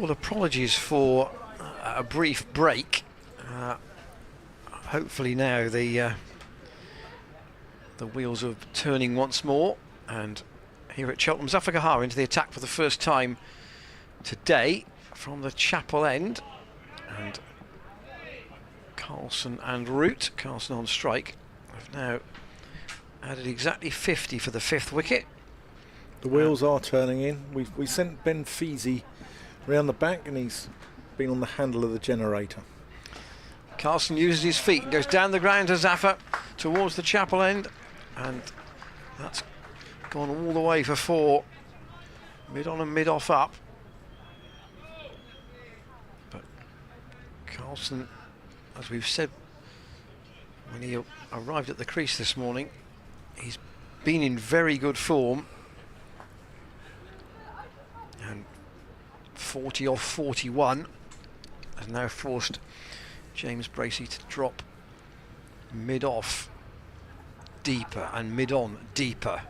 Well, apologies for a brief break. Hopefully now the wheels are turning once more, and here at Cheltenham, Zafagahar into the attack for the first time today from the chapel end, and Carlson and Root, Carlson on strike, have now added exactly 50 for the 5th wicket. The wheels are turning in. We sent Ben Feasy round the back, and he's been on the handle of the generator. Carlson uses his feet and goes down the ground to Zaffa towards the chapel end, and that's gone all the way for 4. Mid on and mid off up. But Carlson, as we've said when he arrived at the crease this morning, he's been in very good form, and 40 off 41 has now forced James Bracey to drop mid off deeper and mid on deeper.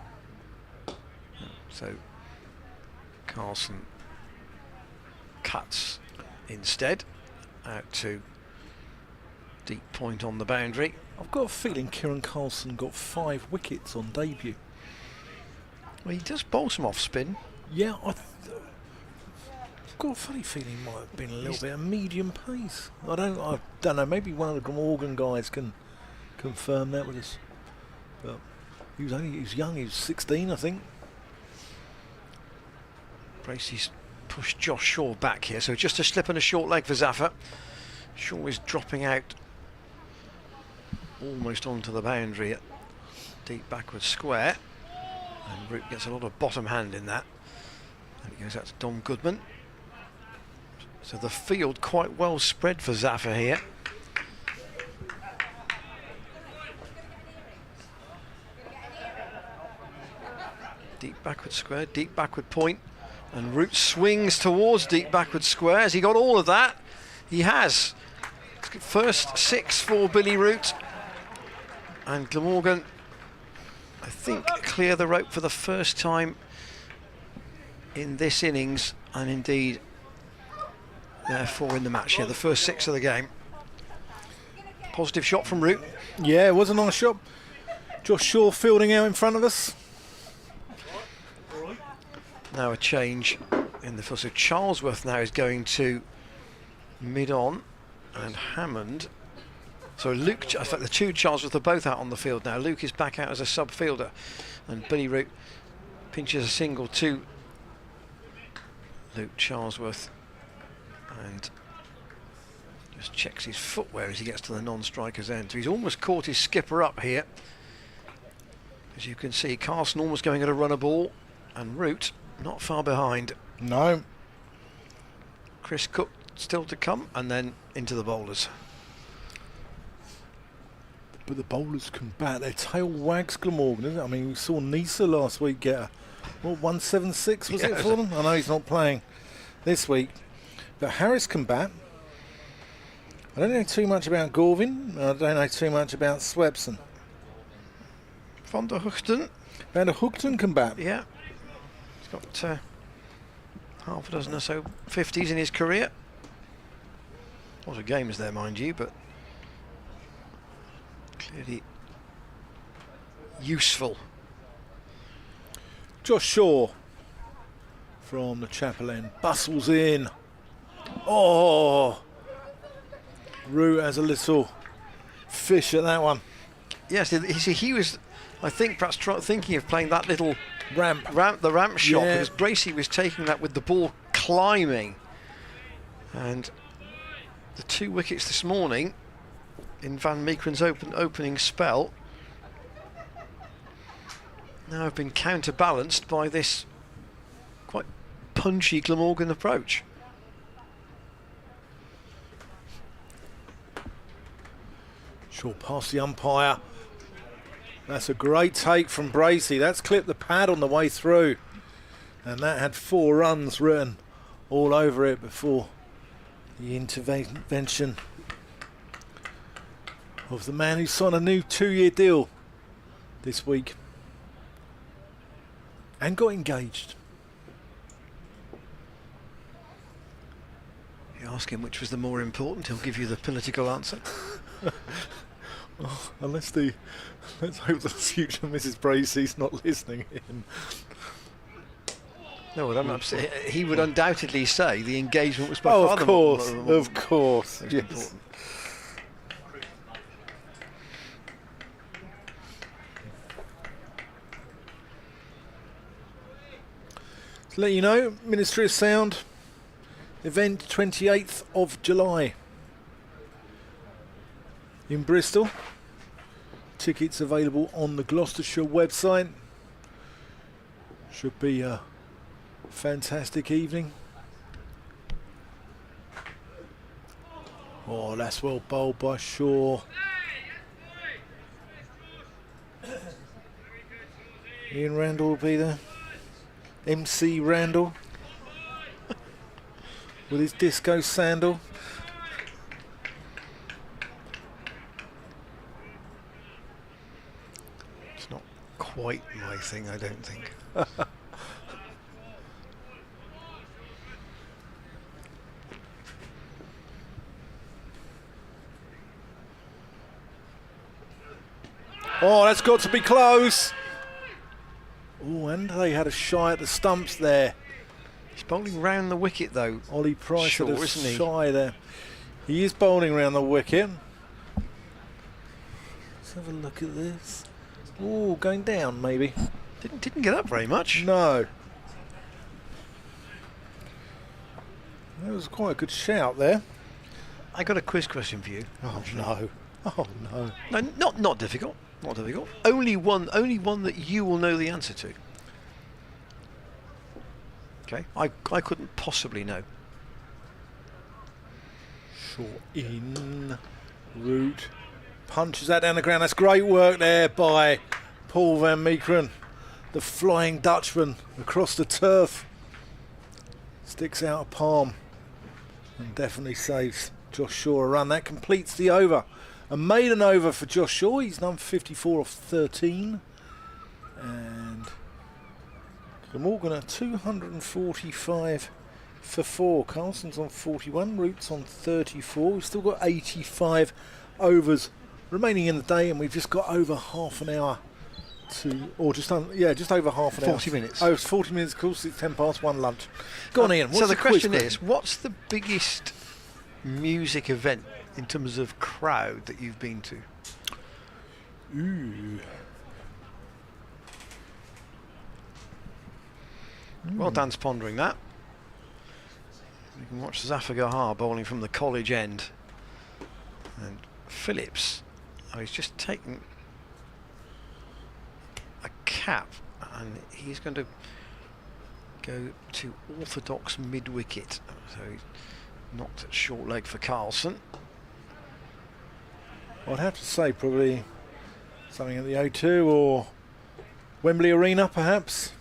So Carlson cuts instead out to deep point on the boundary. I've got a feeling Kieran Carlson got 5 wickets on debut. Well, he does bowl some off spin. Yeah, I've got a funny feeling he might have been a little bit of medium pace. I don't know. Maybe one of the Glamorgan guys can confirm that with us. But he was young. He was 16, I think. Bracey's pushed Josh Shaw back here, so just a slip and a short leg for Zaffa. Shaw is dropping out almost onto the boundary at deep backward square, and Root gets a lot of bottom hand in that, and it goes out to Dom Goodman. So the field quite well spread for Zaffa here. Deep backward square, deep backward point, and Root swings towards deep backward square. Has he got all of that? He has. First 6 for Billy Root, and Glamorgan, I think, clear the rope for the first time in this innings, and indeed therefore in the match here, the first 6 of the game. Positive shot from Root. Yeah, it was a nice shot. Josh Shaw fielding out in front of us. Now a change in the field. So Charlesworth now is going to mid on, and Hammond. So Luke, in fact the two Charlesworth are both out on the field now. Luke is back out as a sub fielder, and Billy Root pinches a single to Luke Charlesworth, and just checks his footwear as he gets to the non-striker's end. So he's almost caught his skipper up here. As you can see, Carlson almost going at a runner ball, and Root not far behind. No. Chris Cook still to come, and then into the bowlers. But the bowlers can bat. Their tail wags Glamorgan, isn't it? I mean, we saw Nisa last week get a 176 was it for them? I know he's not playing this week. But Harris can bat. I don't know too much about Gorvin. I don't know too much about Swepson. Van der Hoogten. Van der Hoogten can bat. Yeah. He's got half a dozen or so 50s in his career. A lot of games there, mind you, but clearly useful. Josh Shaw from the chapel end bustles in. Oh, Root has a little fish at that one. Yes, he was, I think, perhaps thinking of playing that little ramp shot, yeah, because Bracey was taking that with the ball climbing. And the 2 wickets this morning in Van Meekeren's opening spell now have been counterbalanced by this quite punchy Glamorgan approach. Shaw past the umpire. That's a great take from Bracey. That's clipped the pad on the way through, and that had 4 runs written all over it before the intervention of the man who signed a new 2-year deal this week and got engaged. ask him which was the more important, he'll give you the political answer. Oh, let's hope the future Mrs. Bracey's not listening in. No, well, he would undoubtedly say the engagement was by far far of course, yes. Important. To let you know, Ministry of Sound event 28th of July in Bristol. Tickets available on the Gloucestershire website. Should be a fantastic evening. Oh, that's well bowled by Shaw. Ian Randall will be there. MC Randall with his disco sandal. It's not quite my thing, I don't think. Oh, that's got to be close. Oh, and they had a shy at the stumps there. He's bowling round the wicket though. Ollie Price Sure, had a isn't he? shy there. He is bowling round the wicket. Let's have a look at this. Oh, going down maybe. Didn't get up very much. No. That was quite a good shout there. I got a quiz question for you. Oh no. Oh no. No, not difficult. Not difficult. Only one that you will know the answer to. Okay. I couldn't possibly know. Short in. Root. Punches that down the ground. That's great work there by Paul van Meekeren. The Flying Dutchman across the turf. Sticks out a palm. And definitely saves Josh Shaw a run. That completes the over. A maiden over for Josh Shaw. He's done 54 off 13. And Glamorgan at 245 for 4. Carlson's on 41. Root's on 34. We've still got 85 overs remaining in the day, and we've just got over half an hour to, or just over half an 40 hour. minutes. Oh, it's 40 minutes, of course. It's 10 past 1 lunch. Go on, Ian. So the question is, what's the biggest music event in terms of crowd that you've been to? Ooh. Well, Dan's pondering that. You can watch Zafar Gahar bowling from the college end. And Phillips, he's just taken a cap and he's going to go to orthodox mid-wicket. So he's knocked at short leg for Carlson. I'd have to say probably something at the O2 or Wembley Arena, perhaps.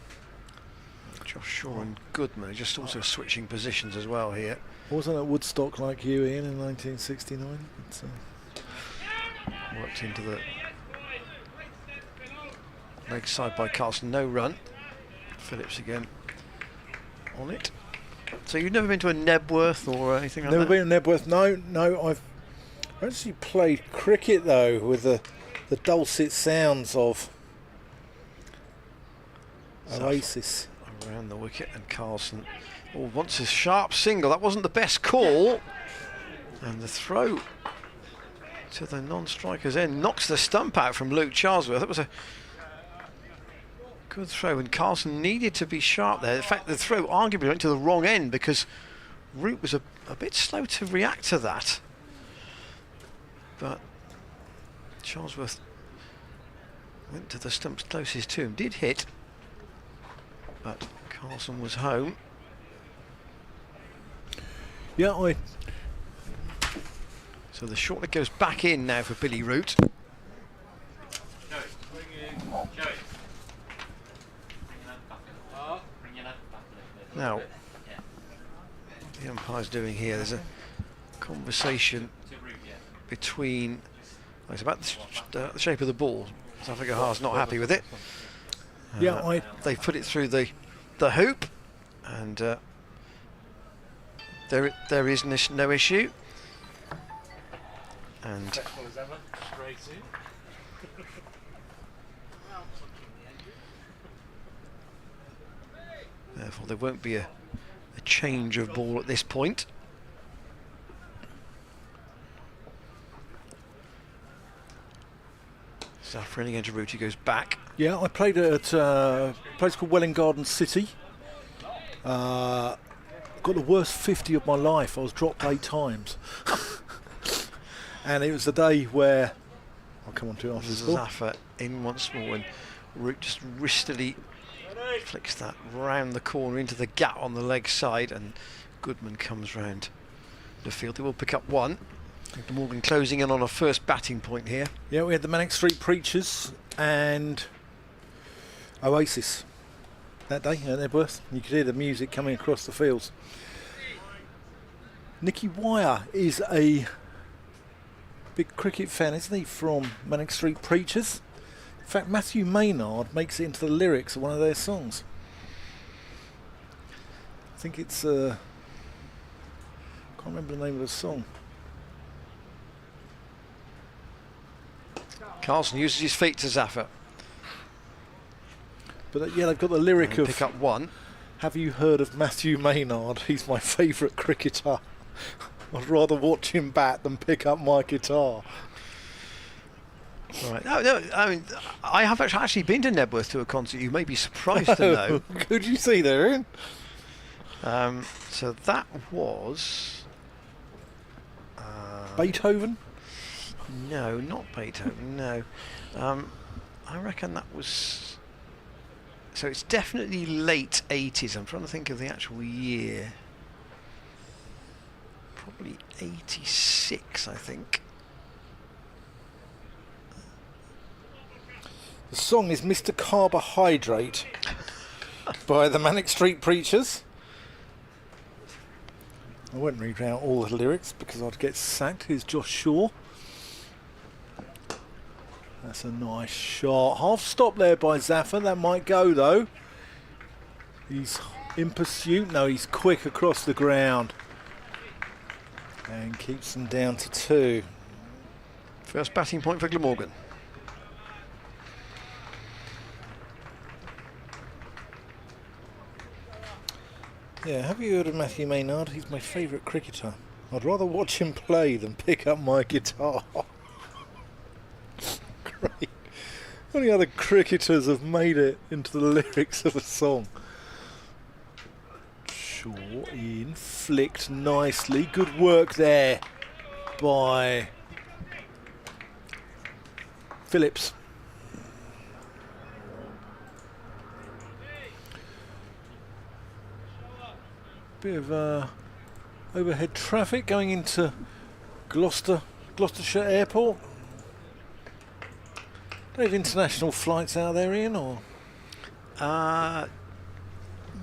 Josh Shaw and Goodman are just also switching positions as well here. Wasn't at Woodstock like you, Ian, in 1969? Worked into the leg side by Carlson, no run. Phillips again on it. So you've never been to a Nebworth or anything like that? Never been to Nebworth. No. I've actually played cricket though, with the dulcet sounds of Oasis. Around the wicket, and Carlson wants a sharp single. That wasn't the best call, and the throw to the non-striker's end knocks the stump out from Luke Charlesworth. That was a good throw, and Carlson needed to be sharp there. In fact, the throw arguably went to the wrong end because Root was a bit slow to react to that. But Charlesworth went to the stumps closest to him, did hit, but Carlson was home. Yeah, So the short leg goes back in now for Billy Root. Now, what the umpire's doing here, there's a conversation between, well, it's about the shape of the ball. Zafar Gahar's not happy with it. yeah, They put it through the hoop, and there is no issue. And therefore there won't be a change of ball at this point. Zafar again to Ruti, goes back. Yeah, I played at a place called Welwyn Garden City. Got the worst 50 of my life. I was dropped 8 times. And it was the day where I'll come on to it after this ball. Zafar in once more, and Root just wristily flicks that round the corner into the gap on the leg side, and Goodman comes round the field. They will pick up one. Glamorgan closing in on a first batting point here. Yeah, we had the Manic Street Preachers and Oasis that day at Nebworth. You could hear the music coming across the fields. Nicky Wire is a big cricket fan, isn't he, from Manic Street Preachers? In fact, Matthew Maynard makes it into the lyrics of one of their songs. I think it's can't remember the name of the song. Carlson uses his feet to Zafar. But yeah, they've got the lyric And of pick up one. "Have you heard of Matthew Maynard? He's my favourite cricketer. I'd rather watch him bat than pick up my guitar." Right. No, I mean, I have actually been to Nebworth to a concert. You may be surprised to know. Could you see there, Ian? So that was Beethoven? no, not Beethoven. No, I reckon that was. So it's definitely late 80s. I'm trying to think of the actual year. Probably 86, I think. The song is Mr. Carbohydrate by the Manic Street Preachers. I won't read out all the lyrics because I'd get sacked. Here's Josh Shaw. That's a nice shot. Half stop there by Zafar. That might go though. He's in pursuit. No, he's quick across the ground. And keeps them down to 2. First batting point for Glamorgan. Yeah, have you heard of Matthew Maynard? He's my favourite cricketer. I'd rather watch him play than pick up my guitar. Great. Only other cricketers have made it into the lyrics of a song. Shaw in, flicked nicely. Good work there by Phillips. Bit of overhead traffic going into Gloucestershire Airport. Do they have international flights out there, Ian, or?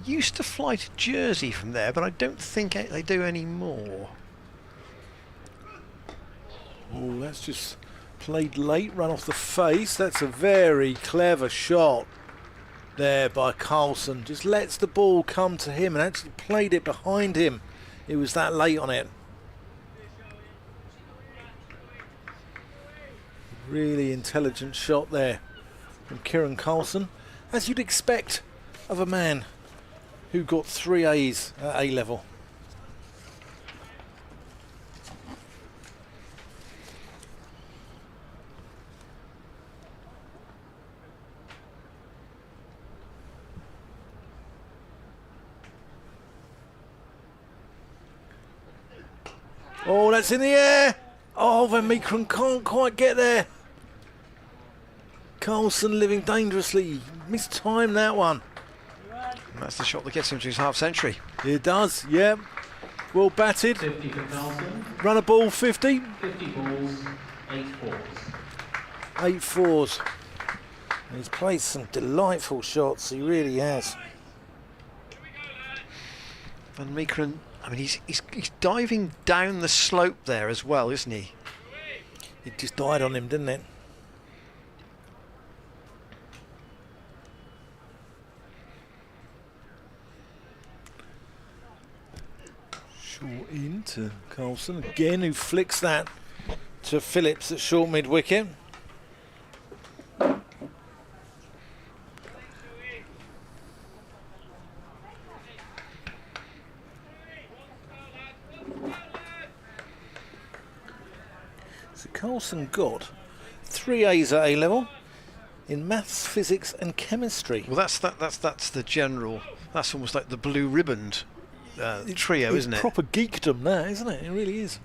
Used to fly to Jersey from there, but I don't think they do anymore. Oh, that's just played late, run off the face. That's a very clever shot there by Carlson. Just lets the ball come to him and actually played it behind him. It was that late on it. Really intelligent shot there from Kieran Carlson, as you'd expect of a man who got 3 A's at A level. Oh, that's in the air. Oh, Van Meekeren can't quite get there. Carlson living dangerously. Missed time that one. And that's the shot that gets him to his half century. It does, yeah. Well batted. 50 for Carlson. Run a ball 50. 50 balls, 8 fours. 8 fours. And he's played some delightful shots, he really has. Van Meekeren, I mean, he's diving down the slope there as well, isn't he? It just died on him, didn't it? Short in to Carlson again, who flicks that to Phillips at short mid wicket. So Carlson got 3 A's at A level in maths, physics, and chemistry. Well, that's the general. That's almost like the blue ribboned trio, isn't it? Proper geekdom, that, isn't it? It really is.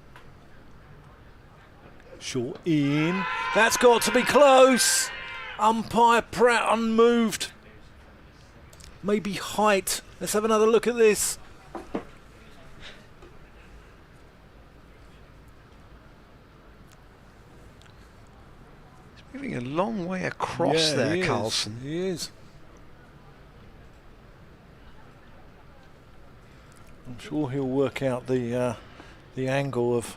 Short in. That's got to be close. Umpire Pratt unmoved. Maybe height. Let's have another look at this. He's moving a long way across there, Carlson. He is. I'm sure he'll work out the angle of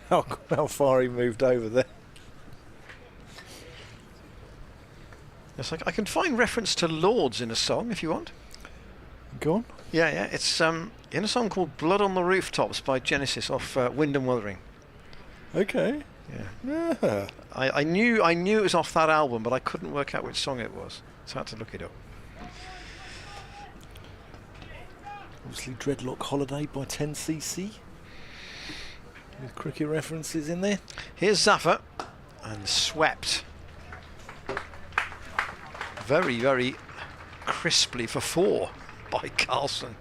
how far he moved over there. Yes, I can find reference to Lords in a song if you want. Go on. Yeah, it's in a song called "Blood on the Rooftops" by Genesis off Wind and Wuthering. Okay. Yeah. I knew it was off that album, but I couldn't work out which song it was, so I had to look it up. Obviously, Dreadlock Holiday by 10cc. With cricket references in there. Here's Zafar, and swept. Very, very crisply for 4 by Carlson.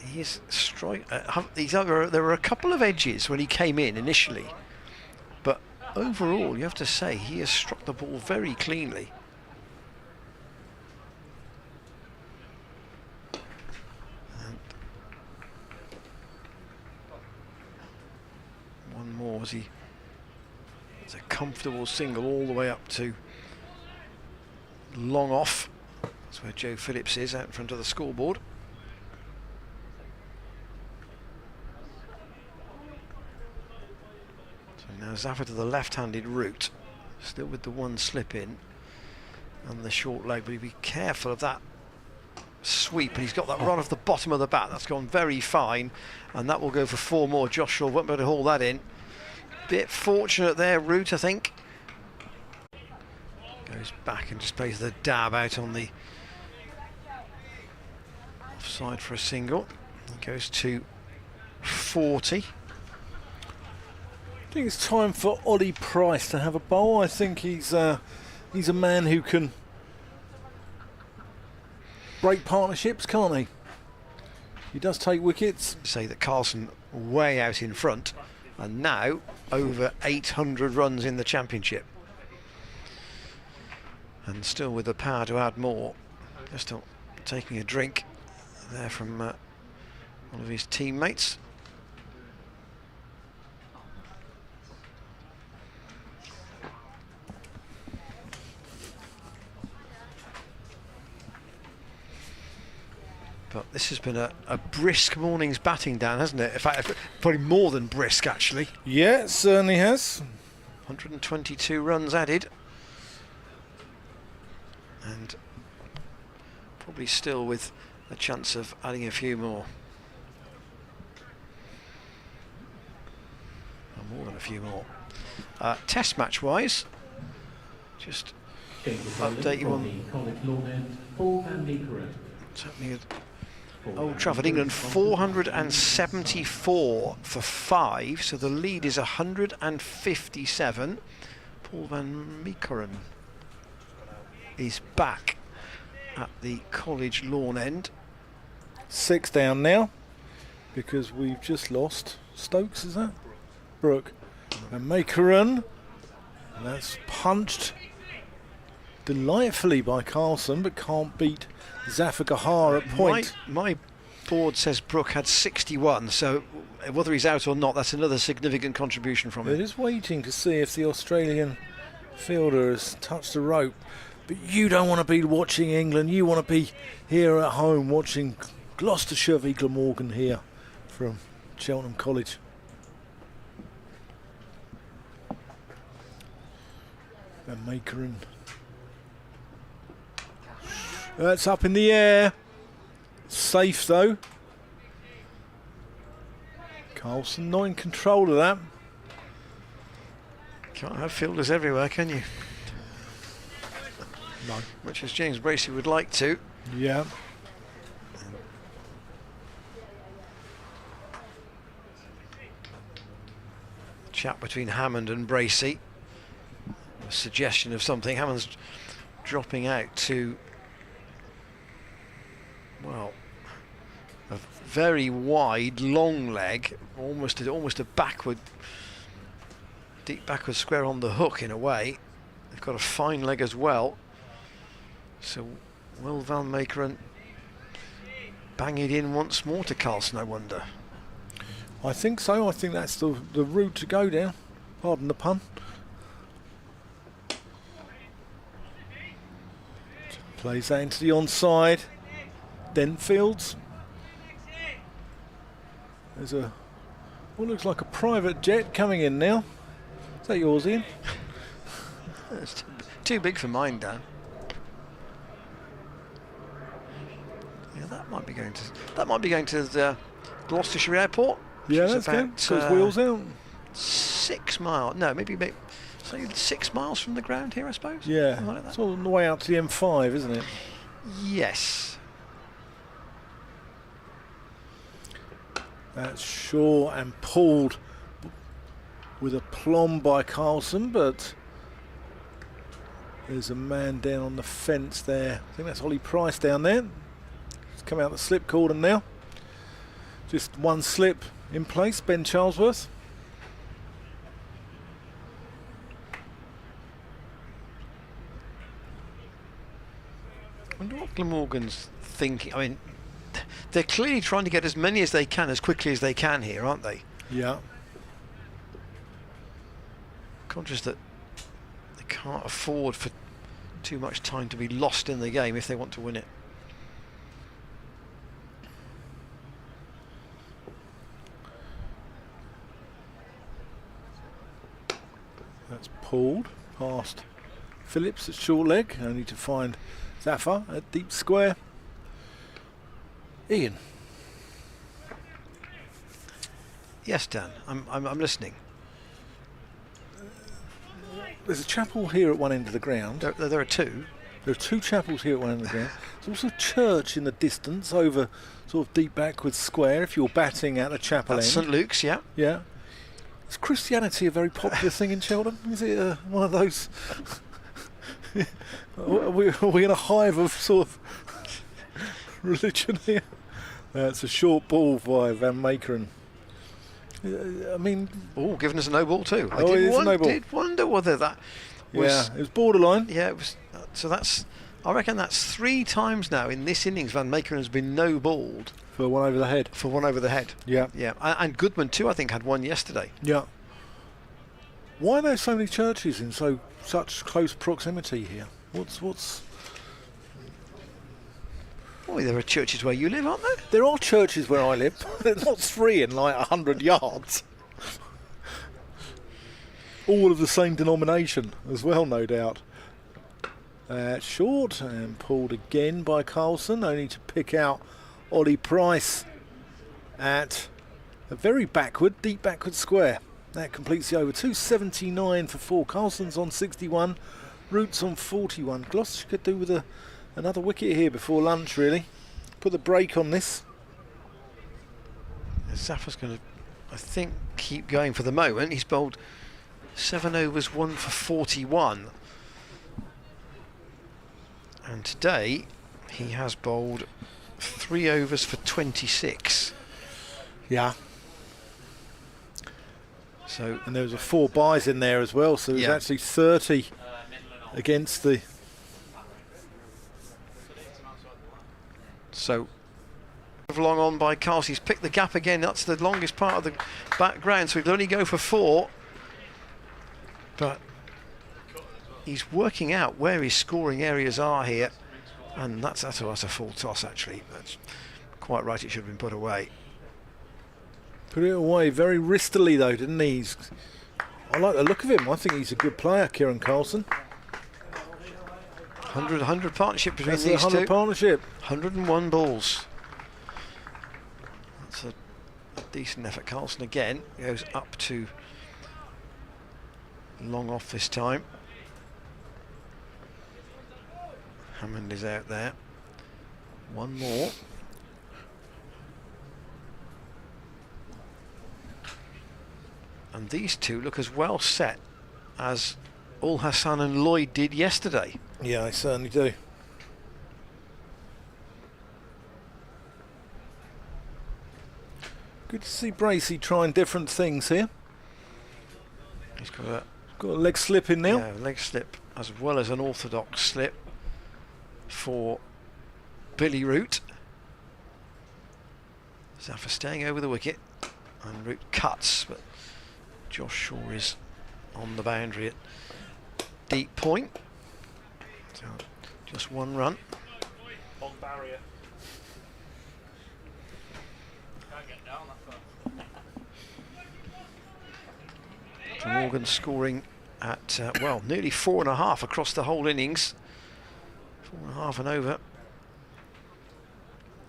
He's there were a couple of edges when he came in initially, but overall, you have to say he has struck the ball very cleanly. One more as he. It's a comfortable single all the way up to long off. That's where Joe Phillips is, out in front of the scoreboard. So now Zafar to the left-handed route, still with the one slip in and the short leg, but he'd be careful of that sweep, and he's got that run off the bottom of the bat. That's gone very fine, and that will go for 4 more. Josh Shaw won't be able to haul that in. Bit fortunate there, Root, I think. Goes back and just plays the dab out on the offside for a single. He goes to 40. I think it's time for Ollie Price to have a bowl. I think he's a man who can break partnerships, can't he? He does take wickets. Say that Carlson way out in front, and now over 800 runs in the championship, and still with the power to add more. Just taking a drink there from one of his teammates. But this has been a brisk morning's batting, Dan, hasn't it? In fact, probably more than brisk, actually. Yeah, it certainly has. 122 runs added. And probably still with a chance of adding a few more. Or more than a few more. Test match-wise, just update you on what's happening at Old Trafford, England. 474 for 5, so the lead is 157. Paul van Meekeren is back at the College lawn end. 6 down now, because we've just lost Stokes, is that? Brooke. And Meekeren. That's punched delightfully by Carlson, but can't beat Zafar Gahar at point. My board says Brooke had 61, so whether he's out or not, that's another significant contribution from him. They're just waiting to see if the Australian fielder has touched the rope. But you don't want to be watching England, you want to be here at home watching Gloucestershire v Glamorgan here from Cheltenham College. And Meekeren. That's up in the air. Safe though. Carlson not in control of that. Can't have fielders everywhere, can you? No. Much as James Bracey would like to. Yeah. Chat between Hammond and Bracey. A suggestion of something. Hammond's dropping out to, well, a very wide, long leg, almost a backward, deep backward square on the hook in a way. They've got a fine leg as well. So will Van Meekeren bang it in once more to Carlson, I wonder? I think so. I think that's the route to go down. Pardon the pun. Plays that into the onside. Dentfields. There's what looks like a private jet coming in now. Is that yours, Ian? It's too big for mine, Dan. Yeah, that might be going to the Gloucestershire Airport. Yeah, that's good. Got his wheels out. 6 miles. No, maybe 6 miles from the ground here, I suppose. Yeah, Like that. it's all on the way out to the M5, isn't it? Yes. That's sure and pulled with aplomb by Carlson, but there's a man down on the fence there. I think that's Ollie Price down there. He's come out the slip cordon now. Just one slip in place, Ben Charlesworth. I wonder what Glamorgan's thinking. I mean, they're clearly trying to get as many as they can, as quickly as they can here, aren't they? Yeah. Conscious that they can't afford for too much time to be lost in the game if they want to win it. That's pulled past Phillips at short leg. Only to find Zafar at deep square. Ian. Yes, Dan, I'm listening. There's a chapel here at one end of the ground. There are two. There are two chapels here at one end of the ground. There's also a church in the distance over sort of deep backwards square if you're batting at the chapel That's end. St Luke's, yeah. Yeah. Is Christianity a very popular thing in Cheltenham? Is it one of those... are we in a hive of sort of religion here? That's a short ball by Van Meekeren. I mean... Oh, giving us a no ball too. I it is a no ball. did wonder whether that was... Yeah, it was borderline. Yeah, it was. So that's... I reckon that's 3 times now in this innings Van Meekeren has been no balled. For one over the head. For one over the head. Yeah. Yeah, and Goodman too, I think, had one yesterday. Yeah. Why are there so many churches in such close proximity here? What's... Oh, there are churches where you live, aren't there? There are churches where I live. There's not 3 in like 100 yards. All of the same denomination as well, no doubt. Short and pulled again by Carlson, only to pick out Ollie Price at a very deep backward square. That completes the over. 279 for 4. Carlson's on 61. Roots on 41. Gloucestershire could do with another wicket here before lunch, really. Put the brake on this. Zafar's going to, I think, keep going for the moment. He's bowled 7 overs, 1 for 41. And today he has bowled 3 overs for 26. Yeah. So, and there was a 4 buys in there as well, so there's actually 30 against the... So, long on by Carlson. He's picked the gap again. That's the longest part of the background, so he'll only go for 4. But he's working out where his scoring areas are here, and that's a full toss actually. That's quite right. It should have been put away. Put it away very wristily though, didn't he? I like the look of him. I think he's a good player, Kieran Carlson. 100 partnership between That's these 100 two. partnership. 101 balls. decent effort. Carlson again goes up to long off this time. Hammond is out there. One more. And these two look as well set as Ul Hassan and Lloyd did yesterday. Yeah, I certainly do. Good to see Bracey trying different things here. He's got a leg slip in now. Yeah, leg slip as well as an orthodox slip for Billy Root. Zaffa staying over the wicket, and Root cuts, but Josh Shaw is on the boundary at deep point. So just one run. On barrier. Can't get down that far. Glamorgan scoring at, well, nearly 4.5 across the whole innings. 4.5 and over.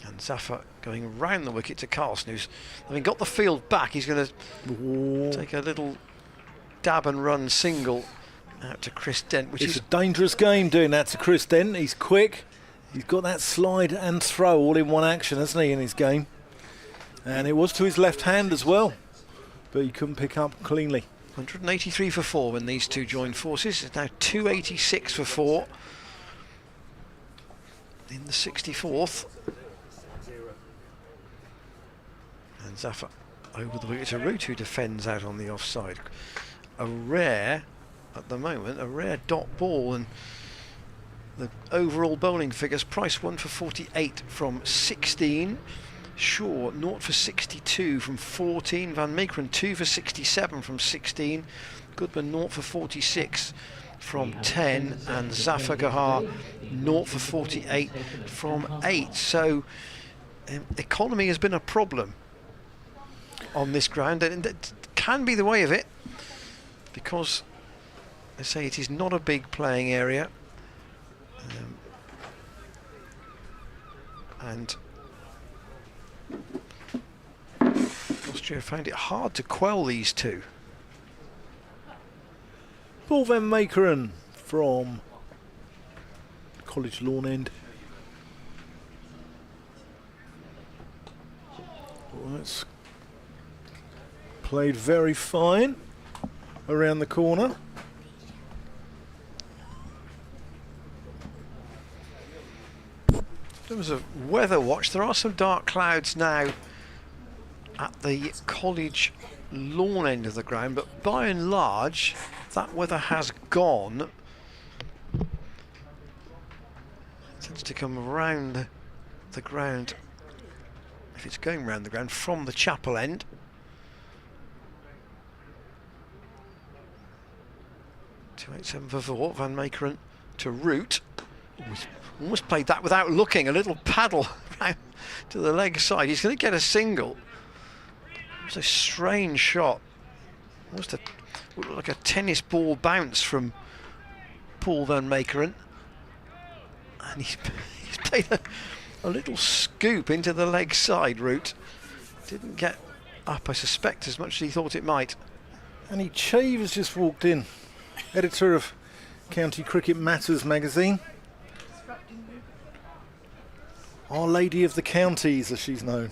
And Zaffa going round the wicket to Carlson, who's, having got the field back, he's going to take a little dab and run single out to Chris Dent, which it's is a dangerous game doing that to Chris Dent. He's quick. He's got that slide and throw all in one action, hasn't he, in his game? And it was to his left hand as well, but he couldn't pick up cleanly. 183 for 4 when these two join forces. It's now 286 for 4 in the 64th. And Zaffa over the wicket to Root, who defends out on the offside. A rare, at the moment, a rare dot ball, and the overall bowling figures. Price 1 for 48 from 16. Shaw 0 for 62 from 14. Van Meekeren 2 for 67 from 16. Goodman 0 for 46 from 10, and Zafar Gahar 0 for 48 from 8. So economy has been a problem on this ground, and it can be the way of it, because they say it is not a big playing area, and Gloucestershire found it hard to quell these two. Paul Van Meekeren from College Lawn End. Well, that's played very fine around the corner. There was a weather watch. There are some dark clouds now at the College Lawn end of the ground, but by and large that weather has gone. It tends to come around the ground, if it's going round the ground, from the chapel end. .287 for 4. Van Meekeren to Root. Almost played that without looking. A little paddle round to the leg side. He's going to get a single. It was a strange shot. Almost looked like a tennis ball bounce from Paul Van Meekeren. And he's played a little scoop into the leg side. Root didn't get up, I suspect, as much as he thought it might. And Chave has just walked in. Editor of County Cricket Matters magazine. Our Lady of the Counties, as she's known.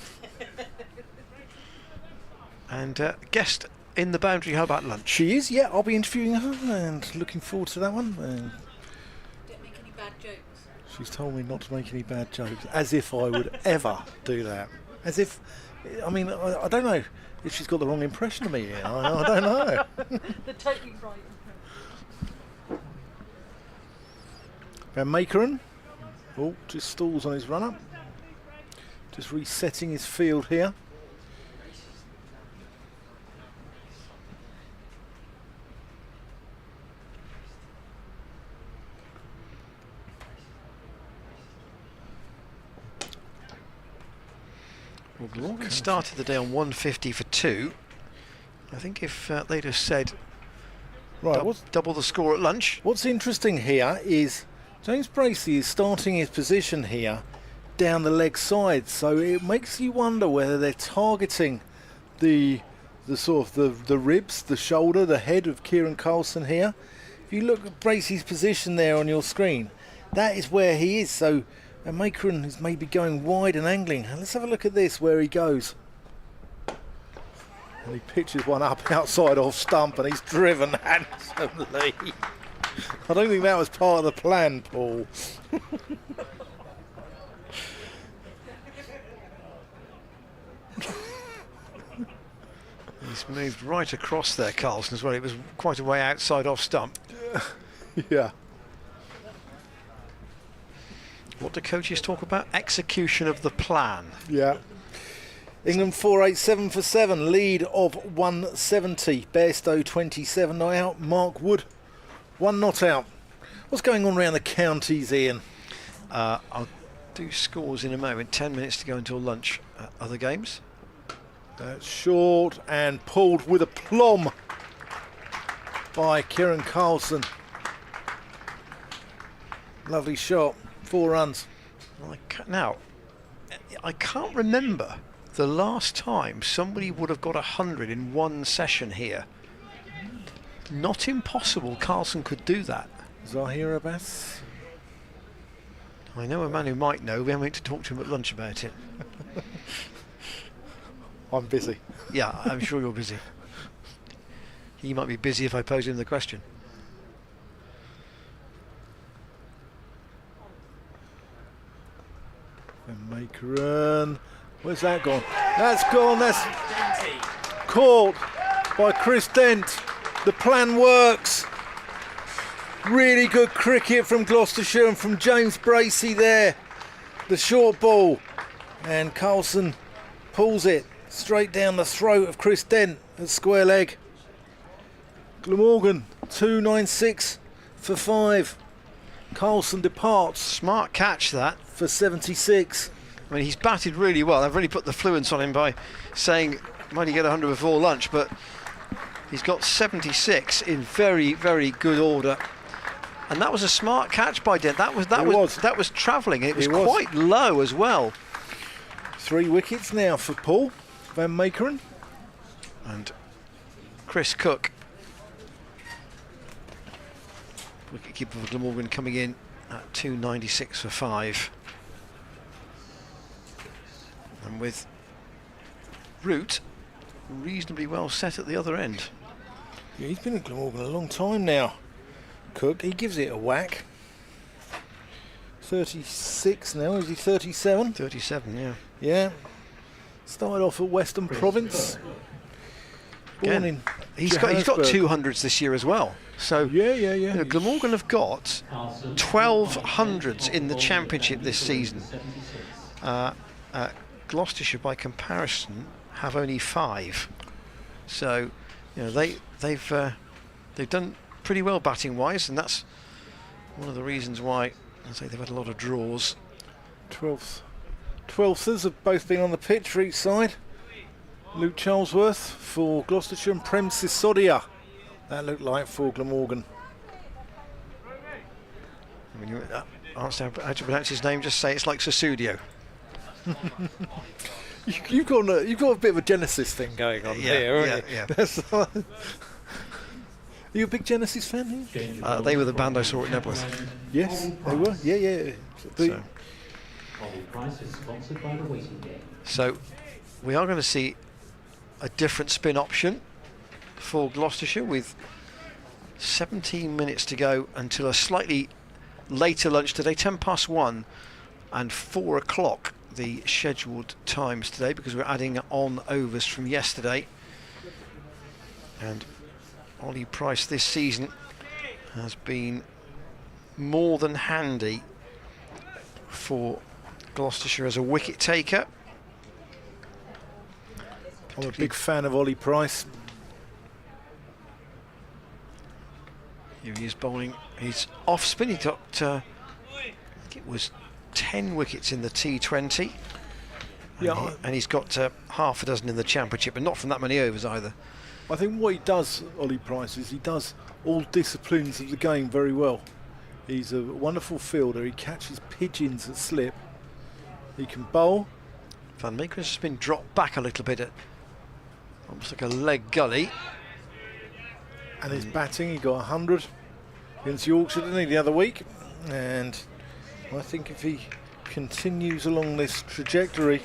And guest in the boundary, how about lunch? She is, yeah, I'll be interviewing her and looking forward to that one. Don't make any bad jokes. She's told me not to make any bad jokes, as if I would ever do that. As if, I mean, I don't know if she's got the wrong impression of me here. I don't know. They're totally right. Van Meekeren, just stalls on his run up. Just resetting his field here. Well, Glamorgan started the day on 150 for 2. I think if they'd have said double the score at lunch. What's interesting here is James Bracey is starting his position here down the leg side, so it makes you wonder whether they're targeting the sort of the ribs, the shoulder, the head of Kieran Carlson here. If you look at Bracey's position there on your screen, that is where he is. So Van Meekeren is maybe going wide and angling. And let's have a look at this, where he goes. And he pitches one up outside off stump, and he's driven handsomely. I don't think that was part of the plan, Paul. He's moved right across there, Carlson, as well. It was quite a way outside off stump. Yeah. What do coaches talk about? Execution of the plan. Yeah. England 4-8-7 for 7, lead of 170. Bairstow 27 not out. Mark Wood 1 not out. What's going on around the counties, Ian? I'll do scores in a moment. 10 minutes to go until lunch. Other games? That's short and pulled with aplomb by Kieran Carlson. Lovely shot. 4 runs. Now, I can't remember the last time somebody would have got 100 in one session here. Not impossible. Carlson could do that. Zahir Abbas. I know a man who might know. We haven't to talk to him at lunch about it. I'm busy. Yeah, I'm sure you're busy. He might be busy if I pose him the question. And Meekeren. Where's that gone? That's gone. That's caught by Chris Dent. The plan works. Really good cricket from Gloucestershire and from James Bracey there. The short ball. And Carlson pulls it straight down the throat of Chris Dent at square leg. Glamorgan 296 for 5. Carlson departs. Smart catch that. For 76. I mean, he's batted really well. I've really put the fluence on him by saying, might he get 100 before lunch, but he's got 76 in very, very good order. And that was a smart catch by Dent. That was travelling. It was quite low as well. 3 wickets now for Paul Van Meekeren. And Chris Cook, wicketkeeper for Glamorgan, coming in at 296 for 5. And with Root reasonably well set at the other end. Yeah, he's been at Glamorgan a long time now. Cook, he gives it a whack. 36 now, is he 37? 37, yeah. Yeah. Started off at Western Province. Born in He's got 200s this year as well. So yeah. You know, Glamorgan have got 12 hundreds in the championship this season. Gloucestershire, by comparison, have only 5. So, you know, they've done pretty well batting wise, and that's one of the reasons why I say they've had a lot of draws. 12thers have both been on the pitch for each side. Luke Charlesworth for Gloucestershire and Prem Sisodia. That looked like for Glamorgan. When you asked how to pronounce his name, just say it's like Susudio. You've got a bit of a Genesis thing going on here, haven't you? Yeah. Are you a big Genesis fan here? They were the band I saw at Nebworth. Yes, they were. Yeah. So we are going to see a different spin option for Gloucestershire with 17 minutes to go until a slightly later lunch today, 1:10 and 4 o'clock the scheduled times today, because we're adding on overs from yesterday. And Ollie Price this season has been more than handy for Gloucestershire as a wicket taker. I'm a big fan of Ollie Price. Here he is bowling. He's off spin. He got, I think it was 10 wickets in the T20. And he's got half a dozen in the championship, but not from that many overs either. I think what he does, Ollie Price, is he does all disciplines of the game very well. He's a wonderful fielder. He catches pigeons at slip. He can bowl. Van Meekeren has been dropped back a little bit at Almost like a leg gully. And his batting, he got 100 against Yorkshire, didn't he, the other week? And I think if he continues along this trajectory,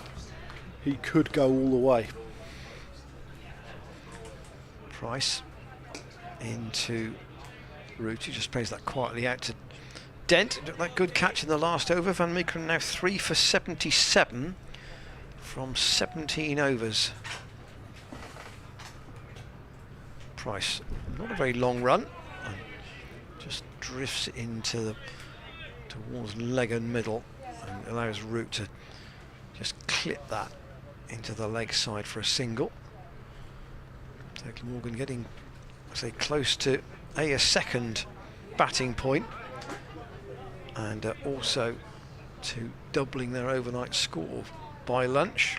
he could go all the way. Price into Root, who just plays that quietly out to Dent. That good catch in the last over. Van Meekeren now 3 for 77 from 17 overs. Price, not a very long run, and just drifts it into towards leg and middle, and allows Root to just clip that into the leg side for a single. So Glamorgan getting, I say, close to a second batting point, and also to doubling their overnight score by lunch.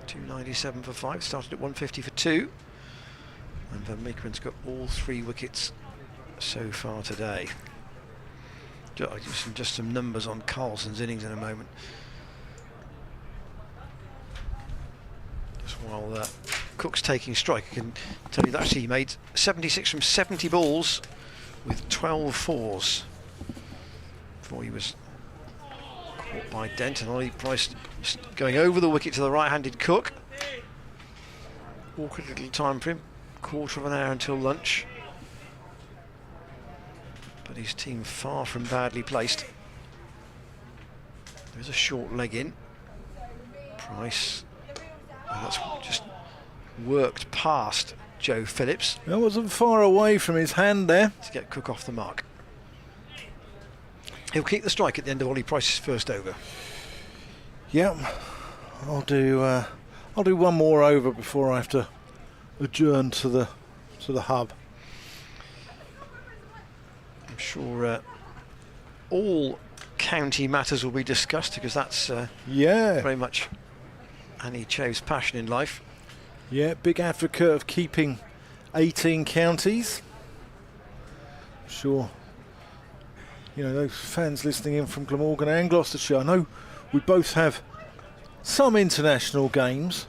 297 for 5, started at 150 for 2. And Van Meekeren's got all 3 wickets so far today. I'll give just some numbers on Carlson's innings in a moment. Just while Cook's taking strike, I can tell you that actually he made 76 from 70 balls with 12 fours before he was caught by Dent, and Ollie Price going over the wicket to the right-handed Cook. Awkward little time for him. Quarter of an hour until lunch, but his team far from badly placed. There's a short leg in. Price, and that's just worked past Joe Phillips. That wasn't far away from his hand there. To get Cook off the mark. He'll keep the strike at the end of Ollie Price's first over. Yep, I'll do one more over before I have to adjourn to the hub. I'm sure all county matters will be discussed, because that's very much Annie Cho's passion in life. Yeah, big advocate of keeping 18 counties. I'm sure, you know, those fans listening in from Glamorgan and Gloucestershire, I know we both have some international games,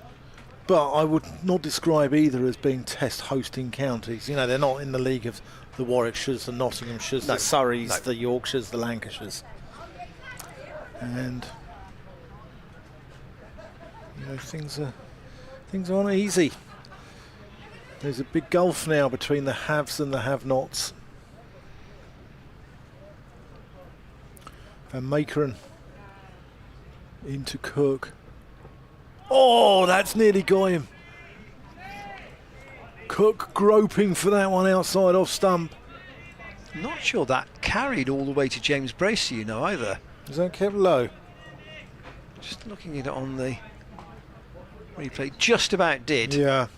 but I would not describe either as being test hosting counties. You know, they're not in the league of the Warwickshires, the Nottinghamshires, the Surreys, the Yorkshires, the Lancashires. And you know, things aren't easy. There's a big gulf now between the haves and the have-nots. Van Meekeren into Cook. Oh, that's nearly got him. Cook groping for that one outside off stump. Not sure that carried all the way to James Bracey, you know, either. Is that kept low? Just looking at it on the replay, just about did. Yeah.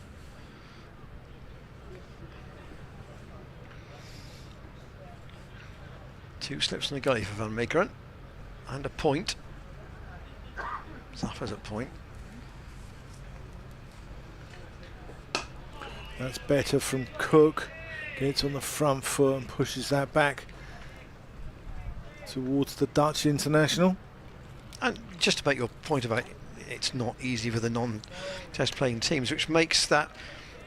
Two slips in the gully for Van Meekeren, and a point. Zaffa's at point. That's better from Cook. Gets on the front foot and pushes that back towards the Dutch international. And just to make your point about it's not easy for the non-test playing teams, which makes that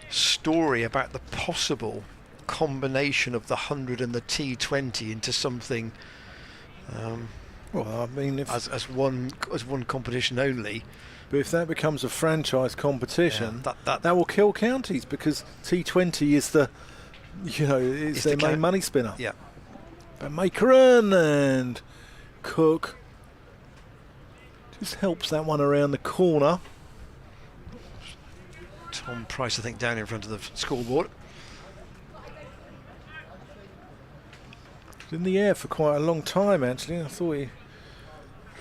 story about the possible combination of the 100 and the T20 into something Well, I mean, as one competition only. But if that becomes a franchise competition, yeah, that will kill counties, because T20 is the, you know, is their main money spinner. Yeah. But Meekeren and Cook just helps that one around the corner. Tom Price, I think, down in front of the scoreboard. In the air for quite a long time, actually. I thought he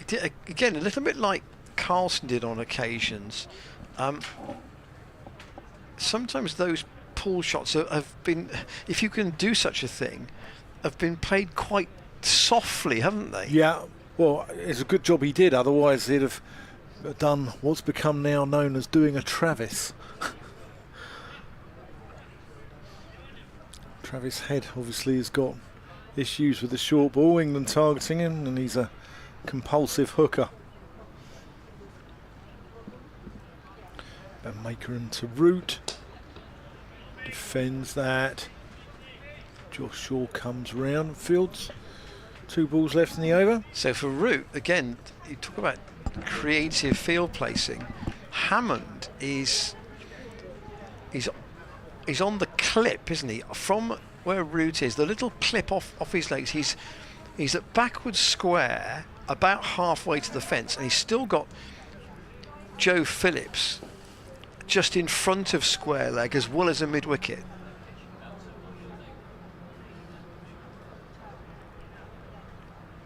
did, again, a little bit like Carlson did on occasions. Sometimes those pull shots have been, if you can do such a thing, have been played quite softly, haven't they? Yeah, well, it's a good job he did, otherwise he'd have done what's become now known as doing a Travis. Travis Head obviously has got issues with the short ball, England targeting him, and he's a compulsive hooker. But Makerin to Root. Defends that. Josh Shaw comes round. Fields. 2 balls left in the over. So for Root, again, you talk about creative field placing. Hammond is on the clip, isn't he? From where Root is, the little clip off his legs, he's at backward square, about halfway to the fence, and he's still got Joe Phillips just in front of square leg as well as a mid-wicket.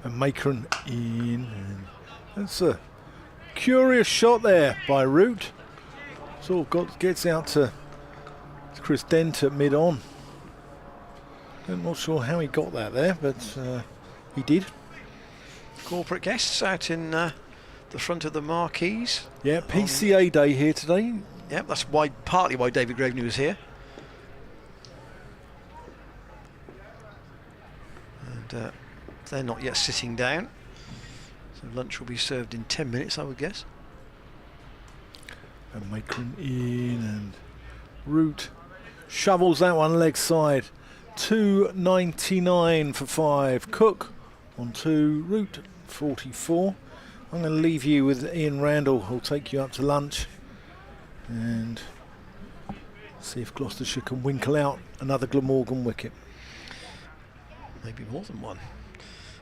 And Makerin in. And that's a curious shot there by Root. Sort of gets out to Chris Dent at mid-on. I'm not sure how he got that there, but he did. Corporate guests out in the front of the marquees. Yeah, PCA day here today. Yeah, that's partly why David Graveney was here. And they're not yet sitting down, so lunch will be served in 10 minutes, I would guess. And Makerin in, and Root shovels that one leg side. 2.99 for 5. Cook on 2. Root 44. I'm going to leave you with Ian Randall, who'll take you up to lunch and see if Gloucestershire can winkle out another Glamorgan wicket. Maybe more than one.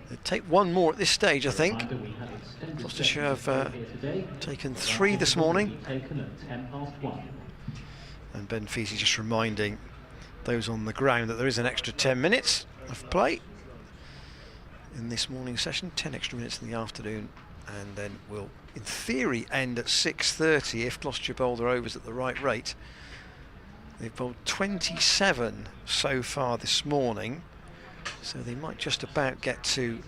They take one more at this stage, I think. Gloucestershire have taken 3 this morning. And Ben Feasey just reminding those on the ground that there is an extra 10 minutes of play in this morning session, 10 extra minutes in the afternoon, and then we'll in theory end at 6:30 if Gloucestershire bowl their overs at the right rate. They've bowled 27 so far this morning, so they might just about get to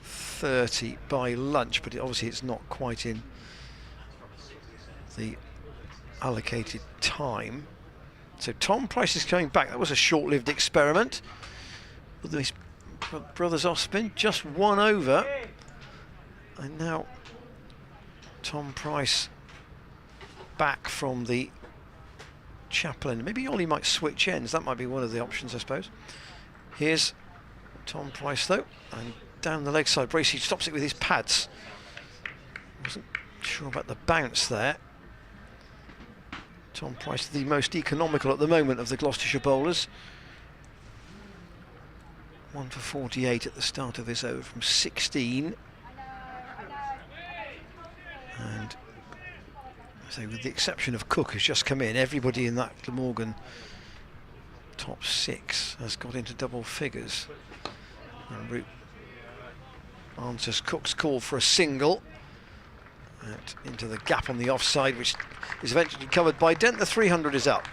30 by lunch, but obviously it's not quite in the allocated time. So Tom Price is coming back. That was a short-lived experiment. With his brothers off spin, just 1 over. And now Tom Price back from the Chaplain. Maybe Ollie might switch ends. That might be one of the options, I suppose. Here's Tom Price though, and down the leg side. Bracey stops it with his pads. Wasn't sure about the bounce there. Tom Price, the most economical at the moment of the Gloucestershire bowlers. 1 for 48 at the start of this over from 16. And so with the exception of Cook, who's just come in, everybody in that Glamorgan top 6 has got into double figures. And Root answers Cook's call for a single. Into the gap on the offside, which is eventually covered by Dent. The 300 is up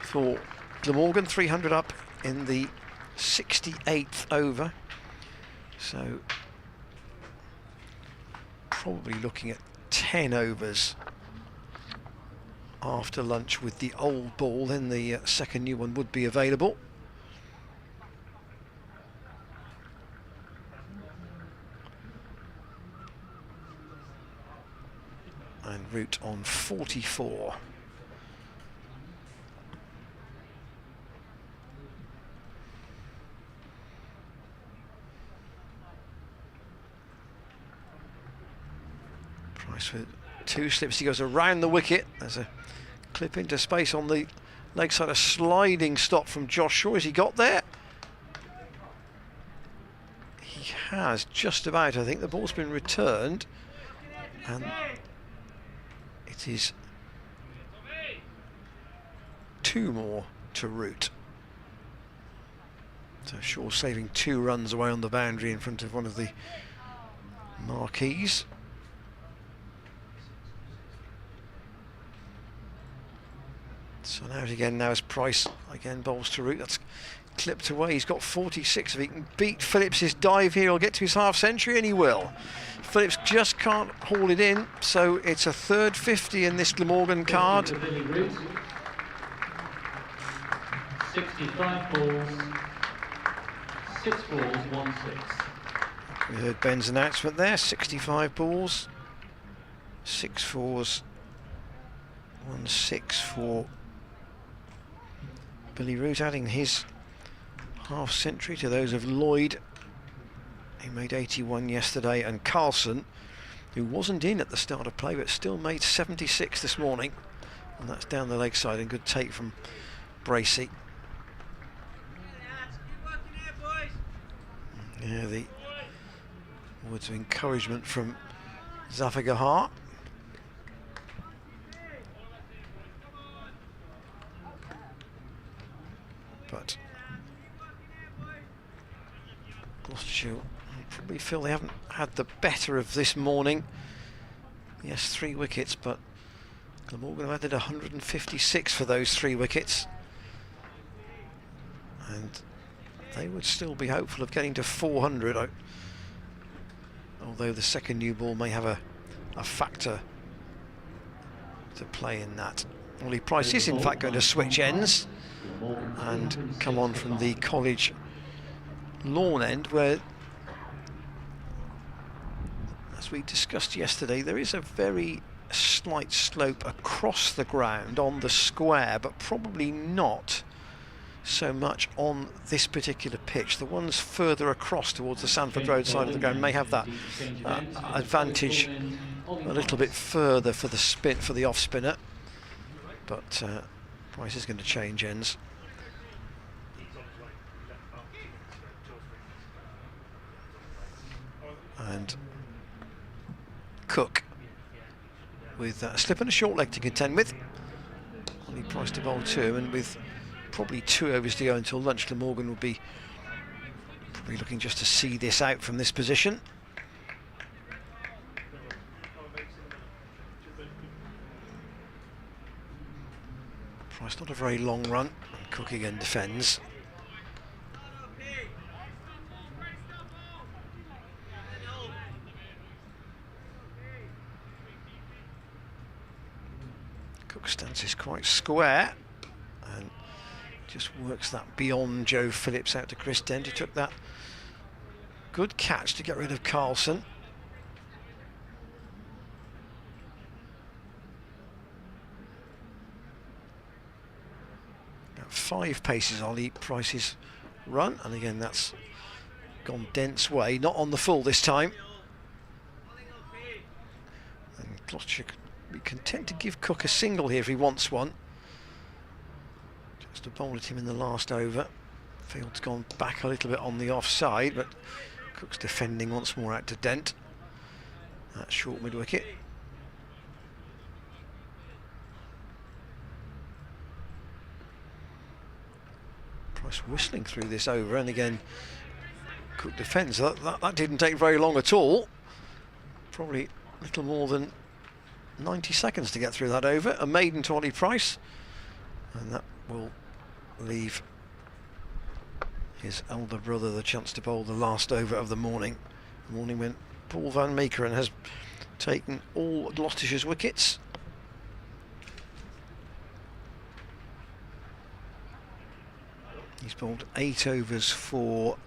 for Glamorgan, 300 up in the 68th over. So probably looking at 10 overs after lunch with the old ball, then the second new one would be available. And Root on 44. Price with 2 slips. He goes around the wicket. There's a clip into space on the leg side. A sliding stop from Josh Shaw. Has he got there? He has, just about. I think the ball's been returned. And it is 2 more to Root. So Shaw saving 2 runs away on the boundary in front of one of the marquees. So now again, now as Price again bowls to Root. That's clipped away. He's got 46. If he can beat Phillips's dive here, he'll get to his half century, and he will. Phillips just can't haul it in, so it's a third 50 in this Glamorgan card. 65 balls, 6 balls, 1 6. We heard Ben's announcement there. 65 balls, 6 fours, 1-6 for Billy Root, adding his half century to those of Lloyd. He made 81 yesterday, and Carlson, who wasn't in at the start of play but still made 76 this morning, and that's down the leg side, and good take from Bracey. Yeah, the words of encouragement from Zafagahar. But Gloucestershire probably feel they haven't had the better of this morning. Yes, 3 wickets, but Glamorgan have added 156 for those 3 wickets. And they would still be hopeful of getting to 400, although the second new ball may have a factor to play in that. Ollie Price is in fact going to switch ends and come on from the College lawn end, where, as we discussed yesterday, there is a very slight slope across the ground on the square, but probably not so much on this particular pitch. The ones further across towards the Sanford Road side of the ground may have that advantage a little bit further for the spin, for the off spinner, but Price is going to change ends. And Cook with a slip and a short leg to contend with. Only Price to bowl 2, and with probably 2 overs to go until lunch, Glamorgan will be probably looking just to see this out from this position. Price not a very long run, and Cook again defends. Cook stances quite square and just works that beyond Joe Phillips out to Chris Dent, who took that good catch to get rid of Carlson. About 5 paces Ollie Price's run, and again that's gone Dent's way, not on the full this time. And Gloucestershire could be content to give Cook a single here if he wants one. Just to bowl at him in the last over. Field's gone back a little bit on the offside, but Cook's defending once more out to Dent. That's short mid wicket. Price whistling through this over, and again Cook defends. That didn't take very long at all. Probably a little more than 90 seconds to get through that over. A maiden to Ollie Price, and that will leave his elder brother the chance to bowl the last over of the morning. The morning when Paul van Meekeren has taken all Gloucestershire's wickets. He's bowled 8 overs for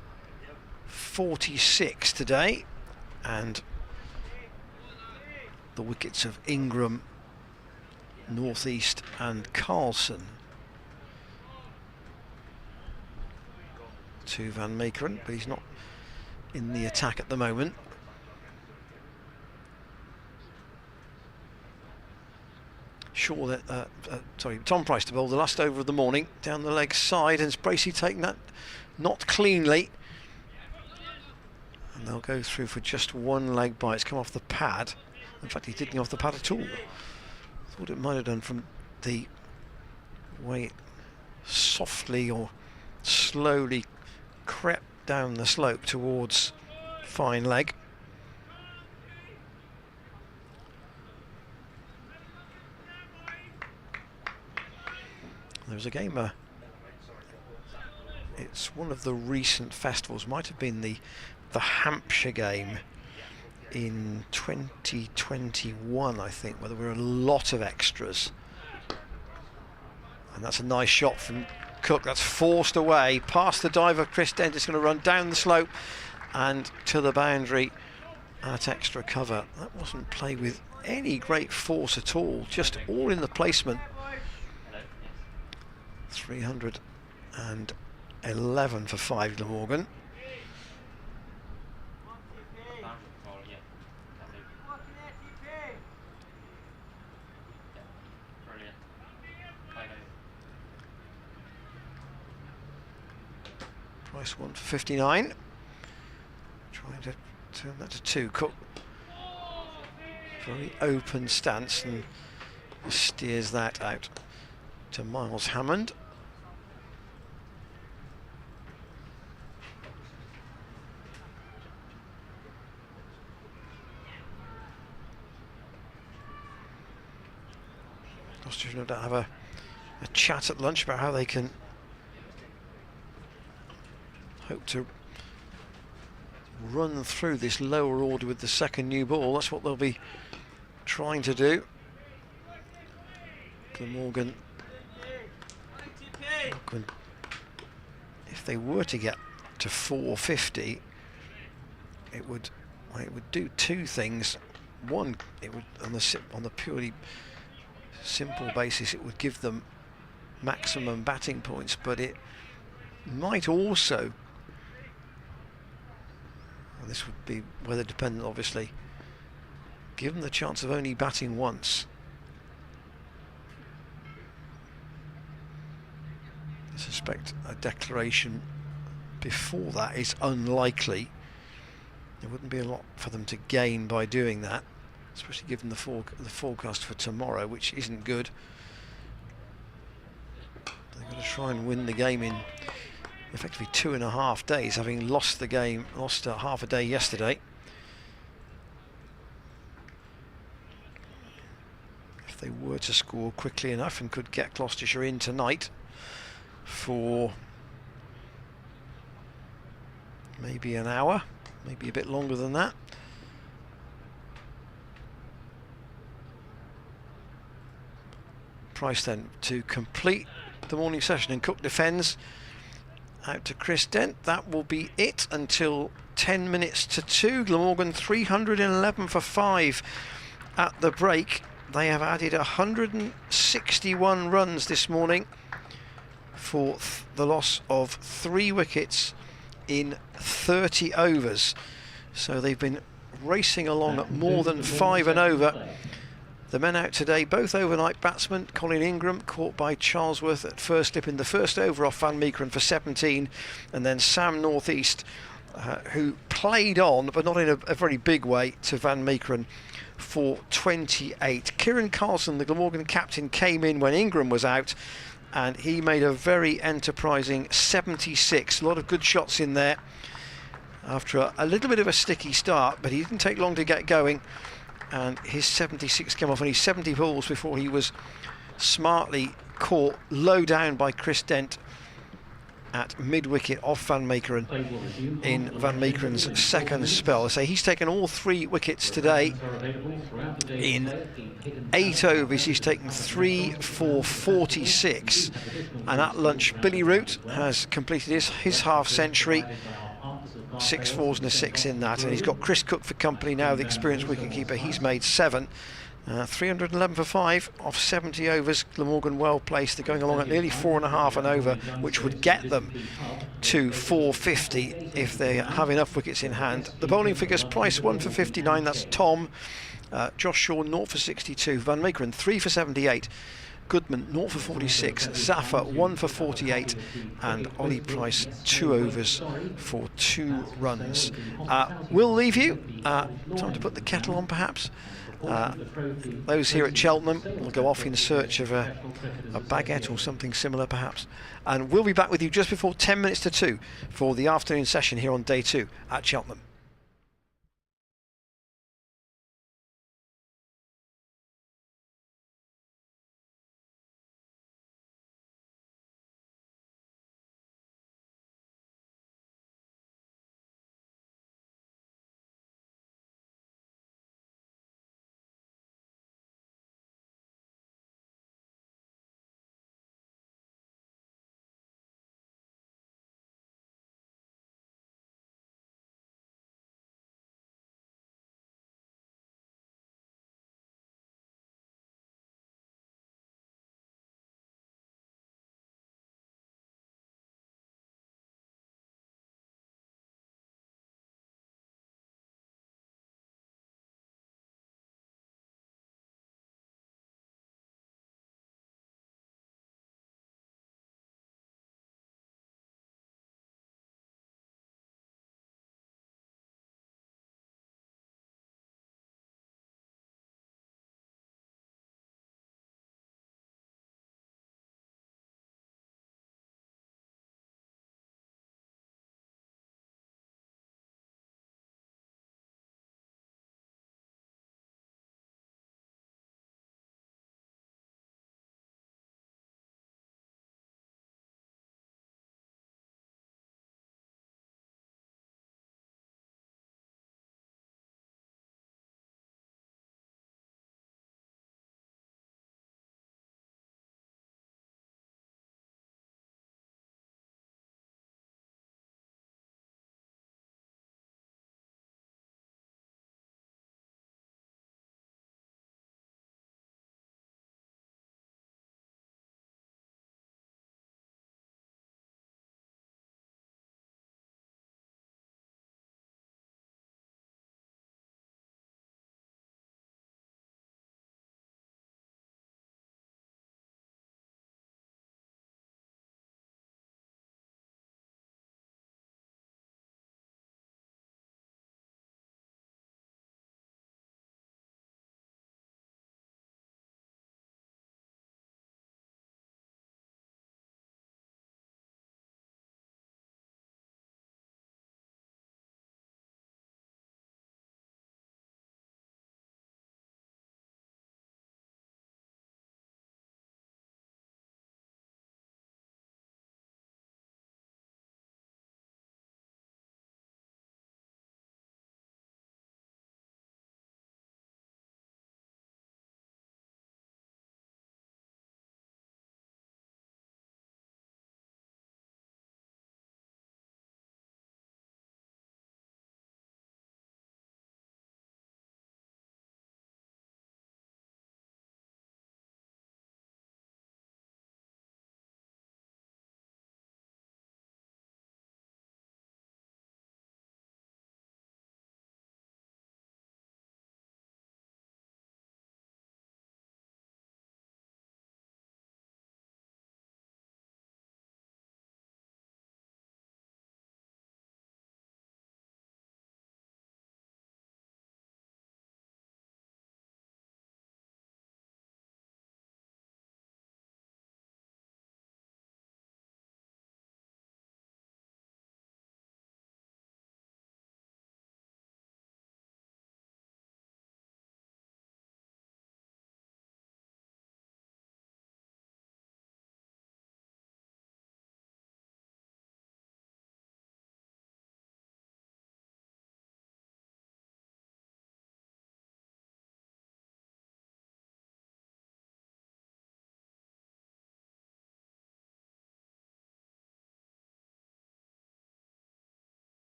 46 today, and the wickets of Ingram, Northeast and Carlson to Van Meekeren, but he's not in the attack at the moment. Sure that Tom Price to bowl the last over of the morning down the leg side, and Bracey taking that not cleanly, and they'll go through for just 1 leg bite. It's come off the pad. In fact, he didn't go off the pad at all. Thought it might have done from the way it softly or slowly crept down the slope towards fine leg. There was a game, it's one of the recent festivals, might have been the Hampshire game in 2021, I think, where there were a lot of extras. And that's a nice shot from Cook. That's forced away past the diver. Chris Dent is going to run down the slope and to the boundary at extra cover. That wasn't played with any great force at all, just all in the placement. 311 for 5 Glamorgan. Price 1 for 59. Trying to turn that to 2. Cook. Very open stance and steers that out to Miles Hammond. Gloucestershire no doubt have a chat at lunch about how they can hope to run through this lower order with the second new ball. That's what they'll be trying to do. Glamorgan, if they were to get to 450, it would do two things. One, it would on the purely simple basis, it would give them maximum batting points, but it might also, and this would be weather dependent obviously, give them the chance of only batting once. I suspect a declaration before that is unlikely. There wouldn't be a lot for them to gain by doing that, especially given the forecast for tomorrow, which isn't good. They've got to try and win the game in effectively 2.5 days, having lost the game, lost half a day yesterday. If they were to score quickly enough and could get Gloucestershire in tonight for maybe an hour, maybe a bit longer than that. Price then to complete the morning session, and Cook defends out to Chris Dent. That will be it until 10 minutes to 2. Glamorgan 311 for 5 at the break. They have added 161 runs this morning for the loss of 3 wickets in 30 overs. So they've been racing along at more than 5 and over. The men out today, both overnight batsmen. Colin Ingram caught by Charlesworth at first slip in the first over off Van Meekeren for 17, and then Sam Northeast, who played on, but not in a very big way, to Van Meekeren for 28. Kieran Carlson, the Glamorgan captain, came in when Ingram was out, and he made a very enterprising 76. A lot of good shots in there after a little bit of a sticky start, but he didn't take long to get going, and his 76 came off only 70 balls before he was smartly caught low down by Chris Dent at mid-wicket off Van Meekeren in Van Meekeren's second spell. So he's taken all 3 wickets today in 8 overs. He's taken 3 for 46, and at lunch Billy Root has completed his half century, 6 fours and a 6 in that, and he's got Chris Cook for company now, the experienced wicketkeeper. He's made 7. 311 for 5 off 70 overs. Glamorgan well placed. They're going along at nearly 4.5 and over, which would get them to 450 if they have enough wickets in hand. The bowling figures: Price 1 for 59, that's Tom. Josh Shaw 0 for 62. Van Meekeren 3 for 78. Goodman 0 for 46, Zafar 1 for 48, and Ollie Price 2 overs for 2 runs. We'll leave you. Time to put the kettle on, perhaps. Those here at Cheltenham will go off in search of a baguette or something similar, perhaps. And we'll be back with you just before 10 minutes to 2 for the afternoon session here on day 2 at Cheltenham.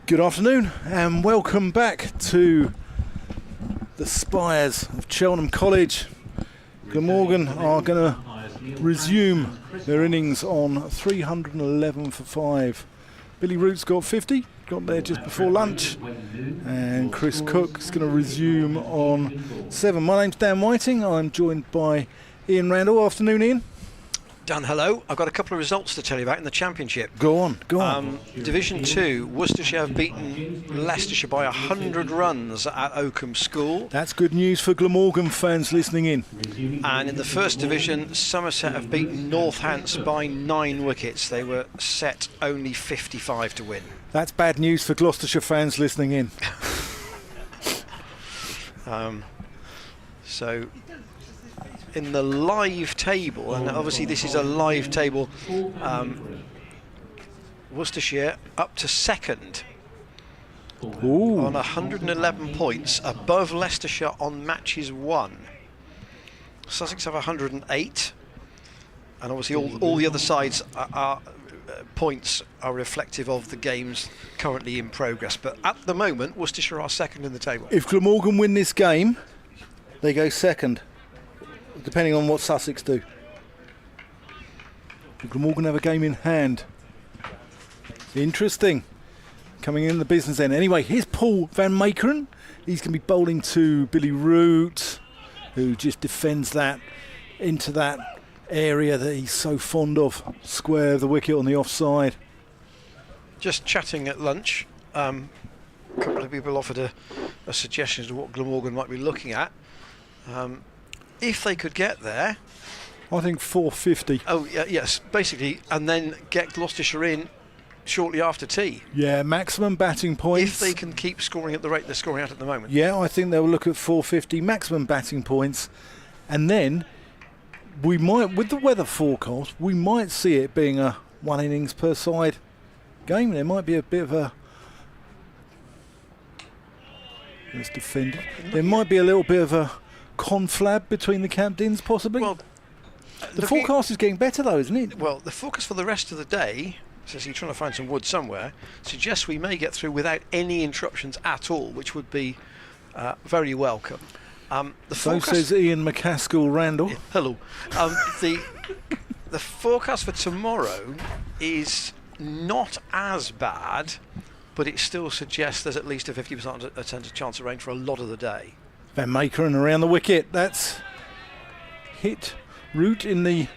Good afternoon and welcome back to the spires of Cheltenham College. Glamorgan are going to resume their innings on 311 for 5. Billy Root's got 50, got there just before lunch, and Chris Cook is going to resume on 7. My name's Dan Whiting, I'm joined by Ian Randall. Afternoon, Ian. Dan, hello. I've got a couple of results to tell you about in the Championship. Go on. Division 2, Worcestershire have beaten Leicestershire by 100 runs at Oakham School. That's good news for Glamorgan fans listening in. And in the First Division, Somerset have beaten Northants by 9 wickets. They were set only 55 to win. That's bad news for Gloucestershire fans listening in. So in the live table, and obviously this is a live table, Worcestershire up to second on 111 points, above Leicestershire on matches won. Sussex have 108, and obviously all the other sides are points are reflective of the games currently in progress. But at the moment, Worcestershire are second in the table. If Glamorgan win this game, they go second, depending on what Sussex do. Glamorgan have a game in hand. Interesting. Coming in the business end. Anyway, here's Paul Van Makeren. He's going to be bowling to Billy Root, who just defends that into that area that he's so fond of. Square of the wicket on the offside. Just chatting at lunch, a couple of people offered a suggestion as to what Glamorgan might be looking at. If they could get there, I think 450. Oh yes, basically, and then get Gloucestershire in shortly after tea. Yeah, maximum batting points. If they can keep scoring at the rate they're scoring at the moment. Yeah, I think they'll look at 450 maximum batting points, and then we might, with the weather forecast, we might see it being a 1 innings per side game. There might be a bit of a let's defend it. There might be a little bit of a conflab between the captains, possibly. Well, the forecast is getting better, though, isn't it? Well, the forecast for the rest of the day, says he's trying to find some wood somewhere, suggests we may get through without any interruptions at all, which would be very welcome. So says Ian McCaskill Randall. Yeah, hello. The forecast for tomorrow is not as bad, but it still suggests there's at least a 50% chance of rain for a lot of the day. Van Makeren around the wicket. That's hit Root in the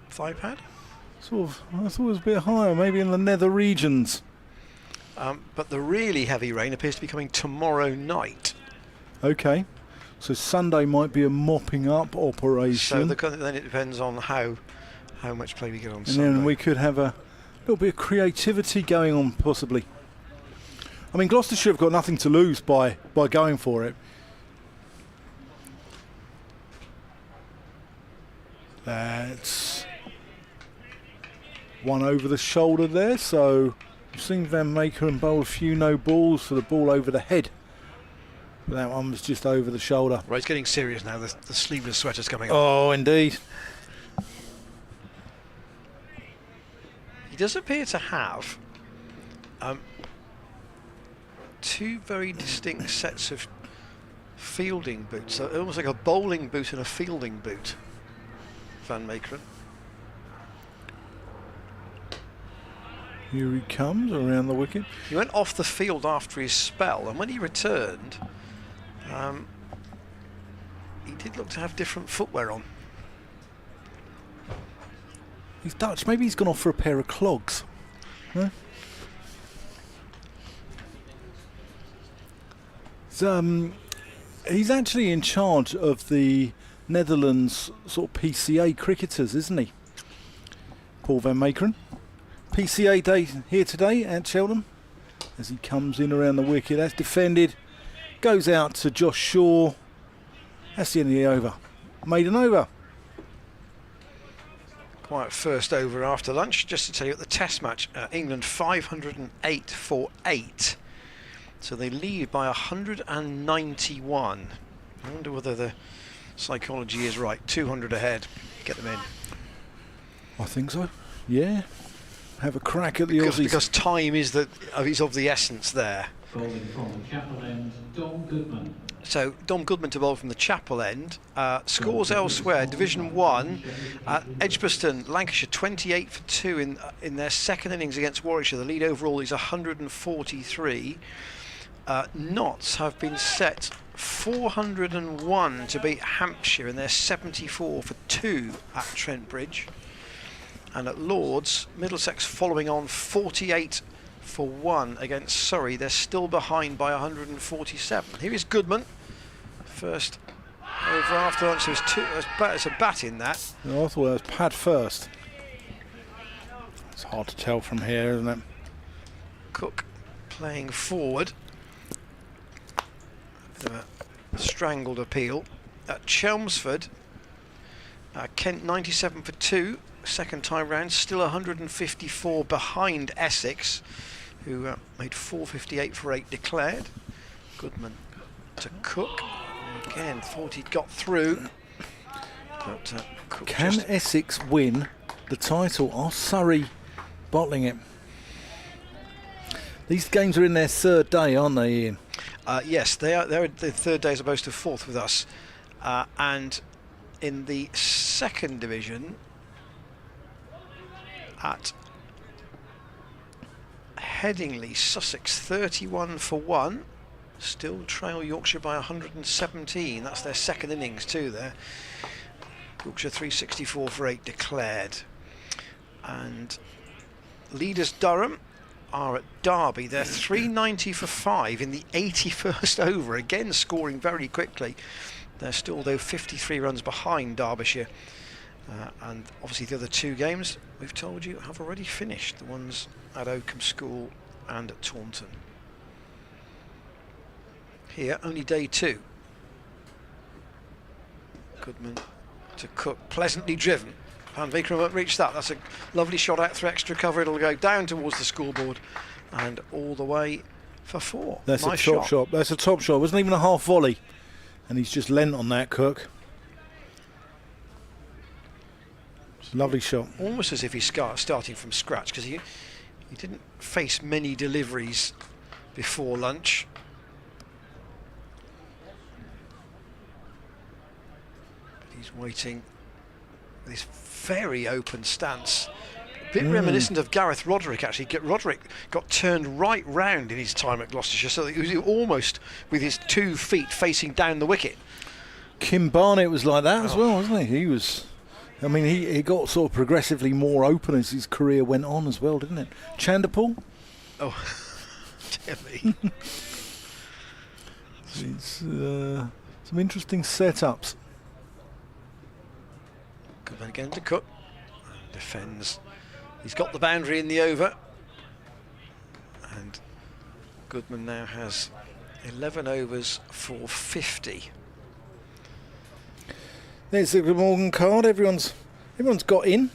thigh pad? Sort of, I thought it was a bit higher, maybe in the nether regions. But the really heavy rain appears to be coming tomorrow night. Okay, so Sunday might be a mopping up operation. So then it depends on how much play we get on Sunday. And then we could have a little bit of creativity going on, possibly. I mean, Gloucestershire have got nothing to lose by going for it. That's one over the shoulder there, so we've seen Van Makeren bowl a few no balls for the ball over the head. But that one was just over the shoulder. Right, it's getting serious now. The sleeveless sweater's coming on. Oh, indeed. He does appear to have two very distinct sets of fielding boots, so almost like a bowling boot and a fielding boot, Van Makeren. Here he comes around the wicket. He went off the field after his spell, and when he returned, he did look to have different footwear on. He's Dutch. Maybe he's gone off for a pair of clogs. Huh? He's actually in charge of the Netherlands sort of PCA cricketers, isn't he? Paul Van Makeren. PCA day here today at Cheltenham. As he comes in around the wicket, that's defended. Goes out to Josh Shaw. That's the end of the over. Maiden over. Quiet first over after lunch. Just to tell you, at the Test match, England 508 for 8. So they lead by 191. I wonder whether the psychology is right. 200 ahead. Get them in. I think so. Yeah. have a crack at the because, Aussies. because time is of the essence there. Bowling from the Chapel End, Dom Goodman. So Dom Goodman to bowl from the Chapel End. Scores elsewhere: Division 1, Edgbaston, Lancashire 28 for 2 in their second innings against Warwickshire. The lead overall is 143. Notts have been set 401 to beat Hampshire in their 74 for 2 at Trent Bridge. And at Lords, Middlesex following on 48 for 1 against Surrey. They're still behind by 147. Here is Goodman. First over after lunch. There's a bat in that. I thought it was pad first. It's hard to tell from here, isn't it? Cook playing forward. A strangled appeal. At Chelmsford, Kent 97 for 2. Second time round, still 154 behind Essex, who made 458 for 8 declared. Goodman to Cook. Again, thought he'd got through. But Cook Can Essex win the title? Or Surrey bottling it? These games are in their third day, aren't they, Ian? Yes, they are. They're the third day as opposed to fourth with us. And in the second division, at Headingley, Sussex 31 for 1. Still trail Yorkshire by 117. That's their second innings too there. Yorkshire 364 for 8 declared. And leaders Durham are at Derby. They're 390 for 5 in the 81st over, again scoring very quickly. They're still, though, 53 runs behind Derbyshire. And obviously the other 2 games, we've told you, have already finished. The ones at Oakham School and at Taunton. Here, only day 2. Goodman to Cook, pleasantly driven. Van Vikram won't reach that. That's a lovely shot out through extra cover. It'll go down towards the scoreboard and all the way for 4. That's nice a top shot. That's a top shot. It wasn't even a half volley. And he's just lent on that, Cook. It's a lovely shot. Almost as if he's starting from scratch, because he didn't face many deliveries before lunch. But he's waiting with this very open stance. A bit reminiscent of Gareth Roderick, actually. Roderick got turned right round in his time at Gloucestershire, so that he was almost with his 2 feet facing down the wicket. Kim Barnett was like that as well, wasn't he? He was... I mean, he got sort of progressively more open as his career went on as well, didn't it? Chanderpaul? Oh, Timmy. It's some interesting setups. Good again to Cook. Defends. He's got the boundary in the over. And Goodman now has 11 overs for 50. There's the Glamorgan card. Everyone's got in.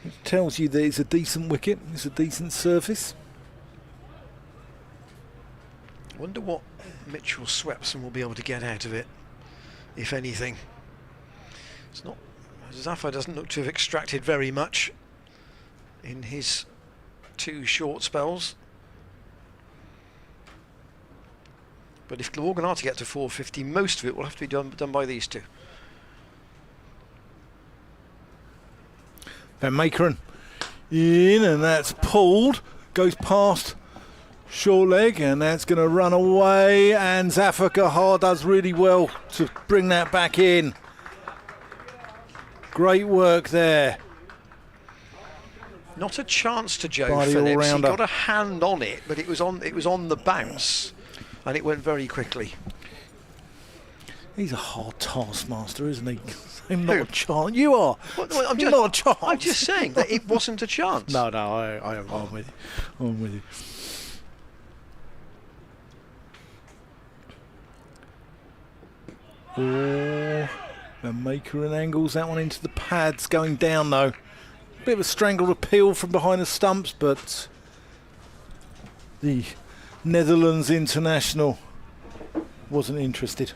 It tells you that it's a decent wicket. It's a decent surface. Wonder what Mitchell Swepson will be able to get out of it, if anything. It's not. Zafar doesn't look to have extracted very much in his 2 short spells. But if Glamorgan are to get to 450, most of it will have to be done by these 2. Van Makeren in, and that's pulled. Goes past short leg, and that's going to run away. And Zafar Gahar does really well to bring that back in. Great work there. Not a chance to Joe By the Phillips. He all-rounder. got a hand on it, but it was on the bounce, and it went very quickly. He's a hard taskmaster, isn't he? I'm Who? not a chance. You are. I'm You're not a chance. I'm just saying that it wasn't a chance. No, I'm with you. I'm with you. Oh, Van Makeren angles that one into the pads, going down though. Bit of a strangled appeal from behind the stumps, but the Netherlands international wasn't interested.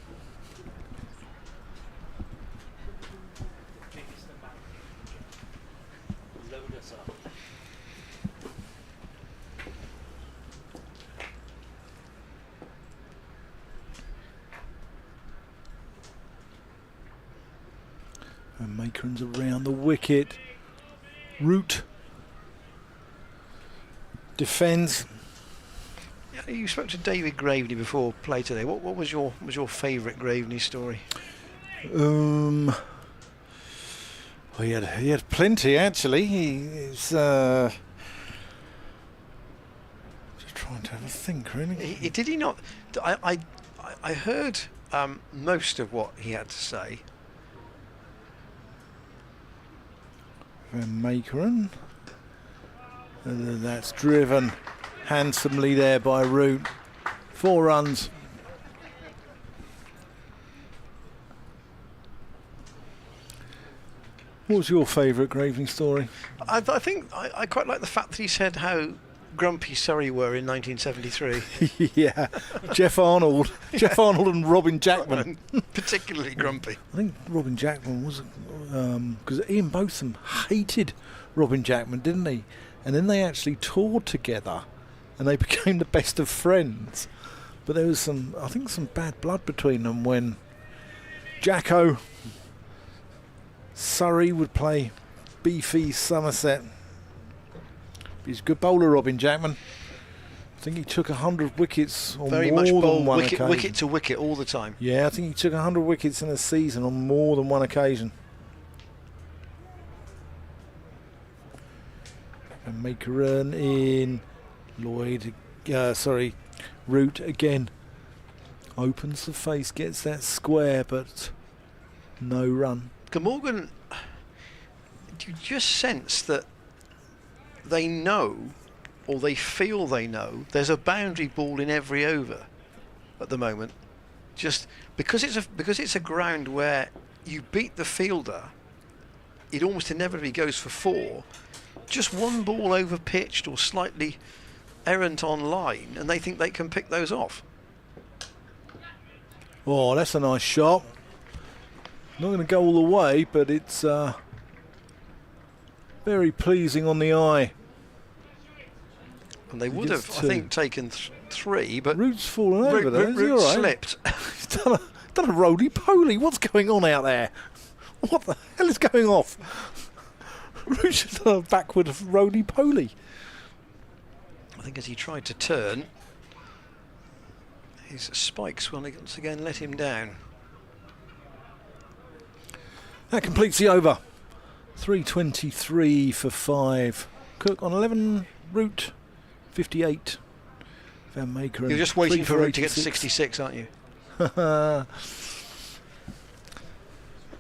And Makeron's around the wicket. Root defends. Yeah, you spoke to David Graveney before play today. What was your favourite Graveney story? Well, he had plenty actually. He's just trying to have a think, really. Did he not? I heard most of what he had to say. Van Makeron. And that's driven handsomely there by Root. 4 runs. What was your favourite Graveney story? I think I quite like the fact that he said how grumpy Surrey were in 1973. Yeah, Jeff Arnold and Robin Jackman. Particularly grumpy. I think Robin Jackman was, because Ian Botham hated Robin Jackman, didn't he? And then they actually toured together, and they became the best of friends. But there was some bad blood between them when Jacko Surrey would play beefy Somerset. He's a good bowler, Robin Jackman. I think he took 100 wickets on Very more much than bowled one wicket occasion. to wicket all the time. Yeah, I think he took 100 wickets in a season on more than one occasion. And make a run in. Root again. Opens the face, gets that square, but no run. Glamorgan, do you just sense that they know, or they feel they know, there's a boundary ball in every over at the moment? Just because it's a ground where you beat the fielder, it almost inevitably goes for 4. Just one ball over pitched or slightly errant on line, and they think they can pick those off. Oh, that's a nice shot. Not going to go all the way, but it's very pleasing on the eye. And they would have, I think, taken 3, but Root's fallen over there. Is he Root all right? slipped. He's done a roly-poly. What's going on out there? What the hell is going off? Root's just done a backward roly-poly. I think as he tried to turn, his spikes will once again let him down. That completes the over. 323 for 5. Cook on 11. Root 58. Van Makeron. You're just waiting 3 for Root to get to 86. 66, aren't you?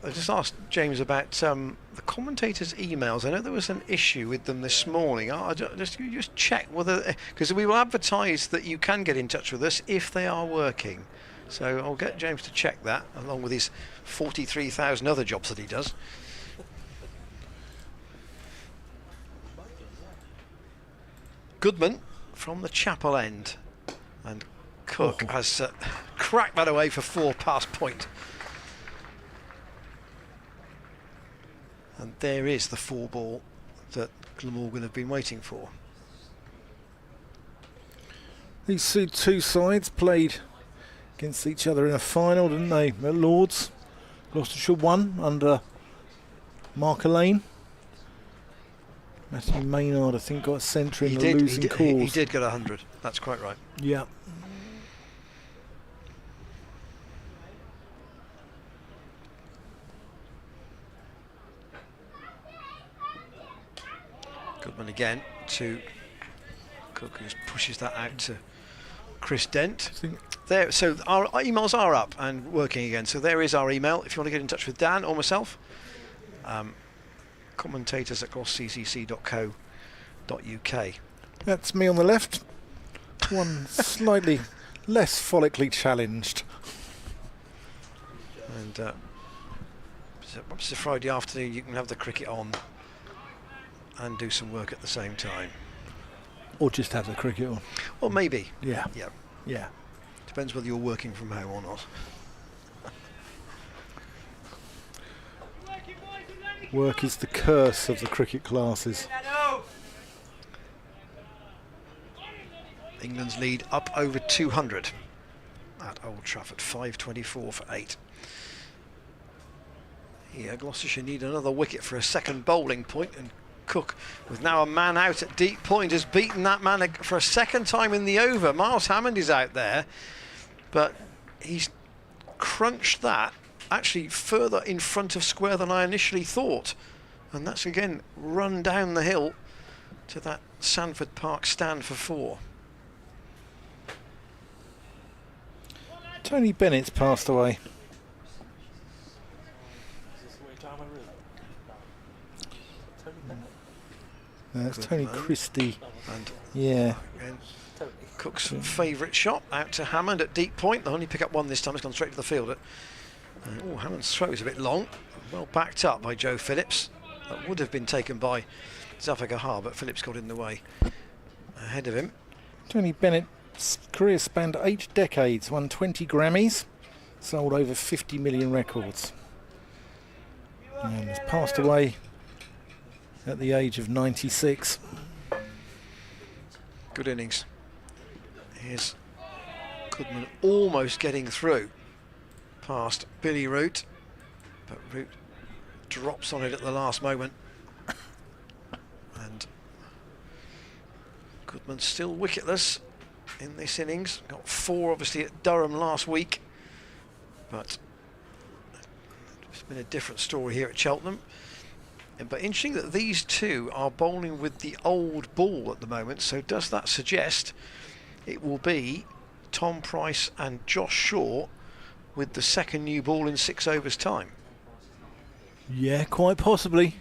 I just asked James about the commentators' emails. I know there was an issue with them this morning. Just check whether, because we will advertise that you can get in touch with us if they are working. So I'll get James to check that, along with his 43,000 other jobs that he does. Goodman from the chapel end, and Cook has cracked that away for 4 past point. And there is the 4 ball that Glamorgan have been waiting for. These two sides played against each other in a final, didn't they, at Lords? Gloucestershire won under Mark Lane. Matthew Maynard, I think, got a centre in the losing cause. He did get 100. That's quite right. Yeah. Goodman again to Cook, who pushes that out to Chris Dent. There, so our emails are up and working again. So there is our email if you want to get in touch with Dan or myself. Commentators at glossccc.co.uk. That's me on the left. One slightly less follically challenged. And it's a Friday afternoon, you can have the cricket on and do some work at the same time. Or just have the cricket on. Or maybe. Yeah. Yeah. Yeah. Depends whether you're working from home or not. Work is the curse of the cricket classes. England's lead up over 200 at Old Trafford, 5:24 for 8. here. Gloucestershire need another wicket for a second bowling point, and Cook, with now a man out at deep point, has beaten that man for a second time in the over. Miles Hammond is out there, but he's crunched that actually further in front of square than I initially thought, and that's again run down the hill to that Sanford Park stand for 4. Tony Bennett's passed away. That's Tony Christie. And Yeah. again, Cook's favourite shot out to Hammond at deep point. They'll only pick up one this time. It's gone straight to the fielder. Oh, Hammond's throw is a bit long. Well backed up by Joe Phillips. That would have been taken by Zafar Gahar, but Phillips got in the way ahead of him. Tony Bennett's career spanned 8 decades, won 20 Grammys, sold over 50 million records. And has passed away at the age of 96. Good innings. Here's Goodman almost getting through past Billy Root, but Root drops on it at the last moment. And Goodman still wicketless in this innings. Got 4 obviously at Durham last week, but it's been a different story here at Cheltenham. But interesting that these two are bowling with the old ball at the moment, so does that suggest it will be Tom Price and Josh Shaw with the second new ball in 6 overs time? Yeah, quite possibly.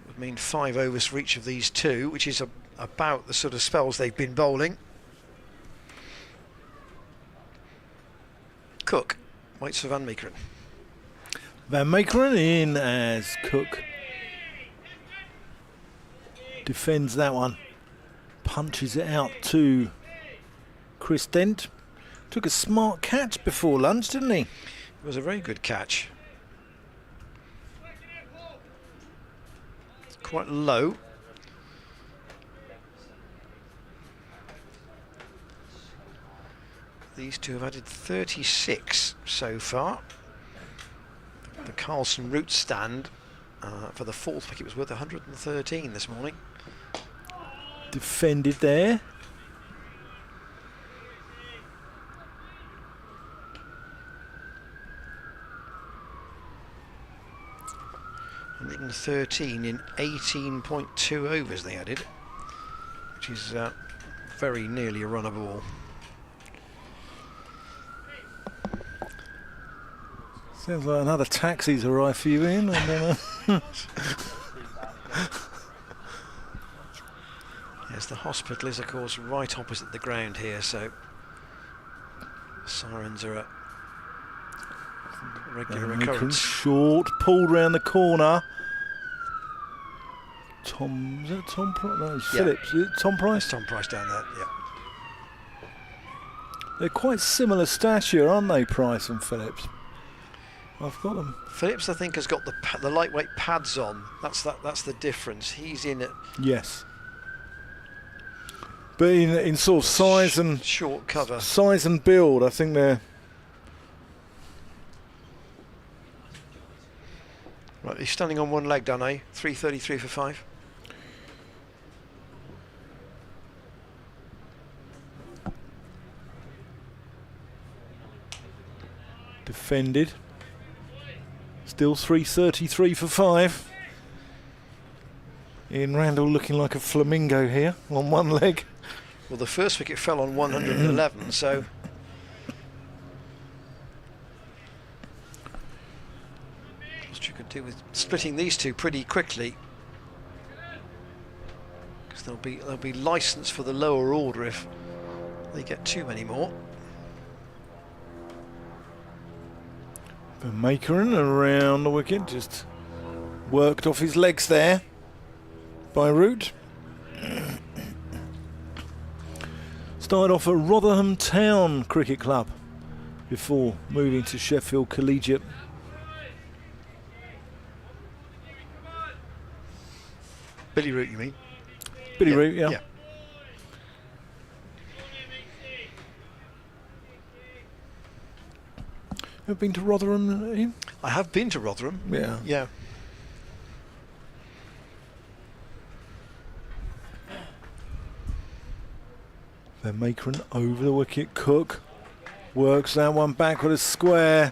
Would mean 5 overs for each of these two, which is about the sort of spells they've been bowling. Cook waits for Van Meekeren. Van Meekeren in as Cook defends that one. Punches it out to Chris Dent. Took a smart catch before lunch, didn't he? It was a very good catch. Quite low. These two have added 36 so far. The Carlson Root stand for the 4th wicket was worth 113 this morning. Defended there. $113 in 18.2 overs they added, which is very nearly a run a ball. Sounds like another taxi's arrived for you, Ian. Yes, the hospital is of course right opposite the ground here, so sirens are a regular occurrence. Short, pulled round the corner. Tom, is that Tom Price? No, it's Phillips. Is it Tom Price? There's Tom Price down there, yeah. They're quite similar stature, aren't they, Price and Phillips? I've got them. Phillips, I think, has got the lightweight pads on. That's the difference. He's in at Yes. But in sort of size and short cover. Size and build, I think they're. Right, he's standing on one leg, Dane. 333 for 5. Defended. Still 333 for 5. Ian Randall looking like a flamingo here on one leg. Well, the first wicket fell on 111, so what you could do with splitting these two pretty quickly, because there'll be license for the lower order if they get too many more. Van Meekeren around the wicket, just worked off his legs there by Root. Started off at Rotherham Town Cricket Club before moving to Sheffield Collegiate. Billy Root, you mean? Billy Root, yeah. Ever been to Rotherham, Ian? I have been to Rotherham. Yeah. Yeah. Van Meekeren over the wicket. Cook works that one back with a square.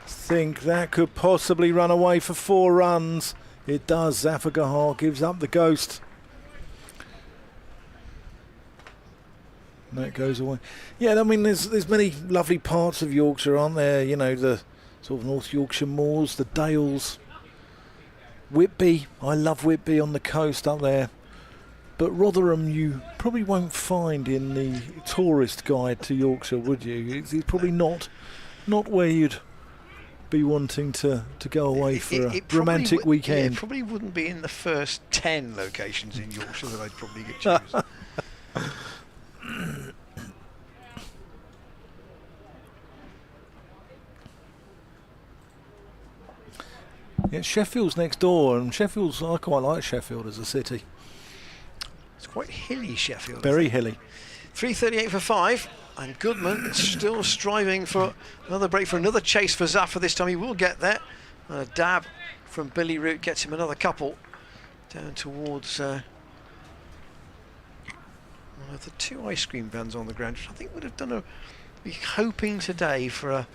Think that could possibly run away for 4 runs. It does. Zafagahar gives up the ghost. And that goes away. Yeah, I mean, there's many lovely parts of Yorkshire, aren't there? You know, the sort of North Yorkshire moors, the Dales, Whitby. I love Whitby on the coast up there. But Rotherham you probably won't find in the tourist guide to Yorkshire, would you? It's probably not where you'd be wanting to go away for a romantic weekend. Yeah, it probably wouldn't be in the first 10 locations in Yorkshire that I'd probably choose. Yeah, Sheffield's next door, and I quite like Sheffield as a city. It's quite hilly, Sheffield. Very hilly. 3:38 for 5, and Goodman still striving for another break, for another chase for Zaffa. This time he will get there. A dab from Billy Root gets him another couple down towards one of the 2 ice cream vans on the ground, which I think would have done be hoping today for a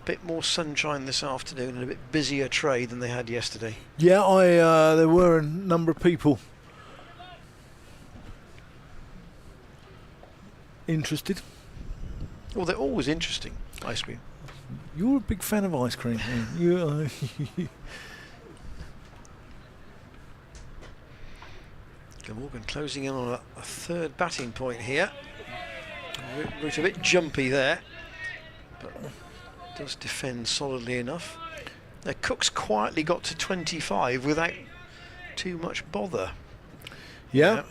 bit more sunshine this afternoon and a bit busier trade than they had yesterday. Yeah, there were a number of people interested. Well, they're always interesting, ice cream. You're a big fan of ice cream. You Glamorgan closing in on a 3rd batting point here. Root a bit jumpy there, but does defend solidly enough. Now Cook's quietly got to 25 without too much bother. Yeah.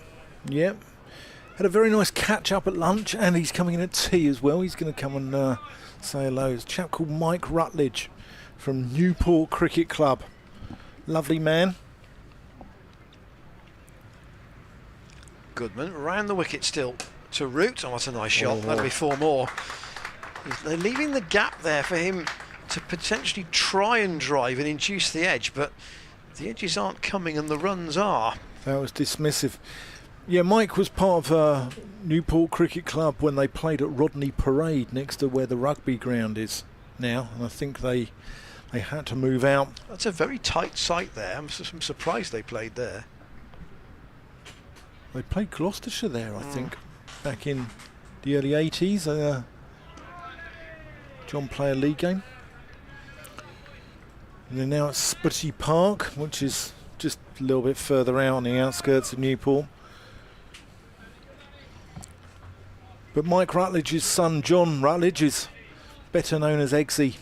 Had a very nice catch up at lunch, and he's coming in at tea as well. He's going to come and say hello. It's a chap called Mike Rutledge from Newport Cricket Club. Lovely man. Goodman round the wicket still to Root. Oh, that's a nice shot. That'll be 4 more. They're leaving the gap there for him to potentially try and drive and induce the edge, but the edges aren't coming and the runs are. That was dismissive. Yeah, Mike was part of Newport Cricket Club when they played at Rodney Parade next to where the rugby ground is now, and I think they had to move out. That's a very tight site there. I'm surprised they played there. They played Gloucestershire there, I think, back in the early 80s. John Player League game. And they're now at Sputty Park, which is just a little bit further out on the outskirts of Newport. But Mike Rutledge's son, John Rutledge, is better known as Eggsy,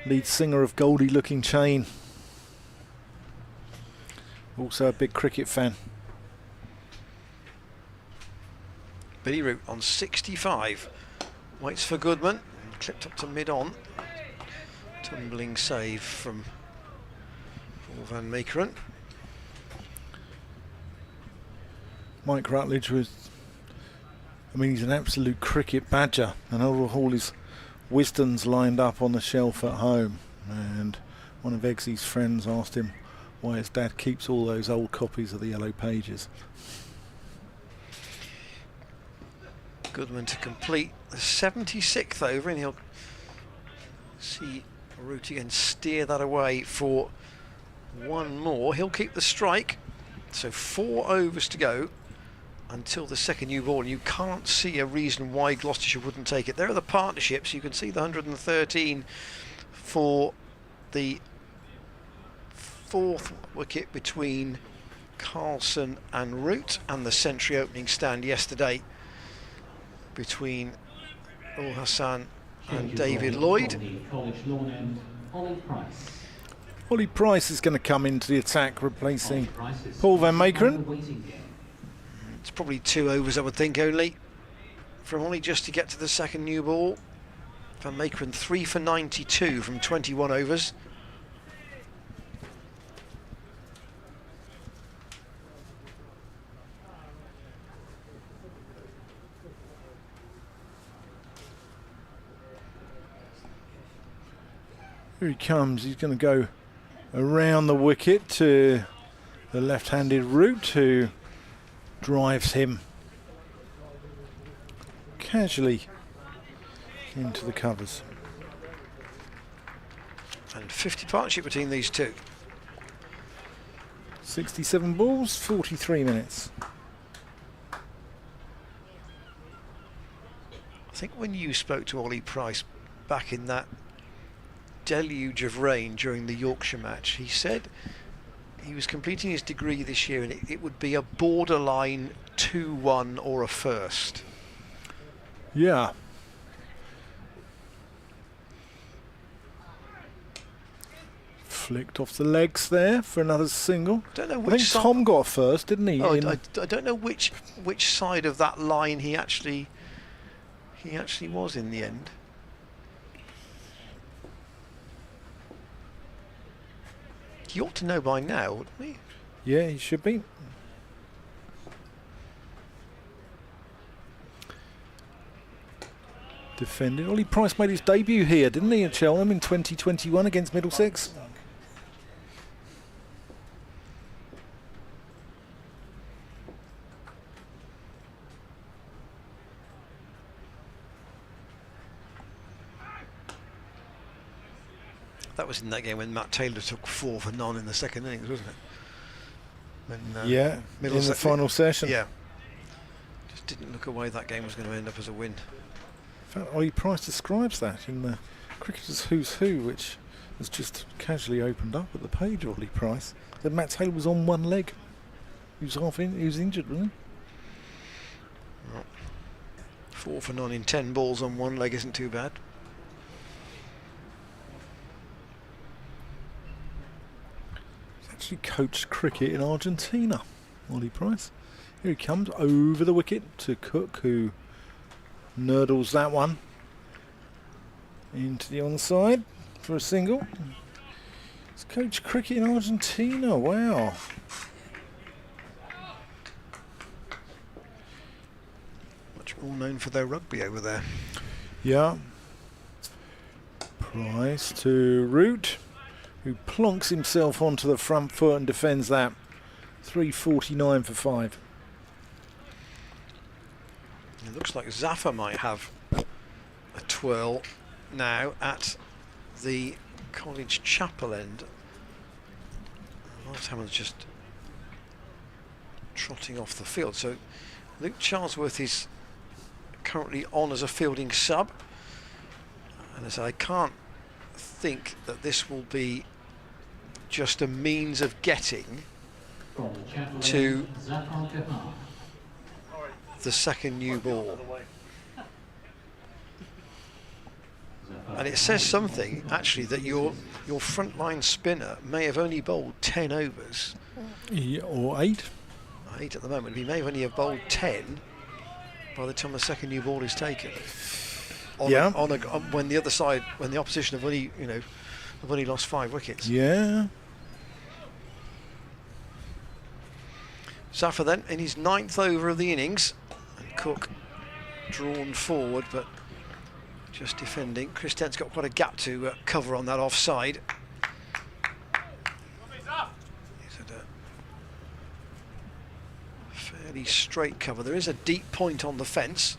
lead singer of Goldie Looking Chain. Also a big cricket fan. Billy Root on 65. Waits for Goodman. Clipped up to mid-on. Tumbling save from Van Meekeren. Mike Rutledge was, he's an absolute cricket badger, and all his Wisdons lined up on the shelf at home. And one of Eggsy's friends asked him why his dad keeps all those old copies of the Yellow Pages. Goodman to complete the 76th over, and he'll see Root again steer that away for 1 more. He'll keep the strike, so 4 overs to go until the second new ball. You can't see a reason why Gloucestershire wouldn't take it. There are the partnerships. You can see the 113 for the 4th wicket between Carlson and Root, and the century opening stand yesterday between Ul Hassan and David Lloyd. Ollie Price is going to come into the attack, replacing Paul Van Meekeren. It's probably 2 overs, I would think, only from Ollie just to get to the second new ball. Van Meekeren 3 for 92 from 21 overs. Here he comes. He's going to go around the wicket to the left-handed Root, who drives him casually into the covers. And 50 partnership between these two. 67 balls, 43 minutes. I think when you spoke to Ollie Price back in that deluge of rain during the Yorkshire match, he said he was completing his degree this year and it would be a borderline 2-1 or a first. Yeah. Flicked off the legs there for another single. Don't know I which think Tom got first, didn't he? Oh, I don't know which side of that line he actually was in the end. He ought to know by now, wouldn't he? Yeah, he should be. Defended. Ollie Price made his debut here, didn't he, at Cheltenham in 2021 against Middlesex? That was in that game when Matt Taylor took 4 for none in the second innings, wasn't it? When, Yeah, in the final session. Yeah. Just didn't look away that game was going to end up as a win. In fact, Ollie Price describes that in the Cricketers Who's Who, which has just casually opened up at the page. Ollie Price that Matt Taylor was on one leg. He was injured, wasn't he? Well, 4 for none in 10 balls on one leg isn't too bad. He's actually coached cricket in Argentina, Ollie Price. Here he comes over the wicket to Cook, who nurdles that one into the onside for a single. He's coached cricket in Argentina. Wow. Much more known for their rugby over there. Yeah. Price to Root, who plonks himself onto the front foot and defends that. 349 for 5. It looks like Zafar might have a twirl now at the College Chapel end. Last Hammond's just trotting off the field. So Luke Charlesworth is currently on as a fielding sub. And as I can't think that this will be just a means of getting to the second new ball. And it says something actually that your frontline spinner may have only bowled 10 overs. Yeah, or 8. 8 at the moment. He may only have bowled 10 by the time the second new ball is taken. When the other side, when the opposition have only lost 5 wickets. Yeah. Zafar then in his 9th over of the innings, and Cook drawn forward but just defending. Chris Dent's got quite a gap to cover on that offside. He's at a fairly straight cover. There is a deep point on the fence,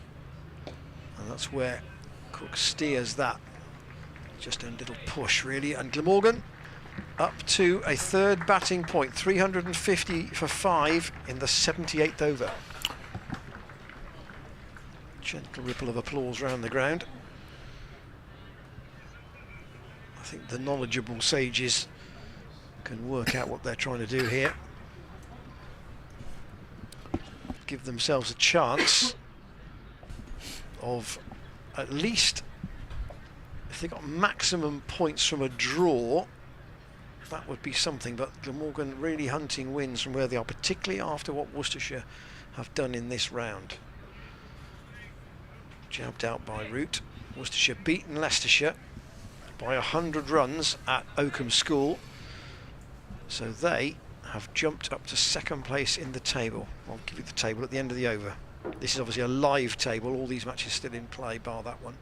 and that's where Cook steers that. Just a little push really, and Glamorgan up to a 3rd batting point, 350 for 5 in the 78th over. Gentle ripple of applause round the ground. I think the knowledgeable sages can work out what they're trying to do here. Give themselves a chance of at least, if they got maximum points from a draw, that would be something. But Glamorgan really hunting wins from where they are, particularly after what Worcestershire have done in this round. Jabbed out by Root. Worcestershire beaten Leicestershire by 100 runs at Oakham School, so they have jumped up to 2nd place in the table. I'll give you the table at the end of the over. This is obviously a live table, all these matches still in play bar that one.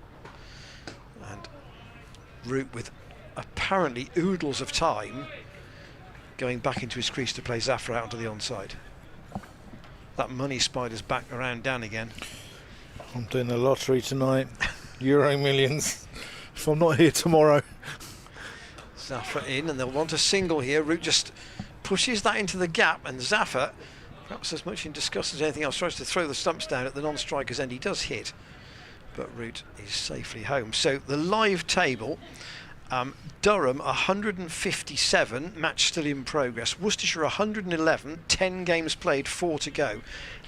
And Root with apparently oodles of time going back into his crease to play Zafra out onto the onside. That money spider's back around Dan again. I'm doing the lottery tonight. Euro Millions. If I'm not here tomorrow. Zafra in, and they'll want a single here. Root just pushes that into the gap, and Zafra, perhaps as much in disgust as anything else, tries to throw the stumps down at the non-striker's end. He does hit, but Root is safely home. So the live table, Durham 157, match still in progress. Worcestershire 111, 10 games played, 4 to go.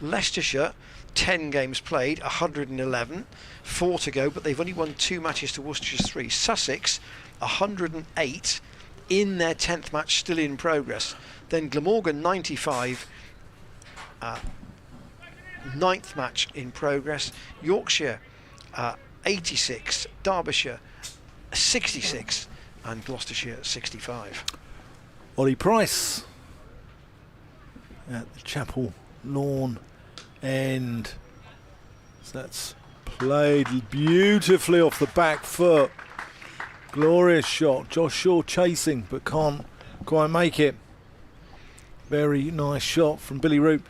Leicestershire 10 games played, 111, 4 to go, but they've only won 2 matches to Worcestershire's 3. Sussex 108, in their 10th match, still in progress. Then Glamorgan 95, 9th match in progress. Yorkshire 86, Derbyshire 66, and Gloucestershire 65. Ollie Price at the Chapel Lawn end. So that's played beautifully off the back foot. Glorious shot. Josh Shaw chasing but can't quite make it. Very nice shot from Billy Root.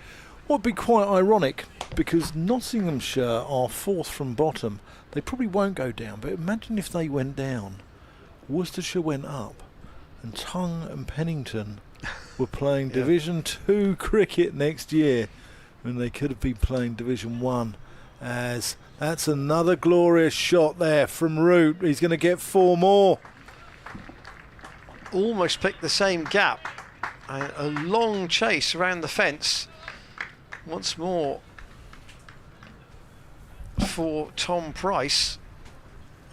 What would be quite ironic, because Nottinghamshire are 4th from bottom. They probably won't go down, but imagine if they went down. Worcestershire went up, and Tongue and Pennington were playing Division 2 cricket next year, when they could have been playing Division 1. As that's another glorious shot there from Root. He's going to get 4 more. Almost picked the same gap. A long chase around the fence. Once more for Tom Price,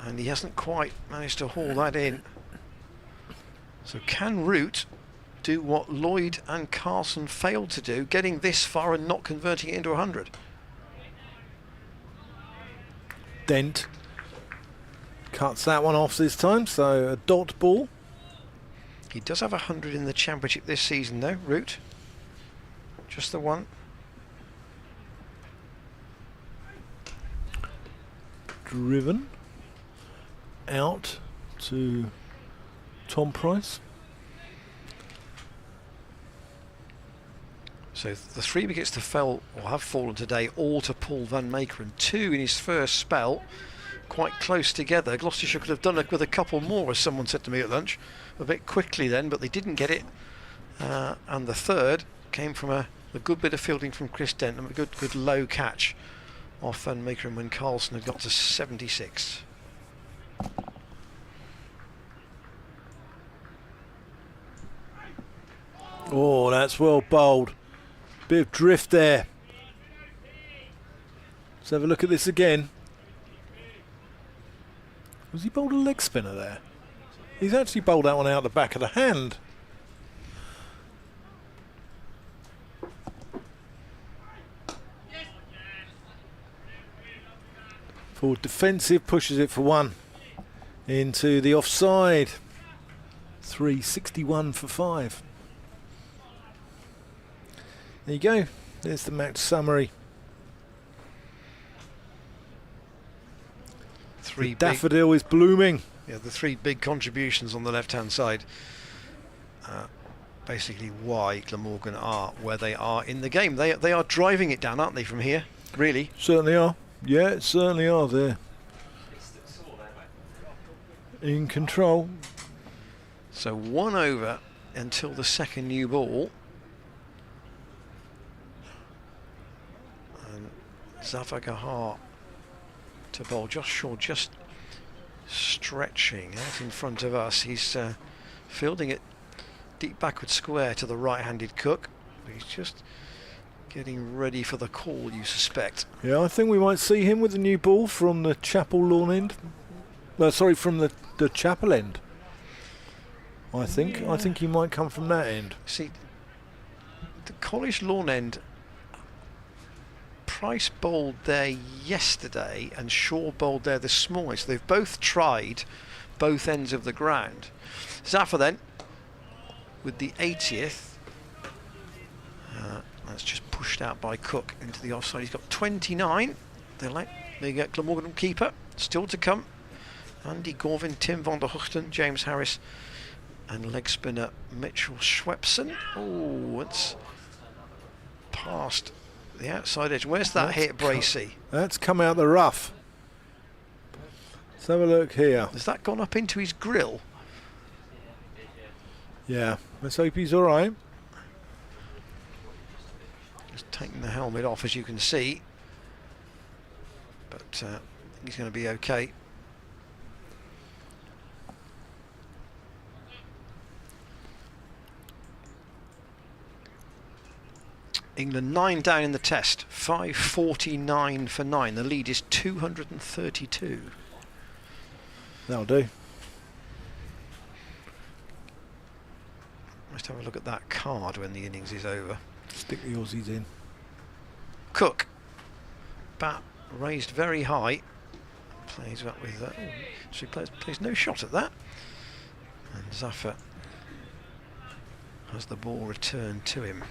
and he hasn't quite managed to haul that in. So can Root do what Lloyd and Carson failed to do, getting this far and not converting it into 100? Dent cuts that one off this time, so a dot ball. He does have 100 in the championship this season though, Root. Just the one. Driven out to Tom Price. So the 3 wickets to fell, or have fallen today, all to Paul van Meekeren. 2 in his first spell, quite close together. Gloucestershire could have done it with a couple more, as someone said to me at lunch, a bit quickly then, but they didn't get it. And the third came from a good bit of fielding from Chris Dent, and a good low catch off van Meekeren when Carlson had got to 76. Oh, that's well bowled. Bit of drift there. Let's have a look at this again. Was he bowled a leg spinner there? He's actually bowled that one out the back of the hand. Forward defensive, pushes it for 1 into the offside. 361 for 5. There you go. There's the match summary. The daffodil is blooming. Yeah, the 3 big contributions on the left-hand side. Basically why Glamorgan are where they are in the game. They are driving it down, aren't they, from here? Really? Certainly are. Yeah, certainly are there. In control. So 1 over until the second new ball. And Zafar Gahar to bowl. Josh Shaw just stretching out in front of us. He's fielding it deep backward square to the right-handed Cook. He's just getting ready for the call, you suspect. Yeah, I think we might see him with the new ball from the Chapel Lawn end. Sorry, from the Chapel end. I think he might come from that end. See, the College Lawn end, Price bowled there yesterday and Shaw bowled there this morning, so they've both tried both ends of the ground. Zafar then with the 80th. That's just pushed out by Cook into the offside. He's got 29. They get Glamorgan keeper still to come, Andy Gorvin, Tim van der Hoogten, James Harris, and leg spinner Mitchell Schwepson. Oh, it's past the outside edge. Where's that hit, Bracey? That's come out the rough. Let's have a look here. Has that gone up into his grill? Yeah, let's hope he's all right. Just taking the helmet off, as you can see. But he's going to be okay. England 9 down in the test, 5:49 for 9. The lead is 232. That'll do. Let's have a look at that card when the innings is over. Stick the Aussies in. Cook, bat raised very high, plays up with that. She plays no shot at that. And Zafar has the ball returned to him.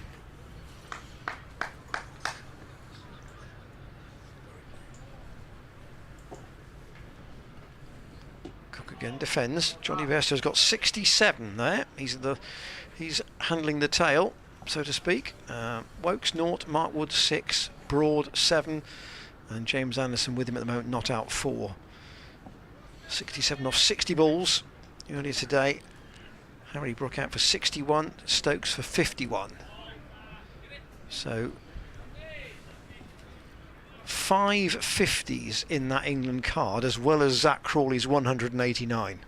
Again defends. Johnny Bairstow's got 67 there. He's handling the tail, so to speak. Wokes 0, Mark Wood 6, Broad 7, and James Anderson with him at the moment, not out 4. 67 off 60 balls earlier today. Harry Brook out for 61, Stokes for 51. So 5 50s in that England card, as well as Zach Crawley's 189.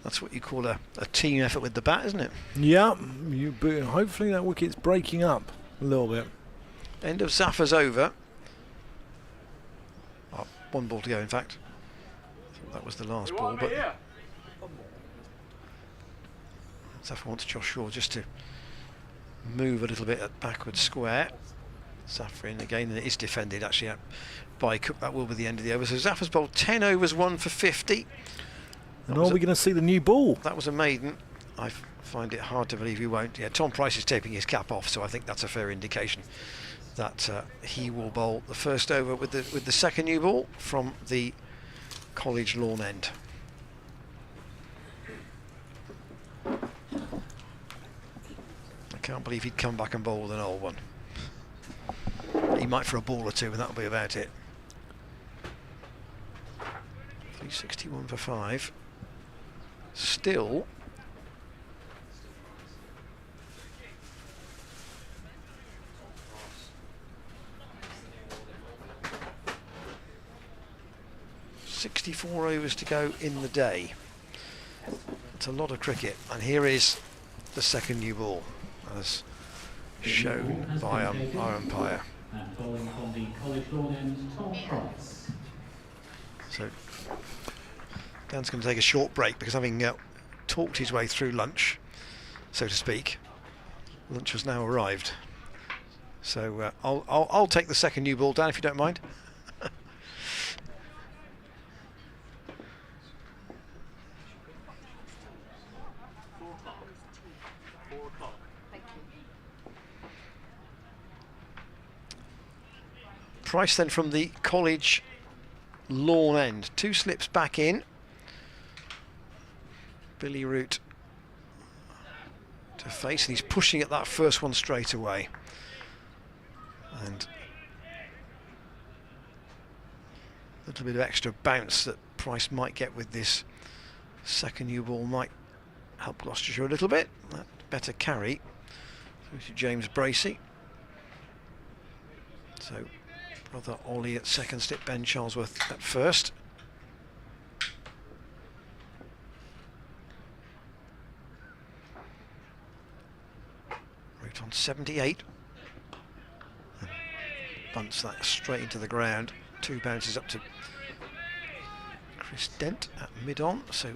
That's what you call a team effort with the bat, isn't it? Yeah, but hopefully that wicket's breaking up a little bit. End of Zafar's over. Oh, 1 ball to go, in fact. That was the last ball, but Zafar wants Josh Shaw just to move a little bit at backward square. Zafar in again, and it is defended actually by Cook. That will be the end of the over. So Zafar's bowled 10 overs, 1 for 50. And are we going to see the new ball? That was a maiden. I find it hard to believe he won't. Yeah, Tom Price is taping his cap off, so I think that's a fair indication that he will bowl the first over with the second new ball from the College lawn end. I can't believe he'd come back and bowl with an old one. He might for a ball or two, and that'll be about it. 361 for 5. Still .64 overs to go in the day. It's a lot of cricket, and here is the second new ball, as shown by our umpire. And bowling from the College lawn end, Tom Price. So Dan's going to take a short break because, having talked his way through lunch, so to speak, lunch has now arrived. So I'll take the second new ball, Dan, if you don't mind. Price then from the College lawn end. 2 slips back in. Billy Root to face, and he's pushing at that first one straight away. And a little bit of extra bounce that Price might get with this second new ball might help Gloucestershire a little bit. That better carry through to James Bracey. So brother Ollie at second slip, Ben Charlesworth at first. Root on 78. And bunts that straight into the ground. 2 bounces up to Chris Dent at mid-on. So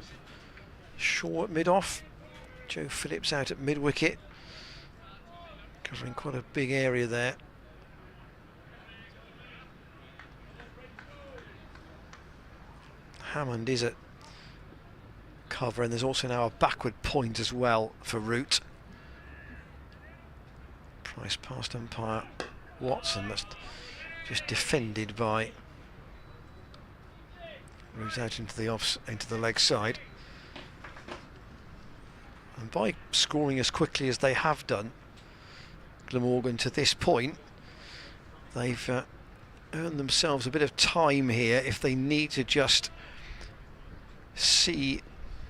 Shaw at mid-off. Joe Phillips out at mid-wicket. Covering quite a big area there. Hammond is at cover, and there's also now a backward point as well for Root. Price past umpire Watson, that's just defended by Moves out into the leg side. And by scoring as quickly as they have done, Glamorgan to this point, they've earned themselves a bit of time here if they need to just see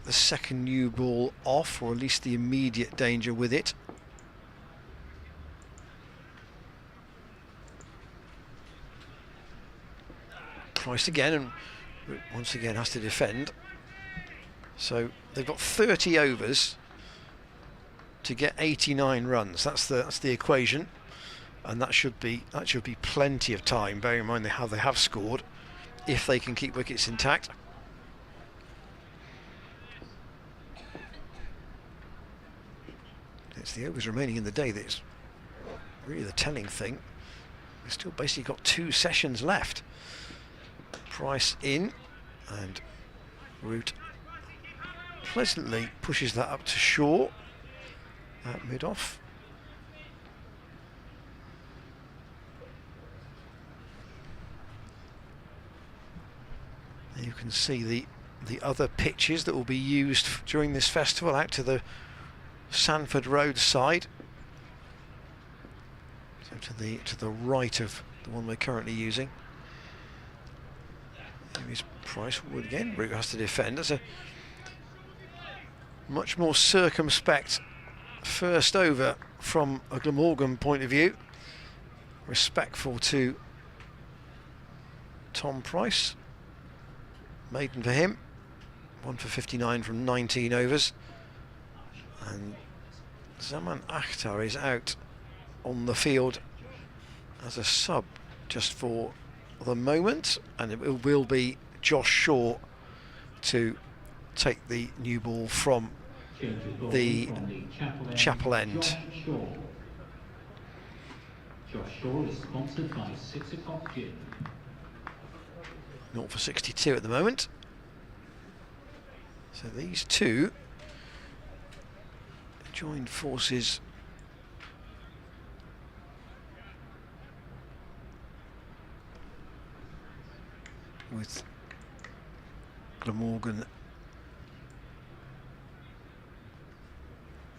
the second new ball off, or at least the immediate danger with it. Priced again, and once again has to defend. So they've got 30 overs to get 89 runs. That's the equation, and that should be plenty of time, bearing in mind how they have scored, if they can keep wickets intact. It's the overs remaining in the day that's really the telling thing. We've still basically got 2 sessions left. Price in, and Root pleasantly pushes that up to shore at mid-off. You can see the other pitches that will be used during this festival out to the Sanford Road side, so to the right of the one we're currently using. Here is Price Wood again. Root has to defend. That's a much more circumspect first over from a Glamorgan point of view. Respectful to Tom Price. Maiden for him. 1 for 59 from 19 overs. And Zaman Akhtar is out on the field as a sub just for the moment, and it will be Josh Shaw to take the new ball from the chapel end. Josh Shaw is sponsored by 6 o'clock gin. 0 for 62 at the moment. So these two joined forces with Glamorgan.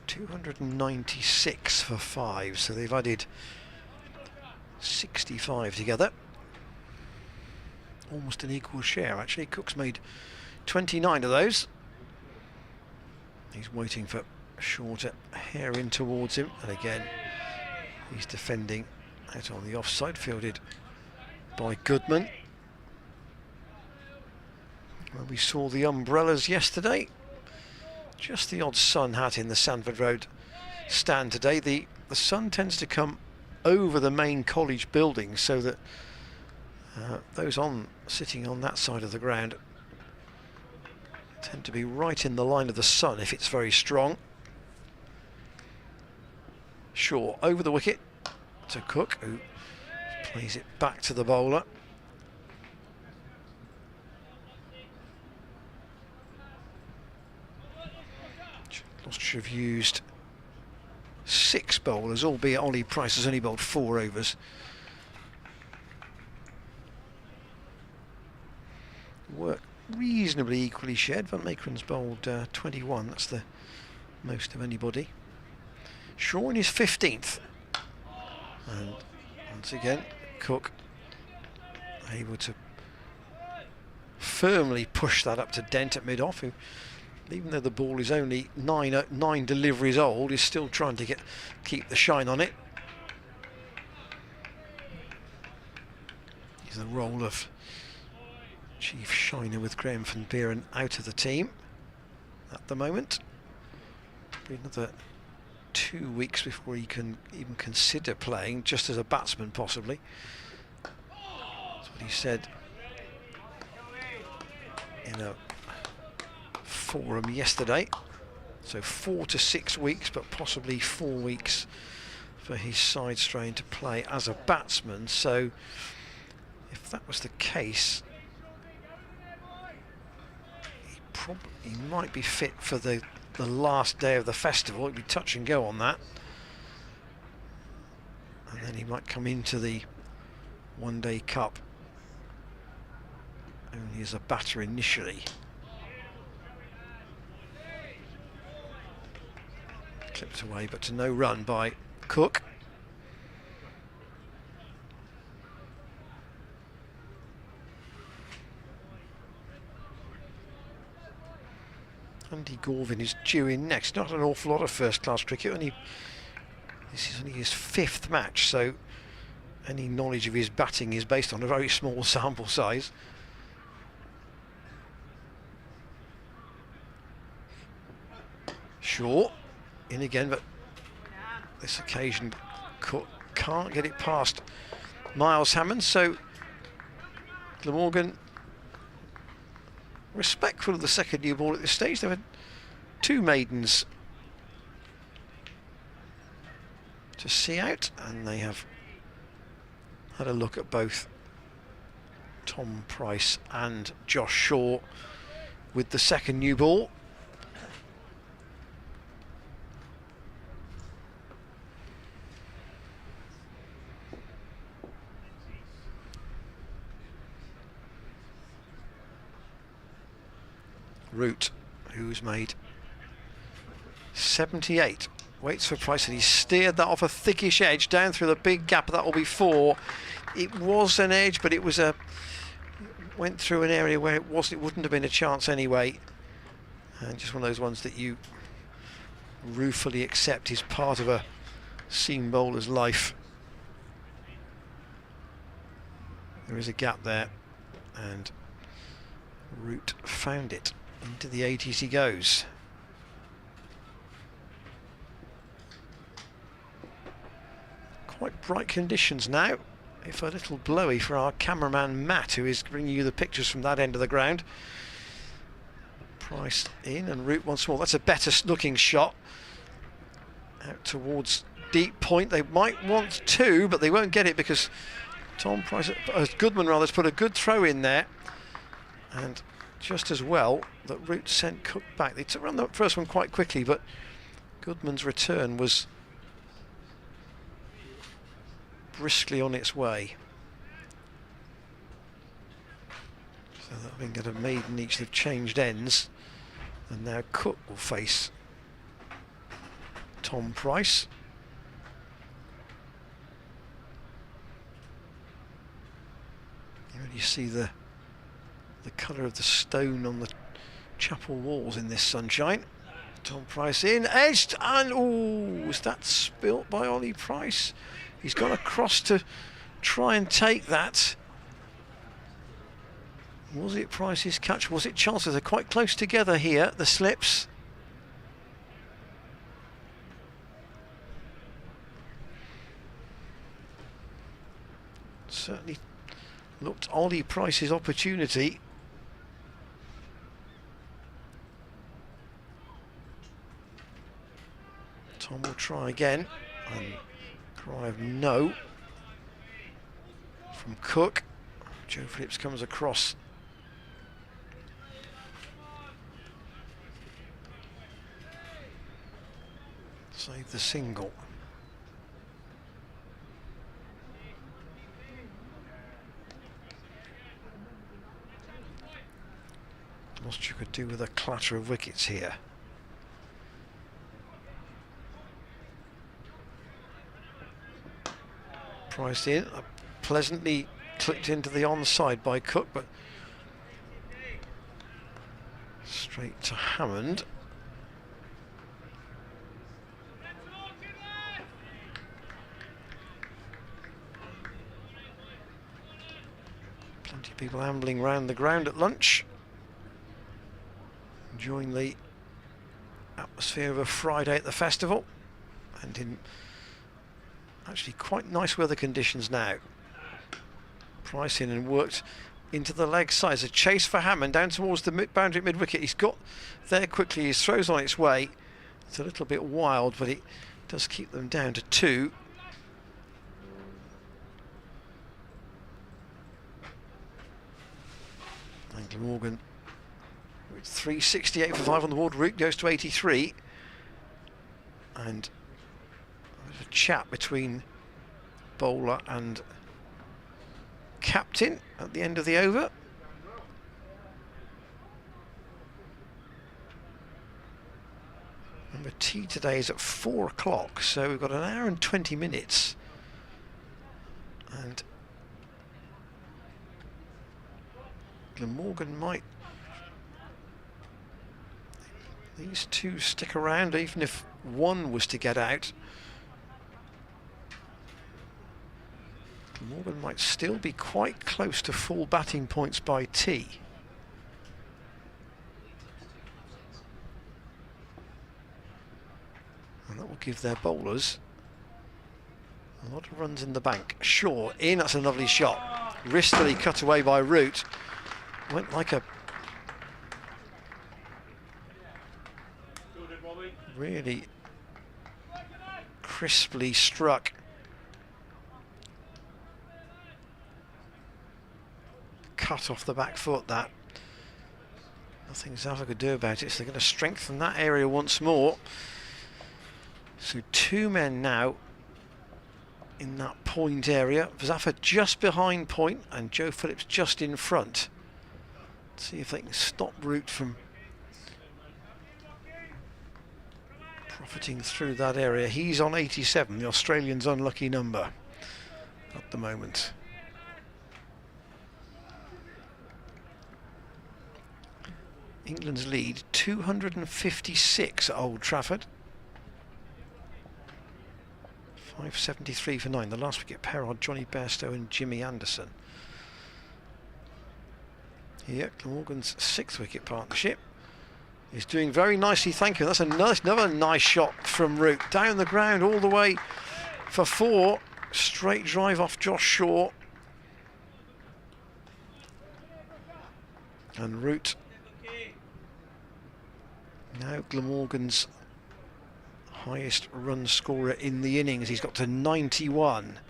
296 for 5, so they've added 65 together. Almost an equal share actually. Cook's made 29 of those. He's waiting for Shaw to hair in towards him, and again he's defending out on the offside, fielded by Goodman. Well, we saw the umbrellas yesterday. Just the odd sun hat in the Sanford Road stand today. The sun tends to come over the main college building, so that those sitting on that side of the ground tend to be right in the line of the sun if it's very strong. Shaw over the wicket to Cook, who plays it back to the bowler. Gloucestershire have used 6 bowlers, albeit Ollie Price has only bowled 4 overs. Work reasonably equally shared. Van Meekeren's bowled 21, that's the most of anybody. Shaw in his 15th. And once again, Cook able to firmly push that up to Dent at mid-off, who, even though the ball is only 9 deliveries old, is still trying to keep the shine on it. He's the role of chief shiner with Graham van Buren out of the team at the moment. Probably another 2 weeks before he can even consider playing, just as a batsman possibly. That's what he said in a forum yesterday. So 4 to 6 weeks, but possibly 4 weeks for his side strain to play as a batsman. So if that was the case, he might be fit for the last day of the festival. It'd be touch and go on that, and then he might come into the One Day Cup He is a batter initially. Clipped away, but to no run by Cook. Andy Gorvin is due in next. Not an awful lot of first-class cricket. This is only his 5th match, so any knowledge of his batting is based on a very small sample size. Shaw in again, but this occasion Cook can't get it past Miles Hammond, so Glamorgan respectful of the second new ball at this stage. They've had 2 maidens to see out, and they have had a look at both Tom Price and Josh Shaw with the second new ball. Root, who's made 78, waits for Price, and he steered that off a thickish edge down through the big gap. That will be 4. It was an edge, but it was went through an area where it wouldn't have been a chance anyway, and just one of those ones that you ruefully accept is part of a seam bowler's life. There is a gap there, and Root found it. Into the 80s he goes. Quite bright conditions now, if a little blowy for our cameraman Matt, who is bringing you the pictures from that end of the ground. Price in and Root once more. That's a better looking shot. Out towards deep point. They might want 2, but they won't get it because Tom Price, Goodman rather, has put a good throw in there. And just as well that Root sent Cook back. They took around the first one quite quickly, but Goodman's return was briskly on its way. So that being at a maiden each, they've changed ends, and now Cook will face Tom Price. You see the colour of the stone on the chapel walls in this sunshine. Tom Price in, edged, and oh, was that spilt by Ollie Price? He's gone across to try and take that. Was it Price's catch? Was it Charles? They're quite close together here, the slips. Certainly looked Ollie Price's opportunity. Tom will try again, and cry of no from Cook. Joe Phillips comes across. Save the single. Gloucestershire could do with a clatter of wickets here. Priced in, pleasantly clipped into the onside by Cook, but straight to Hammond. Plenty of people ambling round the ground at lunch, enjoying the atmosphere of a Friday at the festival, and in actually quite nice weather conditions now. Price in and worked into the leg side. A chase for Hammond down towards the boundary at mid-wicket. He's got there quickly. His throw's on its way. It's a little bit wild, but it does keep them down to 2. And Glamorgan with 368 for 5 on the board. Root goes to 83. And a chat between bowler and captain at the end of the over. The tea today is at 4 o'clock, so we've got an hour and 20 minutes. And Glamorgan might... These two stick around, even if one was to get out. Glamorgan might still be quite close to full batting points by tea. And that will give their bowlers a lot of runs in the bank. Shaw in, that's a lovely shot. Wristily cut away by Root. Went like a really crisply struck. Cut off the back foot, that. Nothing Zaffa could do about it, so they're going to strengthen that area once more. So 2 men now in that point area. Zaffa just behind point and Joe Phillips just in front. Let's see if they can stop Root from profiting through that area. He's on 87, the Australian's unlucky number at the moment. England's lead 256 at Old Trafford. 573 for 9. The last wicket pair are Johnny Bairstow and Jimmy Anderson. Here, Glamorgan's 6th wicket partnership is doing very nicely, thank you. That's another nice shot from Root. Down the ground all the way for 4. Straight drive off Josh Shaw. And Root, now Glamorgan's highest run scorer in the innings. He's got to 91.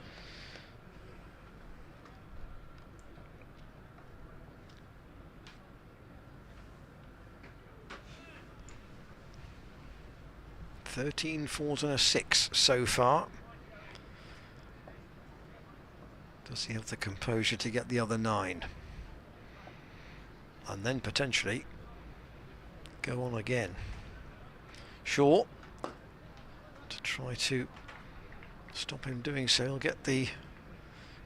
Thirteen fours and a 6 so far. Does he have the composure to get the other 9? And then potentially go on again. Shaw, to try to stop him doing so. He'll get the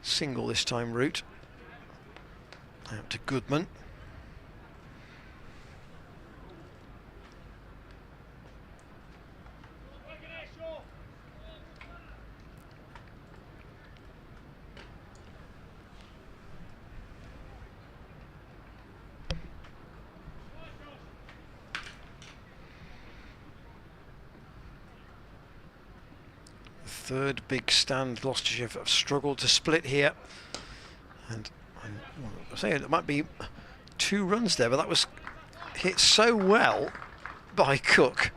single this time, Root. Out to Goodman. Third big stand. Gloucestershire have struggled to split here, and I say it might be 2 runs there, but that was hit so well by Cook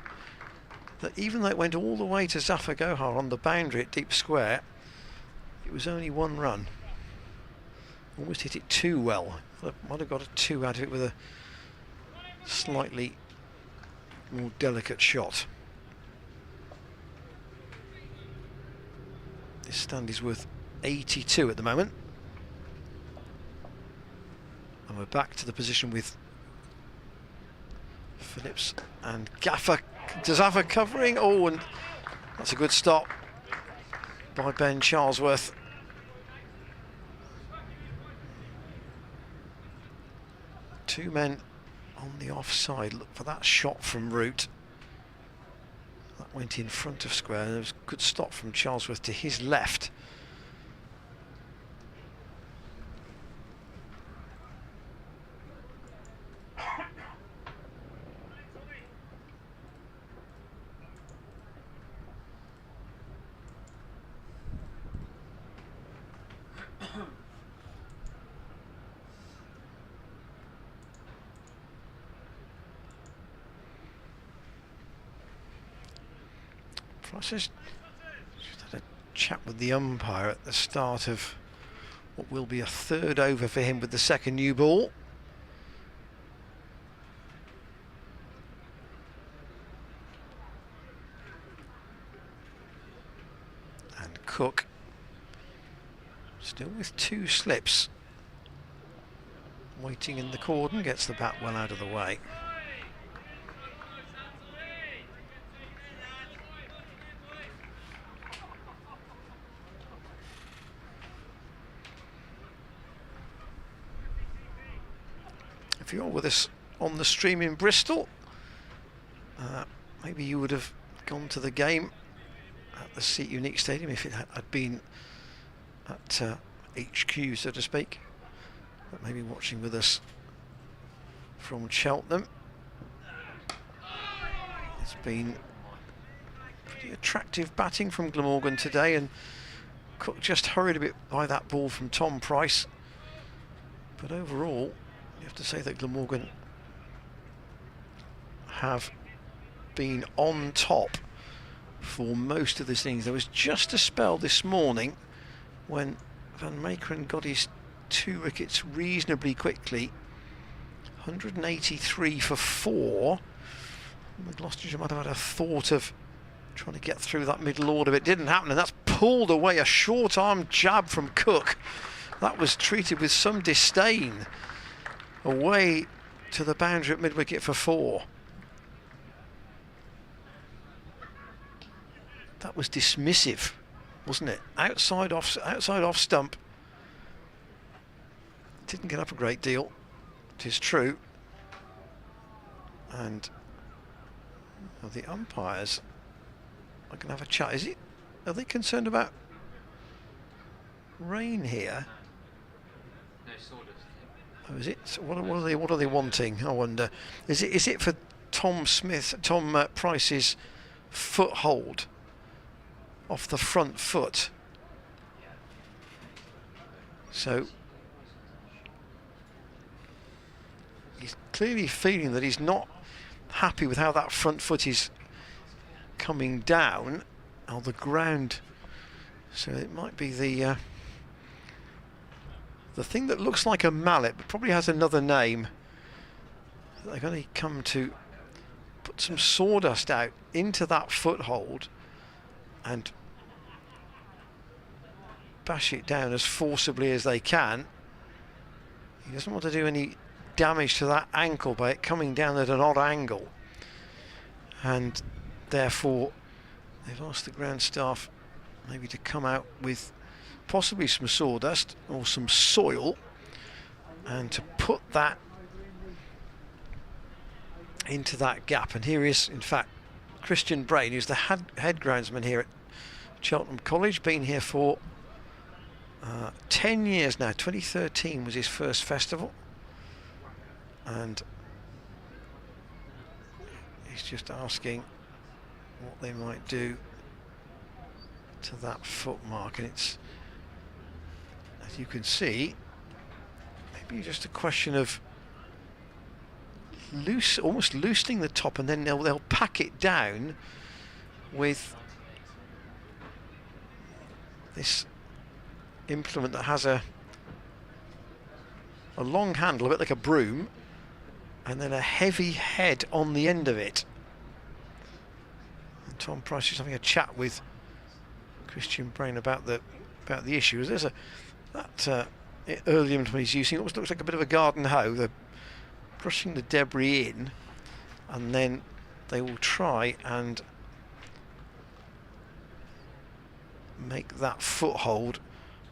that even though it went all the way to Zafar Gohar on the boundary at deep square, it was only 1 run. Almost hit it too well. Might have got a 2 out of it with a slightly more delicate shot. This stand is worth 82 at the moment. And we're back to the position with Phillips and Gaffer. Does Gaffer covering? Oh, and that's a good stop by Ben Charlesworth. Two men on the offside. Look for that shot from Root. That went in front of square. There was a good stop from Charlesworth to his left. Price just had a chat with the umpire at the start of what will be a 3rd over for him with the second new ball. And Cook still with 2 slips, waiting in the cordon, gets the bat well out of the way. if you're with us on the stream in Bristol, maybe you would have gone to the game at the Seat Unique Stadium if it had been at HQ, so to speak. But maybe watching with us from Cheltenham. It's been pretty attractive batting from Glamorgan today, and Cook just hurried a bit by that ball from Tom Price. But overall, you have to say that Glamorgan have been on top for most of this innings. There was just a spell this morning when Van Meekeren got his 2 wickets reasonably quickly. 183 for 4. The Gloucestershire might have had a thought of trying to get through that middle order, but it didn't happen, and that's pulled away. A short arm jab from Cook. That was treated with some disdain. Away to the boundary at mid-wicket for 4. That was dismissive, wasn't it? Outside off stump. Didn't get up a great deal, it is true. And the umpires are going to have a chat. Are they concerned about rain here? No sawdust. Oh, is it? So what are they wanting? I wonder. Is it for Tom Price's foothold off the front foot? So he's clearly feeling that he's not happy with how that front foot is coming down on the ground. So it might be the thing that looks like a mallet, but probably has another name. They're going to come to put some sawdust out into that foothold and bash it down as forcibly as they can. He doesn't want to do any damage to that ankle by it coming down at an odd angle, and therefore they've asked the ground staff maybe to come out with possibly some sawdust or some soil and to put that into that gap. And here is in fact Christian Brain, who's the head groundsman here at Cheltenham College, been here for 10 years now. 2013 was his first festival, and he's just asking what they might do to that foot mark, and it's, as you can see, maybe just a question of almost loosening the top, and then they'll pack it down with this implement that has a long handle, a bit like a broom, and then a heavy head on the end of it. And Tom Price is having a chat with Christian Brain about the issue. There's that early implement he's using. It almost looks like a bit of a garden hoe. They're brushing the debris in, and then they will try and make that foothold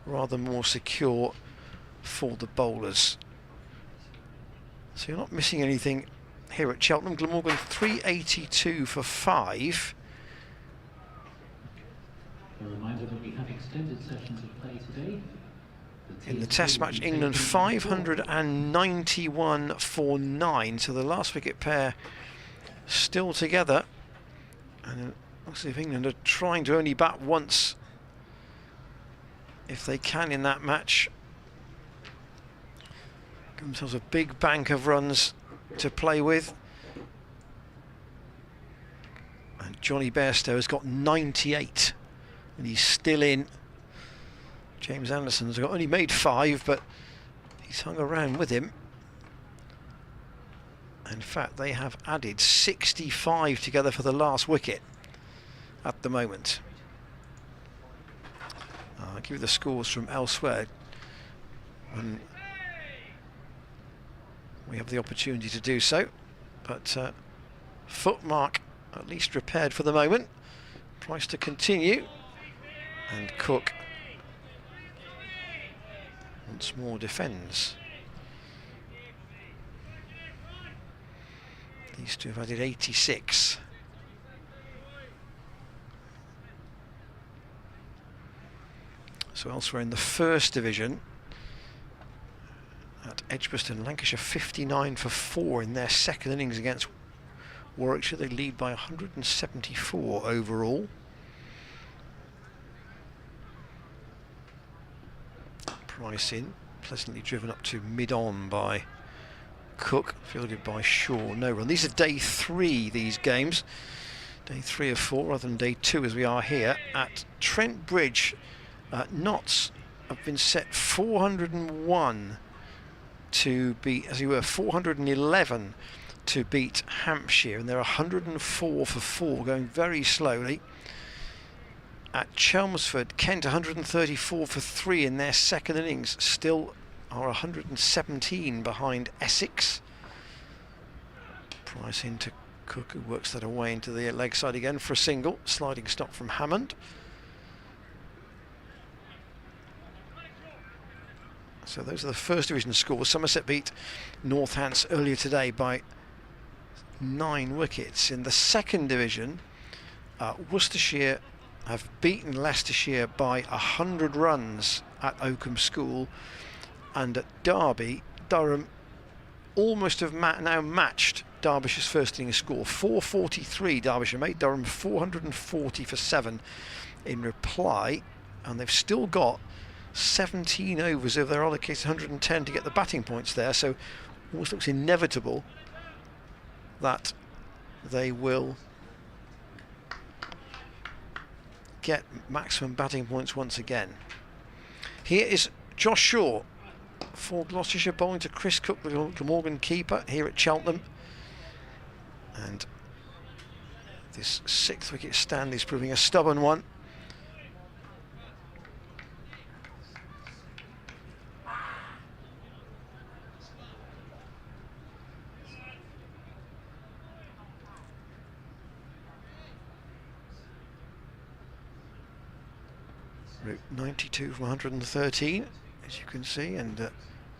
rather more secure for the bowlers. So you're not missing anything here at Cheltenham. Glamorgan 382 for 5. A reminder that we have extended sessions of play today. In the Test match, England 591 for 9. So the last wicket pair still together. And obviously if England are trying to only bat once, if they can in that match, give themselves a big bank of runs to play with. And Johnny Bairstow has got 98, and he's still in. James Anderson's only made 5, but he's hung around with him. In fact, they have added 65 together for the last wicket at the moment. I'll give you the scores from elsewhere when we have the opportunity to do so. But footmark at least repaired for the moment. Price to continue, and Cook once more defends. These two have added 86. So elsewhere in the first division, at Edgbaston, Lancashire 59 for 4 in their second innings against Warwickshire. They lead by 174 overall. Price in, pleasantly driven up to mid-on by Cook, fielded by Shaw. No run. These are day 3, these games. Day 3 of 4 rather than day 2 as we are here at Trent Bridge. Knots have been set 401 to beat, as you were, 411 to beat Hampshire, and they're 104 for 4, going very slowly. At Chelmsford, Kent 134 for 3 in their second innings, still are 117 behind Essex. Price into Cook, who works that away into the leg side again for a single. Sliding stop from Hammond. So those are the first division scores. Somerset beat Northants earlier today by 9 wickets. In the second division, Worcestershire have beaten Leicestershire by 100 runs at Oakham School, and at Derby, Durham almost have now matched Derbyshire's first innings score. 443 Derbyshire made, Durham 440 for 7 in reply, and they've still got 17 overs of their allocated 110 to get the batting points there, so almost looks inevitable that they will get maximum batting points once again. Here is Josh Shaw for Gloucestershire, bowling to Chris Cook, the Glamorgan keeper, here at Cheltenham. And this 6th wicket stand is proving a stubborn one. Route 92 from 113, as you can see, and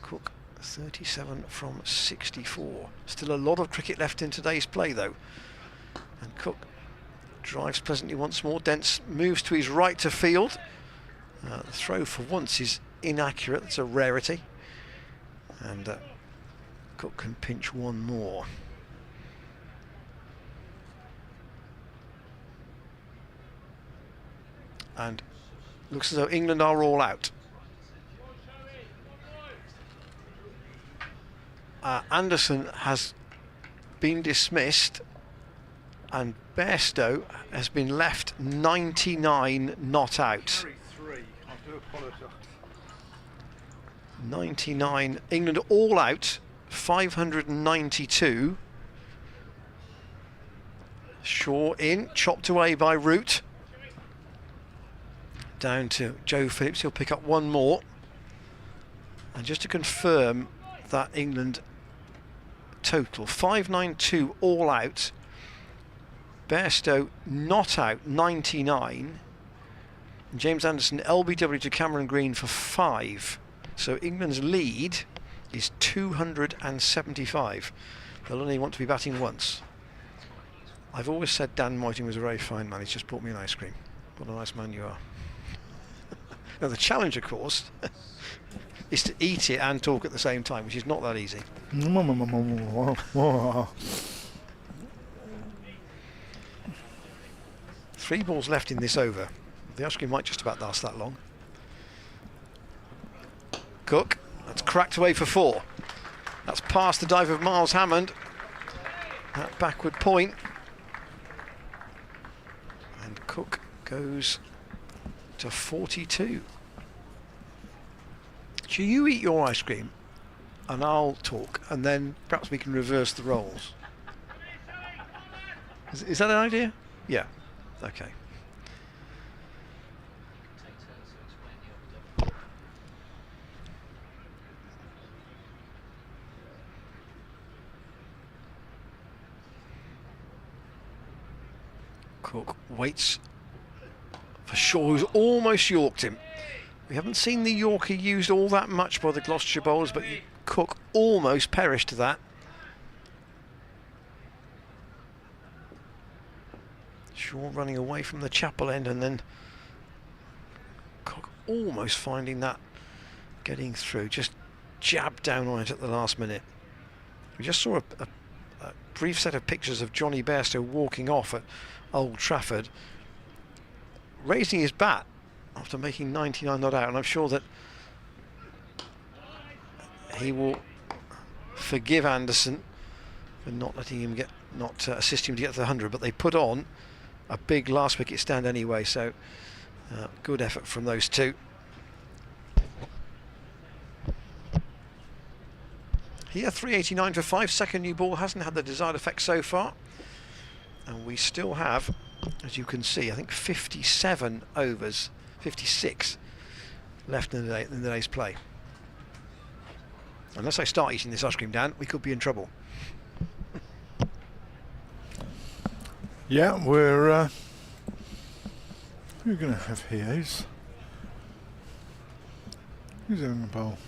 Cook 37 from 64. Still a lot of cricket left in today's play though. And Cook drives pleasantly once more. Dents moves to his right to field. The throw for once is inaccurate, that's a rarity. And Cook can pinch one more. And looks as though England are all out. Anderson has been dismissed, and Bairstow has been left 99 not out. 3, I do apologise. 99, England all out, 592. Shaw in, chopped away by Root. Down to Joe Phillips, he'll pick up one more. And just to confirm that England total, 592 all out, Bairstow not out 99, and James Anderson LBW to Cameron Green for 5. So England's lead is 275. They'll only want to be batting once. I've always said Dan Moyting was a very fine man. He's just brought me an ice cream. What a nice man you are. Now the challenge, of course, is to eat it and talk at the same time, which is not that easy. 3 balls left in this over. The ice cream might just about last that long. Cook, that's cracked away for 4. That's past the dive of Miles Hammond. That backward point. And Cook goes to 42. So you eat your ice cream and I'll talk, and then perhaps we can reverse the roles. Is that an idea? Yeah. Okay. Cook waits for Shaw, who's almost yorked him. We haven't seen the Yorker used all that much by the Gloucestershire bowlers, but Cook almost perished to that. Shaw running away from the chapel end, and then Cock almost finding that getting through, just jabbed down on it at the last minute. We just saw a brief set of pictures of Johnny Bairstow walking off at Old Trafford, raising his bat after making 99 not out, and I'm sure that he will forgive Anderson for not letting him assist him to get to the 100, but they put on a big last wicket stand anyway, so good effort from those two. Here, 389 for 5. Second new ball hasn't had the desired effect so far, and we still have, as you can see, I think 57 overs, 56 left in the day's play. Unless I start eating this ice cream, Dan, we could be in trouble. Yeah, we're who are we going to have here? Who's having the bowl?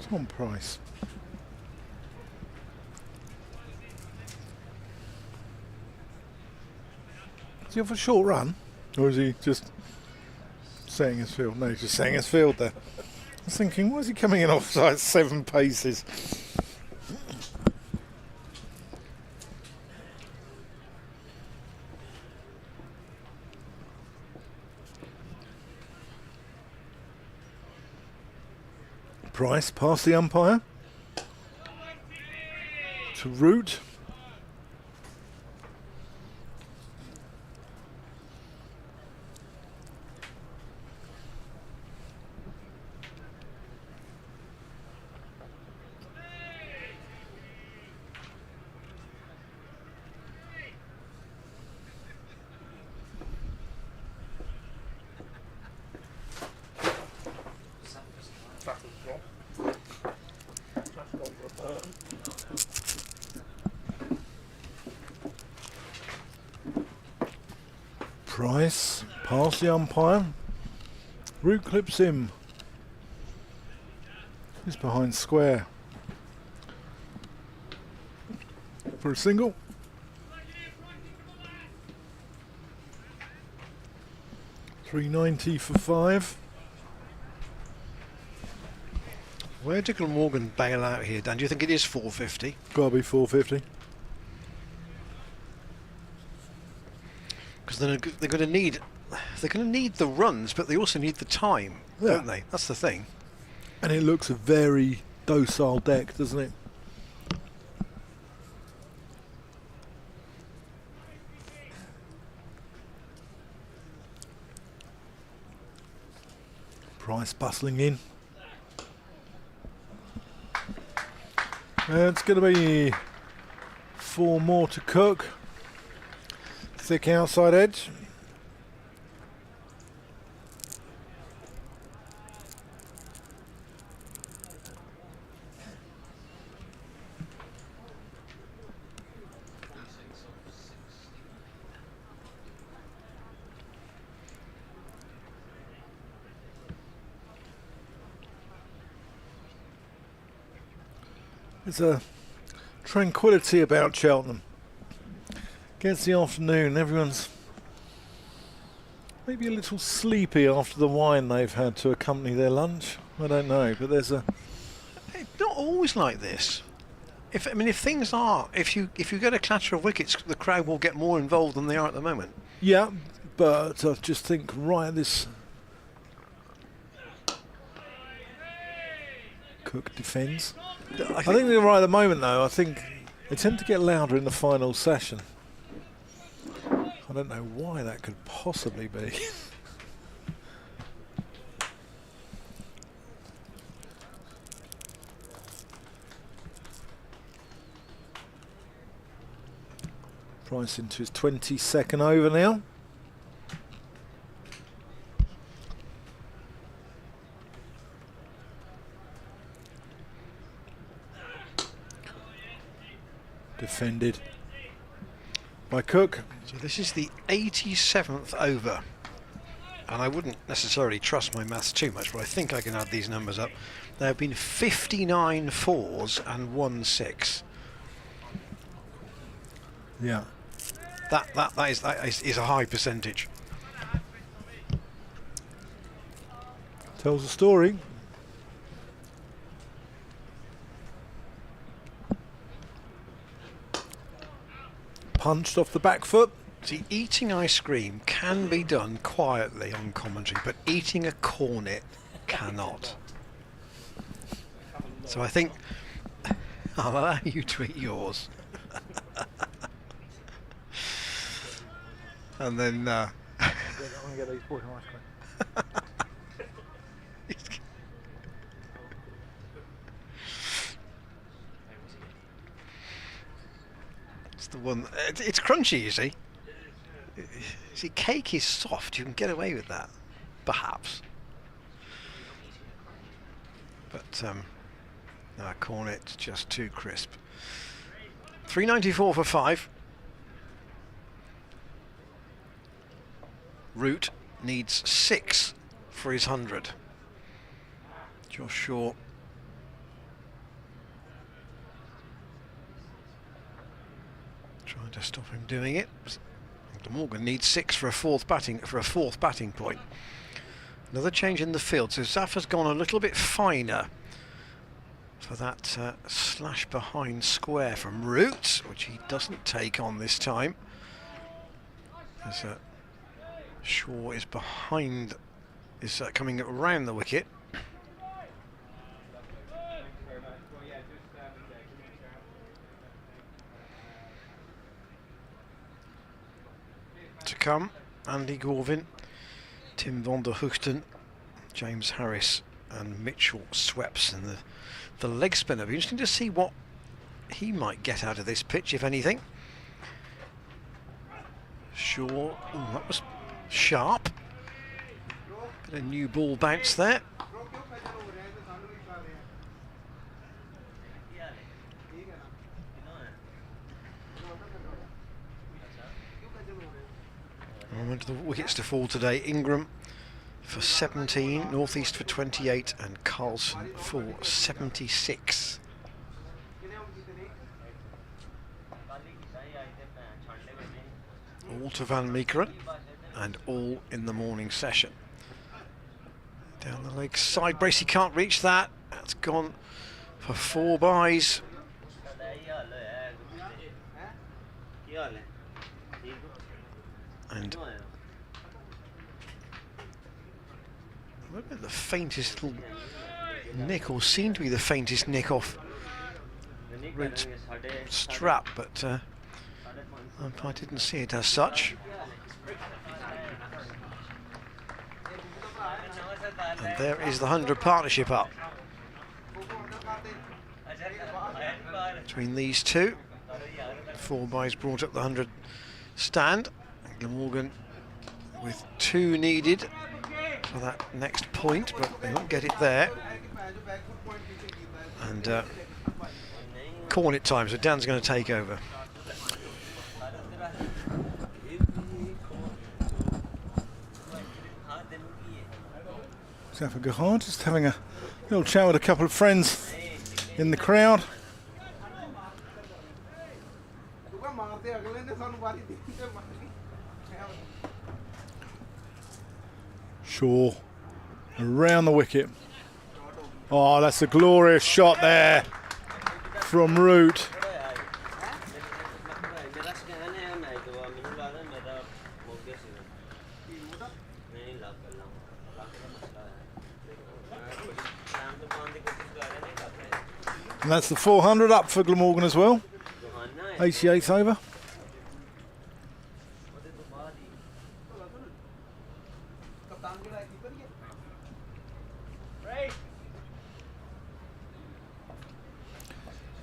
Tom Price. Is he off a short run, or is he just setting his field? No, he's just setting his field there. I was thinking, why is he coming in off like 7 paces? Price past the umpire to Root. Price past the umpire. Root clips him. He's behind square for a single. .390 for 5. Where did Glamorgan bail out here, Dan? Do you think it is 450? Gotta be 450. Because they're going to need the runs, but they also need the time, don't they? That's the thing. And it looks a very docile deck, doesn't it? Price bustling in. It's going to be 4 more to Cook. Thick outside edge. There's a tranquility about Cheltenham. Gets the afternoon, everyone's maybe a little sleepy after the wine they've had to accompany their lunch. I don't know, but there's a... It's not always like this. If you get a clatter of wickets, the crowd will get more involved than they are at the moment. Yeah, but I just think right at this... Cook defends. I think they're right at the moment, though. I think they tend to get louder in the final session. I don't know why that could possibly be. Price into his 22nd over now. Defended by Cook. So this is the 87th over, and I wouldn't necessarily trust my maths too much, but I think I can add these numbers up. There have been 59 fours and 1 6. Yeah. That is a high percentage. Tells a story. Punched off the back foot. See, eating ice cream can be done quietly on commentary, but eating a cornet cannot. So I think I'll allow you to eat yours. And then I'm gonna get these boys ice cream. it's the one. It's crunchy, you see. See, cake is soft. You can get away with that, perhaps. But no, cornet's just too crisp. 394 for 5. Root needs 6 for his 100. Josh Shaw. Trying to stop him doing it. Glamorgan needs 6 for a fourth batting point. Another change in the field. So Zaffa's gone a little bit finer for that slash behind square from Root, which he doesn't take on this time. As Shaw is behind, is coming around the wicket. To come, Andy Gorvin, Tim van der Hoogten, James Harris and Mitchell Swepson. The leg spinner. Be interesting to see what he might get out of this pitch, if anything. Shaw, that was sharp. Bit of new ball bounce there. Went to the wickets to fall today. Ingram for 17, Northeast for 28 and Carlson for 76. All to Van Meekeren and all in the morning session. Down the leg side brace, he can't reach that. That's gone for 4 byes. And the faintest little nick, or seemed to be the faintest nick off Root's strap, but I didn't see it as such. And there is the 100 partnership up between these two. 4 byes brought up the 100 stand. Glamorgan with 2 needed for that next point, but they won't get it there. And cornet time, so Dan's going to take over. Zafar Gahar just having a little chat with a couple of friends in the crowd. Shaw around the wicket. Oh, that's a glorious shot there from Root. And that's the 400 up for Glamorgan as well. 88th over.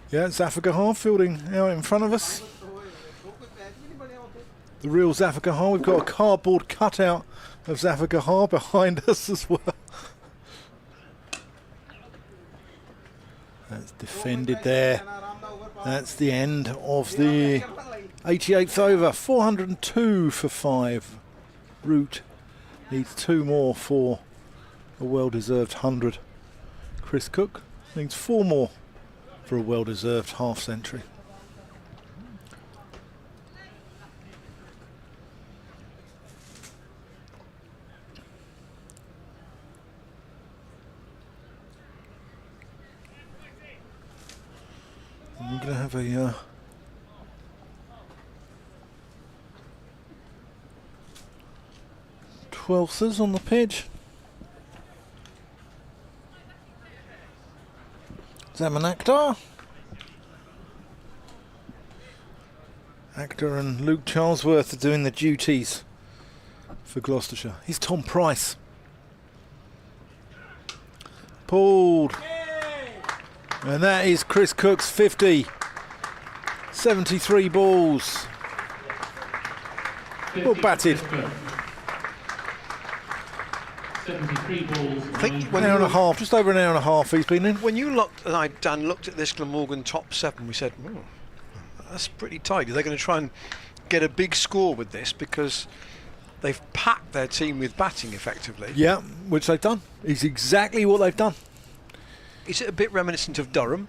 Yeah, Zafar Gahar fielding out in front of us. The real Zafar Gahar. We've got a cardboard cutout of Zafar Gahar behind us as well. That's defended there. That's the end of the 88th over. 402 for 5. Root needs 2 more for a well-deserved 100. Chris Cook needs 4 more for a well-deserved half-century. We're going to have a 12thers on the pitch. Zaman Akhtar. Akhtar and Luke Charlesworth are doing the duties for Gloucestershire. Here's Tom Price. Pulled. And that is Chris Cook's 50. 73 balls. Well batted. 73 balls. I think An hour and a half, just over an hour and a half he's been in. when you looked, and Dan looked at this Glamorgan top 7, we said, "Oh, that's pretty tight. They're going to try and get a big score with this because they've packed their team with batting effectively." Yeah, which they've done. It's exactly what they've done. Is it a bit reminiscent of Durham?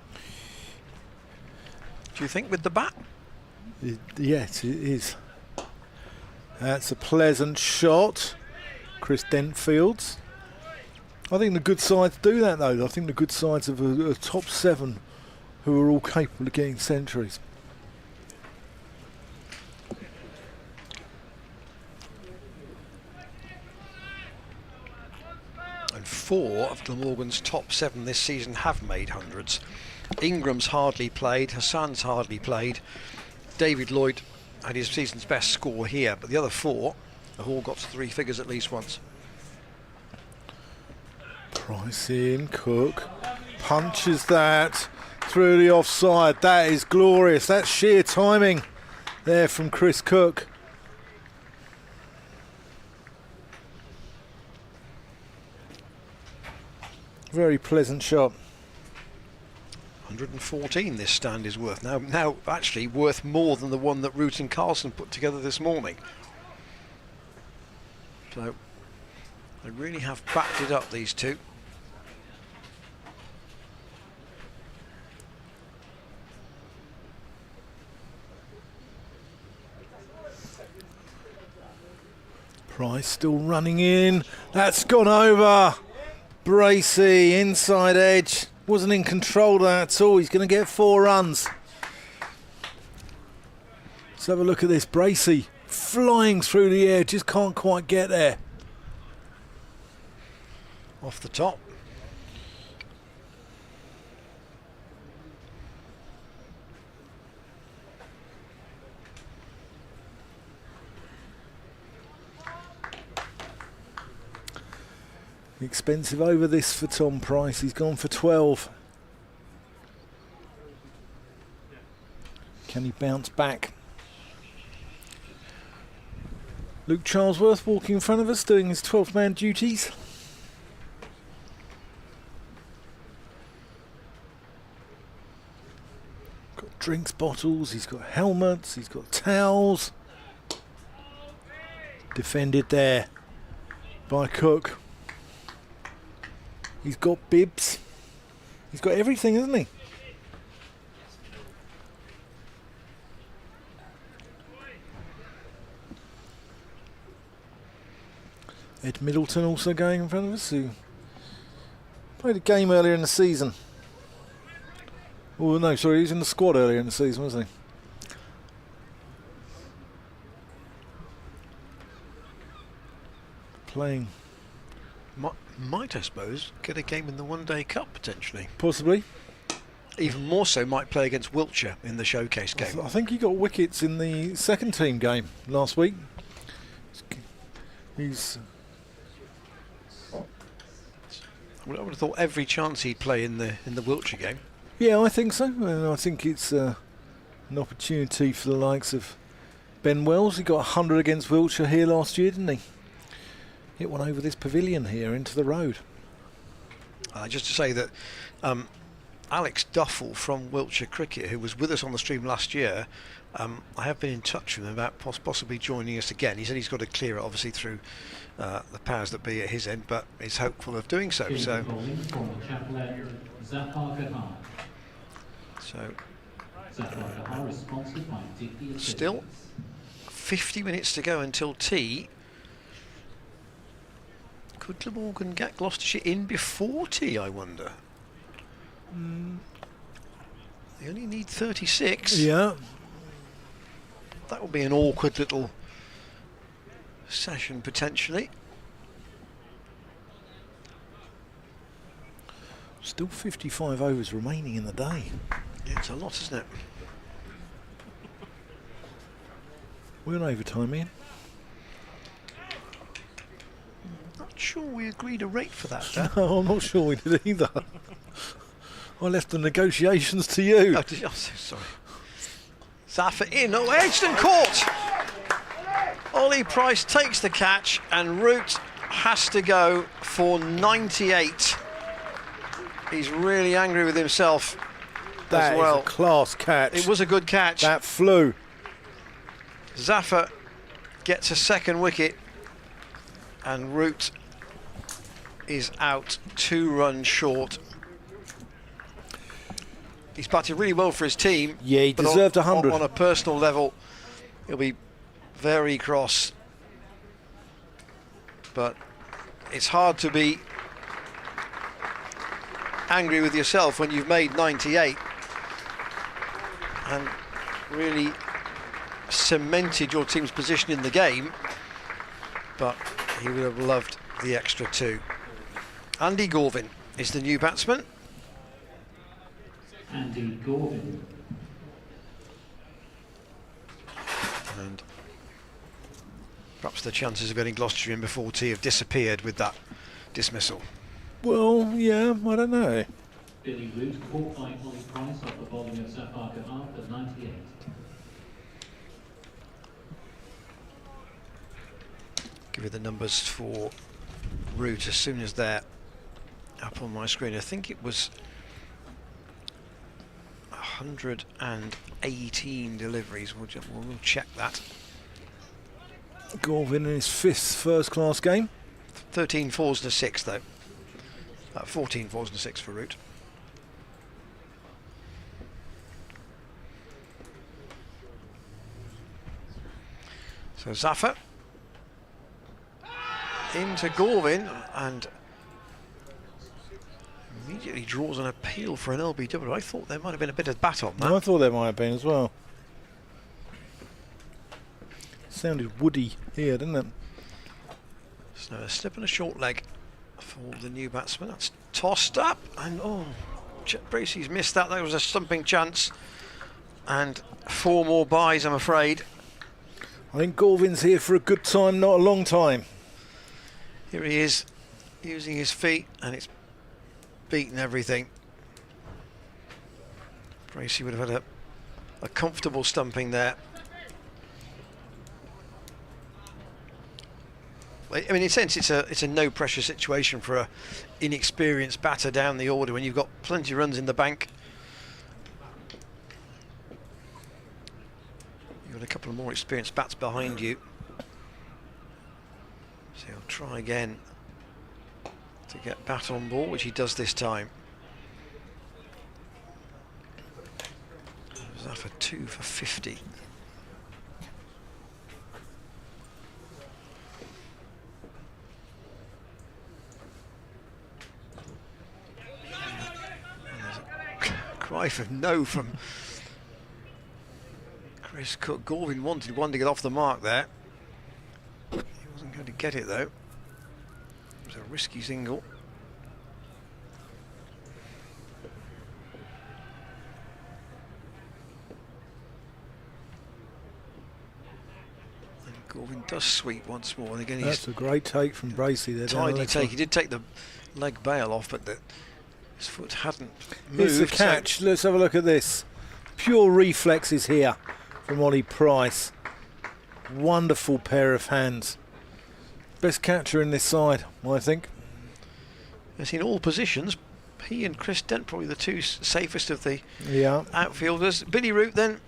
Do you think with the bat? Yes, it is. That's a pleasant shot. Chris Dentfields. I think the good sides do that though. I think the good sides of a top 7 who are all capable of getting centuries. And 4 of Glamorgan's top 7 this season have made hundreds. Ingram's hardly played, Hassan's hardly played, David Lloyd had his season's best score here, but the other 4 have all got to 3 figures at least once. Price in, Cook punches that through the offside. That is glorious. That's sheer timing there from Chris Cook. Very pleasant shot. 114 this stand is worth. Now actually worth more than the one that Root and Carlson put together this morning. So they really have backed it up, these two. Price still running in. That's gone over. Bracey, inside edge. Wasn't in control of that at all. He's going to get 4 runs. Let's have a look at this. Bracey flying through the air. Just can't quite get there. Off the top. Expensive over this for Tom Price. He's gone for 12. Can he bounce back? Luke Charlesworth walking in front of us, doing his 12th man duties. Got drinks bottles, he's got helmets, he's got towels. Defended there by Cook. He's got bibs. He's got everything, hasn't he? Ed Middleton also going in front of us, who played a game earlier in the season. Oh no, sorry, he was in the squad earlier in the season, wasn't he? Playing. Might, I suppose, get a game in the One Day Cup potentially. Possibly. Even more so, might play against Wiltshire in the showcase game. I think he got wickets in the second team game last week. He's. I would have thought every chance he'd play in the Wiltshire game. Yeah, I think so. And I think it's an opportunity for the likes of Ben Wells. He got 100 against Wiltshire here last year, didn't he? Hit one over this pavilion here into the road. Just to say that Alex Duffel from Wiltshire Cricket, who was with us on the stream last year, I have been in touch with him about possibly joining us again. He said he's got to clear it obviously through the powers that be at his end, but he's hopeful of doing so. So still 50 minutes to go until tea. Could Glamorgan get Gloucestershire in before tea, I wonder? You only need 36. Yeah. That will be an awkward little session potentially. Still 55 overs remaining in the day. It's a lot, isn't it? We're on overtime, Ian. Not sure we agreed a rate for that, Dan. No, I'm not sure we did either. I left the negotiations to you. Oh, I'm so sorry. Zaffa in. Oh, Edgton caught. Ollie Price takes the catch, and Root has to go for 98. He's really angry with himself That as well. is a class catch. It was a good catch. That flew. Zaffa gets a second wicket, and Root is out 2 runs short. He's batted really well for his team. Yeah, he but deserved 100. On a personal level, he'll be very cross. But it's hard to be angry with yourself when you've made 98 and really cemented your team's position in the game. But he would have loved the extra 2. Andy Gorvin is the new batsman. Andy Gordon. And perhaps the chances of getting Gloucestershire in before tea have disappeared with that dismissal. Well, yeah, I don't know. Billy Root caught by Ollie Price off the bowling of Zafar Kahar at 98. Give you the numbers for Root as soon as they're up on my screen. I think it was 118 deliveries. We'll check that. Gorvin in his 5th first-class game. 13 fours and a 6 though. 14 fours and a 6 for Root. So Zaffa into Gorvin and immediately draws an appeal for an LBW. I thought there might have been a bit of bat on that. I thought there might have been as well. Sounded woody here, didn't it? So a slip and a short leg for the new batsman. That's tossed up, and Chet Bracey's missed that. That was a stumping chance, and 4 more byes, I'm afraid. I think Gorvin's here for a good time, not a long time. Here he is, using his feet, and it's beaten everything. Bracey would have had a comfortable stumping there. I mean, in a sense, it's a no pressure situation for a inexperienced batter down the order when you've got plenty of runs in the bank. You've got a couple of more experienced bats behind you, so he'll try again to get bat on ball, which he does this time. Was that for 2 for 50? Cry for no from Chris Cook. Gorvin wanted one to get off the mark there. He wasn't going to get it though. It was a risky single. And Gorvin does sweep once more. And again, That's a great take from Bracey there. tidy take. He did take the leg bail off, but his foot hadn't moved. Here's the catch. Let's have a look at this. Pure reflexes here from Ollie Price. Wonderful pair of hands. Best catcher in this side, I think. Yes, in all positions. He and Chris Dent probably the 2 safest of the Yeah. outfielders. Billy Root then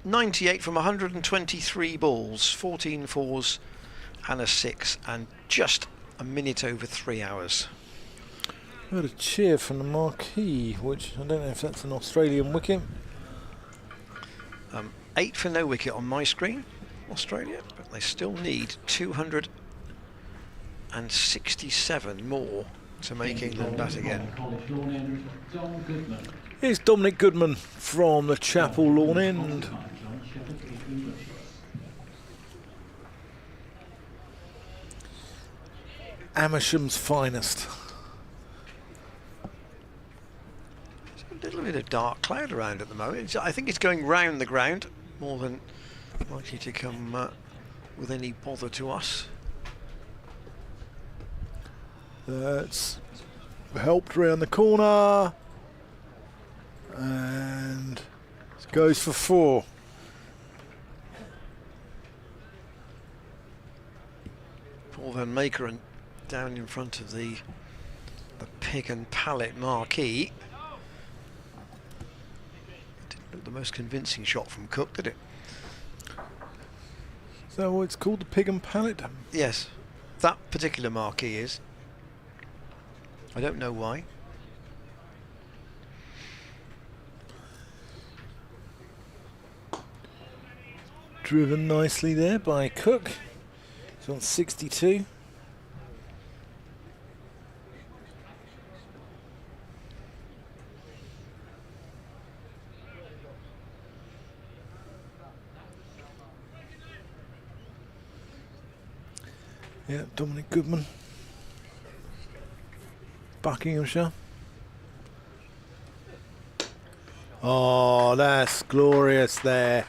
98 from 123 balls, 14 fours and a 6, and just a minute over 3 hours. Heard a cheer from the marquee, which I don't know if that's an Australian wicket. 8 for no wicket on my screen, Australia, but they still need 267 more to make England bat again. College lawn end, John Goodman. Here's Dominic Goodman from the Chapel Lawn End. Amersham's finest. There's a little bit of dark cloud around at the moment. I think it's going round the ground more than likely to come with any bother to us. That's helped round the corner. And it goes for 4. Paul Van Makeren down in front of the Pig and Pallet marquee. Didn't look the most convincing shot from Cook, did it? Is that what it's called, the Pig and Pallet? Yes, that particular marquee is. I don't know why. Driven nicely there by Cook. He's on 62. Yeah, Dominic Goodman. Buckinghamshire. Oh, that's glorious there.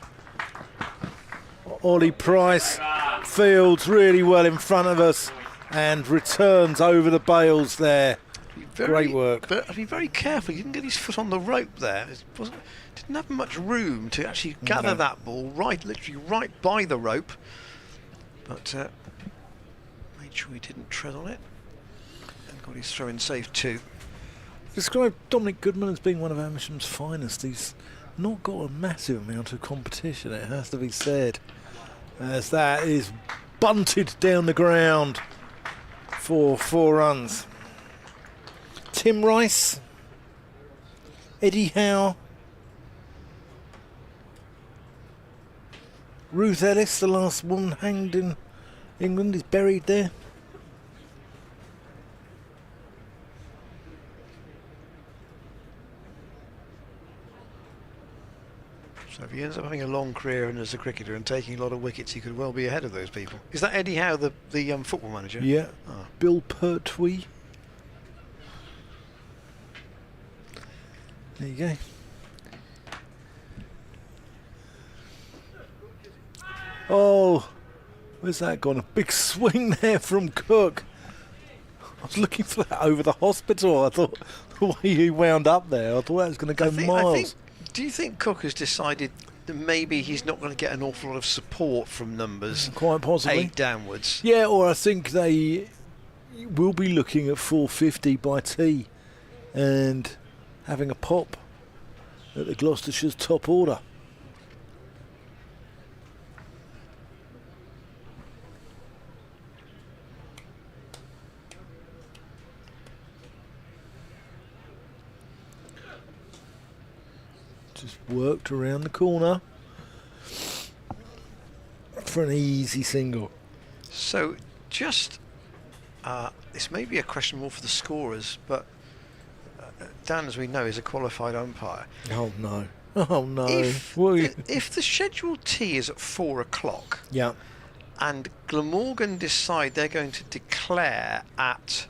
Ollie Price fields really well in front of us and returns over the bails there. Great work. But be very careful. He didn't get his foot on the rope there. Didn't have much room to actually gather that ball literally right by the rope. But made sure he didn't tread on it. And got his throw-in safe too. Describe Dominic Goodman as being one of Amersham's finest. He's not got a massive amount of competition, it has to be said. As that is bunted down the ground for 4 runs. Tim Rice, Eddie Howe, Ruth Ellis, the last woman hanged in England, is buried there. So if he ends up having a long career and as a cricketer and taking a lot of wickets, he could well be ahead of those people. Is that Eddie Howe, the football manager? Yeah. Oh. Bill Pertwee. There you go. Oh, where's that gone? A big swing there from Cook. I was looking for that over the hospital. I thought the way he wound up there, I thought that was going to go miles. Do you think Cook has decided that maybe he's not going to get an awful lot of support from numbers Quite possibly. 8 downwards? Yeah, or I think they will be looking at 450 by tea and having a pop at the Gloucestershire's top order. Just worked around the corner for an easy single. So just this may be a question more for the scorers, but Dan, as we know, is a qualified umpire. Oh no! Oh no! If the scheduled tee is at 4 o'clock, Yeah. and Glamorgan decide they're going to declare at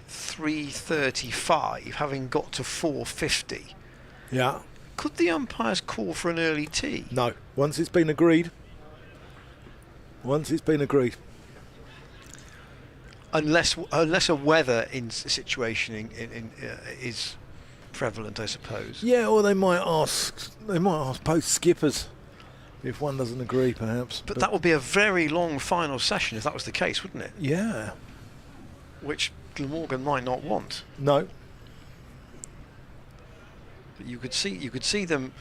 3:35, having got to 4:50, Yeah. could the umpires call for an early tee? No. Once it's been agreed. Once it's been agreed. Unless a weather situation is prevalent, I suppose. Yeah, or they might ask both skippers if one doesn't agree, perhaps. But that would be a very long final session if that was the case, wouldn't it? Yeah. Which Glamorgan might not want. No. But you could see them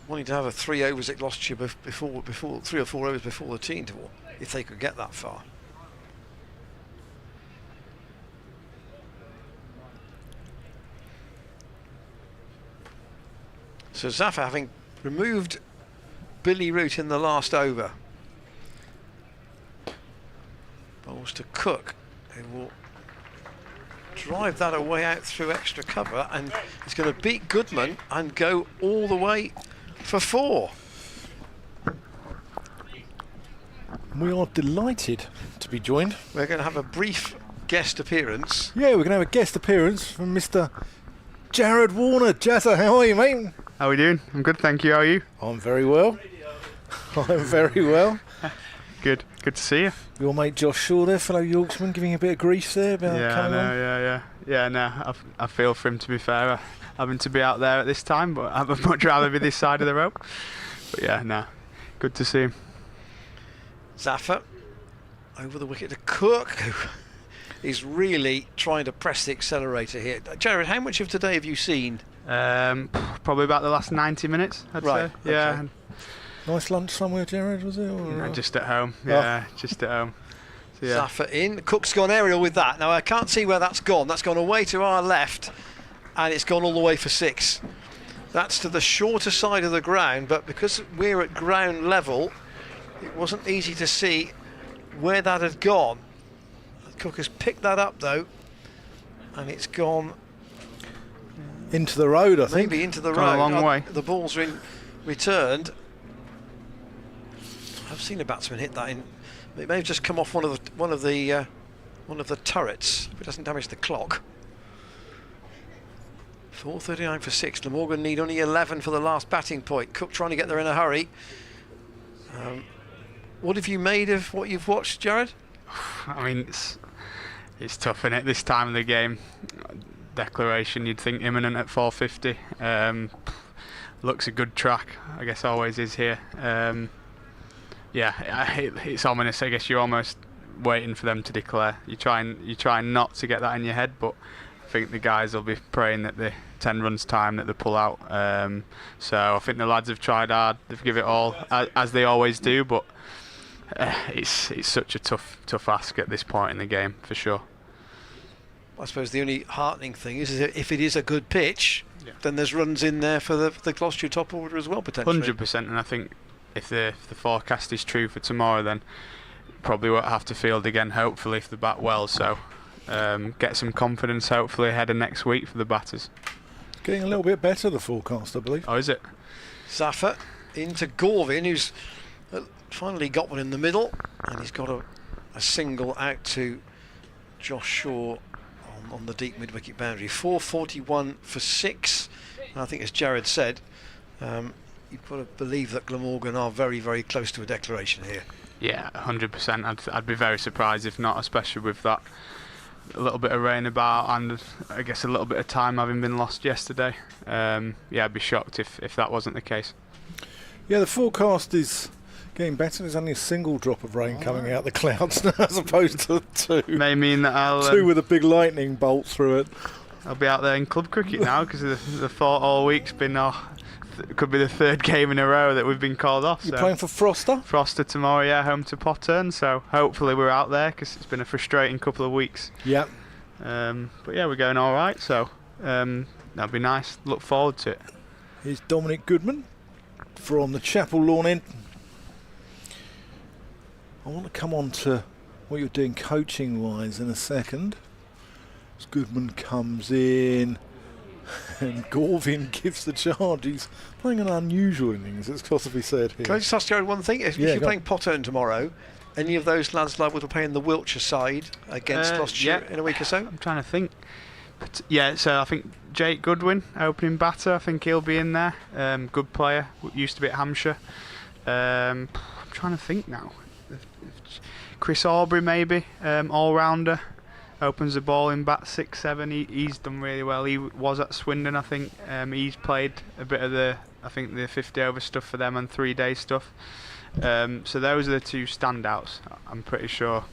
wanting to have a 3 overs at Gloucestershire before 3 or 4 overs before the tee interval, if they could get that far. So Zafar, having removed Billy Root in the last over, bowls to Cook, who will drive that away out through extra cover, and he's going to beat Goodman and go all the way for 4. We are delighted to be joined. We're going to have a brief guest appearance. Yeah, we're going to have a guest appearance from Mr. Jared Warner. Jazza, how are you, mate? How are we doing? I'm good, thank you. How are you? I'm very well. I'm very well. Good to see you. Your mate Josh Shaw there, fellow Yorkshireman, giving a bit of grief there about coming on. I feel for him, to be fair, having to be out there at this time, but I'd much rather be this side of the rope. But yeah, no, good to see him. Zaffa over the wicket to Cook, who is really trying to press the accelerator here. Jared, how much of today have you seen? Probably about the last 90 minutes, I'd say. Yeah. Okay. Nice lunch somewhere, Jared, was it? Or Just at home. Yeah, just at home. So, yeah. Zaffa in. Cook's gone aerial with that. Now I can't see where that's gone. That's gone away to our left, and it's gone all the way for 6. That's to the shorter side of the ground, but because we're at ground level, it wasn't easy to see where that had gone. Cook has picked that up though, and it's gone into the road, I think. Maybe into the Gone road. a long way. The ball's returned. I've seen a batsman hit that in. It may have just come off one of the turrets. If it doesn't damage the clock. 4:39 for 6. Glamorgan need only 11 for the last batting point. Cook trying to get there in a hurry. What have you made of what you've watched, Jared? I mean, it's tough, isn't it, this time of the game. Declaration, you'd think imminent at 4:50. Looks a good track, I guess always is here. It's ominous. I guess you're almost waiting for them to declare. You try not to get that in your head, but I think the guys will be praying that the 10 runs time that they pull out. So I think the lads have tried hard. They've given it all, as they always do, but it's such a tough ask at this point in the game, for sure. I suppose the only heartening thing is that if it is a good pitch, then there's runs in there for the Gloucestershire top order as well, potentially. 100%, and I think if the forecast is true for tomorrow, then probably won't have to field again, hopefully, if they bat well. So get some confidence, hopefully, ahead of next week for the batters. Getting a little bit better, the forecast, I believe. Oh, is it? Zaffa into Gorvin, who's finally got one in the middle, and he's got a single out to Josh Shaw on the deep mid-wicket boundary. 4:41 for 6. And I think, as Jared said, you've got to believe that Glamorgan are very, very close to a declaration here. Yeah, 100%. I'd be very surprised if not, especially with that a little bit of rain about and I guess a little bit of time having been lost yesterday. I'd be shocked if that wasn't the case. Yeah, the forecast is getting better. There's only a single drop of rain coming out the clouds now, as opposed to 2. May mean that I'll 2 with a big lightning bolt through it. I'll be out there in club cricket now because the thought all week's been could be the 3rd game in a row that we've been called off. You're playing for Froster? Froster tomorrow, yeah, home to Pottern. So hopefully we're out there because it's been a frustrating couple of weeks. Yeah. But yeah, we're going all right. So that'd be nice. Look forward to it. Here's Dominic Goodman from the Chapel Lawn end. I want to come on to what you're doing coaching-wise in a second. As Goodman comes in and Gorvin gives the charge. He's playing an unusual innings, it's got to be said here. Can I just ask Jared one thing? If you're playing Pottern tomorrow, any of those lads liable to play in the Wiltshire side against Gloucestershire in a week or so? I'm trying to think. But so I think Jake Goodwin, opening batter, I think he'll be in there. Good player, used to be at Hampshire. I'm trying to think now. Chris Aubrey maybe, all-rounder, opens the ball in bat 6-7. He's done really well. He was at Swindon, I think. He's played a bit of the 50 over stuff for them and 3-day stuff. So those are the 2 standouts. I'm pretty sure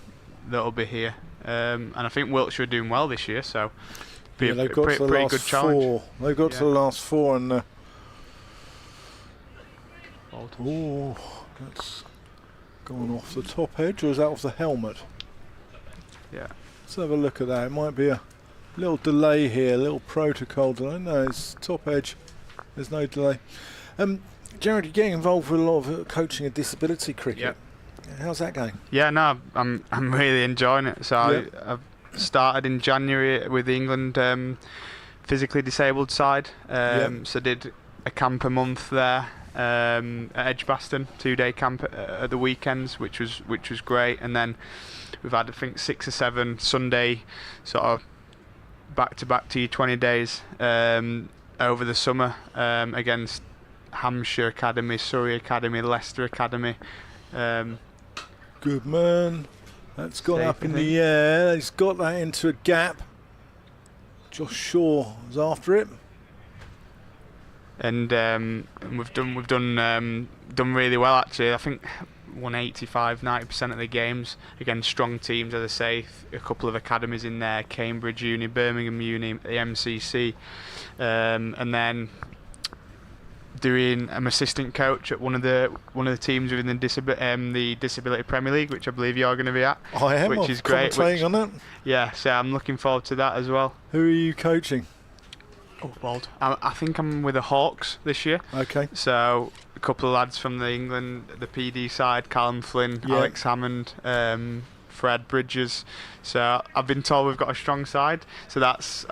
that'll be here. And I think Wiltshire are doing well this year, so be they've a got pretty to the last good challenge. 4. They've got to the last 4 and that's gone off the top edge, or is that off the helmet? Yeah. Let's have a look at that. It might be a little delay here, a little protocol delay. No, it's top edge. There's no delay. Jared, you're getting involved with a lot of coaching of disability cricket. Yep. How's that going? Yeah, no, I'm really enjoying it. So started in January with the England physically disabled side. So did a camp a month there at Edgbaston, 2-day camp at the weekends, which was great. And then we've had, I think, 6 or 7 Sunday sort of back-to-back T20 days over the summer against Hampshire Academy, Surrey Academy, Leicester Academy. Goodman, that's gone Safe, up in I think. the air. He's got that into a gap. Josh Shaw was after it. And we've done really well actually. I think won 85-90% of the games against strong teams, as I say. A couple of academies in there: Cambridge Uni, Birmingham Uni, the MCC, and then I'm assistant coach at one of the teams within the Disability Premier League, which I believe you're going to be at. I am. Which is great. Commentating on that. Yeah, so I'm looking forward to that as well. Who are you coaching? Oh, bold. I think I'm with the Hawks this year. Okay. So a couple of lads from the England, the PD side, Callum Flynn, Yeah. Alex Hammond, Fred Bridges. So I've been told we've got a strong side. So that's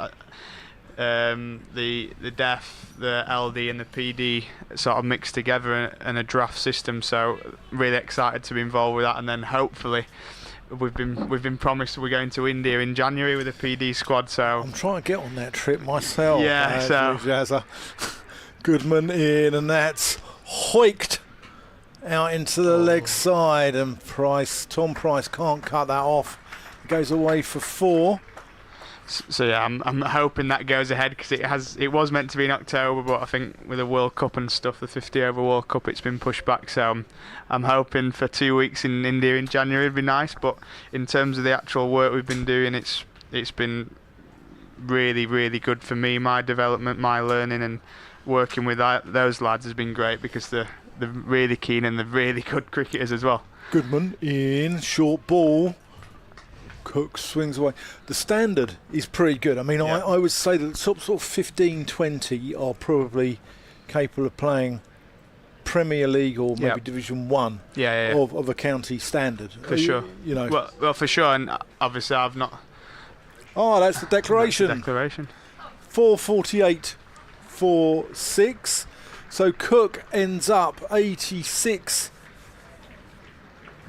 the deaf, the LD and the PD sort of mixed together in a draft system. So really excited to be involved with that, and then hopefully we've been promised we're going to India in January with a PD squad. So I'm trying to get on that trip myself. Yeah, so- Jazza. Goodman in, and that's hoiked out into the leg side, and Tom Price can't cut that off. It goes away for 4. So yeah, I'm hoping that goes ahead, because it was meant to be in October, but I think with the World Cup and stuff, the 50 over World Cup, it's been pushed back. So I'm hoping for 2 weeks in India in January would be nice. But in terms of the actual work we've been doing, it's been really, really good for me. My development, my learning, and working with those lads has been great, because they're really keen and they're really good cricketers as well. Goodman in, short ball. Cook swings away. The standard is pretty good. I mean, Yeah. I would say that the top sort of 15, 20 are probably capable of playing Premier League or maybe Yeah. Division 1 Yeah. of a county standard. For sure. You know. Well, for sure, and obviously I've not. Oh, that's the declaration. Declaration. 448 for 6. So Cook ends up 86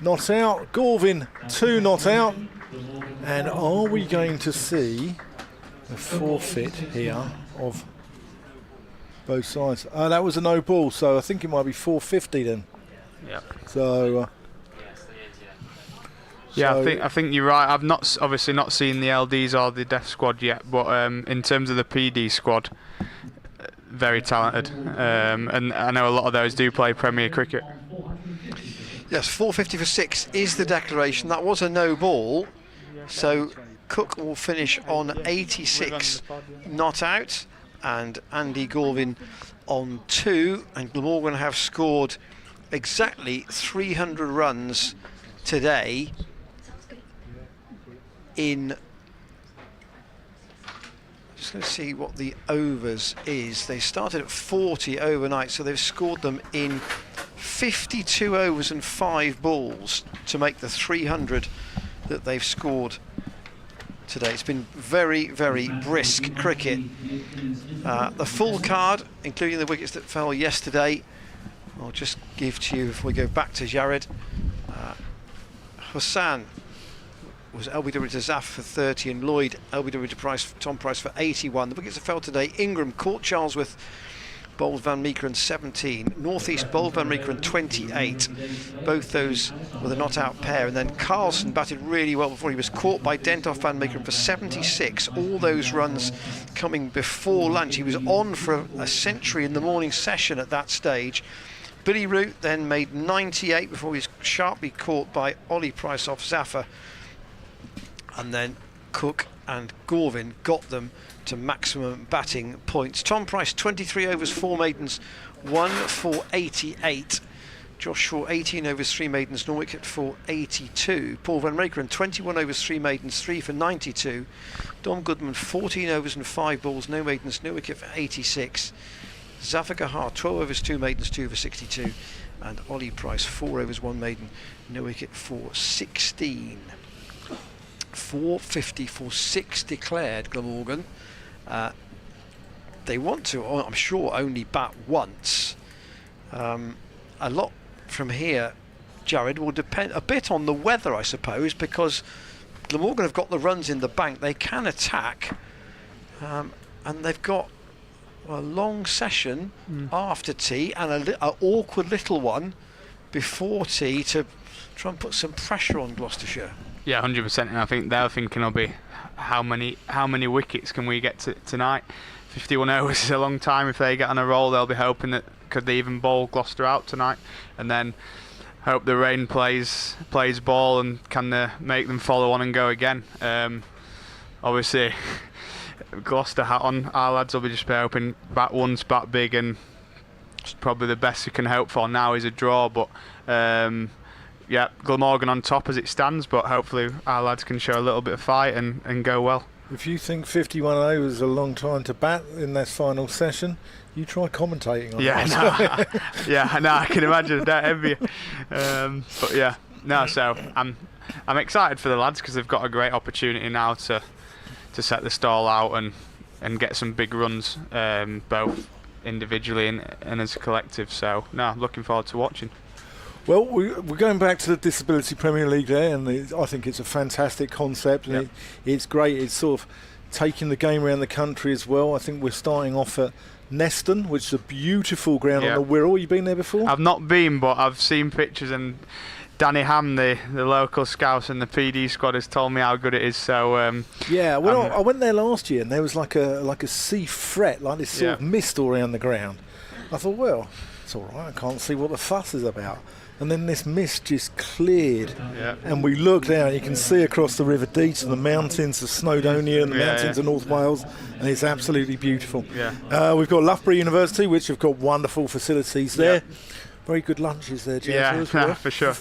not out. Gorvin 2 not out. And are we going to see a forfeit here of both sides? That was a no ball, so I think it might be 450 then. Yeah. So Yeah, so I think you're right. I've obviously not seen the LDs or the deaf squad yet, but in terms of the PD squad, very talented, and I know a lot of those do play Premier cricket. Yes, 450 for 6 is the declaration. That was a no ball. So Cook will finish on 86 not out, and Andy Gorvin on 2. And Glamorgan have scored exactly 300 runs today in... Just going to see what the overs is. They started at 40 overnight, so they've scored them in 52 overs and 5 balls to make the 300 that they've scored today. It's been very, very brisk cricket. The full card, including the wickets that fell yesterday, I'll just give to you if we go back to Jared. Hassan was LBW to Zaf for 30, and Lloyd LBW to Tom Price for 81. The wickets that fell today: Ingram caught Charlesworth, bowled Van Meekeren 17, North East bowled Van Meekeren 28. Both those were the not out pair, and then Carlson batted really well before he was caught by Dentoff Van Meekeren for 76. All those runs coming before lunch. He was on for a century in the morning session at that stage. Billy Root then made 98 before he was sharply caught by Ollie Price off Zaffer, and then Cook and Gorvin got them to maximum batting points. Tom Price 23 overs 4 maidens 1 for 88. Josh Shaw 18 overs 3 maidens, no wicket for 82. Paul Van Meekeren 21 overs 3 maidens 3 for 92. Dom Goodman 14 overs and 5 balls, no maidens, no wicket for 86. Zafar Gahar 12 overs 2 maidens 2 for 62, and Ollie Price 4 overs 1 maiden, no wicket for 16. 450 for 6 declared, Glamorgan. They want to, I'm sure, only bat once. A lot from here, Jared, will depend a bit on the weather, I suppose, because Glamorgan have got the runs in the bank. They can attack, and they've got a long session after tea and an awkward little one before tea to try and put some pressure on Gloucestershire. Yeah, 100%. And I think their thinking will be how many wickets can we get tonight? 51 overs is a long time. If they get on a roll, they'll be hoping that could they even bowl Gloucester out tonight, and then hope the rain plays ball and can make them follow on and go again. Obviously, Gloucester hat on, our lads will be just hoping bat once, bat big, and probably the best we can hope for now is a draw. But yeah, Glamorgan on top as it stands, but hopefully our lads can show a little bit of fight and go well. If you think 51 overs is a long time to bat in this final session, you try commentating on it. Yeah, no, I can imagine. Don't envy you. But yeah, no. So I'm excited for the lads because they've got a great opportunity now to set the stall out and get some big runs, both individually and as a collective. So no, I'm looking forward to watching. Well, we're going back to the Disability Premier League there, and I think it's a fantastic concept, and it's great. It's sort of taking the game around the country as well. I think we're starting off at Neston, which is a beautiful ground on the Wirral. You been there before? I've not been, but I've seen pictures, and Danny Ham, the local scout and the PD squad, has told me how good it is. So yeah, well, I went there last year, and there was like a sea fret, like this sort of mist all around the ground. I thought, well, it's all right. I can't see what the fuss is about. And then this mist just cleared, and we looked out. You can see across the River Deeds and the mountains of Snowdonia and the mountains of North Wales, and it's absolutely beautiful. We've got Loughborough University, which have got wonderful facilities there. Very good lunches there, Jeff. as well. For sure.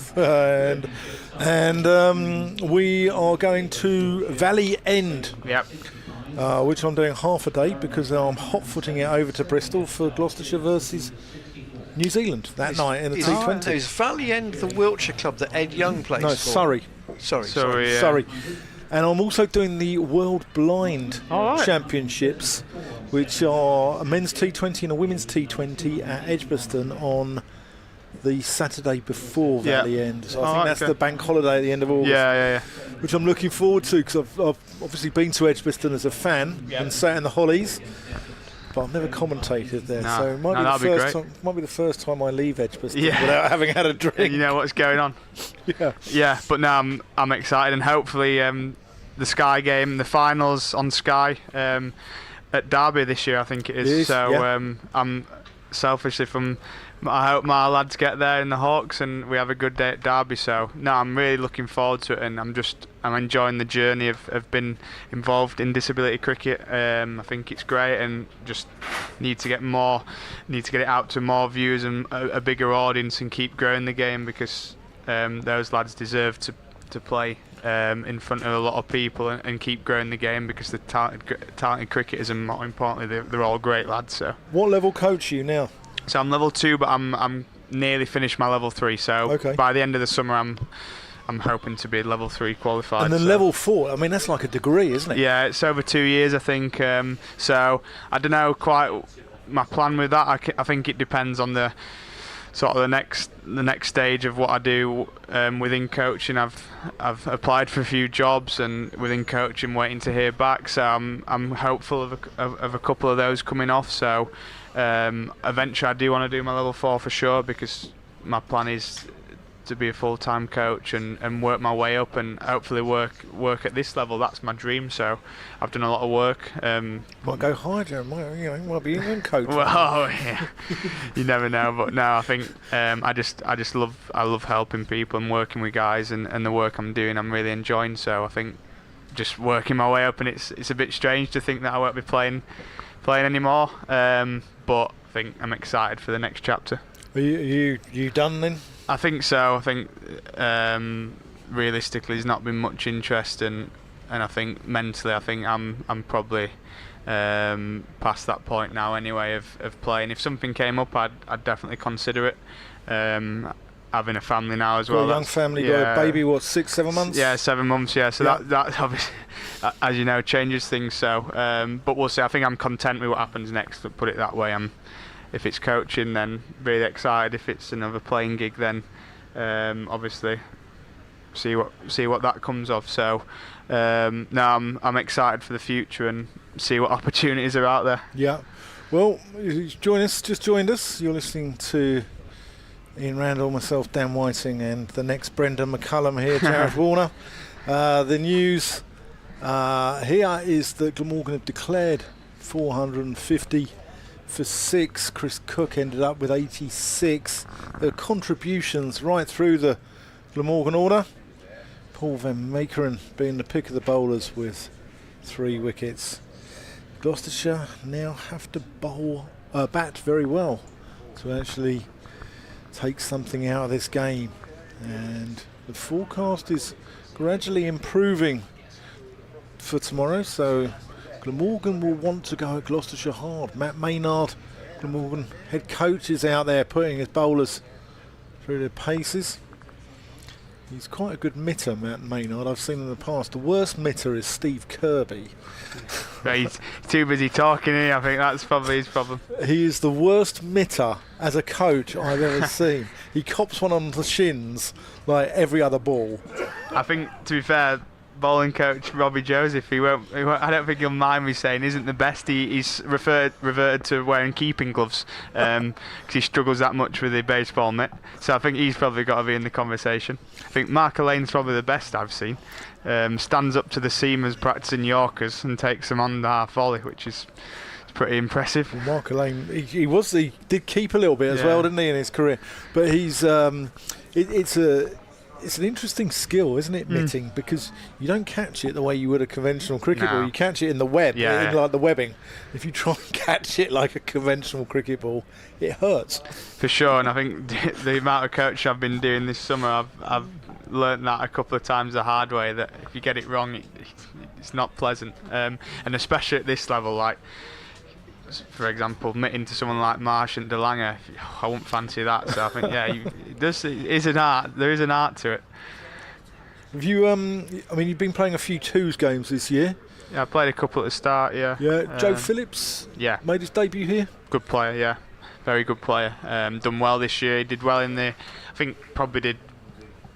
And we are going to Valley End, which I'm doing half a day because I'm hot-footing it over to Bristol for Gloucestershire versus New Zealand that night in the T20. Is Valley End the Wiltshire club that Ed Young plays for? No, Surrey. Sorry. And I'm also doing the World Blind Championships, which are a men's T20 and a women's T20 at Edgbaston on the Saturday before Valley End. So I think that's the bank holiday at the end of August. Which I'm looking forward to because I've obviously been to Edgbaston as a fan and sat in the Hollies. But I've never commentated there, so it might be the first time I leave Edgbaston without having had a drink. You know what's going on. But now I'm excited, and hopefully the Sky game, the finals on Sky at Derby this year, I think it is. I'm selfishly I hope my lads get there in the Hawks and we have a good day at Derby. So no, I'm really looking forward to it, and I'm enjoying the journey of being involved in disability cricket. I think it's great, and just need to get it out to more viewers and a bigger audience, and keep growing the game, because those lads deserve to play in front of a lot of people and keep growing the game, because the talented cricketers, and more importantly, they're all great lads. So what level coach are you now? So I'm level 2, but I'm nearly finished my level 3. So by the end of the summer, I'm hoping to be level 3 qualified. And then level 4, I mean, that's like a degree, isn't it? Yeah, it's over 2 years, I think. So I don't know quite my plan with that. I think it depends on the sort of the next stage of what I do within coaching. I've applied for a few jobs, and within coaching, waiting to hear back. So I'm hopeful of a couple of those coming off. So eventually, I do want to do my level 4 for sure, because my plan is to be a full-time coach and work my way up, and hopefully work at this level. That's my dream. So I've done a lot of work. Might go higher, might be England coach. Well, yeah, you never know. But no, I think I love helping people and working with guys, and the work I'm doing, I'm really enjoying. So I think just working my way up, and it's a bit strange to think that I won't be playing anymore. But I think I'm excited for the next chapter. Are you done then? I think so. I think realistically, there's not been much interest, and I think mentally, I think I'm probably past that point now anyway of playing. If something came up, I'd definitely consider it. having a family now as Got well. a young family, got a baby, what, 6, 7 months? Yeah, 7 months, yeah. So that obviously, as you know, changes things. So, but we'll see. I think I'm content with what happens next, to put it that way. If it's coaching, then really excited. If it's another playing gig, then obviously see what that comes of. So no, I'm excited for the future and see what opportunities are out there. Yeah. Well, just joined us. You're listening to Ian Randall, myself, Dan Whiting, and the next Brendan McCullum here, Jared Warner. The news here is that Glamorgan have declared 450 for 6. Chris Cook ended up with 86. There are contributions right through the Glamorgan order. Paul van Meekeren being the pick of the bowlers with 3 wickets. Gloucestershire now have to bat very well to actually take something out of this game, and the forecast is gradually improving for tomorrow, so Glamorgan will want to go at Gloucestershire hard. Matt Maynard, Glamorgan head coach, is out there putting his bowlers through their paces. He's quite a good mitter, Matt Maynard. I've seen in the past. The worst mitter is Steve Kirby. He's too busy talking here. I think that's probably his problem. He is the worst mitter as a coach I've ever seen. He cops one on the shins like every other ball. I think, to be fair, bowling coach Robbie Joseph, he won't, I don't think he'll mind me saying isn't the best. He's reverted to wearing keeping gloves because he struggles that much with the baseball mitt. So I think he's probably got to be in the conversation. I think Mark Alain's probably the best I've seen. Stands up to the seamers practicing Yorkers and takes them on the half volley, which is pretty impressive. Well, Mark Alain, he did keep a little bit as well, didn't he, in his career? But he's it's an interesting skill, isn't it, mitting? Because you don't catch it the way you would a conventional cricket ball. You catch it in the web, in like the webbing. If you try and catch it like a conventional cricket ball, it hurts. For sure, and I think the amount of coaching I've been doing this summer, I've learnt that a couple of times the hard way, that if you get it wrong, it's not pleasant. And especially at this level, like, for example, mitting to someone like Marsh and DeLange, I wouldn't fancy that. So I think, it is an art. There is an art to it. Have you? I mean, you've been playing a few twos games this year. Yeah, I played a couple at the start. Yeah. Yeah. Joe Phillips. Yeah. Made his debut here. Good player. Yeah. Very good player. Done well this year. He did well in the. I think probably did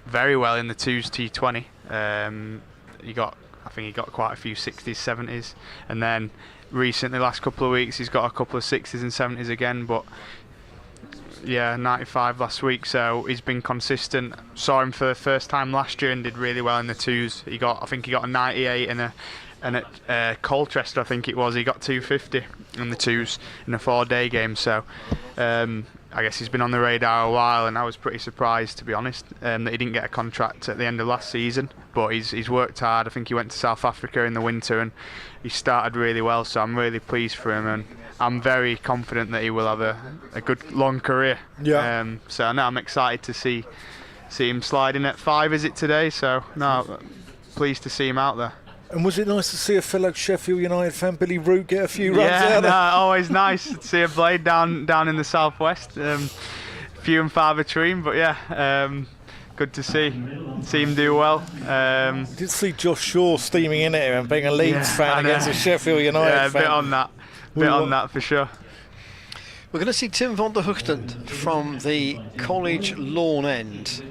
very well in the twos T20. I think he got quite a few 60s, 70s, and then recently, last couple of weeks, he's got a couple of 60s and 70s again, but 95 last week, so he's been consistent. Saw him for the first time last year and did really well in the twos. I think he got a 98 and at Colchester, I think it was, he got 250 in the twos in a 4-day game, so I guess he's been on the radar a while, and I was pretty surprised, to be honest, that he didn't get a contract at the end of last season. But he's worked hard. I think he went to South Africa in the winter and he started really well, so I'm really pleased for him, and I'm very confident that he will have a good long career. Yeah. So now I'm excited to see him sliding at 5, is it today? So no, pleased to see him out there. And was it nice to see a fellow Sheffield United fan, Billy Root, get a few runs out there? Yeah, always nice to see a blade down in the southwest. Few and far between, but good to see him do well. Did see Josh Shaw steaming in at him and being a Leeds fan against a Sheffield United fan. Yeah, bit on that for sure. We're going to see Tim van der Hugten from the College Lawn end.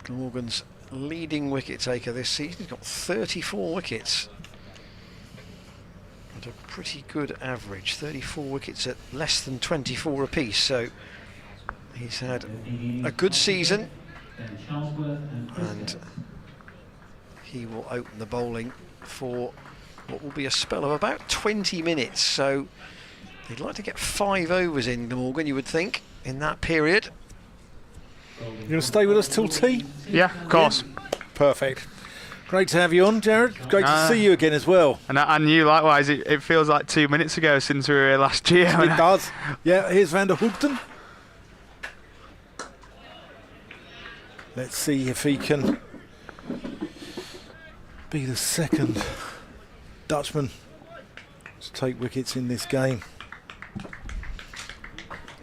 Glamorgan's leading wicket taker this season. He's got 34 wickets and a pretty good average. 34 wickets at less than 24 apiece, so he's had a good season, and he will open the bowling for what will be a spell of about 20 minutes. So they'd like to get 5 overs in, Glamorgan, you would think, in that period. You going to stay with us till tea? Yeah, of course. Yeah. Perfect. Great to have you on, Jared. Great to see you again as well. And you likewise. It feels like 2 minutes ago since we were here last year. It does. Yeah, here's Van der Hugten. Let's see if he can be the second Dutchman to take wickets in this game.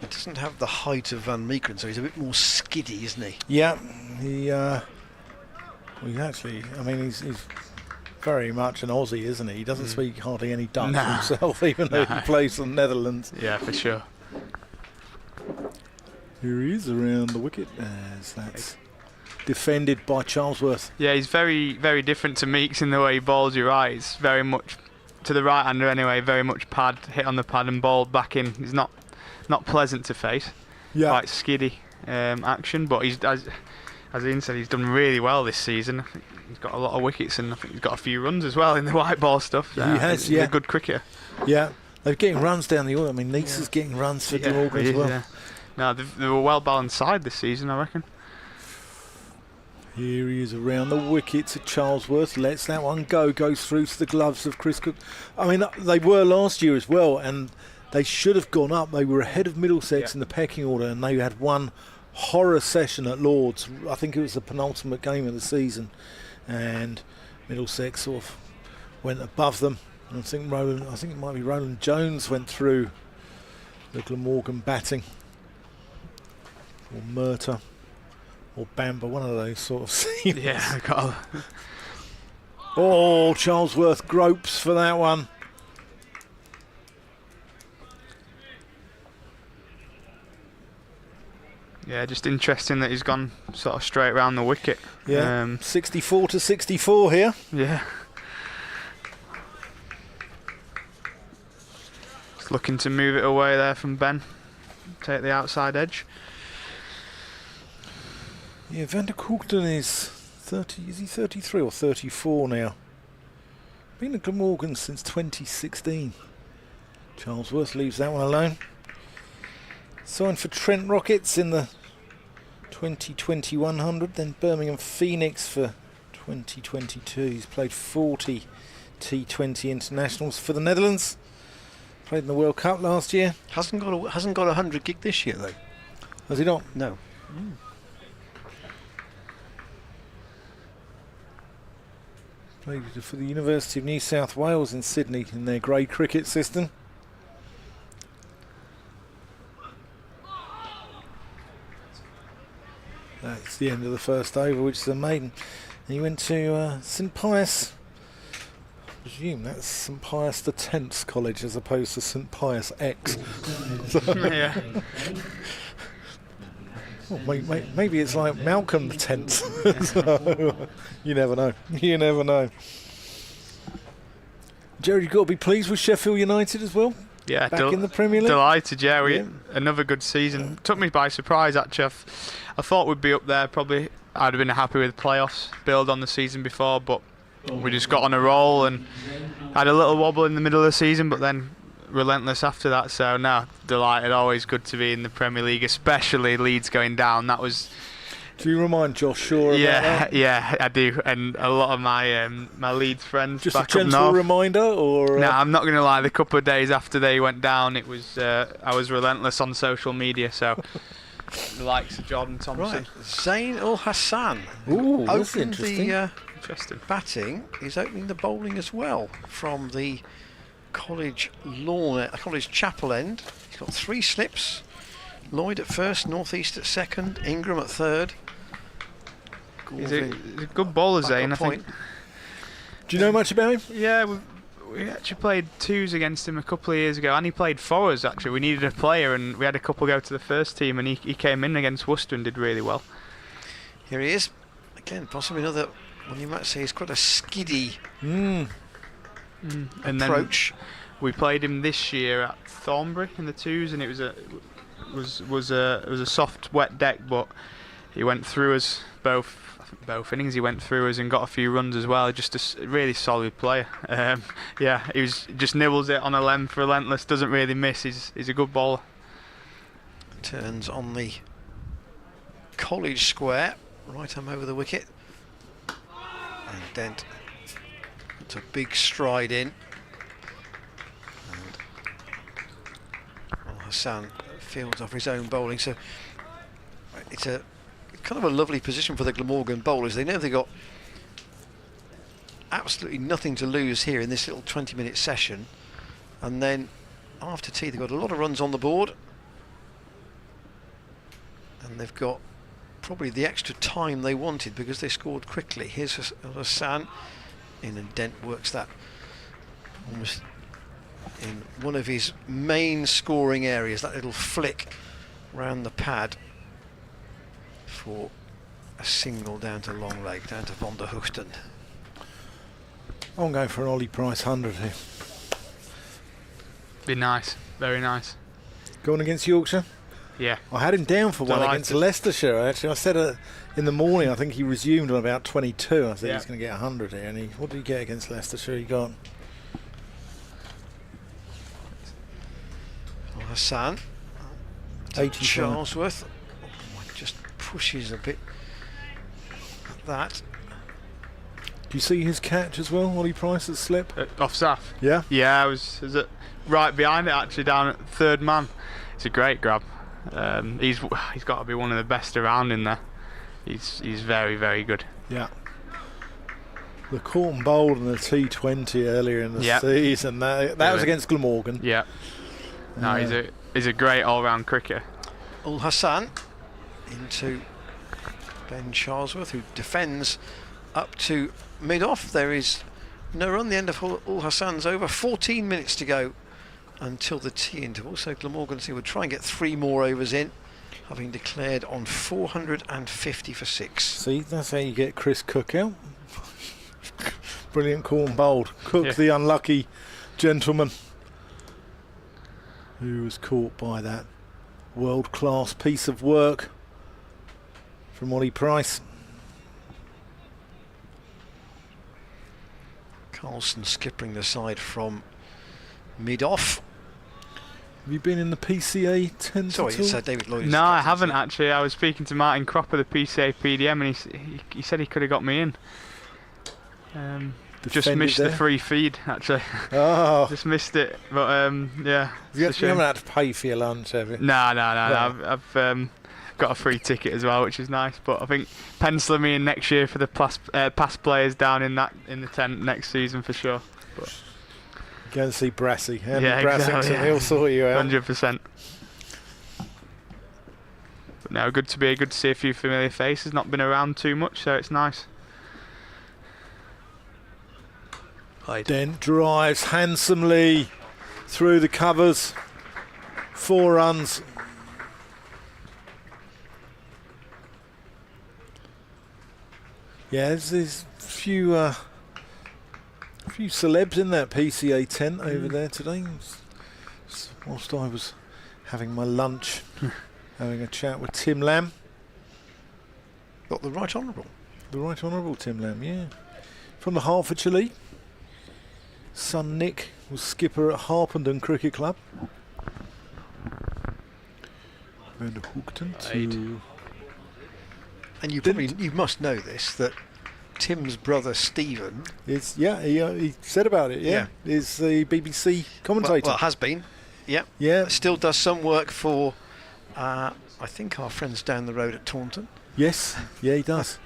To doesn't have the height of Van Meekeren, so he's a bit more skiddy, isn't he? Yeah, he's actually, I mean, he's very much an Aussie, isn't he? He doesn't speak hardly any Dutch himself, even though he plays for the Netherlands. Yeah, for sure. Here he is around the wicket as that's defended by Charlesworth. Yeah, he's very, very different to Meeks in the way he bowls. You're right. He's very much to the right-hander anyway. Very much pad, hit on the pad and bowled back in. He's not pleasant to face. Yeah. Quite skiddy action, but he's as Ian said, he's done really well this season. I think he's got a lot of wickets and I think he's got a few runs as well in the white ball stuff. He has, he's a good cricketer. Yeah, they're getting runs down the order. I mean, Neesa's getting runs for Glamorgan as well. Yeah. No, they were a well-balanced side this season, I reckon. Here he is around the wicket to Charlesworth. Lets that one go. Goes through to the gloves of Chris Cook. I mean, they were last year as well, and they should have gone up. They were ahead of Middlesex in the pecking order, and they had one horror session at Lords. I think it was the penultimate game of the season, and Middlesex sort of went above them. And I think it might be Roland Jones went through the Glamorgan batting, or Murta, or Bamber, one of those sort of scenes. Yeah, I got. Oh, Charlesworth gropes for that one. Yeah, just interesting that he's gone sort of straight around the wicket. Yeah, 64 to 64 here. Yeah. Just looking to move it away there from Ben. Take the outside edge. Yeah, Van der Koegden is 30. Is he 33 or 34 now? Been at Glamorgan since 2016. Charlesworth leaves that one alone. Signed for Trent Rockets in the 2020 100, then Birmingham Phoenix for 2022. He's played 40 T20 internationals for the Netherlands. Played in the World Cup last year. Hasn't got a 100 gig this year though. Has he not? No. Played for the University of New South Wales in Sydney in their grade cricket system. That's the end of the first over, which is a maiden. And he went to St Pius. I presume that's St Pius X College as opposed to St Pius X. Yeah. Well, maybe it's like Malcolm X. So, you never know. You never know. Jared, you've got to be pleased with Sheffield United as well. Yeah, Back in the Premier League. Delighted, yeah. Another good season. Took me by surprise, actually. I thought we'd be up there, probably. I'd have been happy with playoffs, build on the season before, but we just got on a roll and had a little wobble in the middle of the season, but then relentless after that. So, no, delighted. Always good to be in the Premier League, especially Leeds going down. That was... Do you remind Josh Shaw about that? Yeah, I do, and a lot of my my Leeds friends. Just a back up gentle north. reminder, or? No, I'm not going to lie. The couple of days after they went down, it was I was relentless on social media. So the likes of Jordan Thompson. Right, Zain Ul Hassan. Ooh, that's opened interesting. the Interesting. batting. He's opening the bowling as well from the college lawn, college chapel end. He's got 3 slips. Lloyd at first, North East at second, Ingram at third. He's a good bowler, Zain, I think. Do you know much about him? Yeah, we actually played 2s against him a couple of years ago, and he played for us, actually. We needed a player, and we had a couple go to the first team, and he came in against Worcester and did really well. Here he is. Again, possibly another one you might say is quite a skiddy And approach. then we played him this year at Thornbury in the 2s, and it was a soft, wet deck, but he went through us both innings. He went through us and got a few runs as well. Just a really solid player. Yeah, he was just nibbles it on a length, relentless, doesn't really miss. He's a good bowler. Turns on the college square, right arm over the wicket, and Dent puts a big stride in. And Hassan fields off his own bowling, so it's a kind of a lovely position for the Glamorgan bowlers. They know they've got absolutely nothing to lose here in this little 20-minute session, and then after tea they've got a lot of runs on the board, and they've got probably the extra time they wanted because they scored quickly. Here's Hassan in, and Dent works that almost in one of his main scoring areas, that little flick round the pad for a single down to long leg, down to Van der Hoogten. I'm going for an Ollie Price 100 here. Be nice, very nice. Going against Yorkshire? Yeah. I had him down for one against Leicestershire, actually. I said in the morning, I think he resumed on about 22. I said he's going to get 100 here. And what did he get against Leicestershire? He got... Hassan. 85. Charlesworth. Just pushes a bit at that. Do you see his catch as well, Ollie Price's slip? Off Saf? Yeah? Yeah, I was right behind it, actually, down at third man. It's a great grab. He's got to be one of the best around in there. He's very, very good. Yeah. The caught and bowled in the T20 earlier in the season. That was against Glamorgan. Yeah. No, he's a great all-round cricketer. Ul Hassan into Ben Charlesworth, who defends up to mid-off. There is no run. The end of Ul Hassan's over. 14 minutes to go until the tea interval. So Glamorgan would try and get 3 more overs in, having declared on 450 for 6. See, that's how you get Chris Cook out. Brilliant caught and bowled. Cook, the unlucky gentleman who was caught by that world-class piece of work from Ollie Price. Carlson skipping the side from mid-off. Have you been in the PCA 10? Sorry, it's David Lloyd. No, I haven't actually. I was speaking to Martin Cropper, the PCA PDM, and he said he could have got me in. Just missed the free feed, actually. Oh. Just missed it, but yeah. You haven't had to pay for your lunch, have you? No. I've got a free ticket as well, which is nice. But I think penciling me in next year for the past players down in the tent next season for sure. But go and see Brassy. Exactly, he'll sort you out. 100%. But no, good to see a few familiar faces. Not been around too much, so it's nice. Dent drives handsomely through the covers. 4 runs. Yeah, there's a few celebs in that PCA tent over there today. Whilst I was having my lunch, having a chat with Tim Lamb. Got the Right Honourable. The Right Honourable Tim Lamb, yeah. From the Hertfordshire League. Son Nick was skipper at Harpenden Cricket Club. Van der Hoogten to... And you must know this, that Tim's brother Stephen is he said about it. Yeah, is the BBC commentator. Well, has been. Yeah. Still does some work for I think our friends down the road at Taunton. Yes, yeah, he does.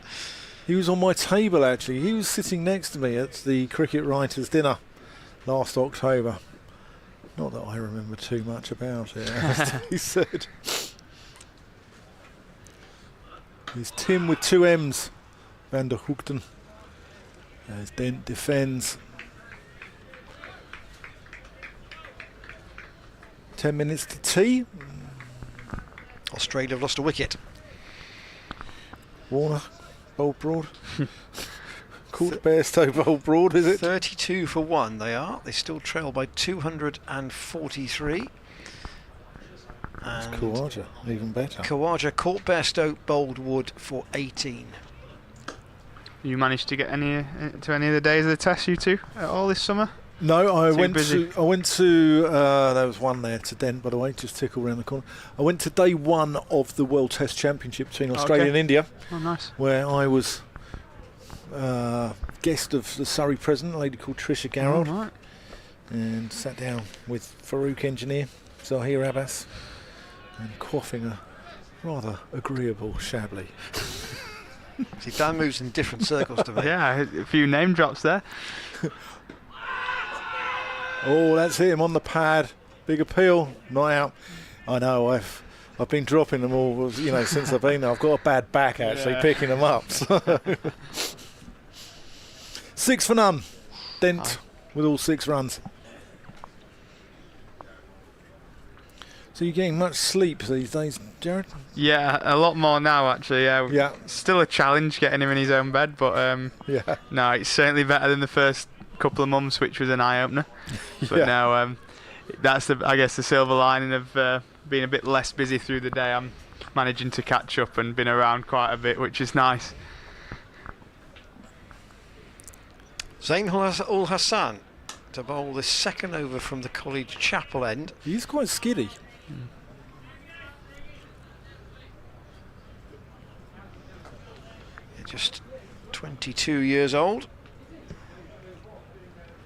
He was on my table actually. He was sitting next to me at the Cricket Writers' Dinner last October. Not that I remember too much about it, as he said. It's Tim with 2 M's. Van der Hoogten. As Dent defends. 10 minutes to tea. Australia have lost a wicket. Warner, bowled broad. Caught Bairstow bowled broad, is it? 32 for 1 they are. They still trail by 243. That's Khawaja, even better. Khawaja caught Bairstow bowled Wood for 18. You managed to get any of the days of the test, you two, at all this summer? No, I went to there was one there to Dent, by the way, just tickle around the corner. I went to day 1 of the World Test Championship between Australia and India. Oh, nice. Where I was guest of the Surrey president, a lady called Tricia Garrod. Oh, right. And sat down with Farouk engineer, Zahir Abbas, and quaffing a rather agreeable Chablis. See, Dan moves in different circles to me. Yeah, a few name drops there. Oh, that's him on the pad. Big appeal, not out. I know, I've I've been dropping them all, since I've been there. I've got a bad back actually picking them up. So. 6 for none. Dent with all 6 runs. So you're getting much sleep these days, Jared? Yeah, a lot more now actually. Yeah. Still a challenge getting him in his own bed, but no, it's certainly better than the first couple of months, which was an eye opener. But now that's I guess the silver lining of being a bit less busy through the day. I'm managing to catch up and been around quite a bit, which is nice. Zain Ul Hassan to bowl the second over from the College Chapel end. He's quite skiddy. Just 22 years old.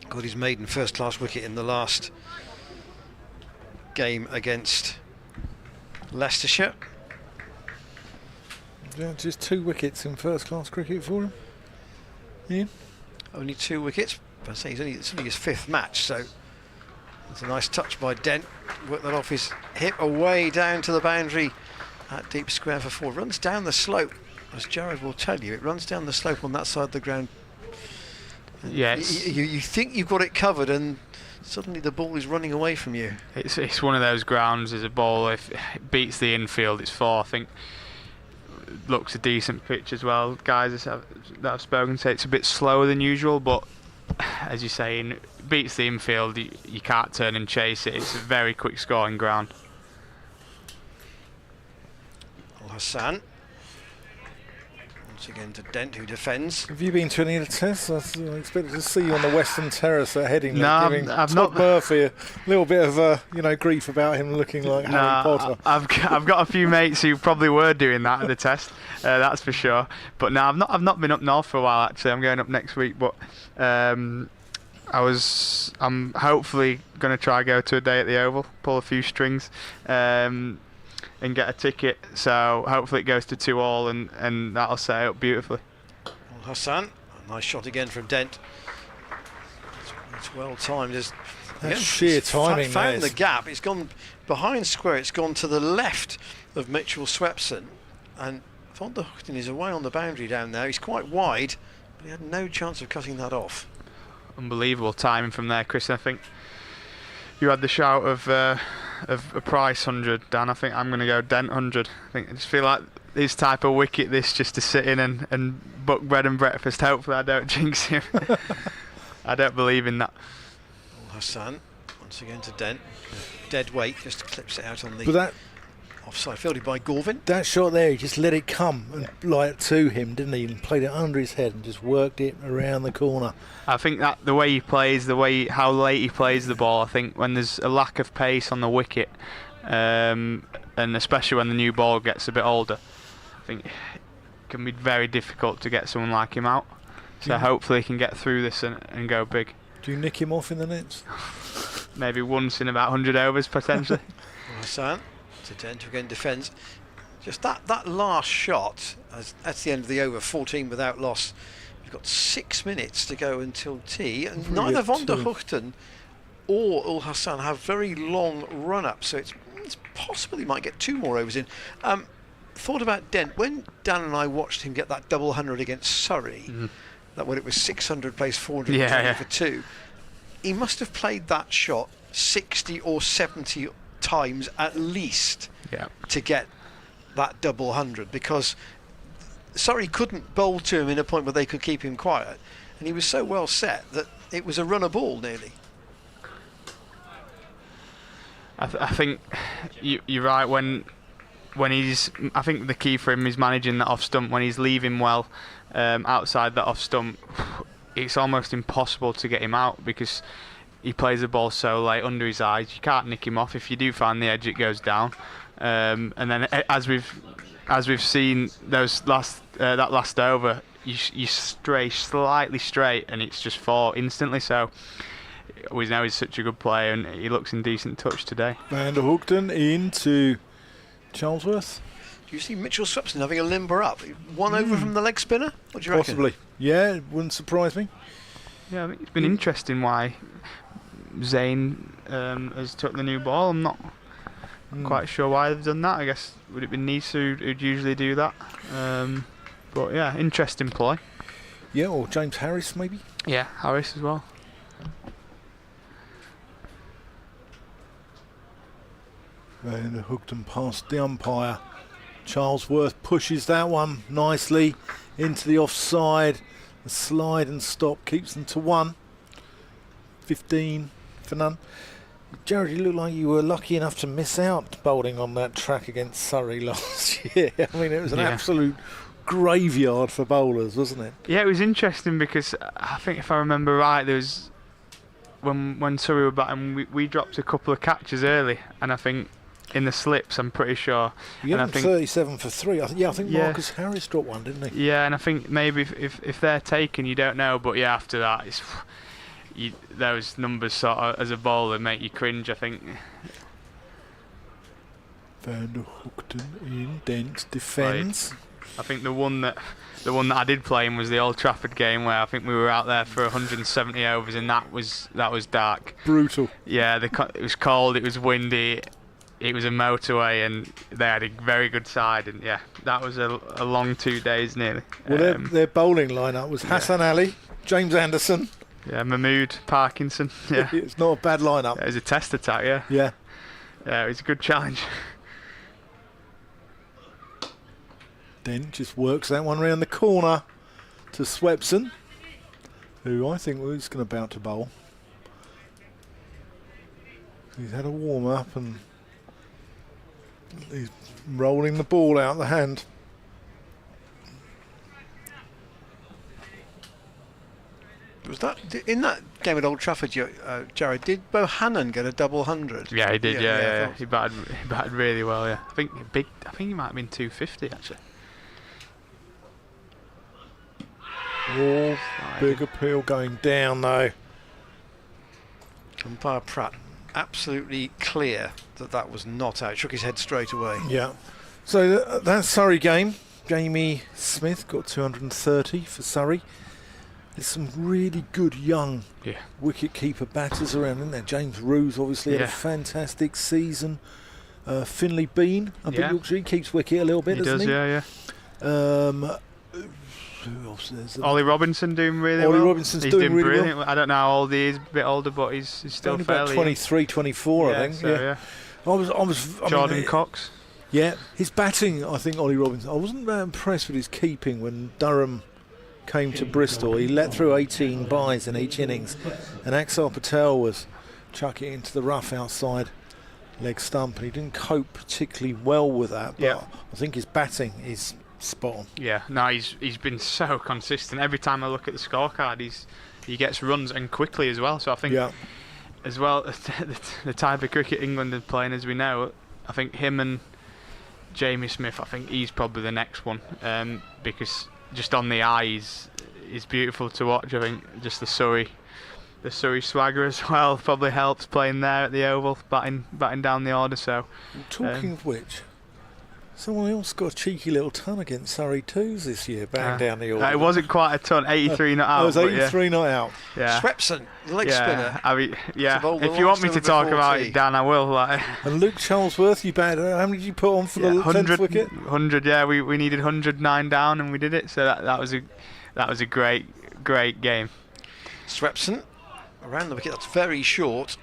Got his maiden first-class wicket in the last game against Leicestershire. Yeah, just 2 wickets in first-class cricket for him. Yeah. Only 2 wickets. But I say it's only his 5th match, so it's a nice touch by Dent. Work that off his hip away down to the boundary at deep square for 4. Runs down the slope, as Jared will tell you. It runs down the slope on that side of the ground. Yes. You think you've got it covered, and suddenly the ball is running away from you. It's one of those grounds as a ball. If it beats the infield, it's 4. I think looks a decent pitch as well. Guys that I've spoken say it's a bit slower than usual, but as you say, it beats the infield. You can't turn and chase it. It's a very quick scoring ground. Al Hassan. Once again to Dent, who defends. Have you been to any of the tests? I expected to see you on the Western Terrace at Headingley. No, giving I've Todd not. Murphy a little bit of grief about him looking like Harry Potter. I've got a few mates who probably were doing that at the test. That's for sure. But no, I've not been up north for a while actually. I'm going up next week, but I'm hopefully going to try go to a day at the Oval, pull a few strings, and get a ticket. So hopefully it goes to 2-all, and that'll set it up beautifully. Al Hassan, a nice shot again from Dent. It's well timed. That's sheer timing. Found the gap. It's gone behind square. It's gone to the left of Mitchell Swepson, and Van der Hoogten is away on the boundary down there. He's quite wide, but he had no chance of cutting that off. Unbelievable timing from there, Chris. I think you had the shout of a Price 100, Dan. I think I'm going to go Dent 100. I just feel like this type of wicket, this just to sit in and book bread and breakfast. Hopefully I don't jinx him. I don't believe in that. Al Hassan, once again to Dent. Dead weight, just clips it out on the offside, fielded by Gorvin. That shot there, he just let it come and to him, didn't he? And played it under his head and just worked it around the corner. I think that the way he plays, how late he plays the ball, I think when there's a lack of pace on the wicket, and especially when the new ball gets a bit older, I think it can be very difficult to get someone like him out. So hopefully he can get through this and go big. Do you nick him off in the nets? Maybe once in about 100 overs potentially. Hassan to Dent, who again defends. Just that last shot, that's the end of the over, 14 without loss. You've got 6 minutes to go until tea, and neither Van der Hoogten or Ul Hassan have very long run-ups, so it's possible he might get 2 more overs in. Thought about Dent, when Dan and I watched him get that double 100 against Surrey, that when it was 600 plays 420 for 2, he must have played that shot 60 or 70 times at least to get that double 100, because Surrey couldn't bowl to him in a point where they could keep him quiet, and he was so well set that it was a runner ball nearly. I think you're right when he's. I think the key for him is managing that off stump. When he's leaving well outside that off stump, it's almost impossible to get him out because he plays the ball so late under his eyes. You can't nick him off. If you do find the edge, it goes down. And then as we've seen those that last over, you stray slightly straight and it's just 4 instantly. So we know he's such a good player and he looks in decent touch today. Van der Hoogten into Charlesworth. Do you see Mitchell Swepson having a limber up? 1 over from the leg spinner? What do you reckon? Possibly. Yeah, it wouldn't surprise me. Yeah, I think it's been interesting why Zayn has took the new ball. I'm not Quite sure why they've done that. I guess would it be Nisa who'd usually do that? But yeah, interesting play. Yeah, or James Harris maybe. Yeah, Harris as well. And hooked and past the umpire. Charlesworth pushes that one nicely into the offside. The slide and stop keeps them to 1. 15 for none. Jared, you look like you were lucky enough to miss out bowling on that track against Surrey last year. I mean, it was an absolute graveyard for bowlers, wasn't it? Yeah, it was interesting because I think if I remember right, there was when Surrey were batting, we dropped a couple of catches early, and I think in the slips, I'm pretty sure. You had 37 for 3. I think Marcus Harris dropped one, didn't he? Yeah, and I think maybe if they're taken, you don't know. But yeah, after that, those numbers sort of as a bowler make you cringe, I think. Van der Hoogten in, Dent defends. Right. I think the one that I did play in was the Old Trafford game where I think we were out there for 170 overs, and that was dark. Brutal. Yeah, it was cold, it was windy, it was a motorway, and they had a very good side, and yeah, that was a long 2 days nearly. Well, their bowling lineup was Hassan Ali, James Anderson. Yeah, Mahmood, Parkinson. Yeah, it's not a bad lineup. It was a test attack. Yeah. Yeah. Yeah, it was a good challenge. Then just works that one round the corner to Swepson, who I think was going to about to bowl. He's had a warm up and he's rolling the ball out the hand. Was that in that game at Old Trafford, Jared? Did Bohannon get a double 100? Yeah, he did. Yeah. He batted really well. Yeah, I think he might have been 250 actually. Oh, big appeal going down though. Umpire Pratt absolutely clear that was not out. Shook his head straight away. Yeah. So that Surrey game, Jamie Smith got 230 for Surrey. There's some really good young wicket-keeper batters around, isn't there? James Roos obviously had a fantastic season. Finlay Bean, I think Yorkshire, he keeps wicket a little bit, doesn't he? Yeah. Who else? Ollie Robinson doing really well. Ollie Robinson's he's doing really brilliant. well. I don't know how old he is, a bit older, but he's still only fairly about 23, 24, I think. So, Jordan Cox. Yeah, his batting, I think Ollie Robinson, I wasn't that impressed with his keeping when Durham came to Bristol. He let through 18 byes in each innings, and Axar Patel was chucking into the rough outside leg stump, and he didn't cope particularly well with that, but I think his batting is spot on. Yeah, no, he's been so consistent. Every time I look at the scorecard, he gets runs, and quickly as well. So I think, as well, the type of cricket England are playing, as we know, I think him and Jamie Smith, I think he's probably the next one, because just on the eye, he's beautiful to watch. I think just the Surrey swagger as well probably helps playing there at the Oval, batting down the order. So, talking of which, someone else got a cheeky little ton against Surrey twos this year, batting down the order. It wasn't quite a ton, 83 not out. It was 83 not out. Yeah. Swepson, the leg spinner. I mean, if you want me to talk about it, Dan, I will. And Luke Charlesworth, you batted. How many did you put on for the 10th wicket? 100. Yeah, we needed 109 down, and we did it. So that was a great game. Swepson around the wicket. That's very short.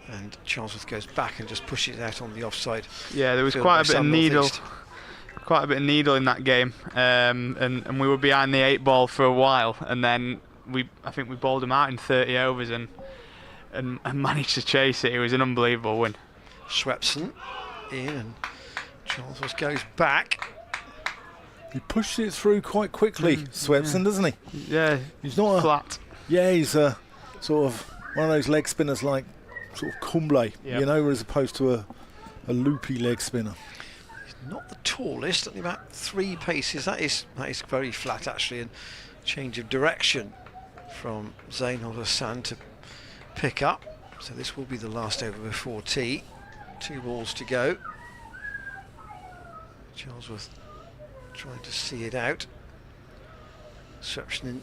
And Charlesworth goes back and just pushes it out on the offside. Yeah, there was quite a bit of needle in that game, and we were behind the 8 ball for a while, and then I think we bowled them out in 30 overs and managed to chase it. It was an unbelievable win. Swepson in, and Charlesworth goes back. He pushed it through quite quickly, Swepson, doesn't he? Yeah, he's not flat. He's a sort of one of those leg spinners like sort of Kumble, as opposed to a loopy leg spinner. He's not the tallest, only about 3 paces. That is very flat actually, and change of direction from Zain Ul Hassan to pick up. So this will be the last over before tea. 2 balls to go. Charlesworth trying to see it out. Swepson in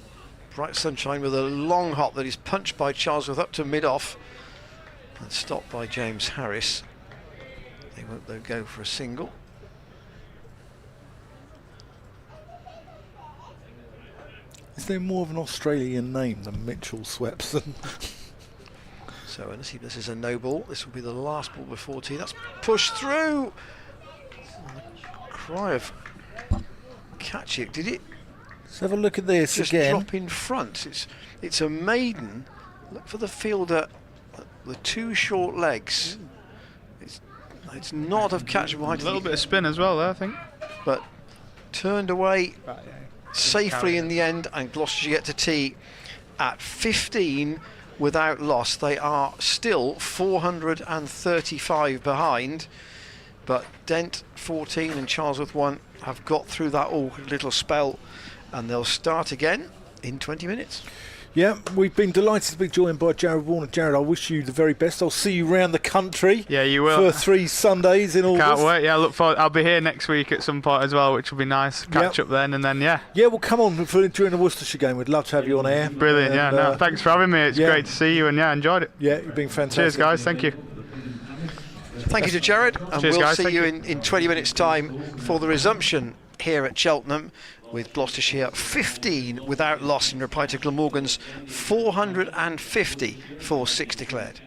bright sunshine with a long hop that is punched by Charlesworth up to mid-off and stopped by James Harris. They won't though go for a single. Is there more of an Australian name than Mitchell Swepson? So let's see if this is a no ball. This will be the last ball before tee. That's pushed through. Cry of catch it. Did it Let's have a look at this just again. drop in front? It's a maiden. Look for the fielder. The two short legs. It's not of catchable height. A little bit of spin as well there, I think. But turned away safely in the end, and Gloucestershire get to tee at 15 without loss. They are still 435 behind, but Dent 14 and Charlesworth 1 have got through that awkward little spell, and they'll start again in 20 minutes. Yeah, we've been delighted to be joined by Jared Warner. Jared, I wish you the very best. I'll see you around the country. Yeah, you will. For 3 Sundays in August. Can't wait. Yeah, look forward. I'll be here next week at some point as well, which will be nice. Catch up then, and then yeah. Yeah, well, come on during the Worcestershire game. We'd love to have you on air. Brilliant. And, No, thanks for having me. It's great to see you, and yeah, enjoyed it. Yeah, you've been fantastic. Cheers, guys. Thank you. Thank you to Jared, and Cheers, we'll guys. see Thank you you. in 20 minutes' time for the resumption here at Cheltenham, with Gloucestershire 15 without loss in reply to Glamorgan's 450 for 6 declared.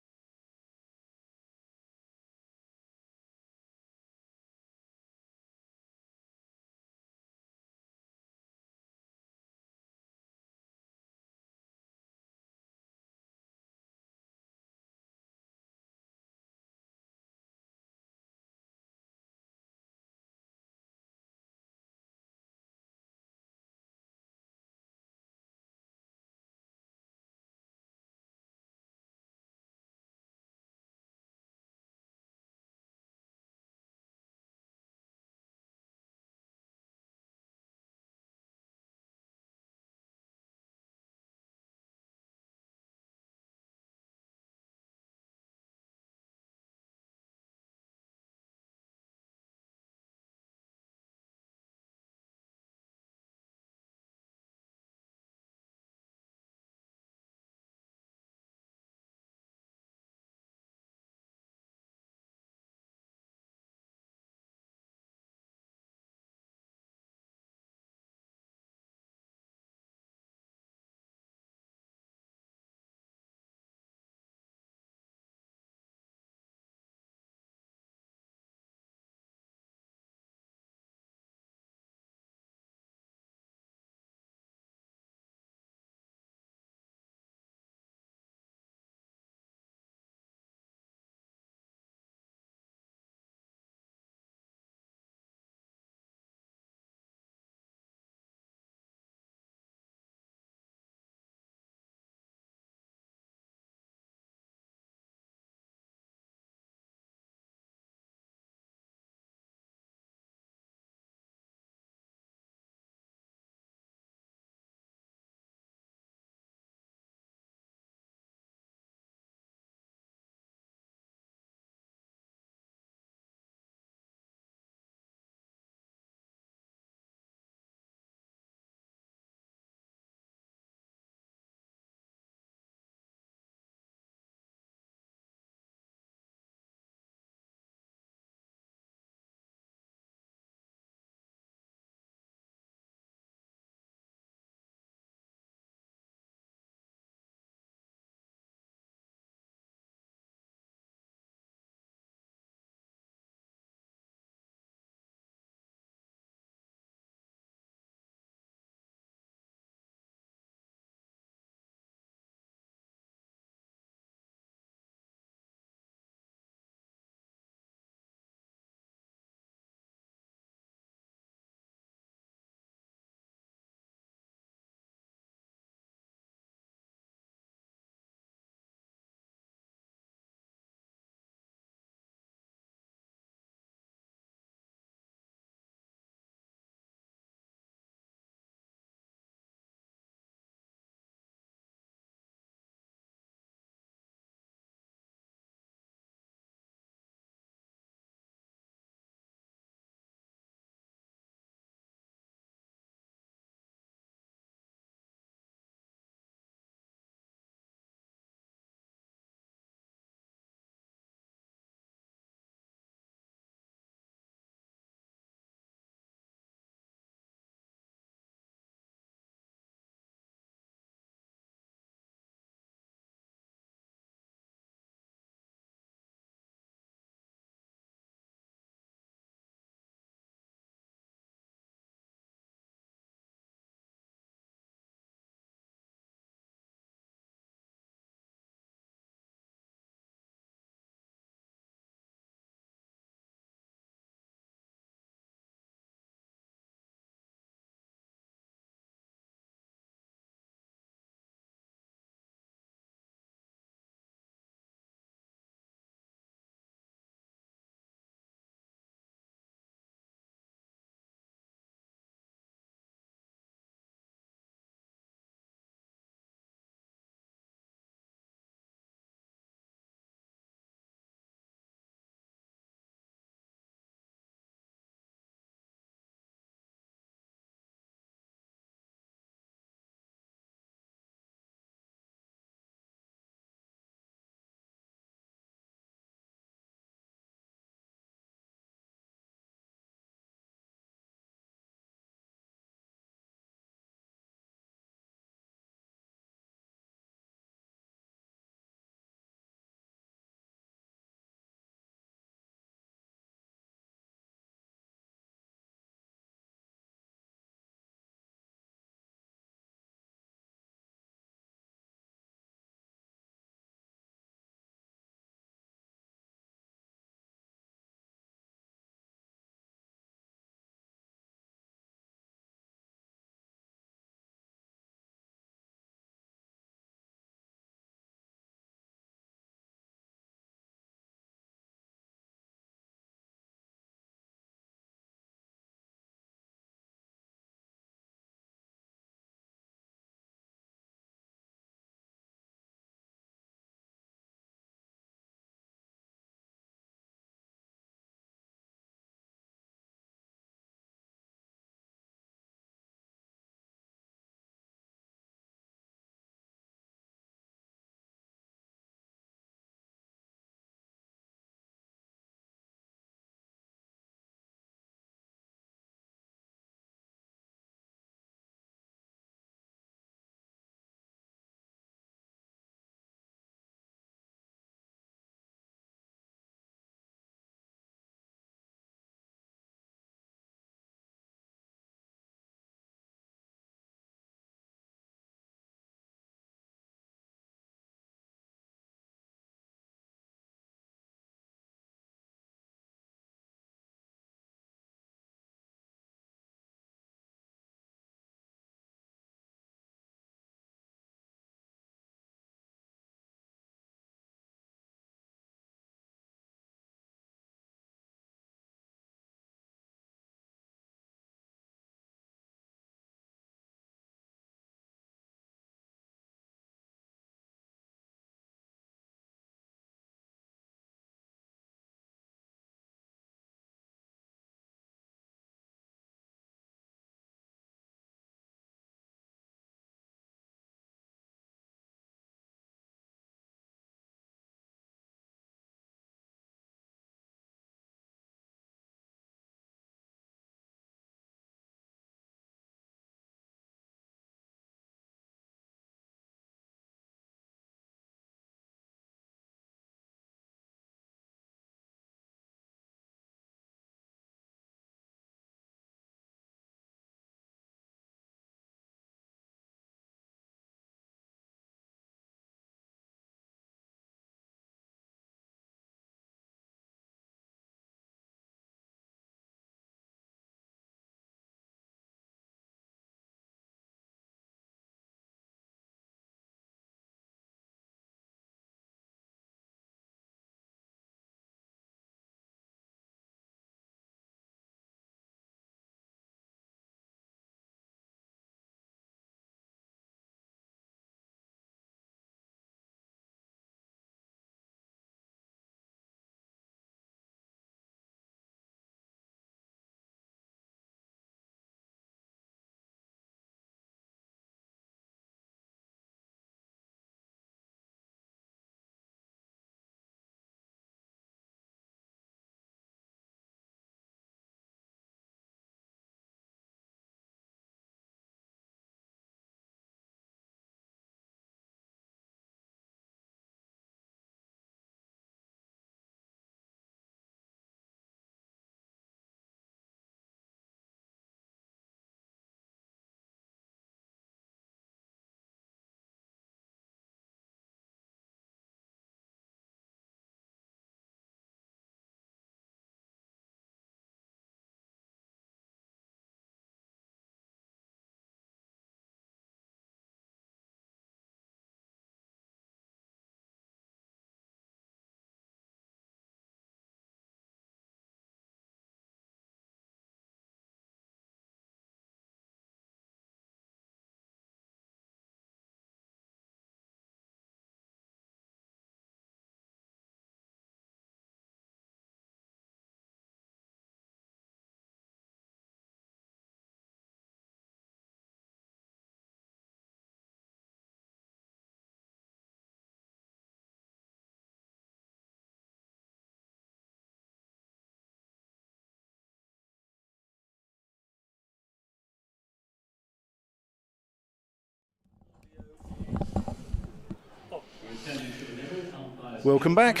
Welcome back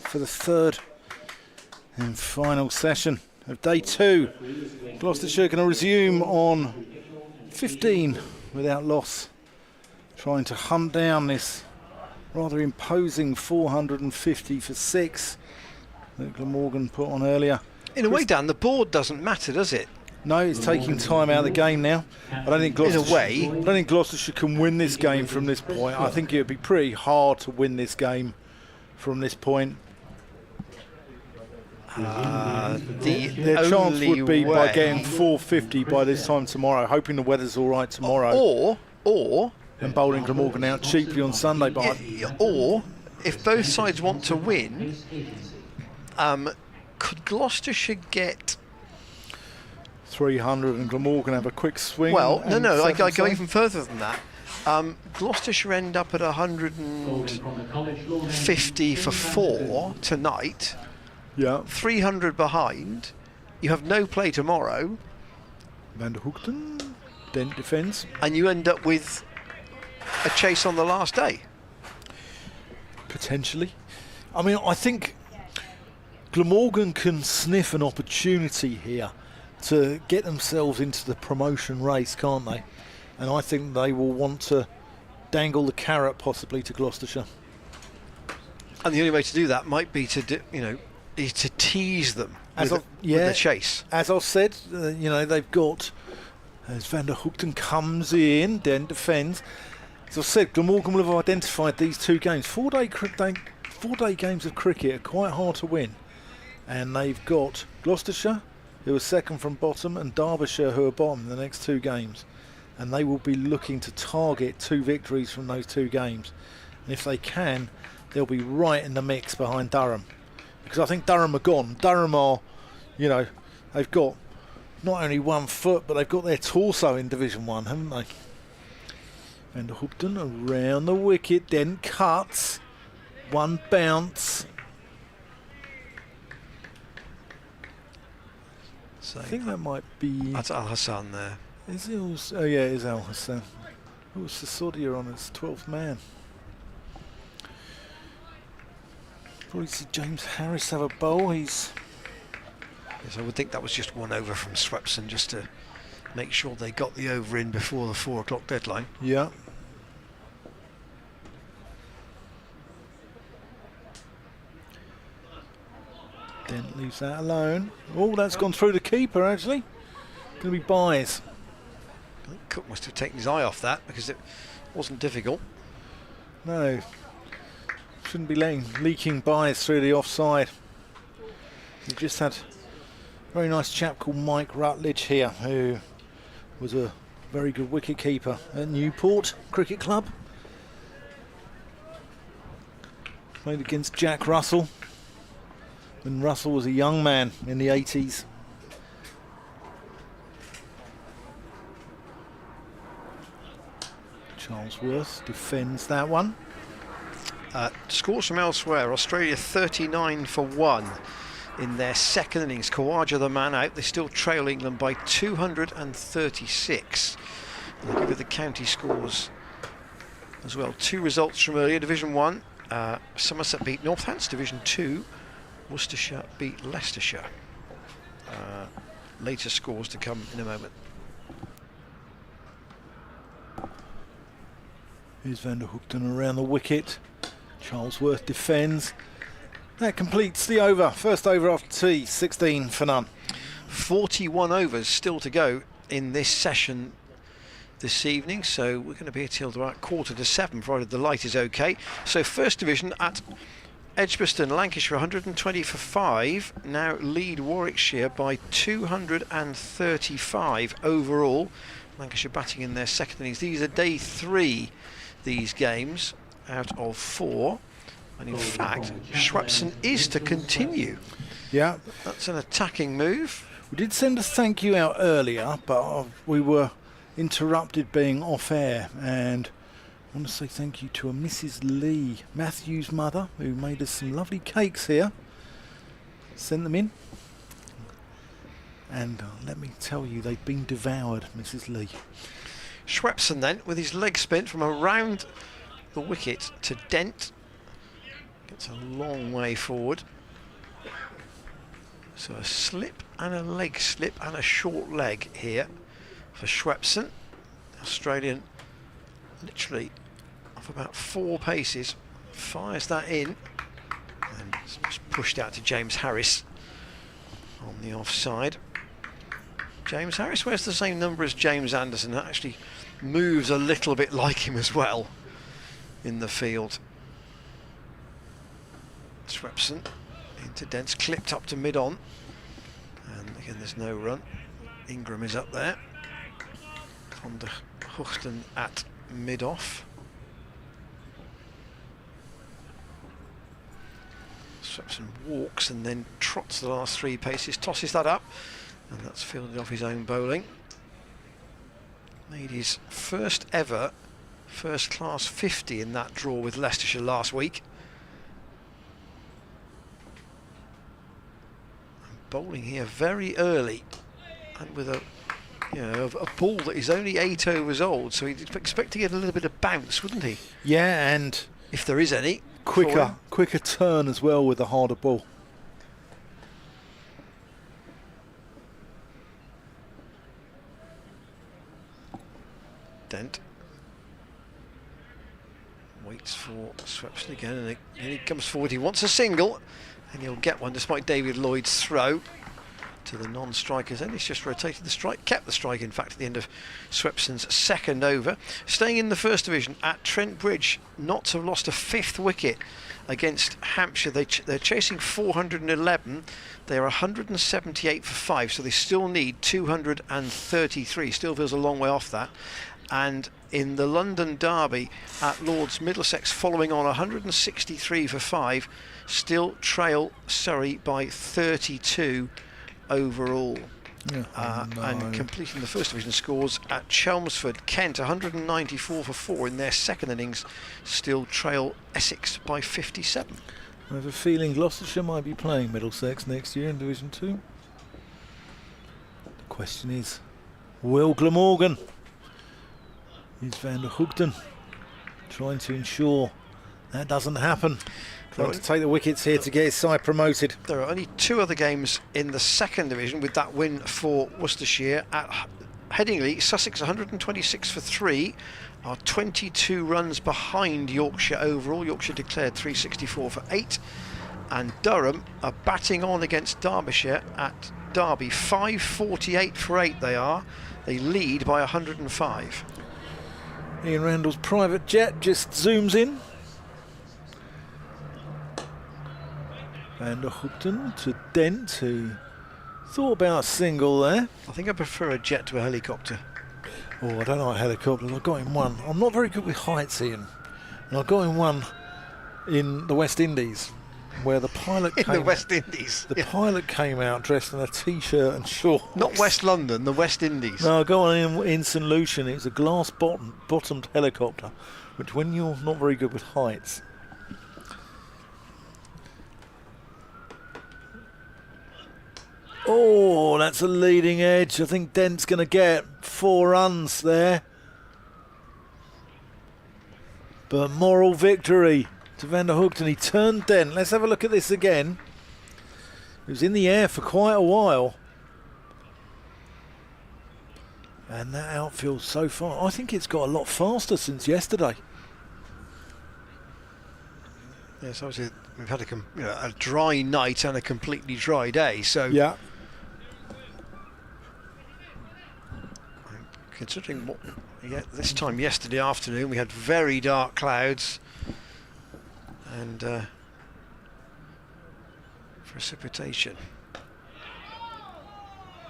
for the third and final session of day 2. Gloucestershire going to resume on 15 without loss, trying to hunt down this rather imposing 450 for 6 that Glamorgan put on earlier. In a way, Dan, the board doesn't matter, does it? No, it's taking time out of the game now. I don't think Gloucestershire can win this game from this point. I think it would be pretty hard to win this game from this point. Their chance would be by getting 450 by this time tomorrow, hoping the weather's all right tomorrow. Or and bowling Glamorgan out cheaply on Sunday. But or if both sides want to win, could Gloucestershire get 300 and Glamorgan have a quick swing? Well, no, I go even further than that. Gloucestershire end up at 150 for 4 tonight. Yeah. 300 behind. You have no play tomorrow. Van der Hoogten, dent defence. And you end up with a chase on the last day. Potentially. I mean, I think Glamorgan can sniff an opportunity here to get themselves into the promotion race, can't they? And I think they will want to dangle the carrot possibly to Gloucestershire. And the only way to do that might be to to tease them with the chase. As I've said, they've got, as Van der Hoogten comes in, then defends. As I've said, Glamorgan will have identified these 2 games. 4-day games of cricket are quite hard to win. And they've got Gloucestershire, who are second from bottom, and Derbyshire, who are bottom in the next 2 games. And they will be looking to target 2 victories from those 2 games. And if they can, they'll be right in the mix behind Durham. Because I think Durham are gone. Durham are, they've got not only 1 foot, but they've got their torso in Division 1, haven't they? Van der Hoogten around the wicket, then cuts. 1 bounce. So I think that might be... That's Al Hassan there. Is it also, oh yeah, it is Al Hassan. Oh, Sisodia on his 12th man. Probably see James Harris have a bowl. Yes, I would think that was just 1 over from Swepson, just to make sure they got the over in before the 4 o'clock deadline. Yeah. Dent leaves that alone. Oh, that's gone through the keeper, actually. Going to be buys. I think Cook must have taken his eye off that because it wasn't difficult. No. Shouldn't be leaking buys through the offside. We've just had a very nice chap called Mike Rutledge here, who was a very good wicket keeper at Newport Cricket Club. Played against Jack Russell when Russell was a young man in the 80s. Charlesworth defends that one. Scores from elsewhere. Australia 39 for 1 in their second innings. Khawaja the man out. They're still trail England by 236. And I'll give you the county scores as well. 2 results from earlier. Division 1, Somerset beat Northants. Division 2, Worcestershire beat Leicestershire. Later scores to come in a moment. Here's Van der Hoogten around the wicket. Charlesworth defends. That completes the over. First over after tea, 16 for none. 41 overs still to go in this session this evening, so we're going to be here till about 7:15, provided the light is okay. So first division at Edgbaston, Lancashire 120 for 5, now lead Warwickshire by 235 overall. Lancashire batting in their second innings. These are day 3, these games, out of 4. And in fact, Swepson is to continue. Yeah. That's an attacking move. We did send a thank you out earlier, but we were interrupted being off air, and I want to say thank you to a Mrs. Lee, Matthew's mother, who made us some lovely cakes here. Sent them in. And let me tell you, they've been devoured, Mrs. Lee. Swepson then, with his leg spin from around the wicket to Dent. It's a long way forward. So a slip and a leg slip and a short leg here for Schwepson. Australian literally off about 4 paces, fires that in and it's pushed out to James Harris on the offside. James Harris wears the same number as James Anderson, that actually moves a little bit like him as well in the field. Schwepson into Dents, clipped up to mid-on, and again there's no run. Ingram is up there. Van der Hoogten at mid-off. Schwepson walks and then trots the last 3 paces, tosses that up, and that's fielded off his own bowling. Made his first ever first class 50 in that draw with Leicestershire last week. Bowling here very early and with a ball that is only 8 overs old, so he'd expect to get a little bit of bounce, wouldn't he? Yeah, and if there is any. Quicker turn as well with the harder ball. Dent waits for Schwepson again, and he comes forward. He wants a single, and he'll get one despite David Lloyd's throw to the non-strikers. And he's just rotated the strike, kept the strike in fact at the end of Swepson's second over. Staying in the first division at Trent Bridge, Notts have lost a 5th wicket against Hampshire. They're chasing 411. They are 178 for 5, so they still need 233. Still feels a long way off that. And in the London Derby at Lord's, Middlesex following on 163 for 5, still trail Surrey by 32 overall. And completing the first division scores at Chelmsford, Kent 194 for 4 in their second innings, still trail Essex by 57. I have a feeling Gloucestershire might be playing Middlesex next year in Division 2. The question is, will Glamorgan? Is Van der Hoogten trying to ensure that doesn't happen? Trying to take the wickets here to get his side promoted. There are only 2 other games in the second division with that win for Worcestershire. At Headingley, Sussex 126 for 3 are 22 runs behind Yorkshire overall. Yorkshire declared 364 for 8. And Durham are batting on against Derbyshire at Derby, 548 for 8 they are. They lead by 105. Ian Randall's private jet just zooms in. Van der Hoogten to Dent, who thought about a single there. I think I prefer a jet to a helicopter. Oh, I don't like helicopters. I got him one. I'm not very good with heights, Ian. And I got him one in the West Indies, where the pilot in came the West Indies. The pilot came out dressed in a t-shirt and shorts. Not West London, the West Indies. No, I got one in St Lucian. It was a glass bottomed helicopter, which when you're not very good with heights. Oh, that's a leading edge. I think Dent's going to get 4 runs there. But moral victory to Van der Hoogten. He turned Dent. Let's have a look at this again. He was in the air for quite a while. And that outfield so far, I think it's got a lot faster since yesterday. Yes, obviously we've had a dry night and a completely dry day. So yeah. Considering what this time yesterday afternoon we had very dark clouds and precipitation.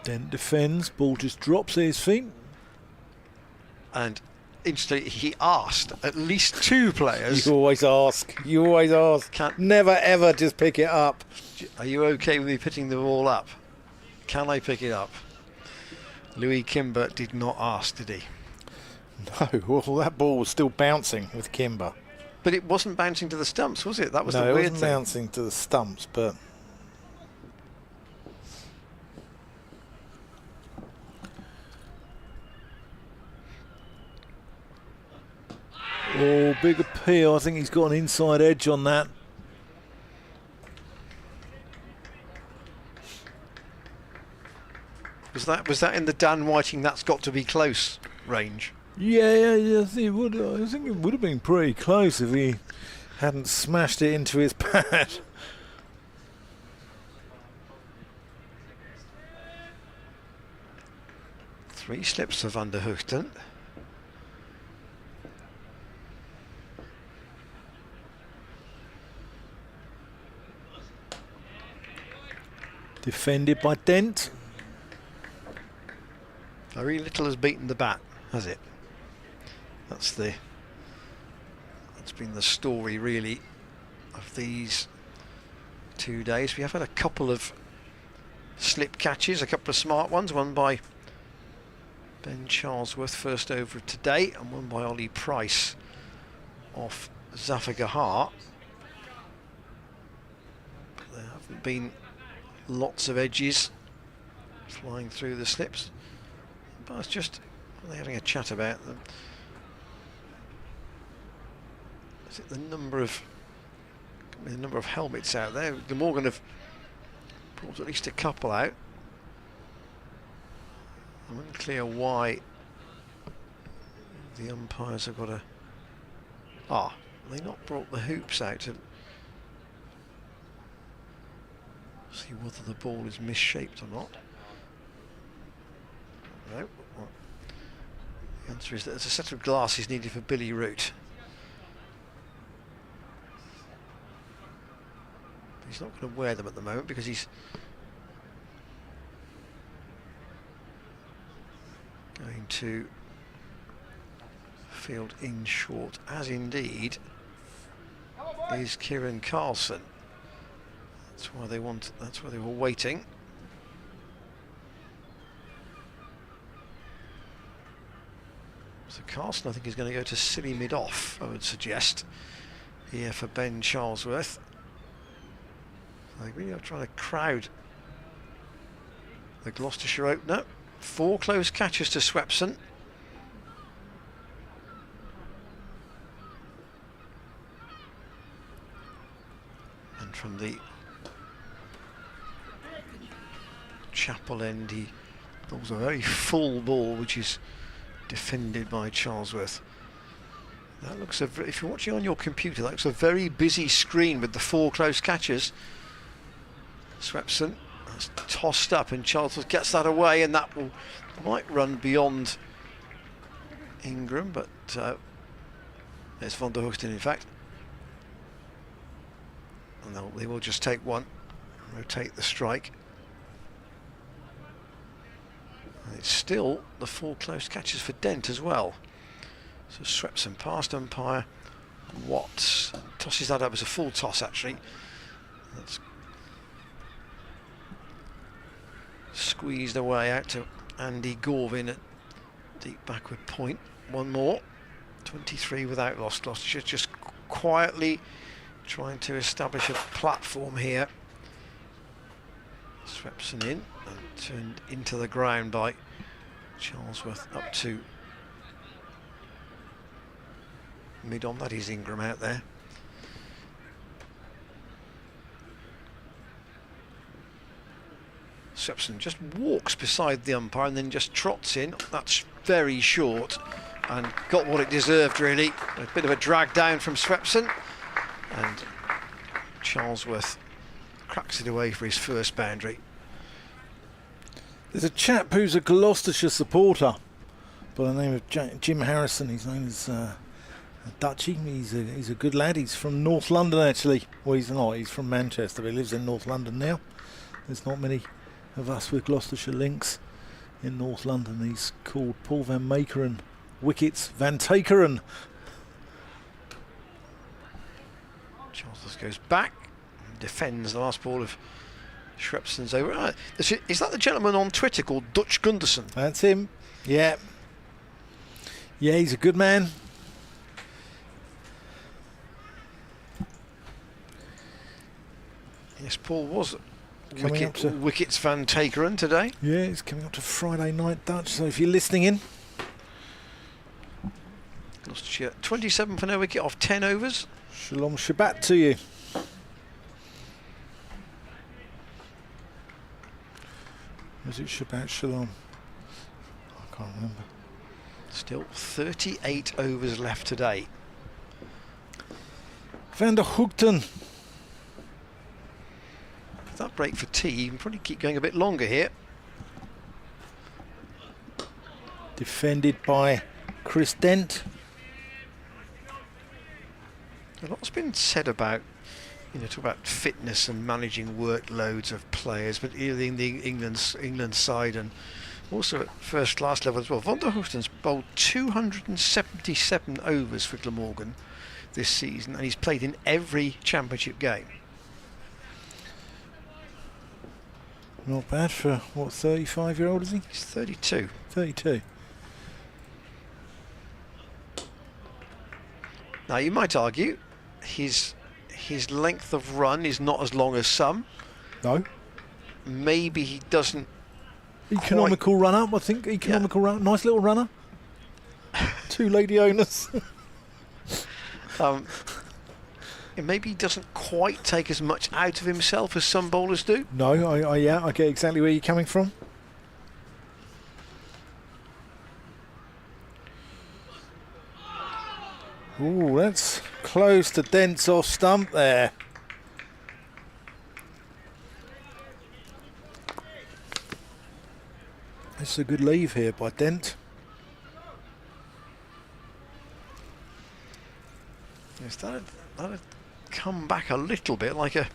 Dent defends, ball just drops at his feet. And instantly he asked at least 2 players. You always ask. You always ask. Never ever just pick it up. Are you okay with me picking the ball up? Can I pick it up? Louis Kimber did not ask, did he? No, well that ball was still bouncing with Kimber. But it wasn't bouncing to the stumps, was it? That was no, the weird it wasn't thing. Bouncing to the stumps, but oh, big appeal. I think he's got an inside edge on that. Was that in the Dan Whiting that's got to be close range? Yeah, I think it would have been pretty close if he hadn't smashed it into his pad. Three slips for Van der Hoogten. Defended by Dent. Very little has beaten the bat, has it? That's been the story really of these 2 days. We have had a couple of slip catches, a couple of smart ones, one by Ben Charlesworth first over of today, and one by Ollie Price off Zafar Gahar. But there haven't been lots of edges flying through the slips. But it's just, they're having a chat about them. Is it the number of helmets out there? Glamorgan have brought at least a couple out. I'm unclear why the umpires have got a... they not brought the hoops out to see whether the ball is misshaped or not. No. Well, the answer is that there's a set of glasses needed for Billy Root. He's not going to wear them at the moment because he's going to field in short, as indeed is Kieran Carlson. That's why they were waiting. So Carlson, I think, is going to go to silly mid-off, I would suggest, here for Ben Charlesworth. They really are trying to crowd the Gloucestershire opener. 4 close catches to Swepson. And from the chapel end, he throws a very full ball, which is defended by Charlesworth. That looks if you're watching on your computer, that looks a very busy screen with the 4 close catches. Swepson has tossed up and Charlesworth gets that away, and that might run beyond Ingram, but it's Van der Hoogten in fact. And they will just take one, rotate the strike. And it's still the 4 close catches for Dent as well. So Swepson past umpire Watts, tosses that up as a full toss actually. That's squeezed away out to Andy Gorvin at deep backward point. One more. 23 without loss. Gloucestershire just quietly trying to establish a platform here. Swepson in and turned into the ground by Charlesworth up to mid-on. That is Ingram out there. Swepson just walks beside the umpire and then just trots in. That's very short and got what it deserved really. A bit of a drag down from Swepson, and Charlesworth cracks it away for his first boundary. There's a chap who's a Gloucestershire supporter by the name of Jim Harrison. He's known as a Dutchie. He's a good lad. He's from North London actually. Well, he's not. He's from Manchester. He lives in North London now. There's not many of us with Gloucestershire links in North London. He's called Paul Van Makeren. Wickets Van Takeren. Charlesworth goes back and defends the last ball of Swepson's over. Is that the gentleman on Twitter called Dutch Gunderson? That's him. Yeah. Yeah, he's a good man. Yes, Paul was Coming Wickets Van Takeren today. Yeah, it's coming up to Friday night, Dutch, so if you're listening in. Gloucestershire 27 for no wicket off 10 overs. Shalom Shabbat to you. Was it Shabbat Shalom? I can't remember. Still 38 overs left today. Van der Hoogten. With that break for tea, you can probably keep going a bit longer here. Defended by Chris Dent. A lot's been said about, talk about fitness and managing workloads of players, but in the England side and also at first class level as well. Van der Hoogten's bowled 277 overs for Glamorgan this season, and he's played in every championship game. Not bad for, what, 35-year-old is he? He's 32. 32. Now you might argue his length of run is not as long as some. No. Maybe he doesn't. Economical run up, I think. Economical run. Nice little runner. 2 lady owners. Maybe he doesn't quite take as much out of himself as some bowlers do. No, I get exactly where you're coming from. Ooh, that's close to Dent's off stump there. It's a good leave here by Dent. Yes, that'd come back a little bit like a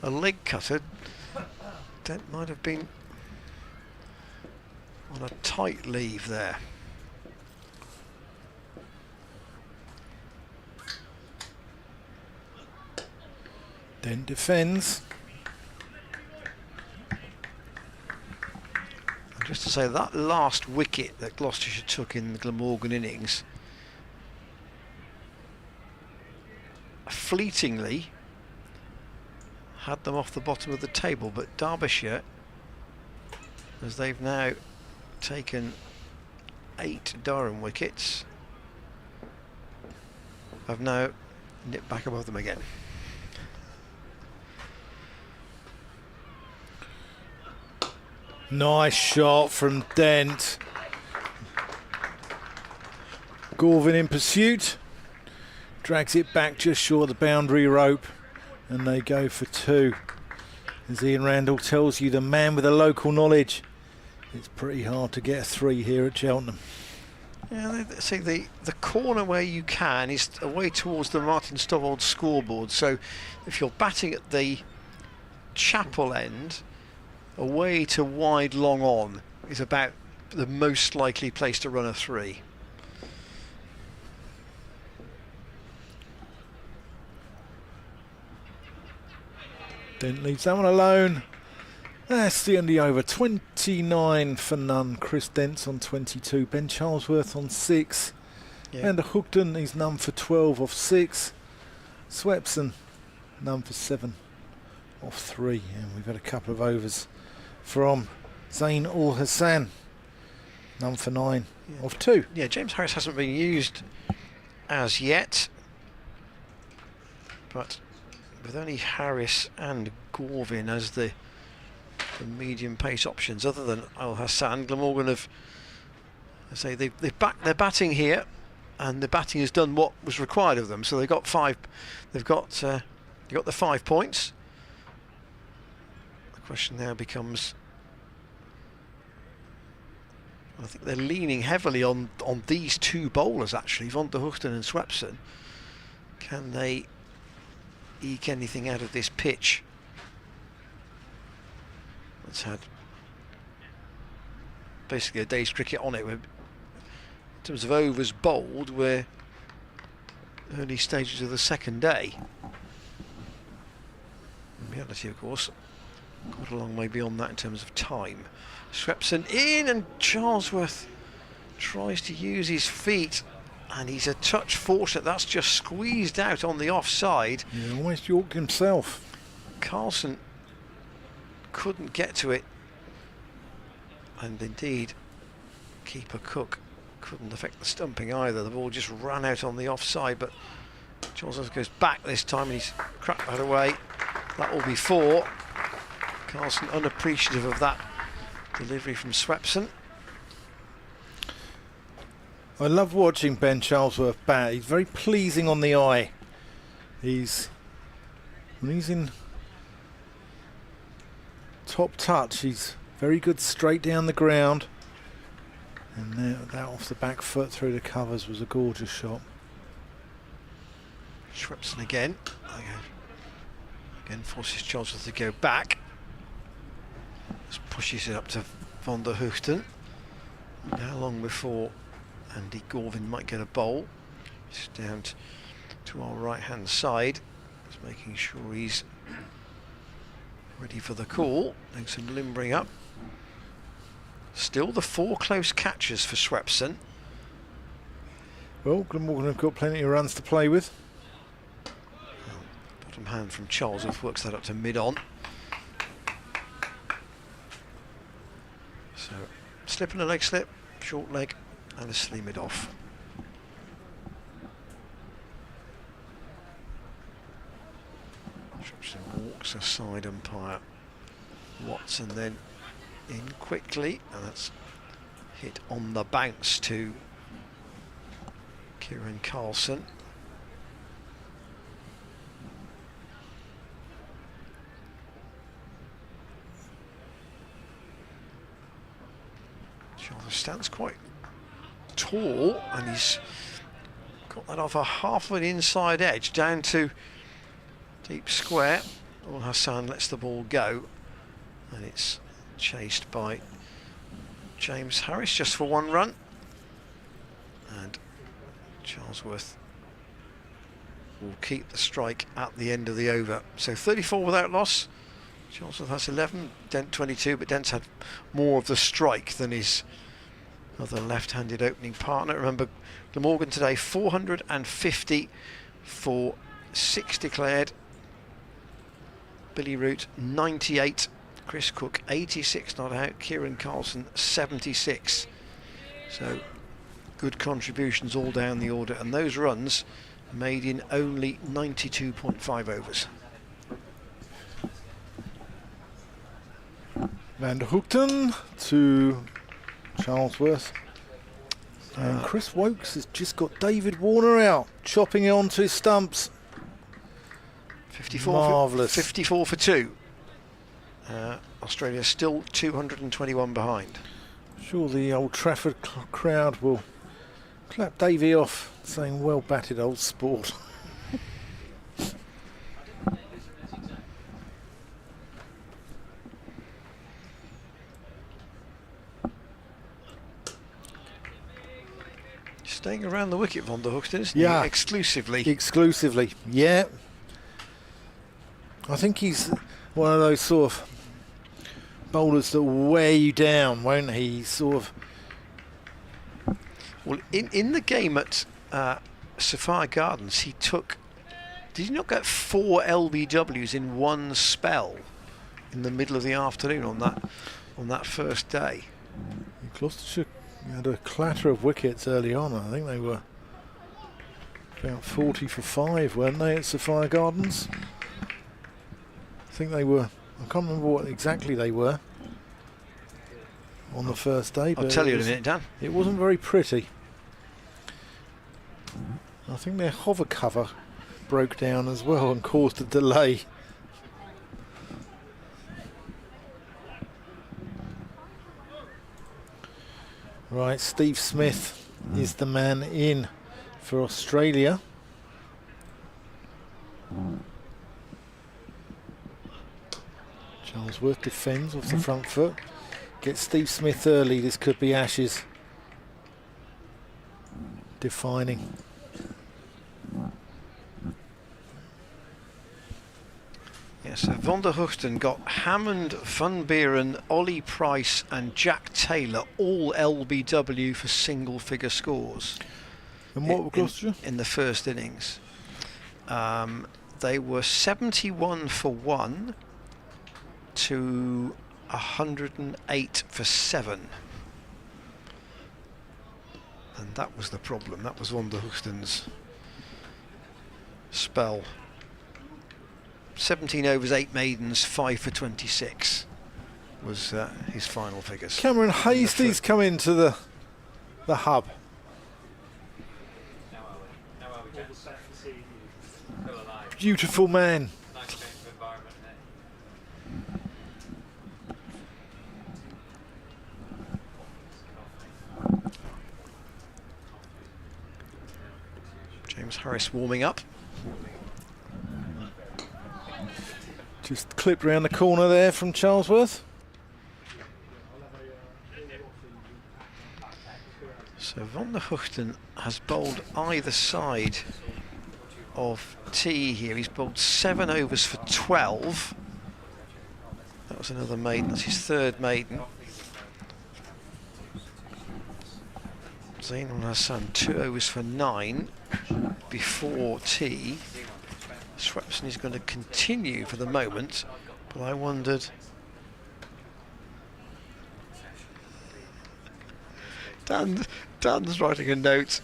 leg cutter. Dent might have been on a tight leave there. Dent defends. And just to say, that last wicket that Gloucestershire took in the Glamorgan innings fleetingly had them off the bottom of the table, but Derbyshire, as they've now taken 8 Durham wickets, have now nipped back above them again. Nice shot from Dent. Gorvin in pursuit. Drags it back just short of the boundary rope, and they go for 2. As Ian Randall tells you, the man with the local knowledge, it's pretty hard to get a 3 here at Cheltenham. Yeah, see, the corner where you can is away towards the Martin Stovvold scoreboard, so if you're batting at the chapel end, away to wide long on is about the most likely place to run a 3. Dent leaves that one alone. That's the end of the over. 29 for none. Chris Dent's on 22. Ben Charlesworth on 6. Yeah. Van der Hoogten, he's none for 12 off 6. Swepson, none for 7 off 3. And we've had a couple of overs from Zain Ul Hassan, none for 9 off 2. Yeah, James Harris hasn't been used as yet, but with only Harris and Gorvin as the medium pace options, other than Ul Hassan, Glamorgan have, I say, they're batting here, and the batting has done what was required of them. So they got 5. They've got the 5 points. The question now becomes, I think they're leaning heavily on these 2 bowlers actually, Van der Hoogten and Swepson. Can they eke anything out of this pitch? It's had basically a day's cricket on it. In terms of overs bowled, we're early stages of the second day. In reality, of course, quite a long way beyond that in terms of time. Swepson in, and Charlesworth tries to use his feet, and he's a touch fortunate. That's just squeezed out on the offside. Yeah, almost yorked himself. Carlson couldn't get to it, and indeed keeper Cook couldn't affect the stumping either. The ball just ran out on the offside, but Charlesworth goes back this time and he's cracked that away. That will be 4. Carlson unappreciative of that delivery from Swepson. I love watching Ben Charlesworth bat. He's very pleasing on the eye. When he's in top touch, he's very good straight down the ground. And that off the back foot through the covers was a gorgeous shot. Swepson again. Again forces Charlesworth to go back. Just pushes it up to Van der Hoogten. How long before Andy Gorvin might get a bowl? Just down to our right hand side. Just making sure he's ready for the call. Doing some limbering up. Still the 4 close catches for Swepson. Well, Glamorgan have got plenty of runs to play with. Bottom hand from Charlesworth works that up to mid-on. So, slip and a leg slip, short leg, and a slim it off. Swepson walks aside umpire Watson, then in quickly, and that's hit on the bounce to Kieran Carlson. Charles stands quite tall, and he's got that off a half of an inside edge down to deep square. Al Hassan lets the ball go, and it's chased by James Harris just for 1 run, and Charlesworth will keep the strike at the end of the over. So 34 without loss. Charlesworth has 11, Dent 22, but Dent's had more of the strike than his other left-handed opening partner. Remember, Glamorgan today 450 for 6 declared. Billy Root 98. Chris Cook 86 not out. Kieran Carlson 76. So good contributions all down the order, and those runs made in only 92.5 overs. Van der Hoogten to Charlesworth. And Chris Wokes has just got David Warner out, chopping it onto his stumps. 54 Marvellous. 54 for 2. Australia still 221 behind. Sure, the Old Trafford crowd will clap Davey off, saying well batted old sport. Staying around the wicket, Van der Hoogten, isn't Yeah. he? Exclusively. Exclusively, yeah. I think he's one of those sort of bowlers that will wear you down, won't he? He's sort of. Well, in the game at Sapphire Gardens, he took. Did he not get 4 LBWs in one spell in the middle of the afternoon on that first day? Gloucestershire had a clatter of wickets early on. I think they were about 40 for 5, weren't they, at Sapphire Gardens? I think they were. I can't remember what exactly they were on the first day. I'll but tell you in a minute, Dan. It wasn't very pretty. I think their hover cover broke down as well and caused a delay. Right, Steve Smith is the man in for Australia. Charlesworth defends off the front foot. Gets Steve Smith early. This could be Ashes. Defining. Yes, so Van der Hoogten got Hammond, Van Beeren, Ollie Price and Jack Taylor all LBW for single figure scores. And what were Gloucestershire? In the first innings. They were 71 for 1 to 108 for 7. And that was the problem. That was Van der Hoogten's spell. 17 overs, 8 maidens, 5 for 26. was his final figures. Cameron Hastie's come into the hub. Beautiful man. James Harris warming up. Just clipped round the corner there from Charlesworth. So Van der Hoogten has bowled either side of T here. He's bowled 7 overs for 12. That was another maiden. That's his third maiden. Zainul Hassan 2 overs for 9 before T. Swepson is going to continue for the moment, but I wondered. Dan's writing a note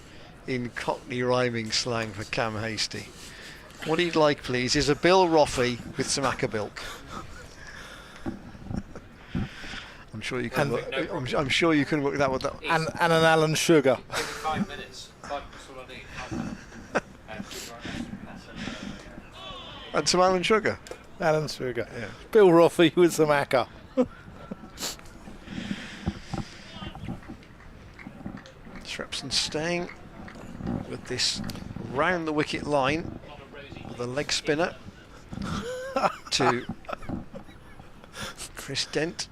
in Cockney rhyming slang for Cam Hastie. What he'd like, please, is a Bill Roffey with some Acabilk. I'm sure you can. I'm sure you can work that with that. And an Alan Sugar. 5 minutes. 5 minutes all I need. And some Alan Sugar. Alan Sugar. Yeah. Bill Roffey with some Aca. Shrepson staying with this round the wicket line with a leg spinner to Chris Dent.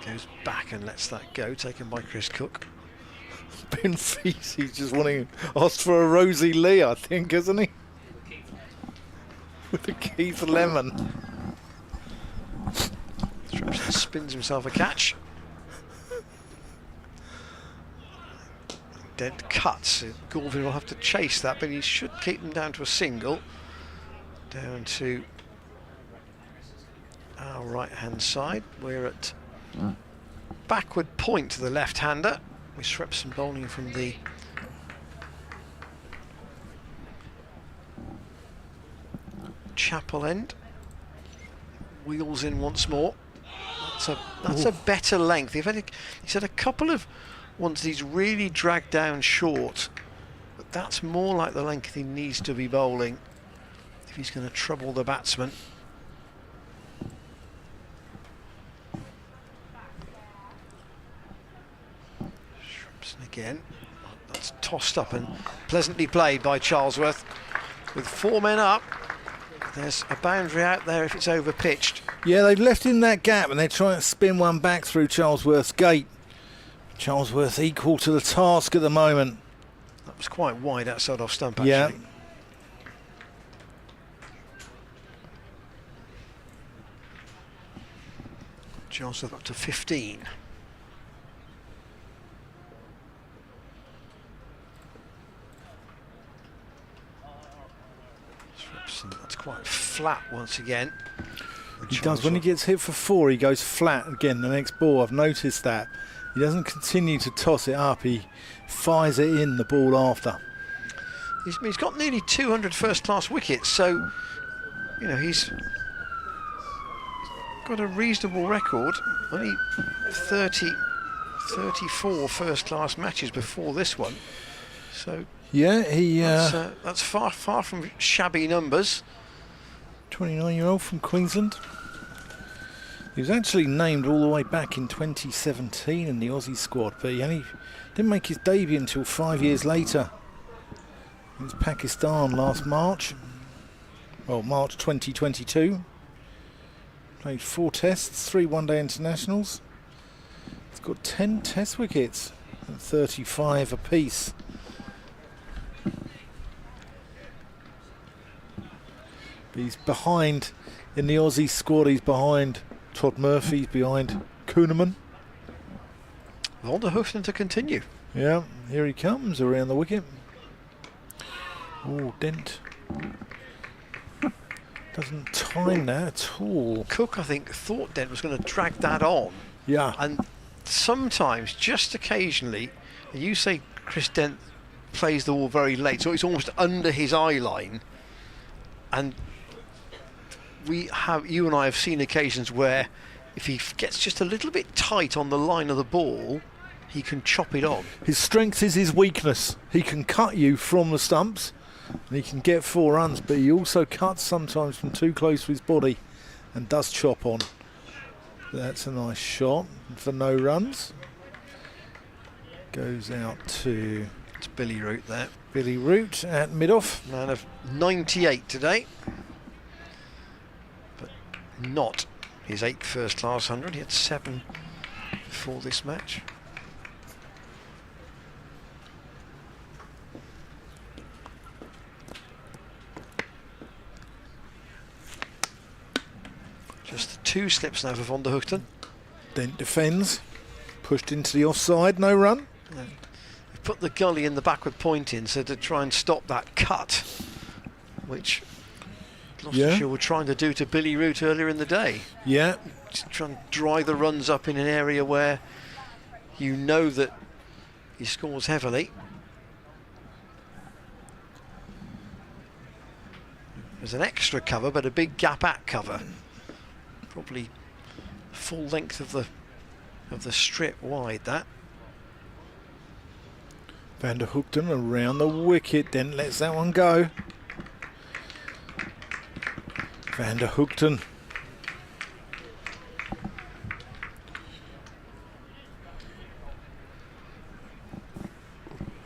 Goes back and lets that go, taken by Chris Cook. Ben Feesy's just wanting asked for a Rosie Lee, I think, isn't he? With a Keith Lemon. Shrepson spins himself a catch. Dent cuts. Galvin will have to chase that, but he should keep them down to a single. Down to our right-hand side. We're at backward point to the left-hander, with Shrepson bowling from the chapel end. Wheels in once more. That's a better length. He's had a couple of ones he's really dragged down short, but that's more like the length he needs to be bowling if he's going to trouble the batsman. Shrepson again. That's tossed up and pleasantly played by Charlesworth. With 4 men up, there's a boundary out there if it's over pitched. Yeah, they've left in that gap and they're trying to spin one back through Charlesworth's gate. Charlesworth equal to the task at the moment. That was quite wide outside off stump, actually. Yeah. Charlesworth up to 15. That's quite flat once again. He does, when he gets hit for 4, he goes flat again the next ball. I've noticed that. He doesn't continue to toss it up, he fires it in the ball after. He's got nearly 200 first-class wickets, so he's got a reasonable record. Only 34 first-class matches before this one, so yeah, that's far from shabby numbers. 29-year-old from Queensland. He was actually named all the way back in 2017 in the Aussie squad, but he only didn't make his debut until 5 years later. It was Pakistan last March. Well, March 2022. Played 4 tests, 3 one-day internationals. He's got 10 test wickets and 35 apiece. But he's behind in the Aussie squad. He's behind Todd Murphy, behind Kuhneman. Van der Hoogten to continue. Yeah, here he comes around the wicket. Oh, Dent. Doesn't time that at all. Cook, I think, thought Dent was going to drag that on. Yeah. And sometimes, just occasionally, you say Chris Dent plays the ball very late, so it's almost under his eye line. And you and I have seen occasions where if he gets just a little bit tight on the line of the ball, he can chop it on. His strength is his weakness. He can cut you from the stumps and he can get 4 runs, but he also cuts sometimes from too close to his body and does chop on. That's a nice shot for no runs. Goes out to It's Billy Root there. Billy Root at mid-off. Man of 98 today, but not his 8th first-class 100. He had 7 before this match. Just 2 slips now for Van der Hoogten. Dent defends. Pushed into the offside, no run. He put the gully in the backward point in so to try and stop that cut, which Gloucestershire were trying to do to Billy Root earlier in the day. Yeah. Just try and dry the runs up in an area where you know that he scores heavily. There's an extra cover, but a big gap at cover. Probably full length of the strip wide, that. Van der Hoogten around the wicket, then lets that one go. Van der Hoogten.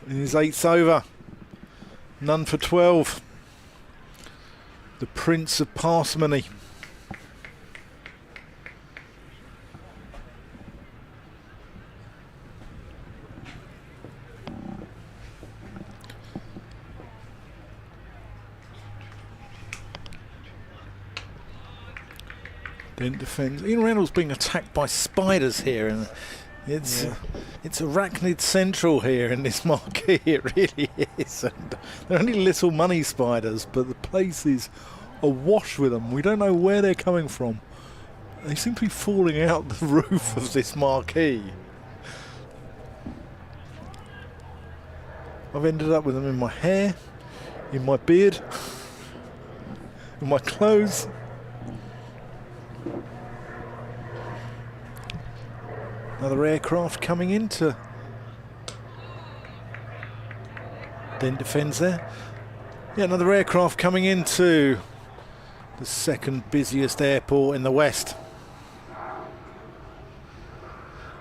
In his 8th over. None for 12. The Prince of Parsimony. Dent defends. Ian Randall's being attacked by spiders here, and it's arachnid central here in this marquee. It really is. And they're only little money spiders, but the place is awash with them. We don't know where they're coming from. They seem to be falling out the roof of this marquee. I've ended up with them in my hair, in my beard, in my clothes. Another aircraft coming into Dent defends there. Yeah, another aircraft coming into the 2nd busiest airport in the West.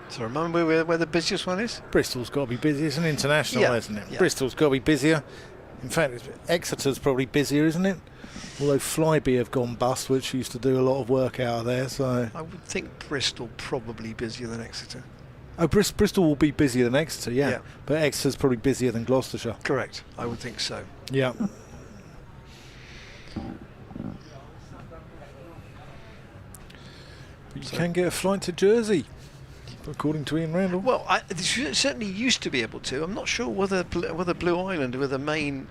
So remember where the busiest one is? Bristol's got to be busy. It's an international, isn't it? Yeah. Bristol's got to be busier. In fact, Exeter's probably busier, isn't it? Although Flybe have gone bust, which used to do a lot of work out of there. So I would think Bristol probably busier than Exeter. oh, Bristol will be busier than Exeter, yeah. Yeah. But Exeter's probably busier than Gloucestershire. Correct, I would think so. Yeah. But you can get a flight to Jersey, according to Ian Randall. Well, they certainly used to be able to. I'm not sure whether Blue Island were the main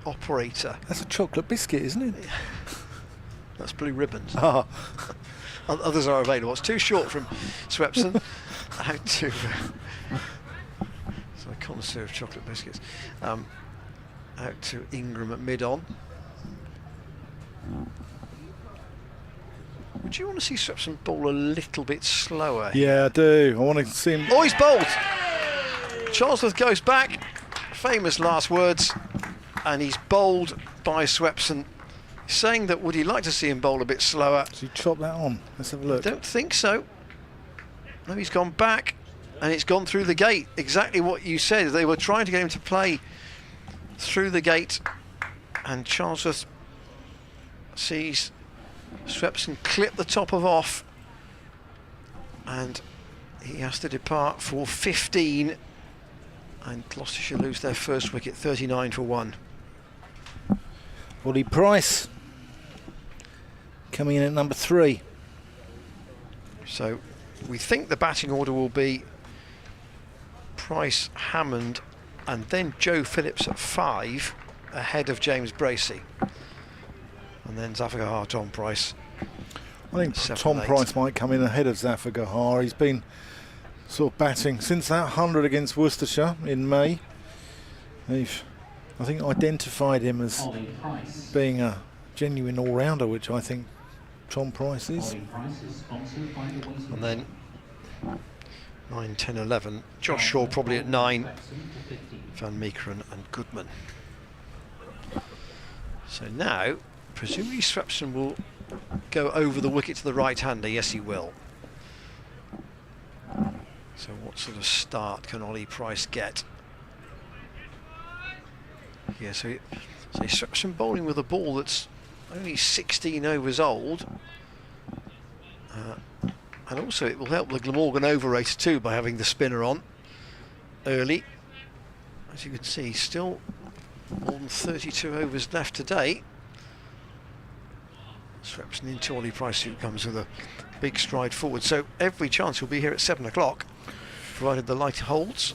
operator. That's a chocolate biscuit, isn't it? That's Blue Ribbons. Ah, Others are available. It's too short from Swepson out to so a connoisseur of chocolate biscuits. Out to Ingram at mid-on. Would you want to see Swepson bowl a little bit slower? yeah, I do. I want to see him. Oh, he's bowled! Charlesworth goes back. Famous last words. And he's bowled by Swepson. Saying that would he like to see him bowl a bit slower? So you chop that on. Let's have a look. Don't think so. No, he's gone back and it's gone through the gate. Exactly what you said. They were trying to get him to play through the gate, and Charlesworth sees Swepson clip the top of off, and he has to depart for 15, and Gloucestershire lose their first wicket, 39 for 1. Ollie Price coming in at number 3. So we think the batting order will be Price, Hammond, and then Joe Phillips at 5, ahead of James Bracey. And then Zafar Tom Price. I think 7 Tom and 8. Price might come in ahead of Zafar Gahar. He's been sort of batting since that 100 against Worcestershire in May. They've, I think, identified him as Ollie Price. being a genuine all-rounder, which I think Tom Price is. Bowling price is sponsored by the waiting And then 9, 10, 11. Josh Shaw probably at 9. to 15. Van Meekeren and Goodman. So now, presumably Swepson will go over the wicket to the right-hander. Yes, he will. So what sort of start can Ollie Price get? Yeah, so Swepson bowling with a ball that's only 16 overs old. And also it will help the Glamorgan over race too by having the spinner on early. As you can see, still more than 32 overs left today. Swepson into Ollie Price, who comes with a big stride forward. So every chance he'll be here at 7 o'clock, provided the light holds.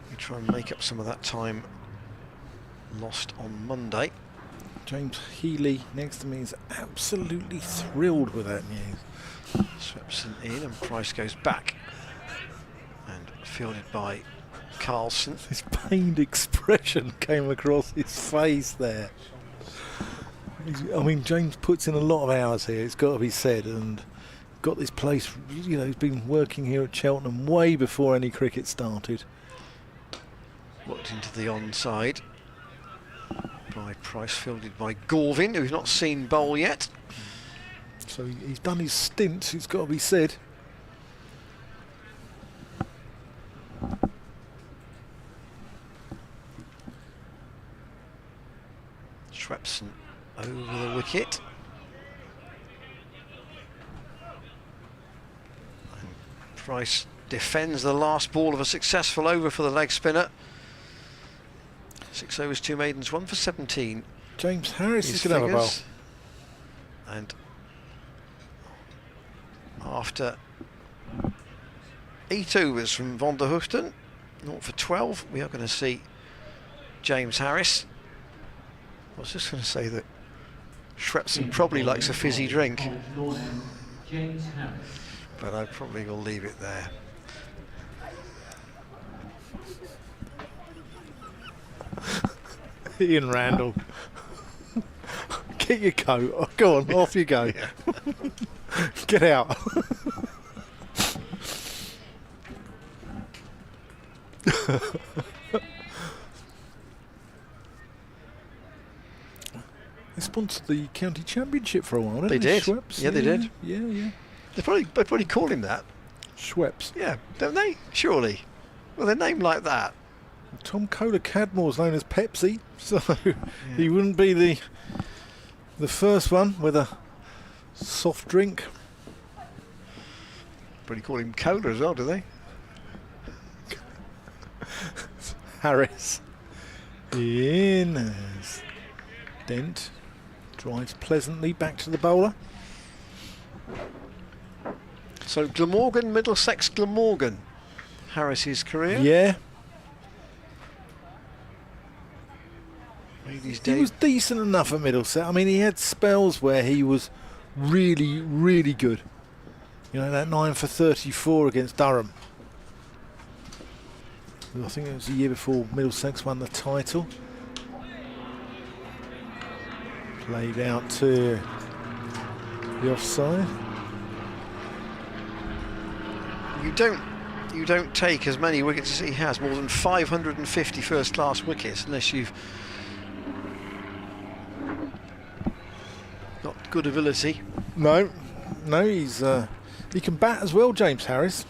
We try and make up some of that time lost on Monday. James Healy next to me is absolutely thrilled with that news. Swepson in and Price goes back. And fielded by Carlson. This pained expression came across his face there. I mean, James puts in a lot of hours here, it's got to be said, and got this place, you know, he's been working here at Cheltenham way before any cricket started. Walked into the onside by Price, fielded by Gorvin, who's not seen bowl yet. So he's done his stint, it's got to be said. Swepson over the wicket. And Price defends the last ball of a successful over for the leg spinner. 6 overs, 2 maidens, 1 for 17. James Harris His is going to have a bowl. figures. And after 8 overs from Van der Hoofden, 0 for 12, we are going to see James Harris. I was just going to say that Swepson probably likes a fizzy drink, James Harris. but I probably will leave it there. Ian Randall. Get your coat. Oh, go on, off you go. Get out. They sponsored the county championship for a while, didn't They they? did. Schweppes? Yeah, they did. Yeah. They probably call him that. Schweppes. Yeah, don't they? Surely. Well, they're named like that. Tom Kohler Cadmore's known as Pepsi, so he wouldn't be the first one with a soft drink. Probably call him Cola as well, do they? Harris in as Dent drives pleasantly back to the bowler. So Glamorgan, Middlesex Glamorgan, Harris's career. Yeah, Made his he day. was decent enough at Middlesex. I mean, he had spells where he was really, really good. You know, that 9 for 34 against Durham. I think it was the year before Middlesex won the title. Played out to the offside. You don't take as many wickets as he has, more than 550 first-class wickets, unless you've got good ability. No, he's he can bat as well, James Harris.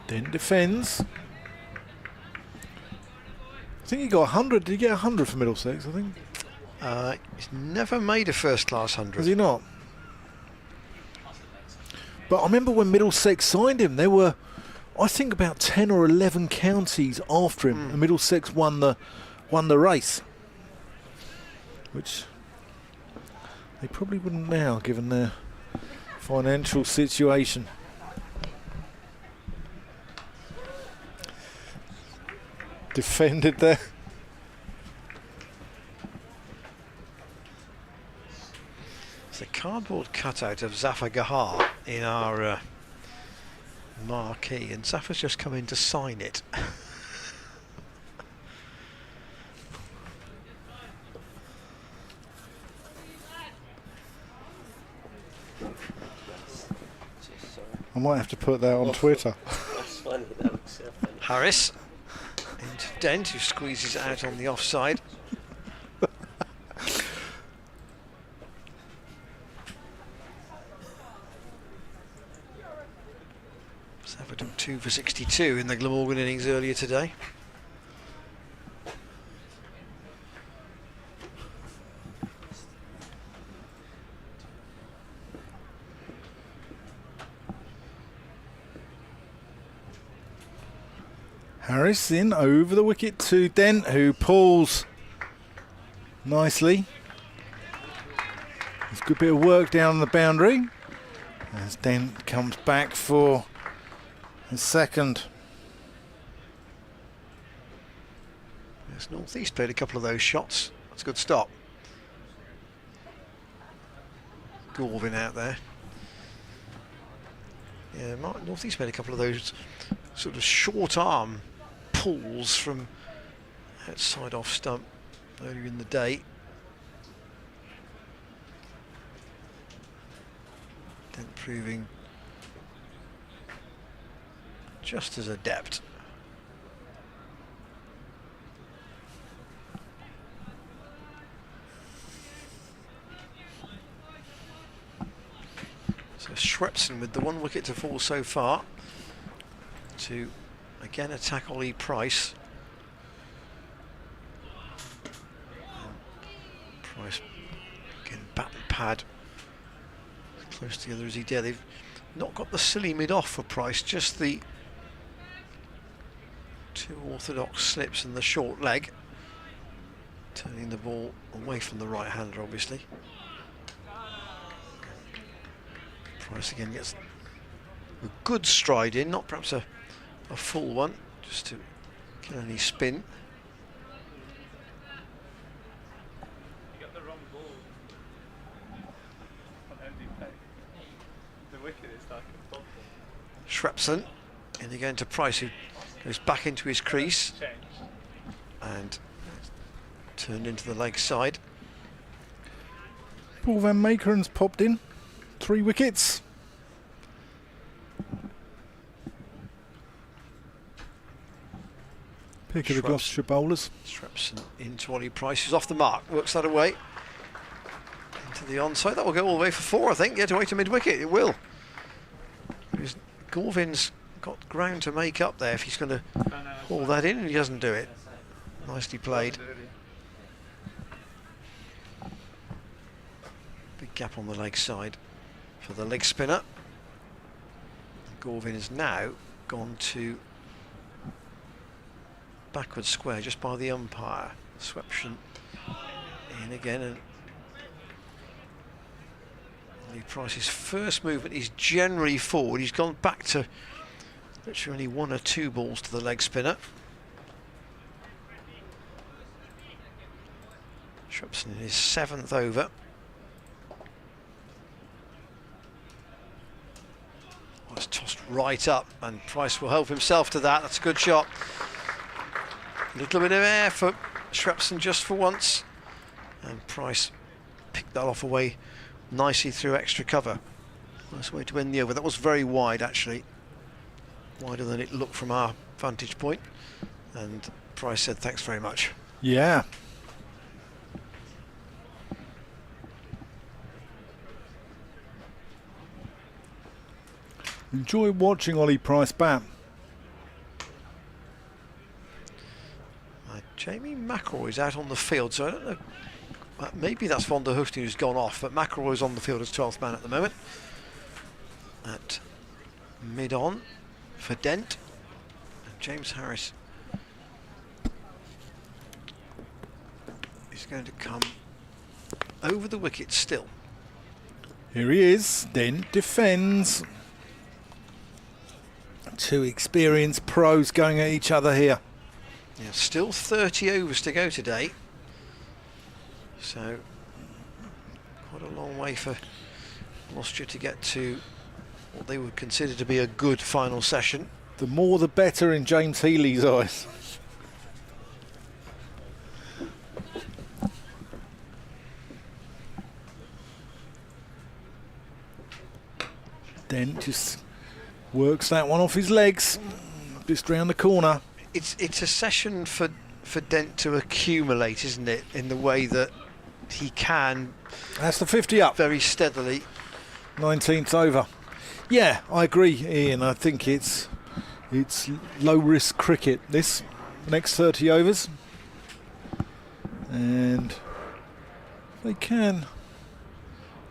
Then defends. I think he got 100. Did he get 100 for Middlesex? I think. He's never made a first-class 100. Has he not? But I remember when Middlesex signed him, there were, I think, about 10 or 11 counties after him, and Middlesex won the race, which they probably wouldn't now, given their financial situation. Defended there. It's a cardboard cutout of Zafar Gahar in our marquee, and Zafar's just come in to sign it. I might have to put that on Twitter. That's funny, that looks so funny. Harris into Dent, who squeezes it out on the offside. Everton 2 for 62 in the Glamorgan innings earlier today. Harris in over the wicket to Dent, who pulls nicely. There's a good bit of work down the boundary as Dent comes back for his second. Yes, North East played a couple of those shots. That's a good stop. Gorvin out there. Yeah, North East made a couple of those sort of short arm pulls from outside off stump earlier in the day. Dent proving just as adept. So Shrepson with the 1 wicket to fall so far to again attack Ollie Price. Price again bat and pad as close together as he dare. They've not got the silly mid off for Price, just the 2 orthodox slips and the short leg, turning the ball away from the right hander obviously. Price again gets a good stride in, not perhaps a full one, just to kill any spin. You got the wrong ball on MVP. The wicket is like a bubble. Shrepson in again to Price, who goes back into his crease Change. and turned into the leg side. Paul Van Makeren's popped in. 3 wickets. Pick of the Gloucestershire bowlers. Shrepson into Ollie Price, who's off the mark, works that away into the onside. That will go all the way for 4, I think. Get away to mid wicket, it will. Because Gorvin's got ground to make up there if he's going to haul that in, and he doesn't do it. Nicely played. Big gap on the leg side for the leg spinner. Gorvin has now gone to backward square just by the umpire. Shrepson in again, and Lee Price's first movement is generally forward. He's gone back to literally only 1 or 2 balls to the leg spinner. Shrepson in his 7th over. Oh, it's tossed right up, and Price will help himself to that. That's a good shot. A little bit of air for Shrepson just for once, and Price picked that off away nicely through extra cover. Nice way to end the over. That was very wide actually, wider than it looked from our vantage point, and Price said thanks very much. Yeah. Enjoy watching Ollie Price bat. Jamie McElroy's out on the field, so I don't know. Maybe that's Von der Hooft who's gone off, but McElroy's on the field as 12th man at the moment. At mid-on for Dent. And James Harris is going to come over the wicket still. Here he is. Dent defends. 2 experienced pros going at each other here. Yeah, still 30 overs to go today, so quite a long way for Gloucestershire to get to what they would consider to be a good final session. The more the better in James Healy's eyes. Dent just Works that one off his legs. Just round the corner. It's a session for Dent to accumulate, isn't it? In the way that he can. That's the 50 up. Very steadily. 19th over. Yeah, I agree, Ian. I think it's low risk cricket. This next 30 overs, and they can,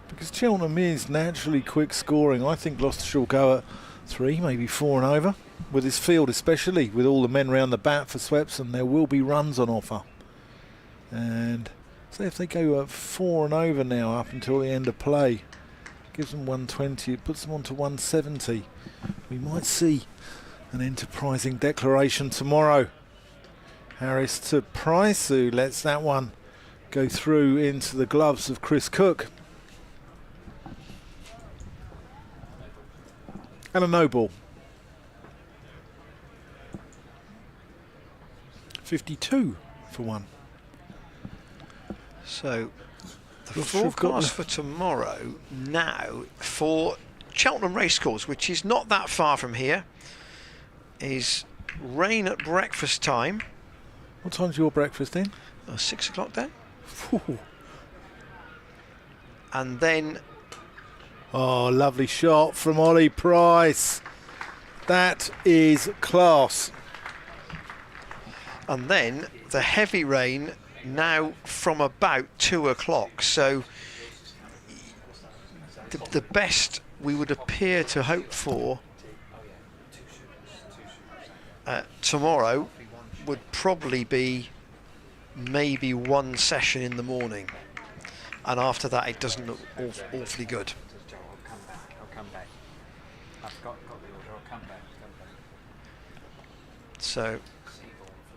because Cheltenham is naturally quick scoring. I think Gloucestershire will go at 3, maybe 4 and over. With his field, especially with all the men round the bat for Swepson, there will be runs on offer. And so if they go at 4 and over now up until the end of play, gives them 120, it puts them on to 170. We might see an enterprising declaration tomorrow. Harris to Price, who lets that one go through into the gloves of Chris Cook. And a no ball. 52 for 1. So the forecast for tomorrow now for Cheltenham Racecourse, which is not that far from here, is rain at breakfast time. What time's your breakfast in? 6 o'clock then. And then... Oh, lovely shot from Ollie Price. That is class. And then the heavy rain now from about 2 o'clock. So the best we would appear to hope for tomorrow would probably be maybe 1 session in the morning, and after that it doesn't look awfully good. So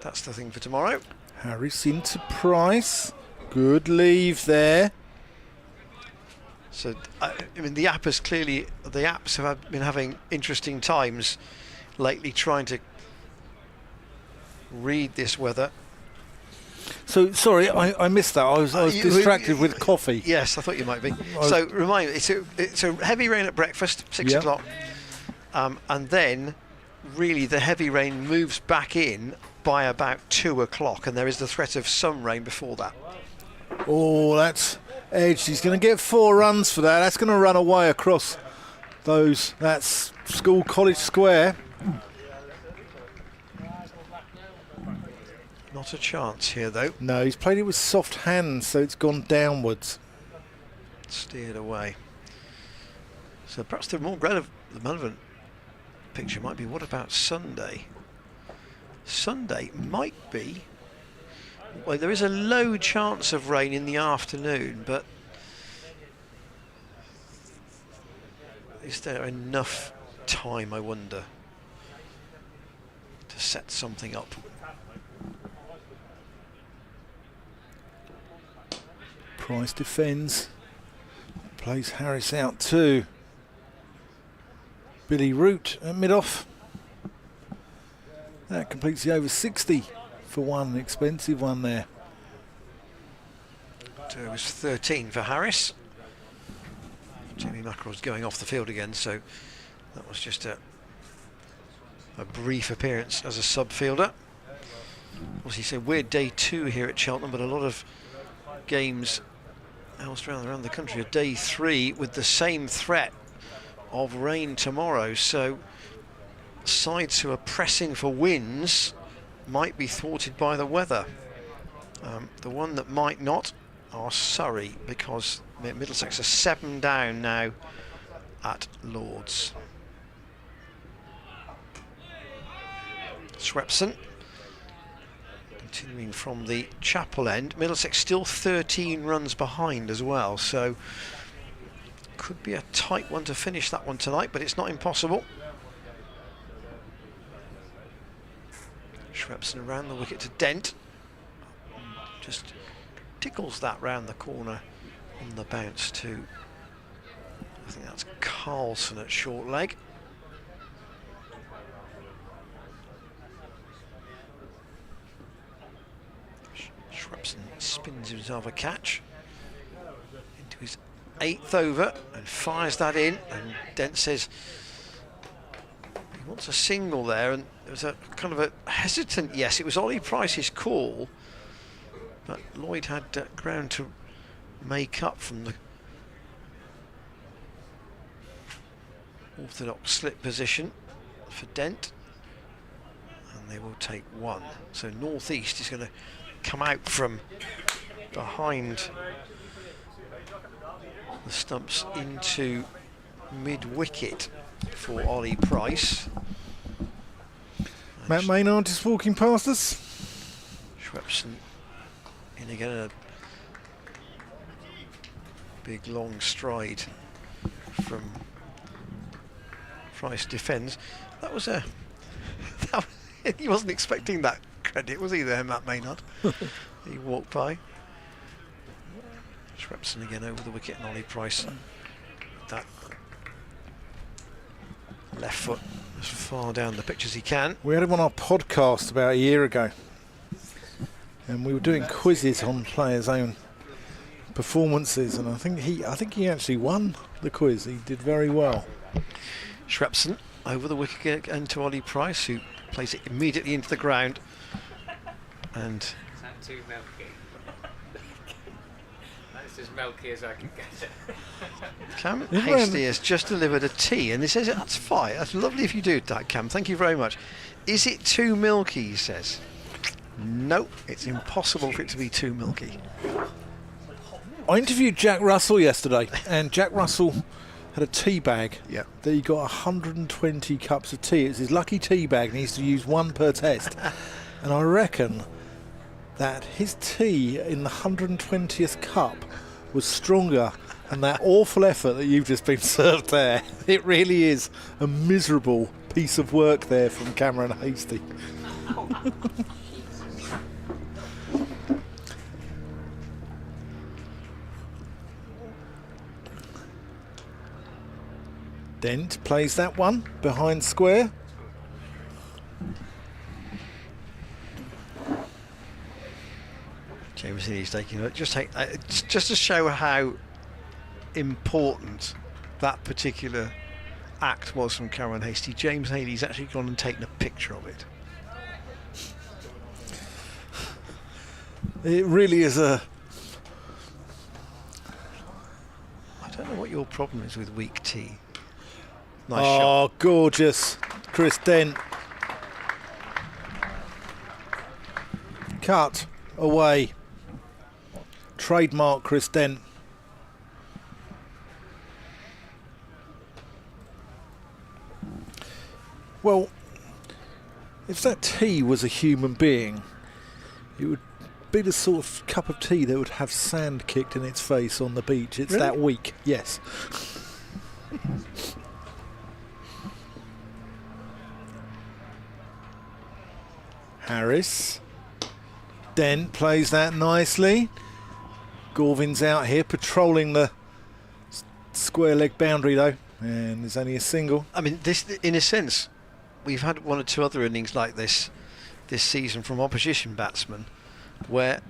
that's the thing for tomorrow. Harris into Price. Good leave there. So I mean, the apps have been having interesting times lately trying to read this weather. So sorry, I missed that. I was distracted with coffee. Yes, I thought you might be. So remind me, it's a heavy rain at breakfast, 6 o'clock, and then really the heavy rain moves back in by about 2 o'clock, and there is the threat of some rain before that. Oh, that's edged. He's going to get 4 runs for that. That's going to run away across those. That's School College Square. Not a chance here, though. No, he's played it with soft hands, so it's gone downwards. Steered away. So perhaps the more relevant picture might be, what about Sunday? Sunday might be... Well, there is a low chance of rain in the afternoon, but is there enough time, I wonder, to set something up? Price defends, plays Harris out too. Billy Root at mid-off. That completes the over 60 for 1, expensive one there. So it was 13 for Harris. Jamie Mackerel's going off the field again, so that was just a brief appearance as a sub-fielder. Obviously, it's a weird day 2 here at Cheltenham, but a lot of games elsewhere around the country. A day 3 with the same threat of rain tomorrow, so sides who are pressing for wins might be thwarted by the weather. The one that might not are Surrey, because Middlesex are 7 down now at Lords. Swepson continuing from the Chapel end. Middlesex still 13 runs behind as well, so could be a tight one to finish that one tonight, but it's not impossible. Swepson around the wicket to Dent. Just tickles that round the corner on the bounce to, I think that's Carlson at short leg. Swepson spins himself a catch into his 8th over and fires that in, and Dent says wants a single there, and it was a kind of a hesitant yes. It was Ollie Price's call, but Lloyd had ground to make up from the orthodox slip position for Dent, and they will take one. So Northeast is going to come out from behind the stumps into mid-wicket for Ollie Price. Matt Maynard just walking past us. Schwepson in again, a big long stride from Price defends. That was a... he wasn't expecting that credit, was he there, Matt Maynard? He walked by. Schwepson again over the wicket, and Ollie Price that left foot as far down the pitch as he can. We had him on our podcast about a year ago, and we were doing quizzes on players' own performances, and I think he actually won the quiz. He did very well. Schwepson over the wicket and to Ollie Price, who plays it immediately into the ground. And is that too milky? That's as milky as I can get it. Cam Hasty has just delivered a tea, and he says that's fine. That's lovely if you do that, Cam. Thank you very much. Is it too milky? He says. No, it's impossible for it to be too milky. I interviewed Jack Russell yesterday, and Jack Russell had a tea bag that he got 120 cups of tea. It's his lucky tea bag, and he used to use one per test. And I reckon that his tea in the 120th cup was stronger than that awful effort that you've just been served there. It really is a miserable piece of work there from Cameron Hasty. Dent plays that one behind square. James Healy's taking it. Just to show how important that particular act was from Cameron Hasty. James Haley's actually gone and taken a picture of it. It really is a... I don't know what your problem is with weak tea. Nice oh, shot. Gorgeous. Chris Dent. Cut away. Trademark Chris Dent. Well, if that tea was a human being, it would be the sort of cup of tea that would have sand kicked in its face on the beach. It's really? that weak, yes. Harris. Dent plays that nicely. Gorvin's out here patrolling the square leg boundary though, and there's only a single. I mean, this, in a sense, we've had one or two other innings like this season from opposition batsmen, where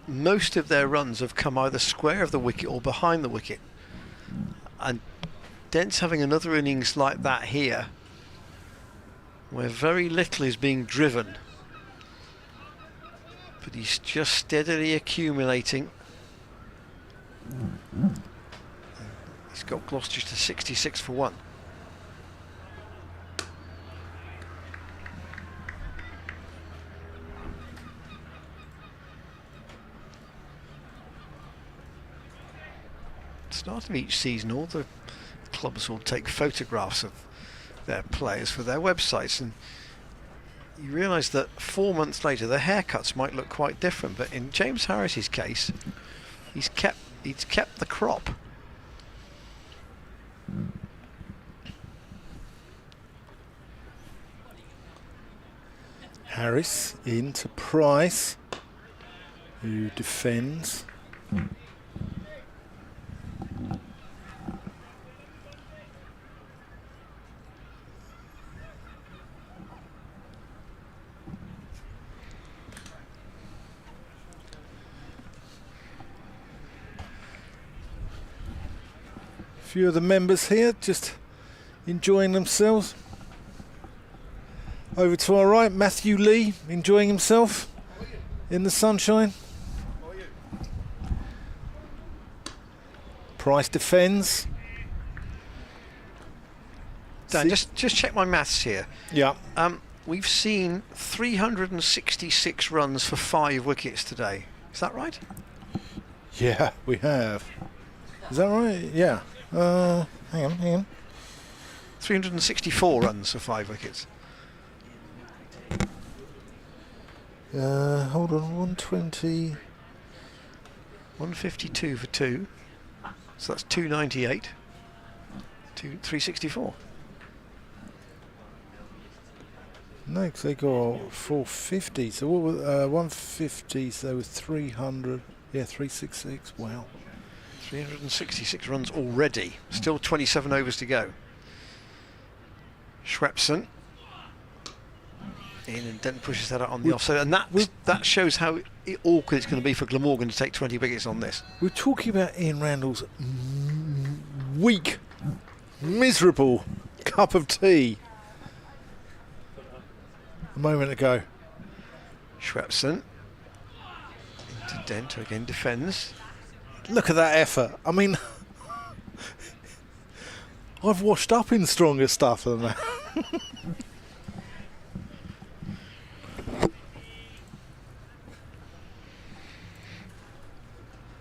most of their runs have come either square of the wicket or behind the wicket. And Dent's having another innings like that here, where very little is being driven, but he's just steadily accumulating. He's got Gloucestershire to 66 for 1. Start of each season, all the clubs will take photographs of their players for their websites, and you realise that 4 months later their haircuts might look quite different. But in James Harris's case, he's kept the crop. Harris into Price, who defends. Few of the members here just enjoying themselves. Over to our right, Matthew Lee enjoying himself in the sunshine. Price defends. Dan, just check my maths here. Yeah. We've seen 366 runs for 5 wickets today. Is that right? Yeah, we have. Is that right? Yeah. Hang on. 364 runs for 5 wickets. Hold on, 120. 152 for 2. So that's 298. 364. No, because they got 450. So what was 150? So there was 300. Yeah, 366. Wow. 366 runs already. Still 27 overs to go. Schwepson in, and Dent pushes that out on the offside, and that shows how awkward it's going to be for Glamorgan to take 20 wickets on this. We're talking about Ian Randall's weak, miserable cup of tea a moment ago. Schwepson into Dent, who again defends. Look at that effort. I mean, I've washed up in stronger stuff than that.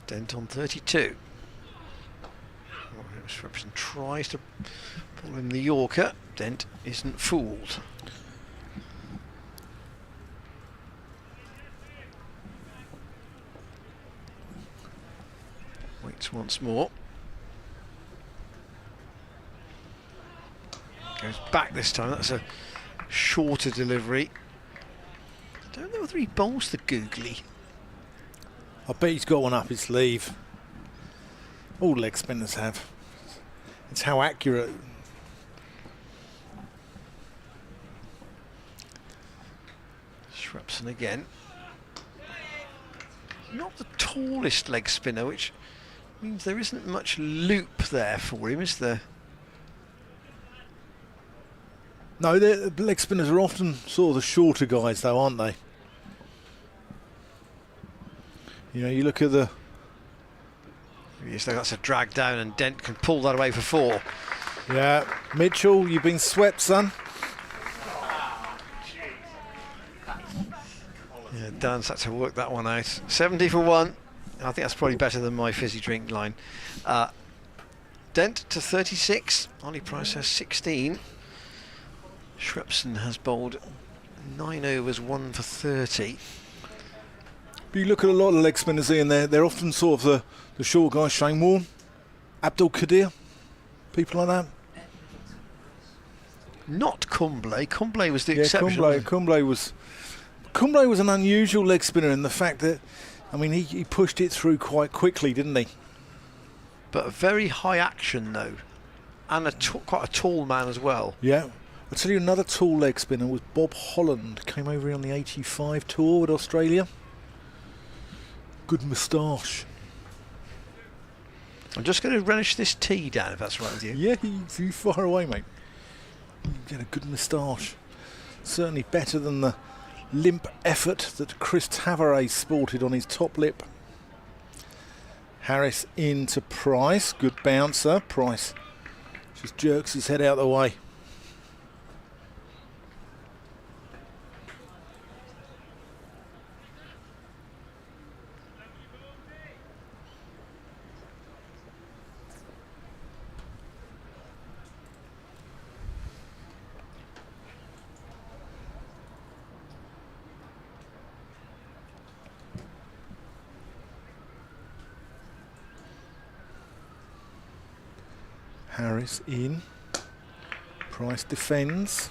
Dent on 32. Schwepson tries to pull him the Yorker. Dent isn't fooled. Waits once more. Goes back this time. That's a shorter delivery. I don't know whether he bowls the googly. I bet he's got one up his sleeve. All leg spinners have. It's how accurate. Schwepson again. Not the tallest leg spinner, which means there isn't much loop there for him, is there? No, the leg spinners are often sort of the shorter guys, though, aren't they? You know, you look at the... Yes, that's a drag down, and Dent can pull that away for 4. Yeah, Mitchell, you've been swept, son. Yeah, Dan's had to work that one out. 70 for 1. I think that's probably better than my fizzy drink line. Dent to 36. Ollie Price has 16. Schwepson has bowled 9 overs, 1 for 30. But you look at a lot of leg spinners in there, they're often sort of the short guys, Shane Warne, Abdul Qadir, people like that. Not Kumble. Kumble was the exception. Kumble was an unusual leg spinner in the fact that, I mean, he pushed it through quite quickly, didn't he? But a very high action though, and quite a tall man as well. Yeah. I'll tell you another tall leg spinner was Bob Holland. Came over here on the 85 tour with Australia. Good moustache. I'm just going to relish this tea, Dan, if that's right with you. Yeah, you far away, mate. You get a good moustache. Certainly better than the limp effort that Chris Tavares sported on his top lip. Harris into Price. Good bouncer. Price just jerks his head out of the way. Harris in. Price defends.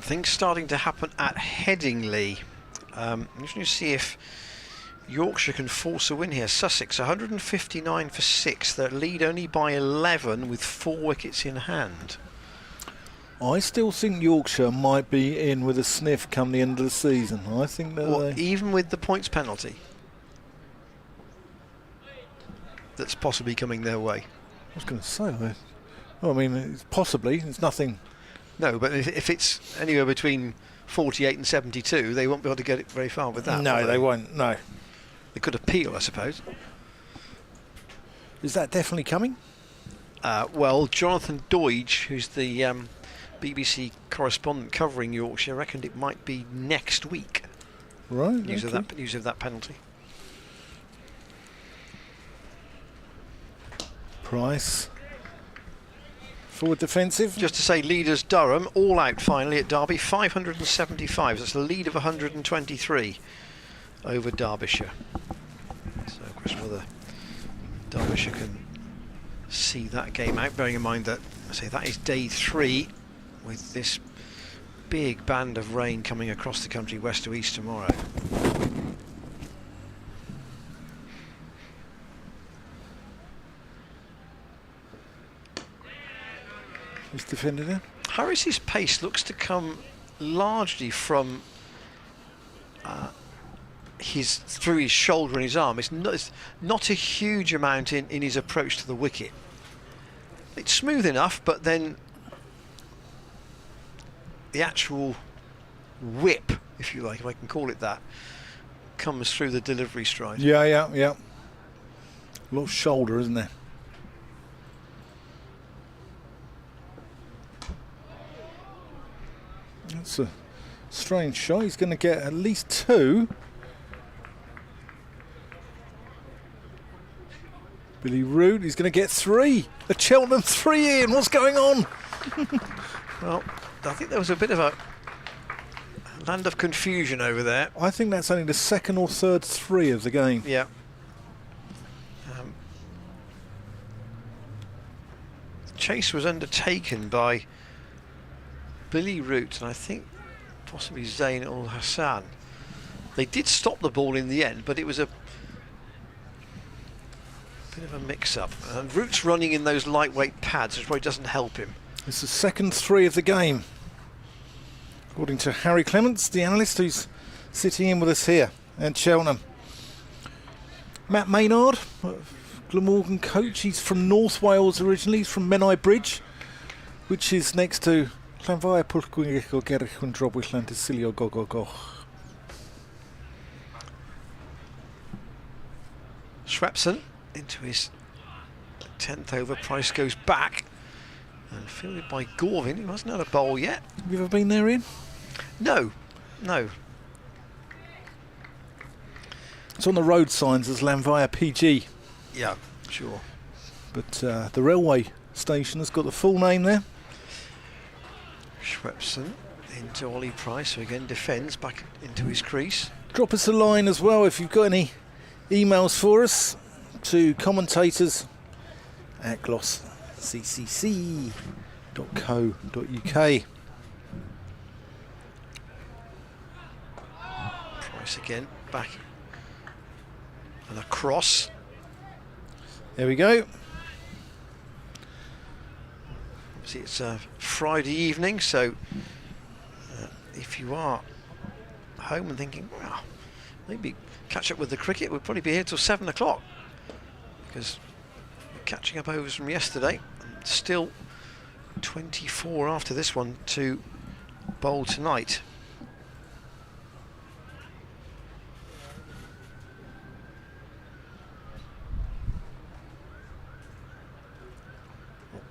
Things starting to happen at Headingley. I'm just going to see if Yorkshire can force a win here. Sussex 159 for 6. They lead only by 11 with 4 wickets in hand. I still think Yorkshire might be in with a sniff come the end of the season. I think that even with the points penalty that's possibly coming their way. I was going to say that. Well, I mean, it's possibly. It's nothing. No, but if it's anywhere between 48 and 72, they won't be able to get it very far with that. No, will they won't. No. They could appeal, I suppose. Is that definitely coming? Well, Jonathan Doidge, who's the BBC correspondent covering Yorkshire, reckoned it might be next week. Right. News okay. of that penalty. Price. Forward defensive. Just to say, leaders Durham all out finally at Derby, 575. That's a lead of 123 over Derbyshire. So, of course, whether Derbyshire can see that game out, bearing in mind that, I say, that is day 3 with this big band of rain coming across the country west to east tomorrow. He's defended it. Harris's pace looks to come largely from through his shoulder and his arm. It's not a huge amount in his approach to the wicket. It's smooth enough, but then the actual whip, if you like, if I can call it that, comes through the delivery stride. Yeah. A lot of shoulder, isn't there? That's a strange shot. He's going to get at least 2. Billy Root, he's going to get 3. A Cheltenham 3 in. What's going on? Well, I think there was a bit of a land of confusion over there. I think that's only the second or third 3 of the game. Yeah. The chase was undertaken by Billy Root and I think possibly Zain Ul Hassan. They did stop the ball in the end, but it was a bit of a mix-up. And Root's running in those lightweight pads, which probably doesn't help him. It's the second 3 of the game, according to Harry Clements, the analyst who's sitting in with us here at Cheltenham. Matt Maynard, Glamorgan coach. He's from North Wales originally. He's from Menai Bridge, which is next to Llanfair Pwllgwyngyll Gerich and Drobwyll Llantysilio Gogogoch. Swepson into his 10th over. Price goes back and fielded by Gorvin, who hasn't had a bowl yet. Have you ever been there, Ian? No. It's on the road signs as Llanfair PG, Yeah, sure. but the railway station has got the full name there. Swepson into Ollie Price, who again defends back into his crease. Drop us a line as well if you've got any emails for us to commentators at glossccc.co.uk. Price again back and across. There we go. Obviously it's a Friday evening, so if you are home and thinking, well, maybe catch up with the cricket, we'll probably be here till 7 o'clock because we're catching up overs from yesterday. And still 24 after this one to bowl tonight.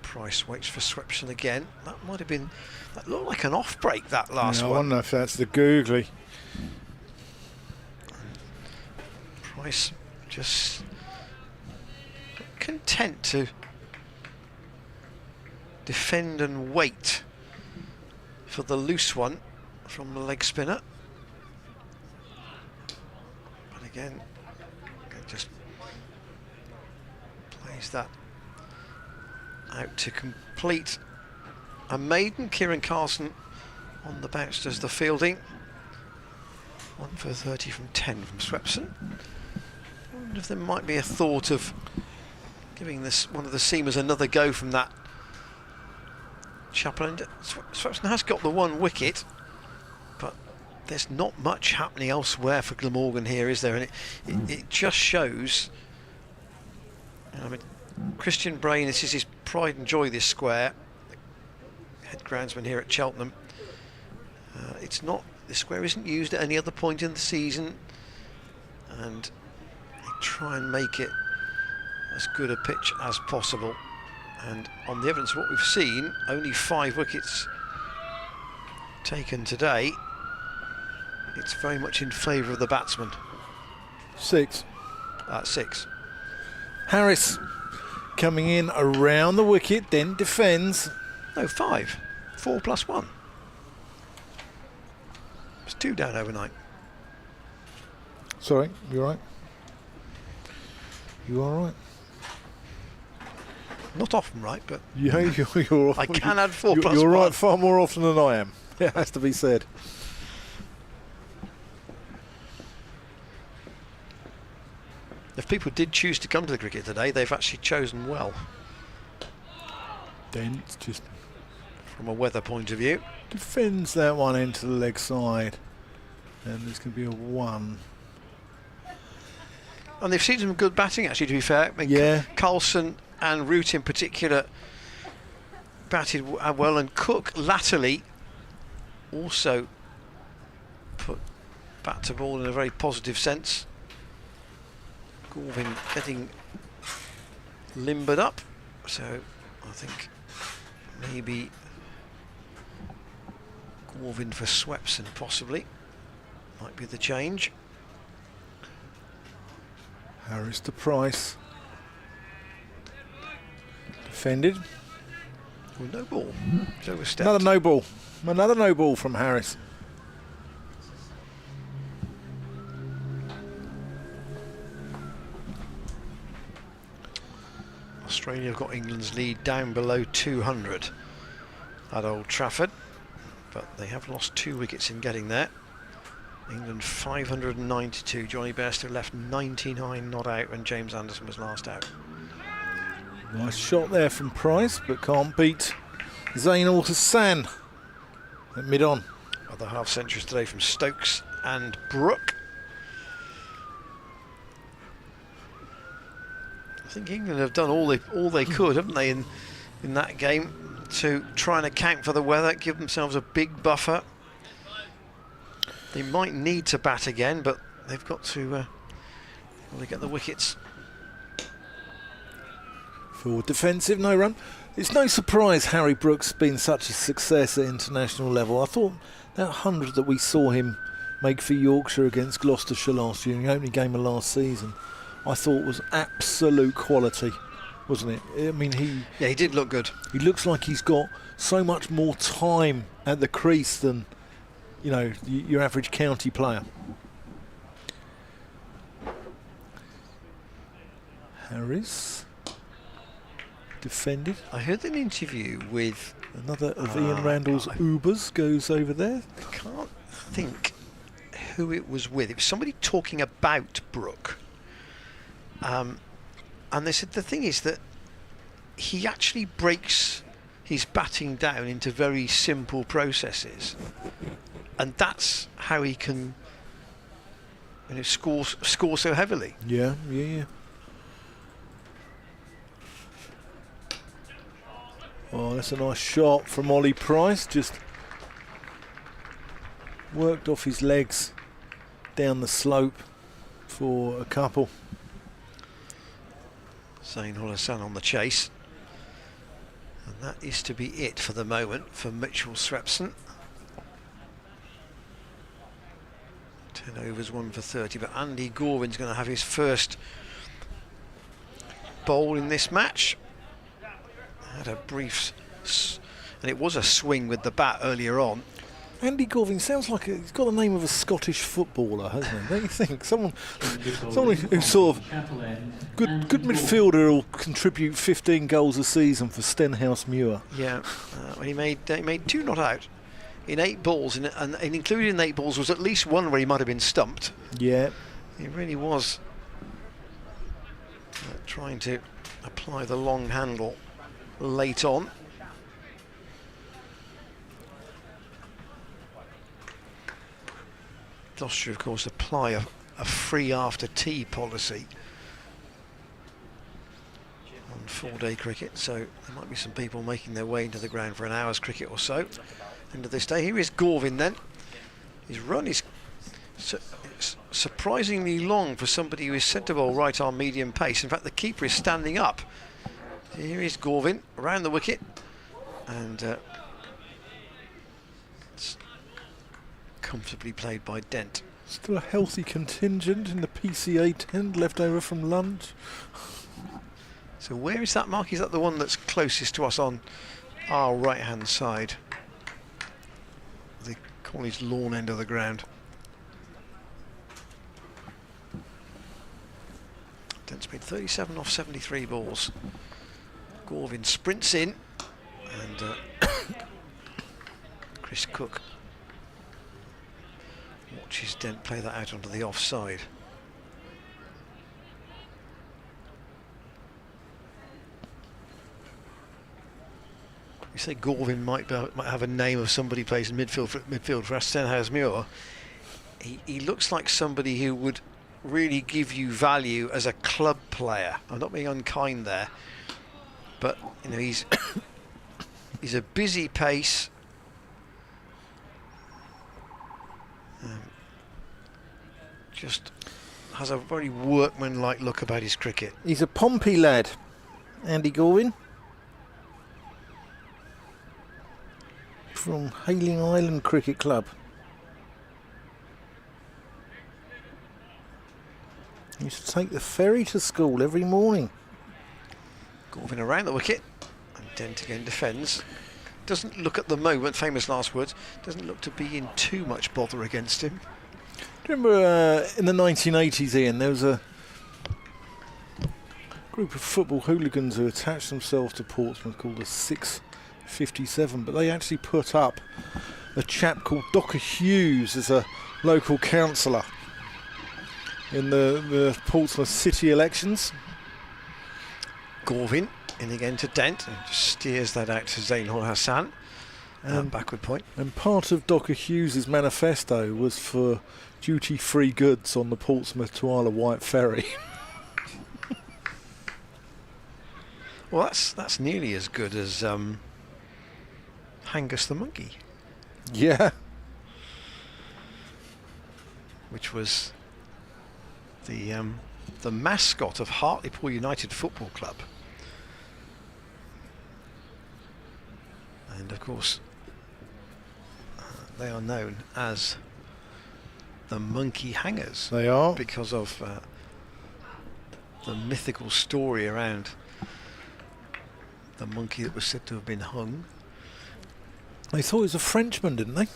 Price waits for Swepson again. That might have been, that looked like an off break, that last I one. wonder if that's the googly. Price just content to defend and wait for the loose one from the leg spinner. But again, it just plays that out to complete a maiden. Kieran Carson on the bounce does the fielding. 1 for 30 from 10 from Swepson. I wonder if there might be a thought of giving this one of the seamers another go from that chapel end. Swepson has got the 1 wicket, but there's not much happening elsewhere for Glamorgan here, is there? And it just shows, I mean, Christian Brain, this is his pride and joy, this square. Head groundsman here at Cheltenham. It's not, the square isn't used at any other point in the season, and they try and make it as good a pitch as possible. And on the evidence of what we've seen, only 5 wickets taken today. It's very much in favour of the batsman. 6. 6. Harris coming in around the wicket, then defends. No, 5. 4 plus 1. It's 2 down overnight. Sorry, you're right. You are right. Not often right, but Yeah, you're I can add 4 plus You're 1. right far more often than I am. It has to be said. If people did choose to come to the cricket today, they've actually chosen well Then it's just from a weather point of view. defends that one into the leg side. And there's going to be a 1. And they've seen some good batting, actually, to be fair. I mean, Yeah. Carlson and Root in particular batted well, and Cook latterly also put bat to ball in a very positive sense. Gorvin getting limbered up, so I think maybe Gorvin for Swepson possibly might be the change. Harris to Price. Defended. Well, no ball. It's overstepped. Another no ball. Another no ball from Harris. Australia have got England's lead down below 200 at Old Trafford, but they have lost 2 wickets in getting there. England 592. Johnny Bairstow left 99 not out when James Anderson was last out. Nice shot there from Price, but can't beat Zain Al-Hassan at mid-on. Other half centuries today from Stokes and Brooke. I think England have done all they could, haven't they, in that game, to try and account for the weather, give themselves a big buffer. They might need to bat again, but they've got to really get the wickets. For defensive, no run. It's no surprise Harry Brooks been such a success at international level. I thought that 100 that we saw him make for Yorkshire against Gloucestershire last year in the opening game of last season, I thought was absolute quality, wasn't it? I mean, he did look good. He looks like he's got so much more time at the crease than, you know, your average county player. Harris defended. I heard an interview with another of Ian Randall's Ubers goes over there. I can't think who it was with. It was somebody talking about Brooke. And they said the thing is that he actually breaks his batting down into very simple processes, and that's how he can, you know, score so heavily. Yeah. Oh, that's a nice shot from Ollie Price. Just worked off his legs down the slope for a couple. Zain Al-Hassan on the chase. And that is to be it for the moment for Mitchell Swepson. 10 overs, 1 for 30. But Andy Gorvin's going to have his first bowl in this match. Had a brief, and it was a swing with the bat earlier on. Andy Gorvin sounds like he's got the name of a Scottish footballer, hasn't he? Don't you think? Someone who's sort of good midfielder who'll contribute 15 goals a season for Stenhouse Muir. Yeah, he made 2 not out in 8 balls, and included in 8 balls was at least one where he might have been stumped. Yeah, he really was trying to apply the long handle late on. Gloucestershire, of course, apply a free after tea policy on 4-day cricket, so there might be some people making their way into the ground for an hour's cricket or so. End of this day. Here is Gorvin then. His run is surprisingly long for somebody who is said to bowl right arm medium pace. In fact, the keeper is standing up. Here is Gorvin around the wicket, and it's comfortably played by Dent. Still a healthy contingent in the PCA tent left over from lunch. So where is that mark? Is that the one that's closest to us on our right hand side? The College lawn end of the ground. Dent's made 37 off 73 balls. Gorvin sprints in, and Chris Cook watches Dent play that out onto the offside. You say Gorvin might have a name of somebody who plays in midfield for Stenhousemuir. He looks like somebody who would really give you value as a club player. I'm not being unkind there, but you know he's a busy pace. Just has a very workmanlike look about his cricket. He's a Pompey lad, Andy Gorvin. From Hayling Island Cricket Club. He used to take the ferry to school every morning. Gorvin around the wicket, and Dent again defends. Doesn't look at the moment, famous last words, doesn't look to be in too much bother against him. Do you remember in the 1980s, Ian, there was a group of football hooligans who attached themselves to Portsmouth called the 657, but they actually put up a chap called Docker Hughes as a local councillor in the Portsmouth city elections. Gorvin in again to Dent, and just steers that out to Zainul Hassan. Backward point. And part of Docker Hughes' manifesto was for duty-free goods on the Portsmouth to Isle of Wight ferry. Well, that's nearly as good as Hangus the monkey. Yeah. Which was the mascot of Hartlepool United Football Club. And of course, they are known as the Monkey Hangers. They are. Because of the mythical story around the monkey that was said to have been hung. They thought he was a Frenchman, didn't they?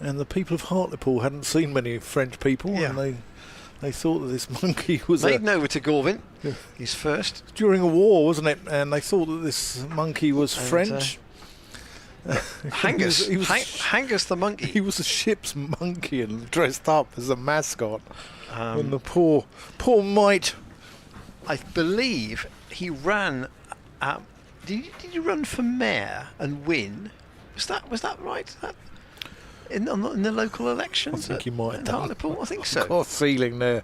And the people of Hartlepool hadn't seen many French people, Yeah. and they thought that this monkey was Maiden over to Gorvin. He's first. during a war, wasn't it? And they thought that this monkey was And, French. Hangus. He was Hangus the monkey. He was a ship's monkey and dressed up as a mascot. Um, And the poor mite. I believe he ran. Did you run for mayor and win? Was that right? In the local elections? I think he might have in done. Hartlepool? I think I've so. got a feeling there.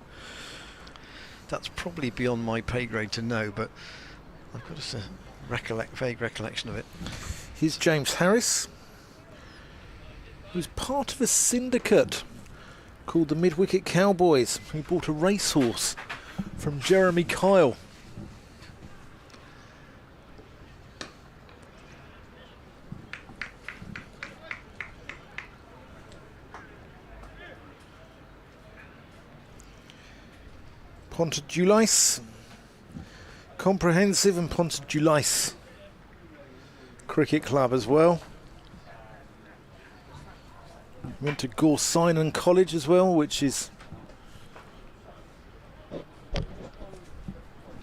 That's probably beyond my pay grade to know, but I've got a vague recollection of it. Here's James Harris, who's part of a syndicate called the Mid-Wicket Cowboys, who bought a racehorse from Jeremy Kyle. Pontedulais, Comprehensive and Pontedulais Cricket Club as well. Went to Gloucestershire College as well, which is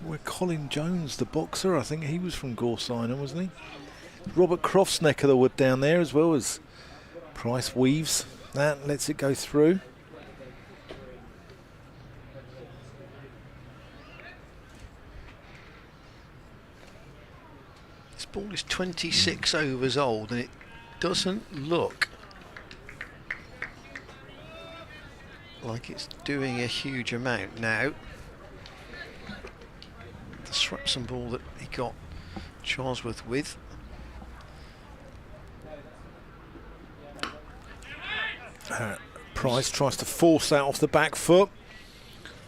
where Colin Jones, the boxer, I think he was from Gloucestershire, wasn't he? Robert Croft's neck of the wood down there, as well as Price weaves that, lets it go through. This ball is 26 overs old, and it doesn't look like it's doing a huge amount now. Srepson ball that he got Charlesworth with. Price tries to force that off the back foot.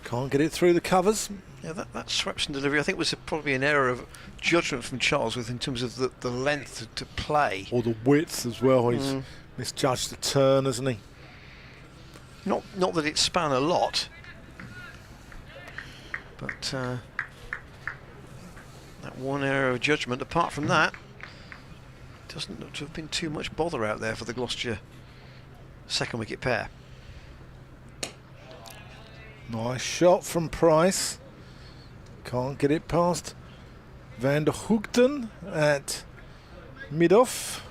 Can't get it through the covers. Yeah, that Srepson delivery I think was probably an error of judgment from Charlesworth in terms of the length to play. Or the width as well. He's misjudged the turn, hasn't he? Not that it span a lot, but that one error of judgment. Apart from that, doesn't look to have been too much bother out there for the Gloucestershire second wicket pair. Nice shot from Price. Can't get it past Van der Hoogten at mid-off.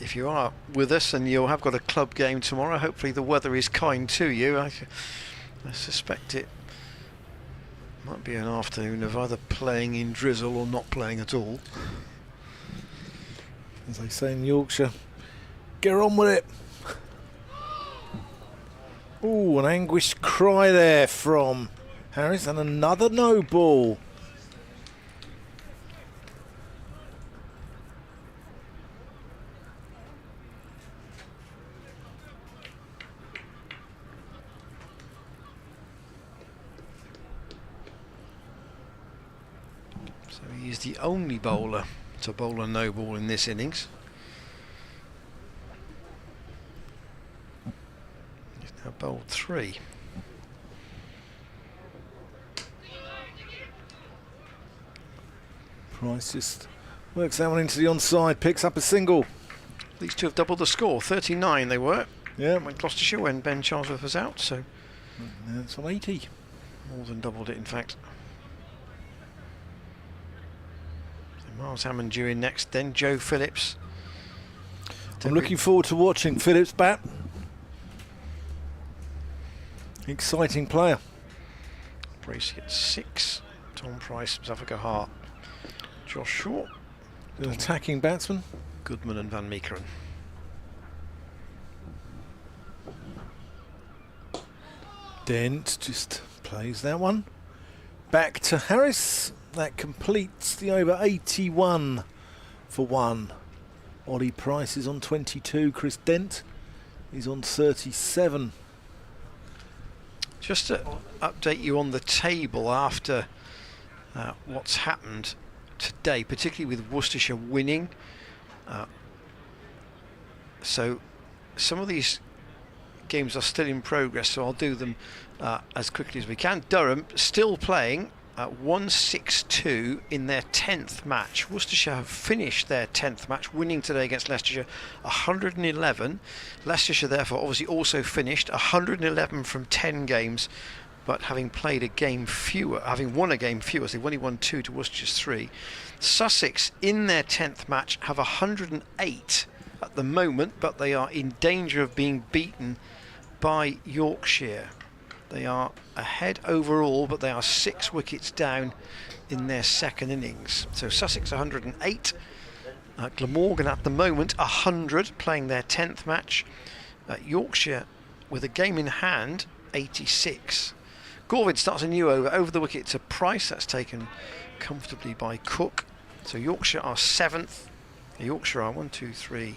If you are with us and you have got a club game tomorrow, hopefully the weather is kind to you. I suspect it might be an afternoon of either playing in drizzle or not playing at all. As they say in Yorkshire, get on with it. Oh, an anguished cry there from Harris, and another no ball. So he is the only bowler to bowl a no ball in this innings. He's now bowled 3. Price just works that one into the onside, picks up a single. These two have doubled the score. 39 they were. Yeah. When Gloucestershire, when Ben Charlesworth was out, so It's on 80. more than doubled it in fact. So Miles Hammond due in next, then Joe Phillips. I'm looking forward to watching Phillips bat. Exciting player. Bracey at 6. Tom Price, Zafika Hart, Josh Shaw, An attacking batsman. Goodman and Van Meekeren. Dent just plays that one. Back to Harris. That completes the over. 81 for 1. Ollie Price is on 22. Chris Dent is on 37. Just to update you on the table after what's happened today, particularly with Worcestershire winning. So some of these games are still in progress, so I'll do them as quickly as we can. Durham still playing 162 in their 10th match. Worcestershire have finished their 10th match, winning today against Leicestershire 111. Leicestershire therefore obviously also finished 111 from 10 games, but having played a game fewer, having won a game fewer, so they've only won 2 to Worcestershire's 3. Sussex in their 10th match have 108 at the moment, but they are in danger of being beaten by Yorkshire. They are ahead overall, but they are 6 wickets down in their second innings. So Sussex 108, Glamorgan at the moment 100, playing their 10th match. Yorkshire with a game in hand 86. Gorvid starts a new over the wicket to Price. That's taken comfortably by Cook. So Yorkshire are 7th. Yorkshire are 1, 2, 3.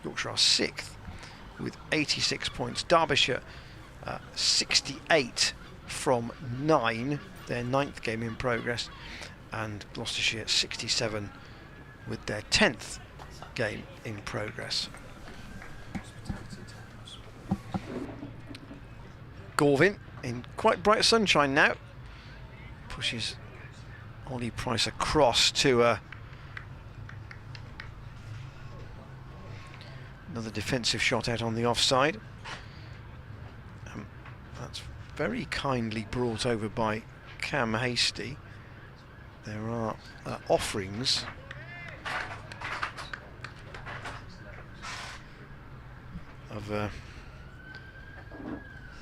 Yorkshire are 6th with 86 points. Derbyshire 68 from 9, their 9th game in progress, and Gloucestershire 67 with their 10th game in progress. Gorvin in quite bright sunshine now, pushes Ollie Price across to another defensive shot out on the offside. That's very kindly brought over by Cam Hasty. There are offerings of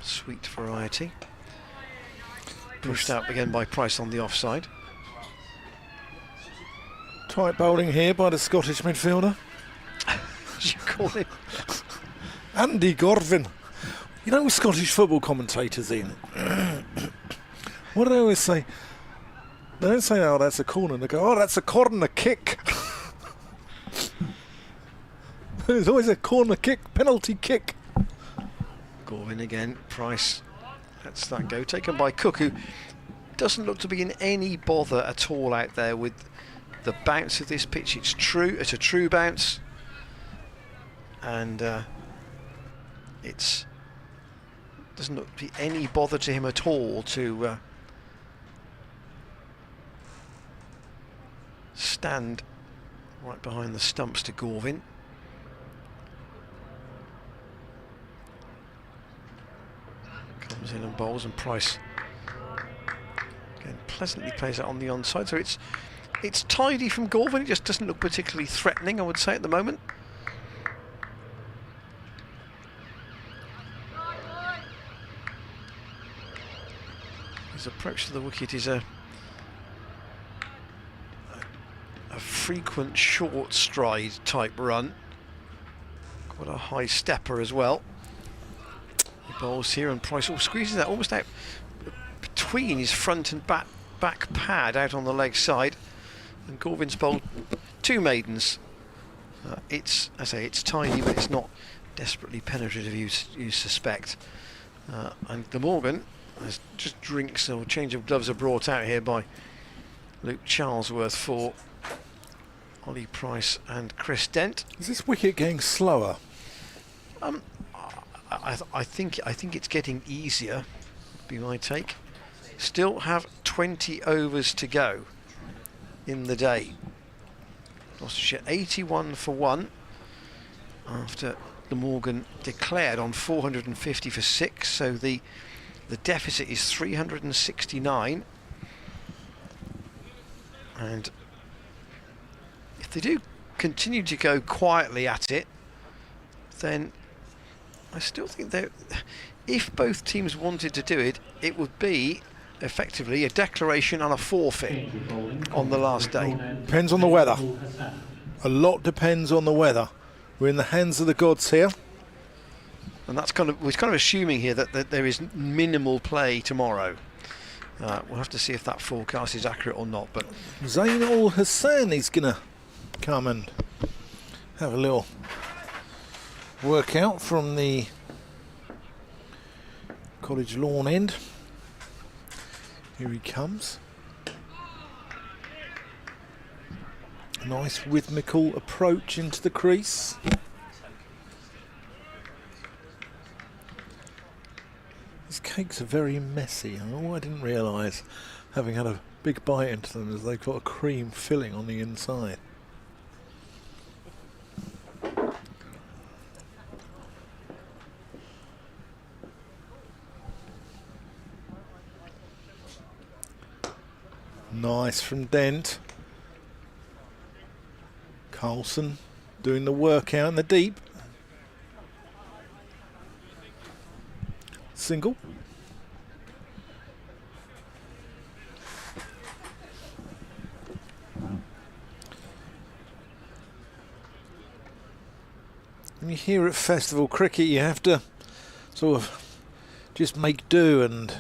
sweet variety. Pushed out again by Price on the offside. Tight bowling here by the Scottish midfielder. As you call him. Andy Gorvin. You know, with Scottish football commentators, Ian, what do they always say? They don't say, oh, that's a corner. They go, oh, that's a corner kick. There's always a corner kick, penalty kick. Gorvin again, Price lets that go. Taken by Cook, who doesn't look to be in any bother at all out there with the bounce of this pitch. It's a true bounce. And it's doesn't look to be any bother to him at all to stand right behind the stumps to Gorvin. Comes in and bowls, and Price again pleasantly plays it on the onside. So it's tidy from Gorvin. It just doesn't look particularly threatening, I would say, at the moment. His approach to the wicket is a frequent short stride type run. Quite a high stepper as well. He bowls here, and Price squeezes that almost out between his front and back pad out on the leg side. And Gorvin's bowled 2 maidens. It's tiny, but it's not desperately penetrative, you suspect. And Glamorgan, as just drinks or change of gloves are brought out here by Luke Charlesworth for Ollie Price and Chris Dent. Is this wicket getting slower? I think it's getting easier, would be my take. Still have 20 overs to go in the day. Gloucestershire 81 for 1 after Glamorgan declared on 450 for 6, so the deficit is 369, and if they do continue to go quietly at it, then I still think that if both teams wanted to do it, it would be effectively a declaration and a forfeit on the last day. Depends on the weather. A lot depends on the weather. We're in the hands of the gods here. And that's we're kind of assuming here that there is minimal play tomorrow. We'll have to see if that forecast is accurate or not. But Zain Ul Hassan is going to come and have a little workout from the College Lawn end. Here he comes. Nice rhythmical approach into the crease. These cakes are very messy. Oh, I didn't realise, having had a big bite into them, as they've got a cream filling on the inside. Nice from Dent. Carlson doing the workout in the deep. Single. When you hear at festival cricket, you have to sort of just make do, and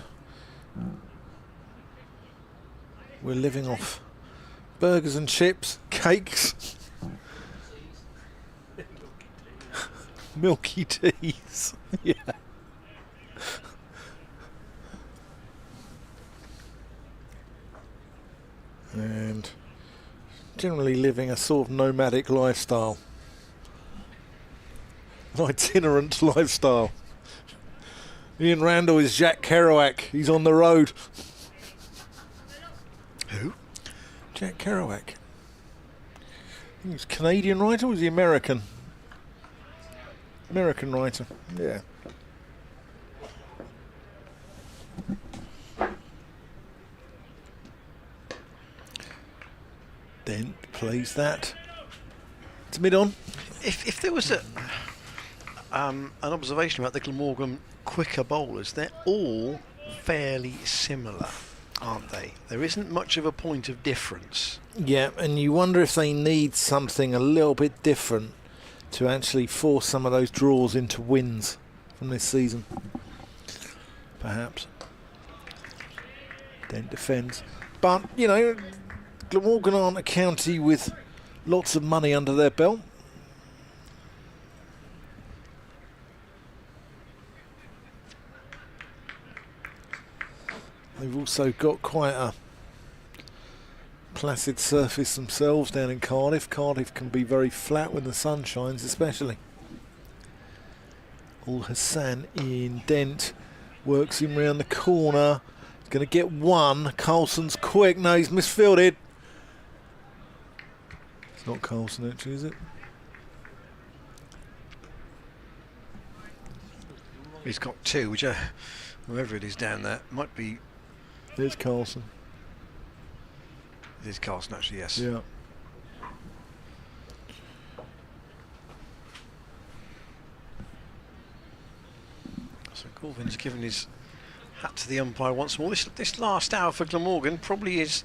we're living off burgers and chips, cakes, milky teas. Yeah. And generally living a sort of nomadic lifestyle. An itinerant lifestyle. Ian Randall is Jack Kerouac. He's on the road. who? Jack Kerouac. I think he's a Canadian writer, or was he American? American writer, yeah. Dent plays that to mid-on. If there was an observation about the Glamorgan quicker bowlers, they're all fairly similar, aren't they? There isn't much of a point of difference. Yeah, and you wonder if they need something a little bit different to actually force some of those draws into wins from this season. Perhaps. Dent defends. But, you know, Glamorgan aren't a county with lots of money under their belt. They've also got quite a placid surface themselves down in Cardiff. Cardiff can be very flat when the sun shines, especially. Al Hassan in. Dent works him round the corner. He's going to get one. Carlson's quick. No, he's misfielded. It's not Carlson, actually, is it? He's got two, which whoever it is down there might be. There's Carlson. It is Carlson, actually, yes. Yeah. So Gorvin's given his hat to the umpire once more. This last hour for Glamorgan probably is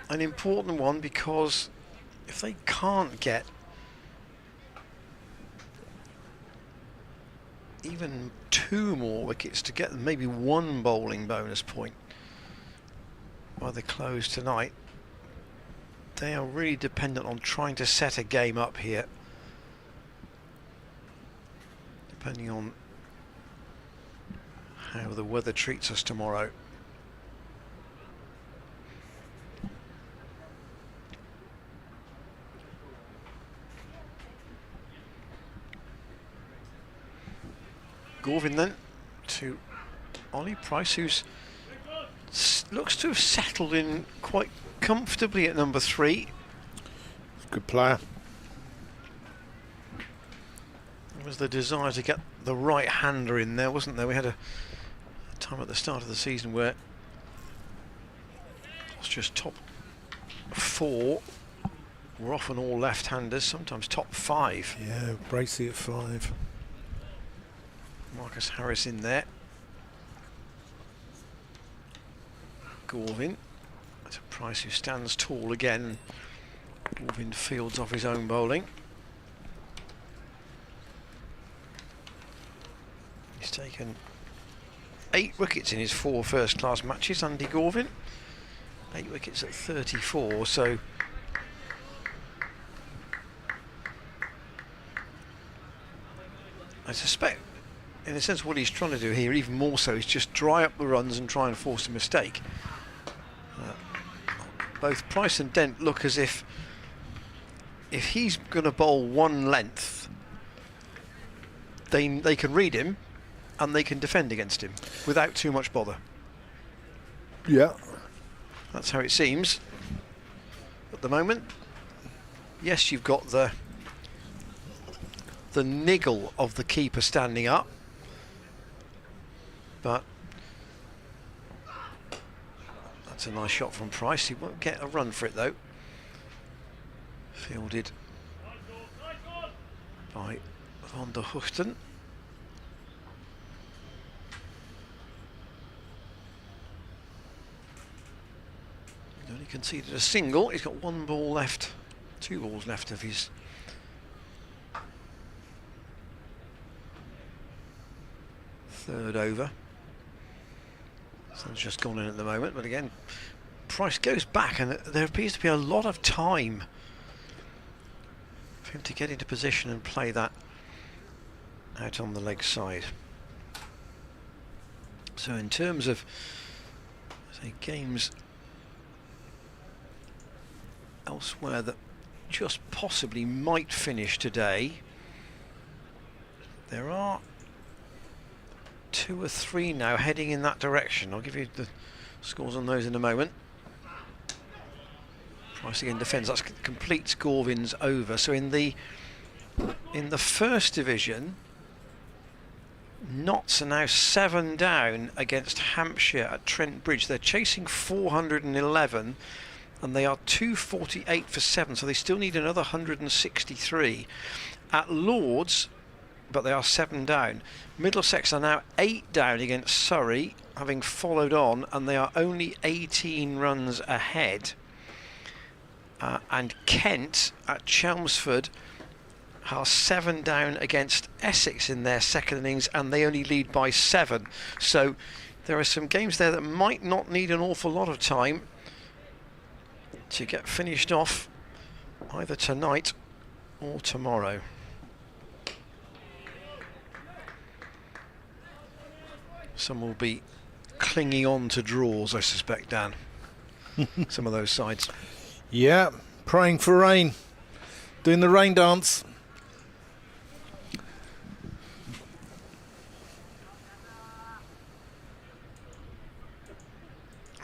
an important one, because if they can't get even 2 more wickets to get maybe 1 bowling bonus point by the close tonight, they are really dependent on trying to set a game up here, depending on how the weather treats us tomorrow. Gorvin then to Ollie Price, who's looks to have settled in quite comfortably at number 3. Good player. There was the desire to get the right-hander in there, wasn't there? We had a time at the start of the season where it's just top 4 were often all left-handers, sometimes top 5. Yeah, Bracey at 5. Marcus Harris in there. Gorvin at a Price, who stands tall again. Gorvin fields off his own bowling. He's taken 8 wickets in his 4 first-class matches, Andy Gorvin. 8 wickets at 34, so I suspect, in a sense, what he's trying to do here, even more so, is just dry up the runs and try and force a mistake. Both Price and Dent look as if he's going to bowl 1 length, they can read him and they can defend against him without too much bother. Yeah. That's how it seems at the moment. Yes, you've got the niggle of the keeper standing up, but that's a nice shot from Price. He won't get a run for it though. Fielded by Van der Hoogten. He's only conceded a single. He's got 1 ball left, 2 balls left of his third over. Sun's just gone in at the moment, but again, Price goes back, and there appears to be a lot of time for him to get into position and play that out on the leg side. So in terms of, say, games elsewhere that just possibly might finish today, there are 2 or 3 now heading in that direction. I'll give you the scores on those in a moment. Price again defends. That completes Gorvin's over. So in the first division, Notts are now 7 down against Hampshire at Trent Bridge. They're chasing 411 and they are 248 for 7, so they still need another 163. At Lords, but they are 7 down. Middlesex are now 8 down against Surrey, having followed on, and they are only 18 runs ahead. And Kent at Chelmsford are 7 down against Essex in their second innings, and they only lead by 7. So there are some games there that might not need an awful lot of time to get finished off either tonight or tomorrow. Some will be clinging on to draws, I suspect, Dan. Some of those sides. Yeah, praying for rain, doing the rain dance.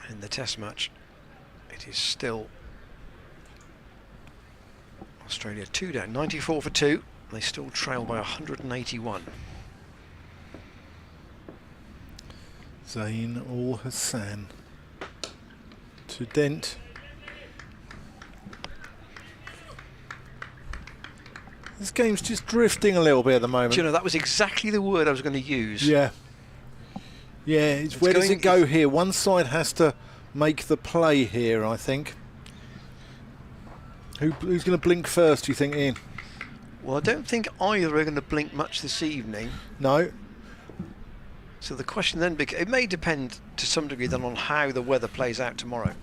In the test match, it is still Australia 2 down, 94 for 2. They still trail by 181. Zain Ul Hassan to Dent. This game's just drifting a little bit at the moment. Do you know, that was exactly the word I was going to use. Yeah. Yeah, it's where does it go here? One side has to make the play here, I think. Who's going to blink first, do you think, Ian? Well, I don't think either are going to blink much this evening. No. So the question then, it may depend to some degree then on how the weather plays out tomorrow.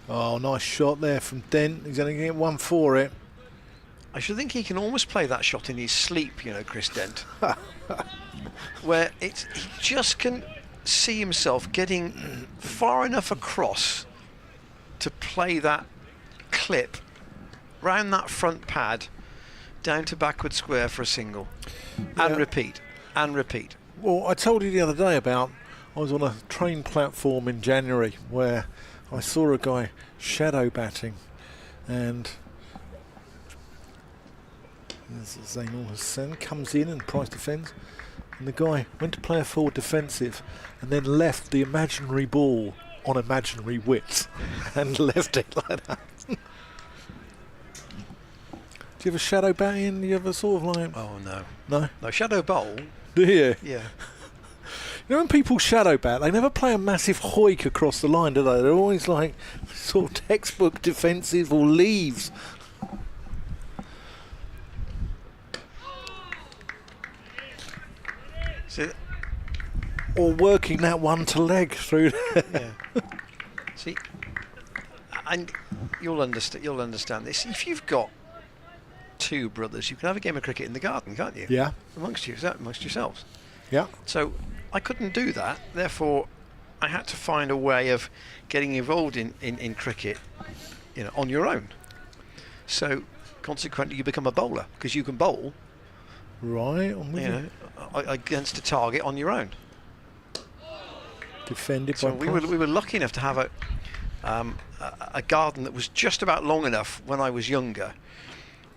Oh, nice shot there from Dent. He's only going to get 1 for it. I should think he can almost play that shot in his sleep, you know, Chris Dent. Where he just can see himself getting far enough across to play that clip round that front pad down to backward square for a single. And repeat, and repeat. Well, I told you the other day about I was on a train platform in January where I saw a guy shadow batting, and Zain Ul Hassan comes in and Price defends, and the guy went to play a forward defensive and then left the imaginary ball on imaginary width and left it like that. Do you ever shadow bat in? Do you ever sort of like... Oh, no. No? No, shadow bowl. Do you? Yeah. You know, when people shadow bat, they never play a massive hoik across the line, do they? They're always like sort of textbook defensive or leaves. See, or working that one to leg through there. Yeah. See, and you'll understand this. If you've got 2 brothers, you can have a game of cricket in the garden, can't you? Yeah. Amongst yourselves. Yeah. So I couldn't do that. Therefore, I had to find a way of getting involved in cricket, you know, on your own. So consequently, you become a bowler because you can bowl. Right. I'm with you. Against a target on your own. Defended So by we were lucky enough to have a garden that was just about long enough when I was younger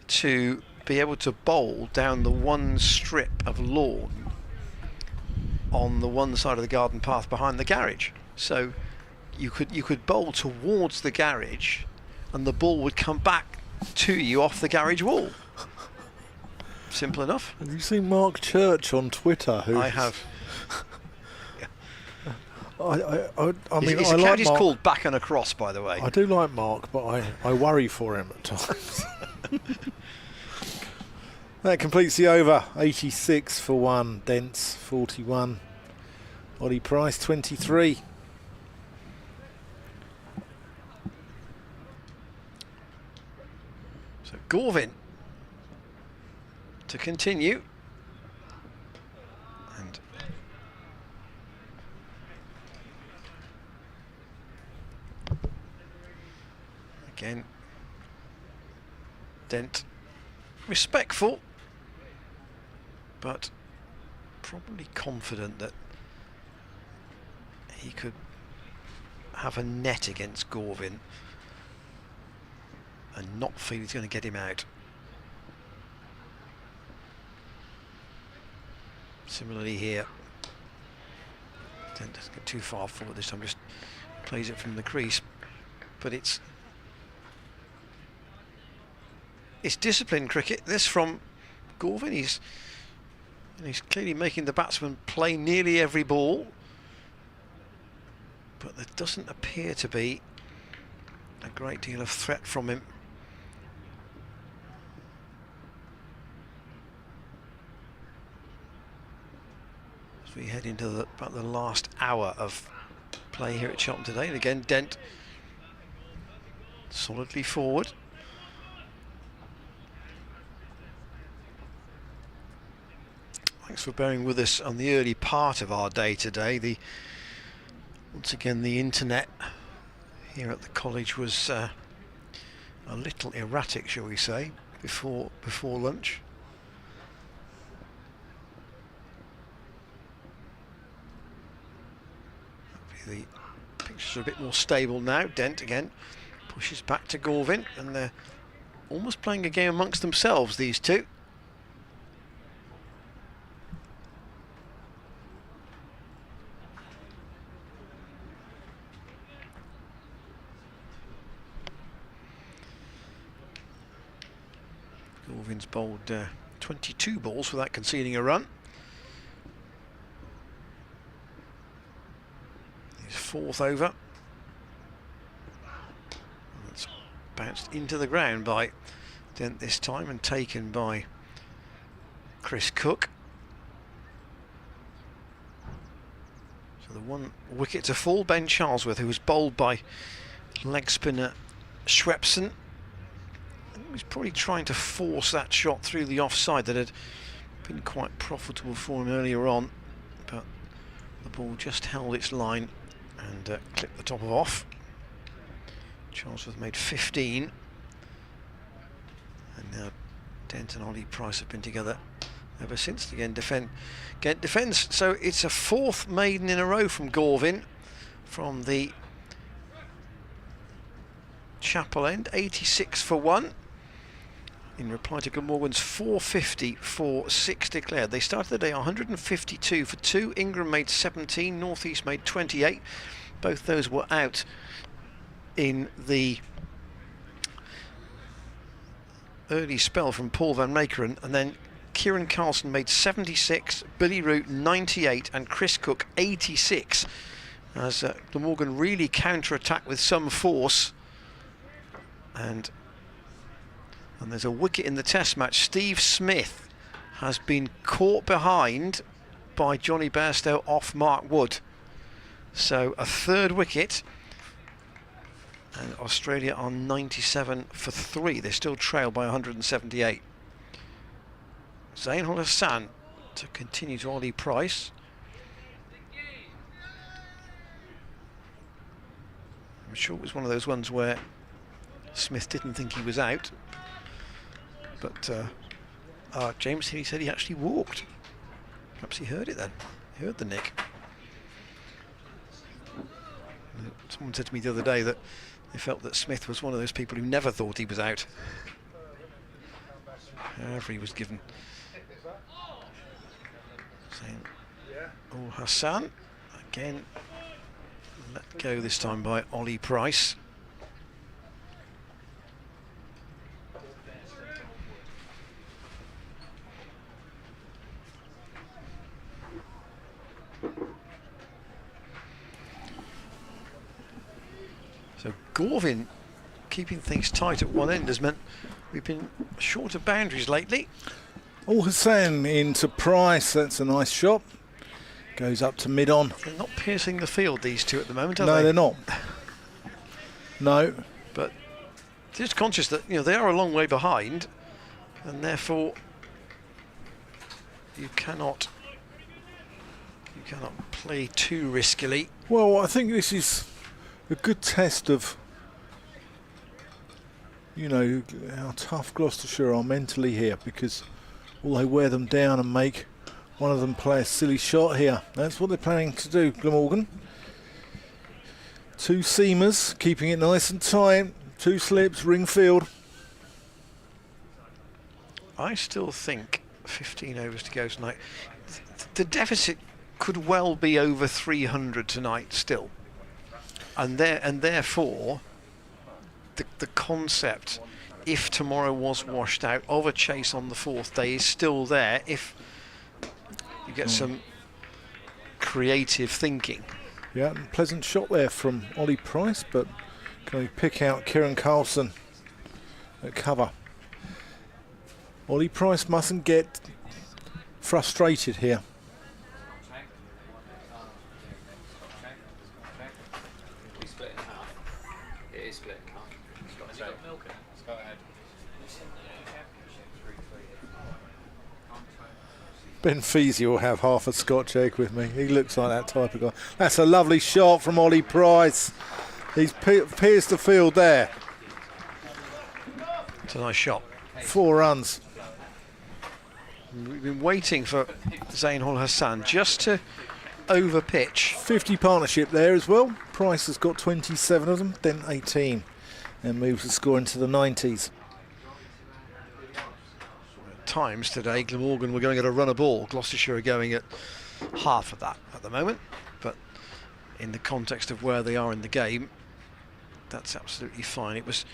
to be able to bowl down the one strip of lawn on the one side of the garden path behind the garage. So you could bowl towards the garage and the ball would come back to you off the garage wall. Simple enough. Have you seen Mark Church on Twitter? I have. I mean, his I account like is Mark. called Back and Across, by the way. I do like Mark, but I worry for him at times. That completes the over. 86 for 1. Dents 41. Oddie Price 23. So Gorvin to continue. And again, Dent respectful, but probably confident that he could have a net against Gorvin and not feel he's going to get him out. Similarly here, Dent doesn't get too far forward this time, just plays it from the crease, but it's disciplined cricket. This from Gorvin. He's clearly making the batsman play nearly every ball, but there doesn't appear to be a great deal of threat from him we head into about the last hour of play here at Cheltenham today. And again, Dent solidly forward. Thanks for bearing with us on the early part of our day today. Once again, the internet here at the college was a little erratic, shall we say, before lunch. Hopefully the pictures are a bit more stable now. Dent again pushes back to Gorvin, and they're almost playing a game amongst themselves, these two. Gorvin's bowled 22 balls without conceding a run. His fourth over. It's bounced into the ground by Dent this time and taken by Chris Cook. So the one wicket to fall, Ben Charlesworth, who was bowled by leg spinner Schwepson. He was probably trying to force that shot through the offside that had been quite profitable for him earlier on, but the ball just held its line and clipped the top of off. Charlesworth made 15, and now Dent and Ollie Price have been together ever since. Again, Gent defends, so it's a fourth maiden in a row from Gorvin from the Chapel End, 86 for 1. In reply to Glamorgan's 450 for 6 declared. They started the day 152 for 2. Ingram made 17, North East made 28. Both those were out in the early spell from Paul van Meekeren, and then Kieran Carlson made 76, Billy Root 98 and Chris Cook 86 as Glamorgan really counter-attacked with some force. And there's a wicket in the test match. Steve Smith has been caught behind by Johnny Bairstow off Mark Wood. So a third wicket, and Australia are 97 for 3. They still trail by 178. Zainul Hassan to continue to Ollie Price. I'm sure it was one of those ones where Smith didn't think he was out. But James Healy said he actually walked. Perhaps he heard it then. He heard the nick. Someone said to me the other day that they felt that Smith was one of those people who never thought he was out. However he was given. Zainul Hassan again let go this time by Ollie Price. So Gorvin keeping things tight at one end has meant we've been short of boundaries lately. Oh, Hassan into Price, that's a nice shot. Goes up to mid-on. They're not piercing the field, these two, at the moment, are they? No, they're not. No. But just conscious that, they are a long way behind, and therefore you cannot play too riskily. Well, I think this is a good test of, how tough Gloucestershire are mentally here, because will they wear them down and make one of them play a silly shot here? That's what they're planning to do, Glamorgan. 2 seamers, keeping it nice and tight. 2 slips, ring field. I still think 15 overs to go tonight. The deficit could well be over 300 tonight still. And therefore, the concept, if tomorrow was washed out, of a chase on the 4th day is still there if you get some creative thinking. Yeah, pleasant shot there from Ollie Price, but can we pick out Kieran Carlson at cover? Ollie Price mustn't get frustrated here. Ben Feasy will have half a Scotch egg with me. He looks like that type of guy. That's a lovely shot from Ollie Price. He's pierced the field there. It's a nice shot. 4 runs. We've been waiting for Zain Ul Hassan just to over pitch. 50 partnership there as well. Price has got 27 of them, then 18, and moves the score into the 90s. Times today, Glamorgan were going at a run a ball. Gloucestershire are going at half of that at the moment, but in the context of where they are in the game, that's absolutely fine. It was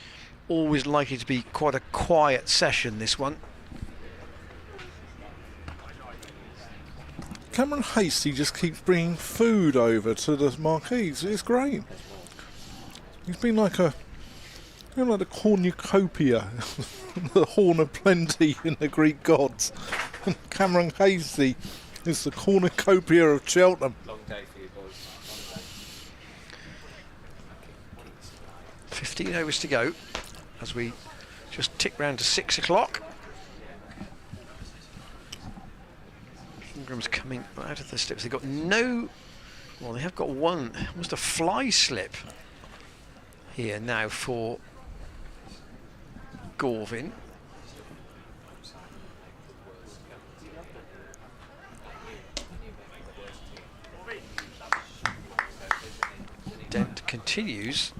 always likely to be quite a quiet session, this one. Cameron Hasty just keeps bringing food over to the marquees. It's great. He's been like a, you know, like the cornucopia, the horn of plenty in the Greek gods. And Cameron Hasty is the cornucopia of Cheltenham. Long day for you boys. 15 overs to go as we just tick round to 6 o'clock. Ingram's coming out of the slips. They've got no, well, they have got one, almost a fly slip here now for Gorvin. Dent continues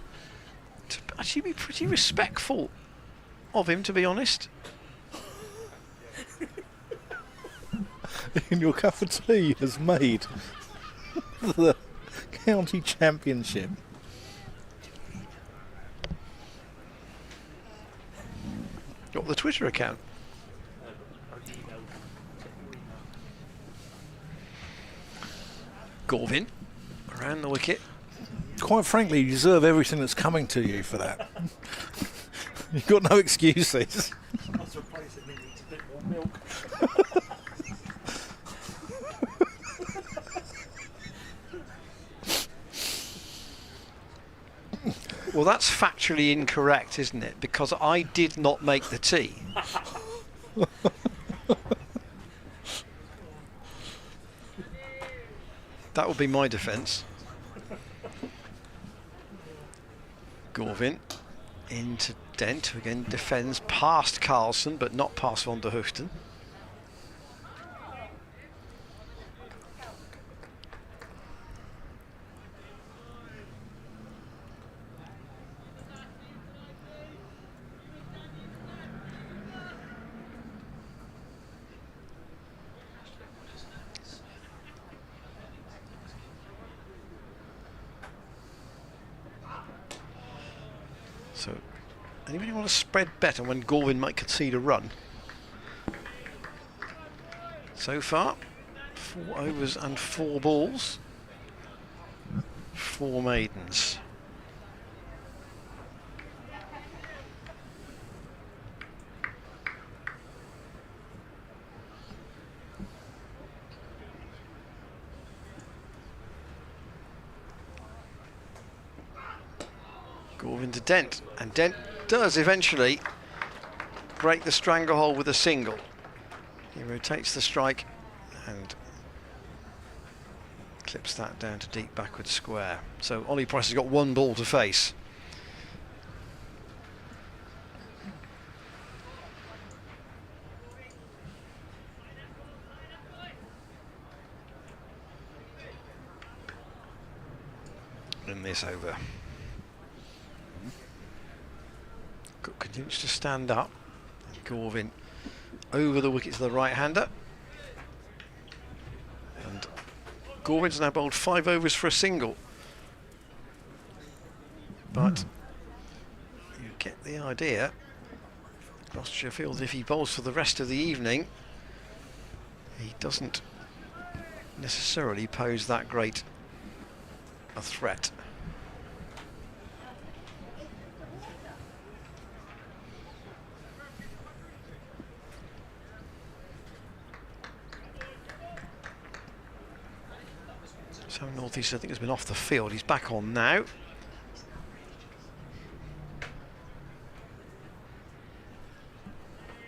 to actually be pretty respectful of him, to be honest. In your cup of tea has made the county championship. Got the Twitter account. Gorvin around the wicket. Quite frankly, you deserve everything that's coming to you for that. You've got no excuses. Well, that's factually incorrect, isn't it? Because I did not make the tea. That would be my defence. Gorvin into Dent, who again defends past Carlson, but not past Van der Hoofden. So, anybody want to spread bet on when Gorvin might concede a run? So far, 4 overs and 4 balls, 4 maidens. Gorvin to Dent, and Dent does eventually break the stranglehold with a single. He rotates the strike and clips that down to deep backward square. So Ollie Price has got 1 ball to face. In this over. Cook continues to stand up. Gorvin over the wicket to the right-hander. And Gorvin's now bowled 5 overs for a single. But you get the idea. Gloucestershire feels if he bowls for the rest of the evening, he doesn't necessarily pose that great a threat. So North East, I think, has been off the field. He's back on now.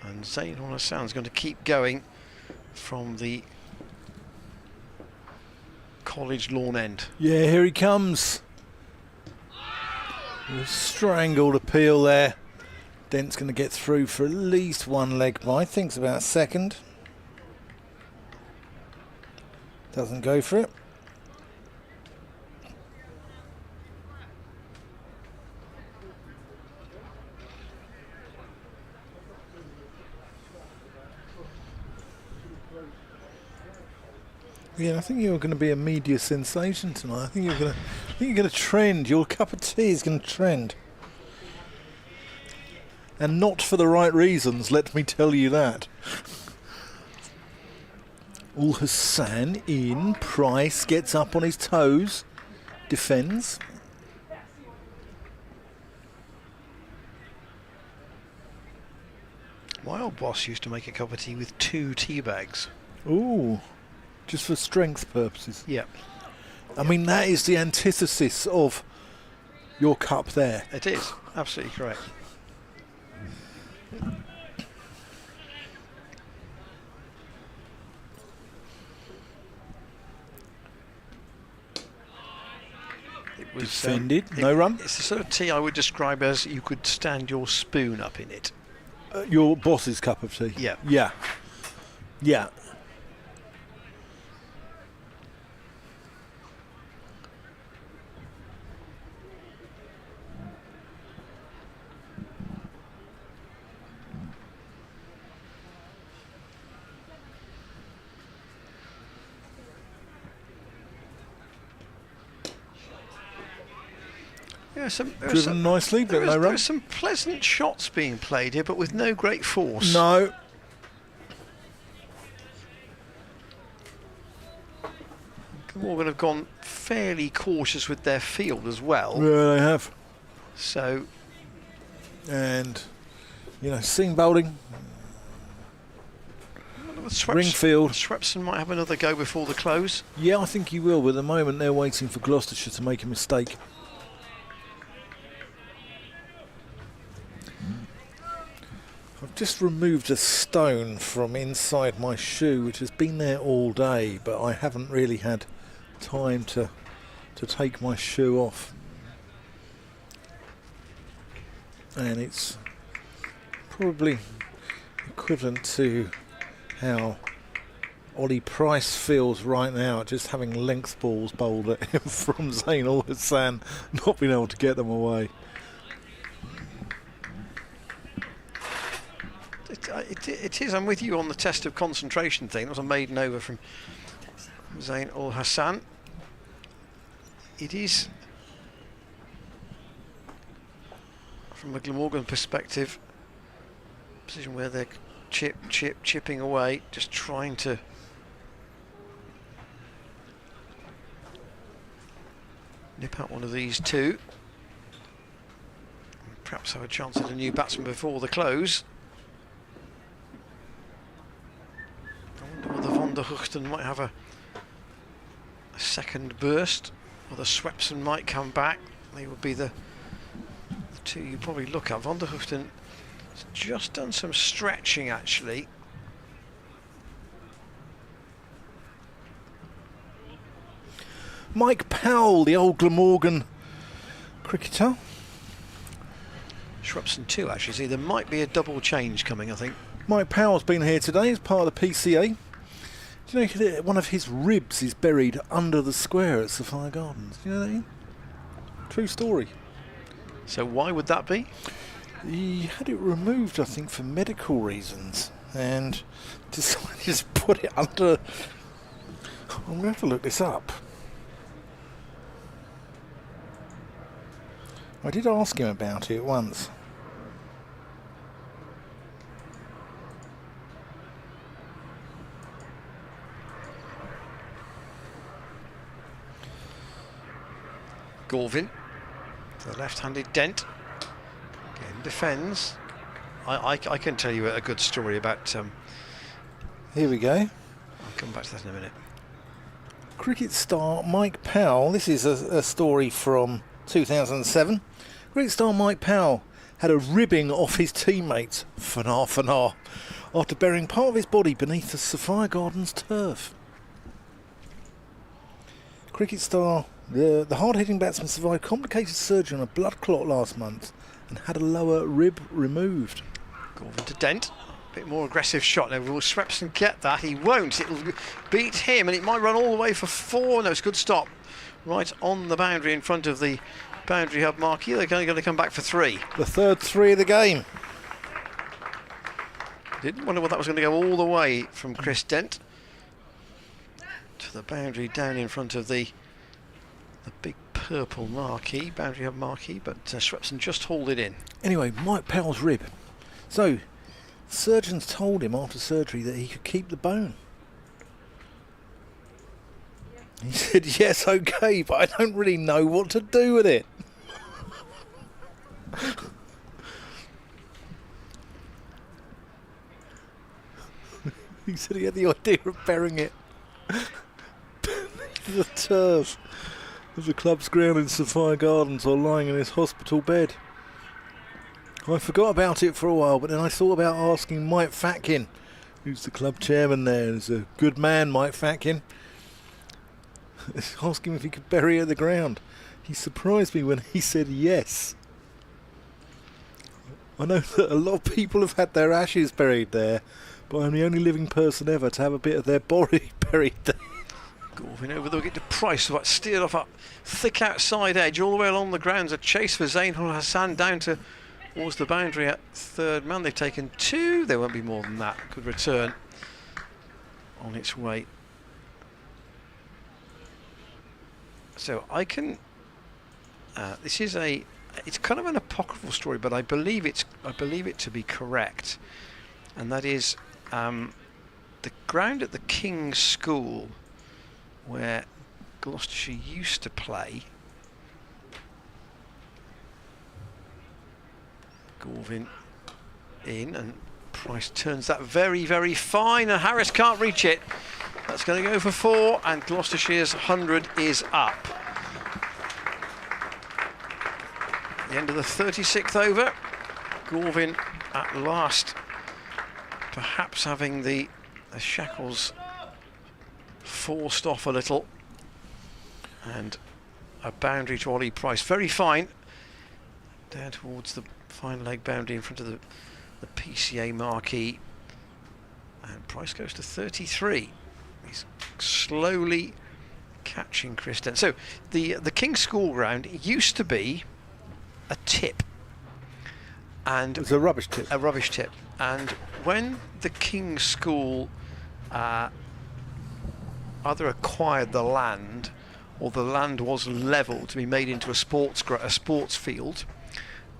And Zain Ul Hassan's going to keep going from the College lawn end. Yeah, here he comes. Strangled appeal there. Dent's going to get through for at least one leg by. Thinks about a second. Doesn't go for it. Yeah, I think you're going to be a media sensation tonight. I think you're going to trend. Your cup of tea is going to trend, and not for the right reasons. Let me tell you that. Ul Hassan in. Price gets up on his toes, defends. My old boss used to make a cup of tea with 2 tea bags. Ooh. Just for strength purposes. Yeah. I mean, that is the antithesis of your cup there. It is. Absolutely correct. It was defended. No run. It's the sort of tea I would describe as you could stand your spoon up in it. Your boss's cup of tea. Yeah. Yeah. Yeah. Driven nicely, but no run. There are some pleasant shots being played here, but with no great force. No. Glamorgan have gone fairly cautious with their field as well. Yeah, they have. So, and seam bowling. Ringfield. Swepson might have another go before the close. Yeah, I think he will. But at the moment, they're waiting for Gloucestershire to make a mistake. I've just removed a stone from inside my shoe, which has been there all day, but I haven't really had time to take my shoe off. And it's probably equivalent to how Ollie Price feels right now, just having length balls bowled at him from Zain Ul Hassan, not being able to get them away. It is. I'm with you on the test of concentration thing. That was a maiden over from Zain Ul Hassan. It is, from a Glamorgan perspective, a position where they're chipping away, just trying to nip out one of these two. Perhaps have a chance at a new batsman before the close. I wonder whether Van der Huchten might have a second burst, or the Swepson might come back. They would be the two you probably look at. Van der Huchten has just done some stretching actually. Mike Powell, the old Glamorgan cricketer. Swepson too actually, so there might be a double change coming, I think. Mike Powell's been here today as part of the PCA. Do you know one of his ribs is buried under the square at Sapphire Gardens? Do you know that? True story. So why would that be? He had it removed, I think, for medical reasons, and decided to just put it under. I'm going to have to look this up. I did ask him about it once. Gorvin, the left-handed Dent, again defends. I can tell you a good story about. Here we go. I'll come back to that in a minute. Cricket star Mike Powell. This is a story from 2007. Cricket star Mike Powell had a ribbing off his teammates. Fanar. after burying part of his body beneath the Sophia Gardens turf. Cricket star, the hard-hitting batsman survived complicated surgery on a blood clot last month and had a lower rib removed. Gorvin to Dent. Bit more aggressive shot. Now, will Shrepson get that? He won't. It'll beat him, and it might run all the way for 4. No, it's a good stop. Right on the boundary in front of the boundary hub marquee. They're going to come back for 3. The third 3 of the game. Didn't wonder whether that was going to go all the way from Chris Dent to the boundary down in front of the big purple marquee, boundary hub marquee, but Shrepson just hauled it in. Anyway, Mike Powell's rib. So, surgeons told him after surgery that he could keep the bone. He said, yes, okay, but I don't really know what to do with it. He said he had the idea of burying it the turf of the club's ground in Sophia Gardens or lying in his hospital bed. I forgot about it for a while, but then I thought about asking Mike Fatkin, who's the club chairman there. He's a good man, Mike Fatkin. Ask him if he could bury it in the ground. He surprised me when he said yes. I know that a lot of people have had their ashes buried there, but I'm the only living person ever to have a bit of their body buried there. Gorvin over the wicket to Price, but steered off up thick outside edge all the way along the grounds. A chase for Zainul Hassan down towards the boundary at third man. They've taken 2. There won't be more than that. Could return on its way. So I can. This is it's kind of an apocryphal story, but I believe it to be correct, and that is the ground at the King's School, where Gloucestershire used to play. Gorvin in, and Price turns that very, very fine, and Harris can't reach it. That's going to go for 4, and Gloucestershire's 100 is up. The end of the 36th over. Gorvin at last perhaps having the shackles forced off a little, and a boundary to Ollie Price, very fine, down towards the fine leg boundary in front of the PCA marquee, and Price goes to 33. He's slowly catching Chris Dent. So the King's School ground used to be a tip, and it's a rubbish tip. A rubbish tip, and when the King's School either acquired the land or the land was levelled to be made into a sports field,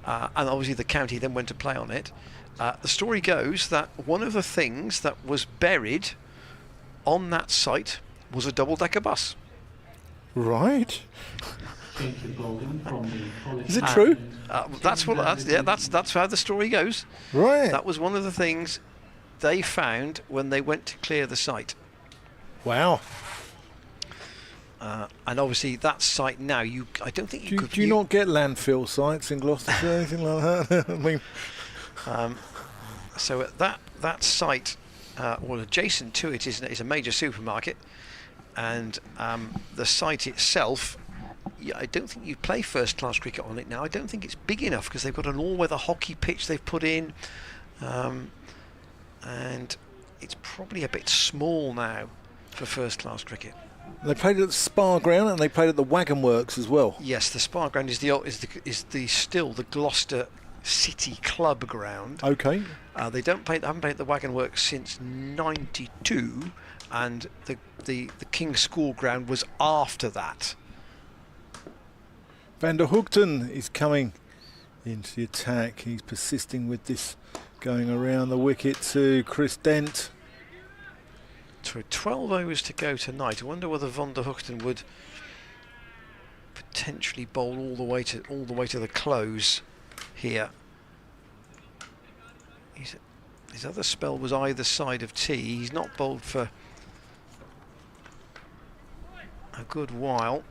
and obviously the county then went to play on it. The story goes that one of the things that was buried on that site was a double-decker bus. Right. Is it true? That's how the story goes. Right. That was one of the things they found when they went to clear the site. Wow. And obviously that site now, I don't think you could. Do you not get landfill sites in Gloucestershire, anything like that? I mean, so at that site, well, adjacent to it is a major supermarket, and the site itself, I don't think you play first-class cricket on it now. I don't think it's big enough because they've got an all-weather hockey pitch they've put in, and it's probably a bit small now for first-class cricket. They played at the Spa ground and they played at the Wagon Works as well. Yes, the Spa ground is still the Gloucester City Club ground. Okay. They haven't played at the Wagon Works since '92, and the King's School ground was after that. Van der Hoogten is coming into the attack. He's persisting with this, going around the wicket to Chris Dent. So 12 overs to go tonight. I wonder whether Van der Hoogten would potentially bowl all the way to the close here. His other spell was either side of tee. He's not bowled for a good while.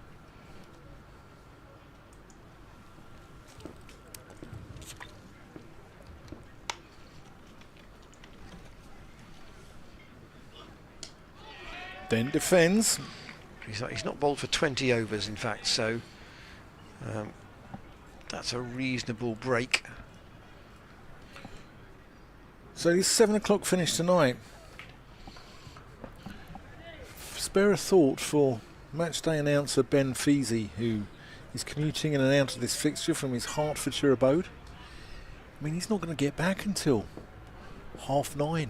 Dent defends. He's not bowled for 20 overs, in fact, so that's a reasonable break. So it's 7 o'clock finish tonight. Spare a thought for matchday announcer Ben Feasey, who is commuting in and out of this fixture from his Hertfordshire abode. I mean, he's not going to get back until 9:30.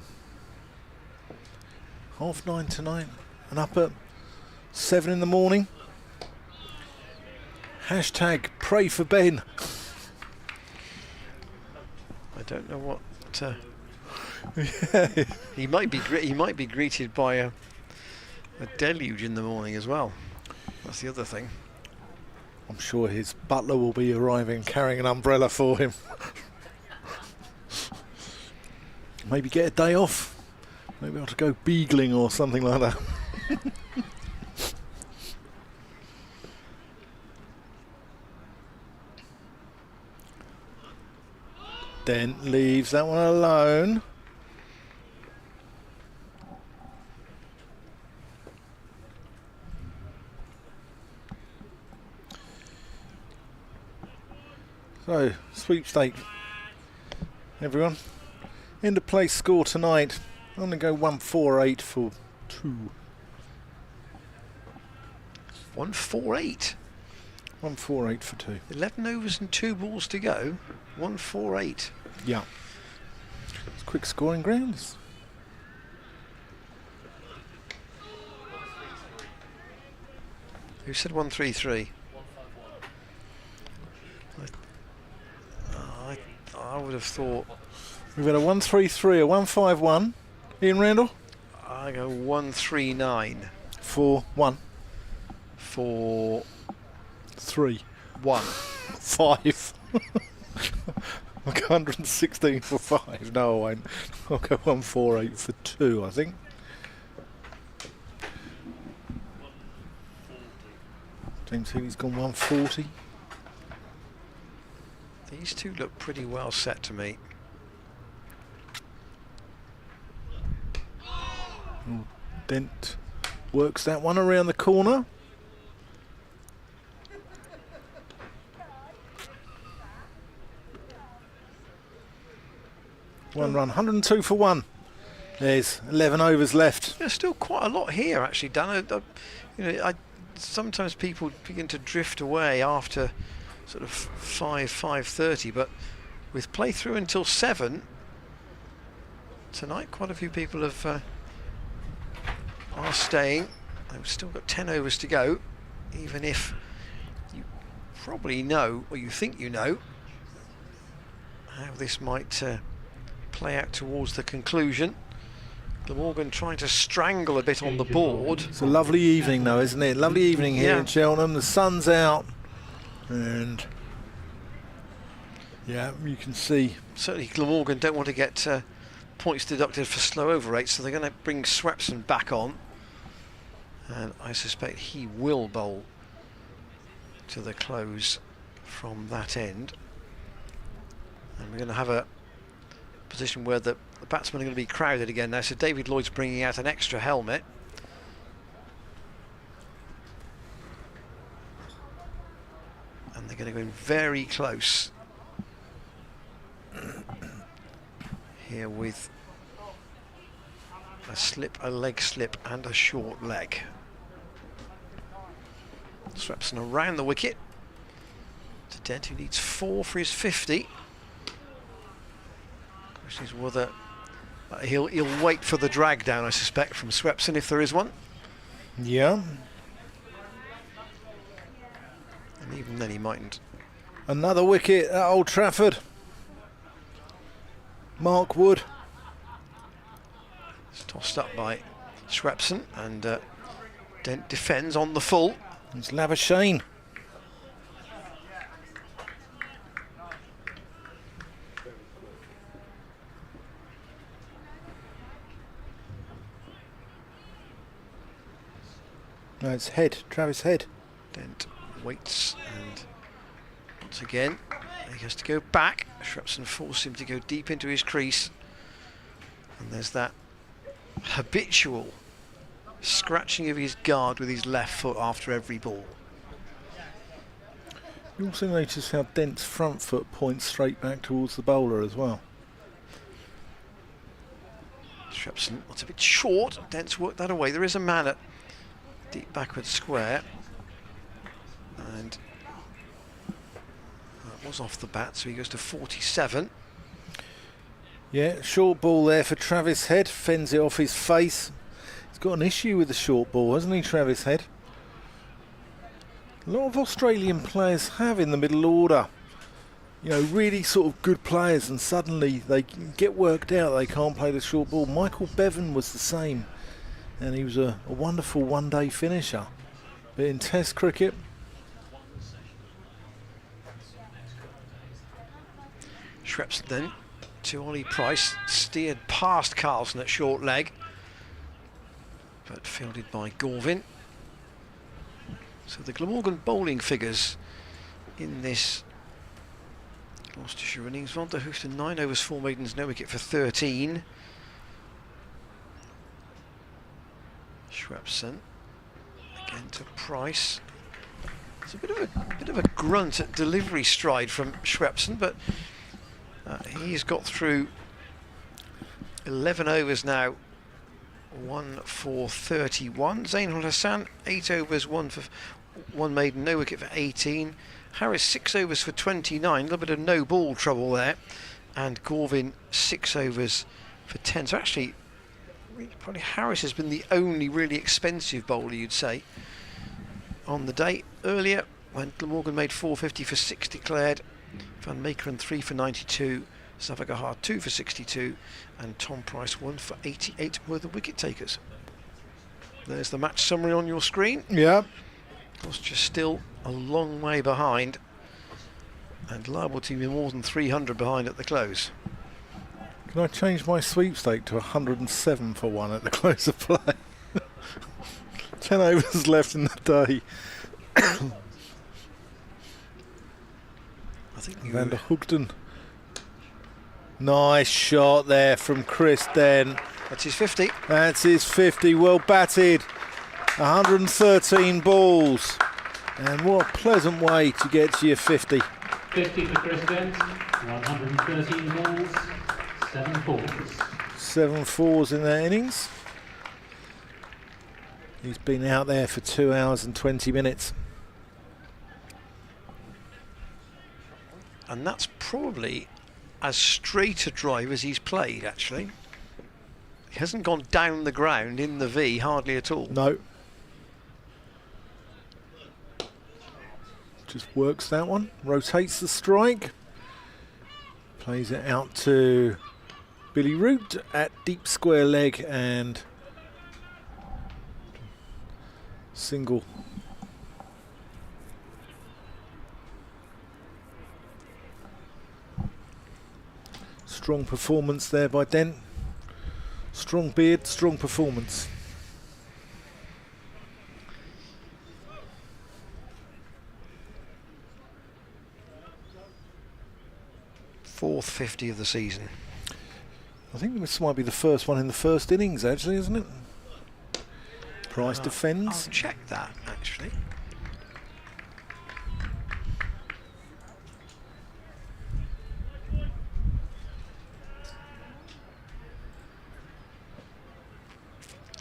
9:30 tonight, and up at 7 in the morning. Hashtag pray for Ben. I don't know what. He might be greeted by a deluge in the morning as well. That's the other thing. I'm sure his butler will be arriving carrying an umbrella for him. Maybe get a day off. Maybe I ought to go beagling or something like that. Dent leaves that one alone. So, sweepstake, everyone. End of play score tonight. I'm going to go 148 for 2. 148. 148 for 2. 11 overs and 2 balls to go. 148. Yeah. It's quick scoring grounds. Who said 133? I would have thought. We've got a 133, a 151. Ian Randall? I go 139 for 1. For 3. 1. 5. I'll go 116 for 5. No, I won't. I'll go 148 for 2, I think. James Healy's gone 140. These two look pretty well set to me. Dent works that one around the corner. One run, 102 for 1. There's 11 overs left. There's still quite a lot here, actually, Dan. Sometimes people begin to drift away after sort of 5:30, but with play through until 7 tonight, quite a few people are staying. They've still got 10 overs to go, even if you probably know, or you think you know, how this might play out towards the conclusion. Glamorgan trying to strangle a bit on the board. It's a lovely evening though, isn't it? Lovely evening here in Cheltenham. The sun's out, and yeah, you can see. Certainly Glamorgan don't want to get points deducted for slow over rates, so they're going to bring Swepson back on, and I suspect he will bowl to the close from that end. And we're going to have a position where the batsmen are going to be crowded again now, so David Lloyd's bringing out an extra helmet. And they're going to go in very close here with a slip, a leg slip and a short leg. Swepson around the wicket to Dent, who needs 4 for his 50. Question is whether he'll wait for the drag down, I suspect, from Swepson if there is one. Yeah. And even then he mightn't. Another wicket at Old Trafford. Mark Wood. It's tossed up by Swepson, and Dent defends on the full. It's Labuschagne. No, it's Head, Travis Head. Dent waits, and once again he has to go back. Swepson forced him to go deep into his crease, and there's that habitual scratching of his guard with his left foot after every ball. You also notice how Dent's front foot points straight back towards the bowler as well. Shrepson, that's a bit short. Dent's worked that away. There is a man at deep backward square. And that was off the bat, so he goes to 47. Yeah, short ball there for Travis Head. Fends it off his face. He's got an issue with the short ball, hasn't he, Travis Head? A lot of Australian players have in the middle order. You know, really sort of good players, and suddenly they get worked out. They can't play the short ball. Michael Bevan was the same, and he was a wonderful one-day finisher. But in Test cricket, Shrepson then to Ollie Price, steered past Carlson at short leg, but fielded by Gorvin. So the Glamorgan bowling figures in this Gloucestershire innings: Van der Hoofden 9 overs 4 maidens, no wicket for 13. Shrepson again to Price. It's a bit of a grunt at delivery stride from Shrepson, but he's got through 11 overs now, 1 for 31. Zainul Hassan 8 overs, 1 maiden, no wicket for 18. Harris 6 overs for 29, a little bit of no ball trouble there, and Gorvin 6 overs for 10. So actually, probably Harris has been the only really expensive bowler, you'd say, on the day. Earlier, when Glamorgan made 450 for 6 declared, Van Meekeren 3 for 92, Zavagahar 2 for 62, and Tom Price 1 for 88 were the wicket takers. There's the match summary on your screen. yeah, Gloucestershire still a long way behind, and liable to be more than 300 behind at the close. can I change my sweepstake to 107 for 1 at the close of play? 10 overs left in the day. I think Van der Hoofden. Nice shot there from Chris Dent. that's his 50. That's his 50, well batted. 113 balls. And what a pleasant way to get to your 50. 50 for Chris Dent, 113 balls, 7 fours. 7 fours in that innings. He's been out there for 2 hours and 20 minutes. And that's probably as straight a drive as he's played, actually. He hasn't gone down the ground in the V, hardly at all. No. Just works that one. Rotates the strike. Plays it out to Billy Root at deep square leg and single. Strong performance there by Dent. Strong beard, strong performance. Fourth 50 of the season. I think this might be the first one in the first innings, actually, isn't it? Price defends. I'll check that, actually.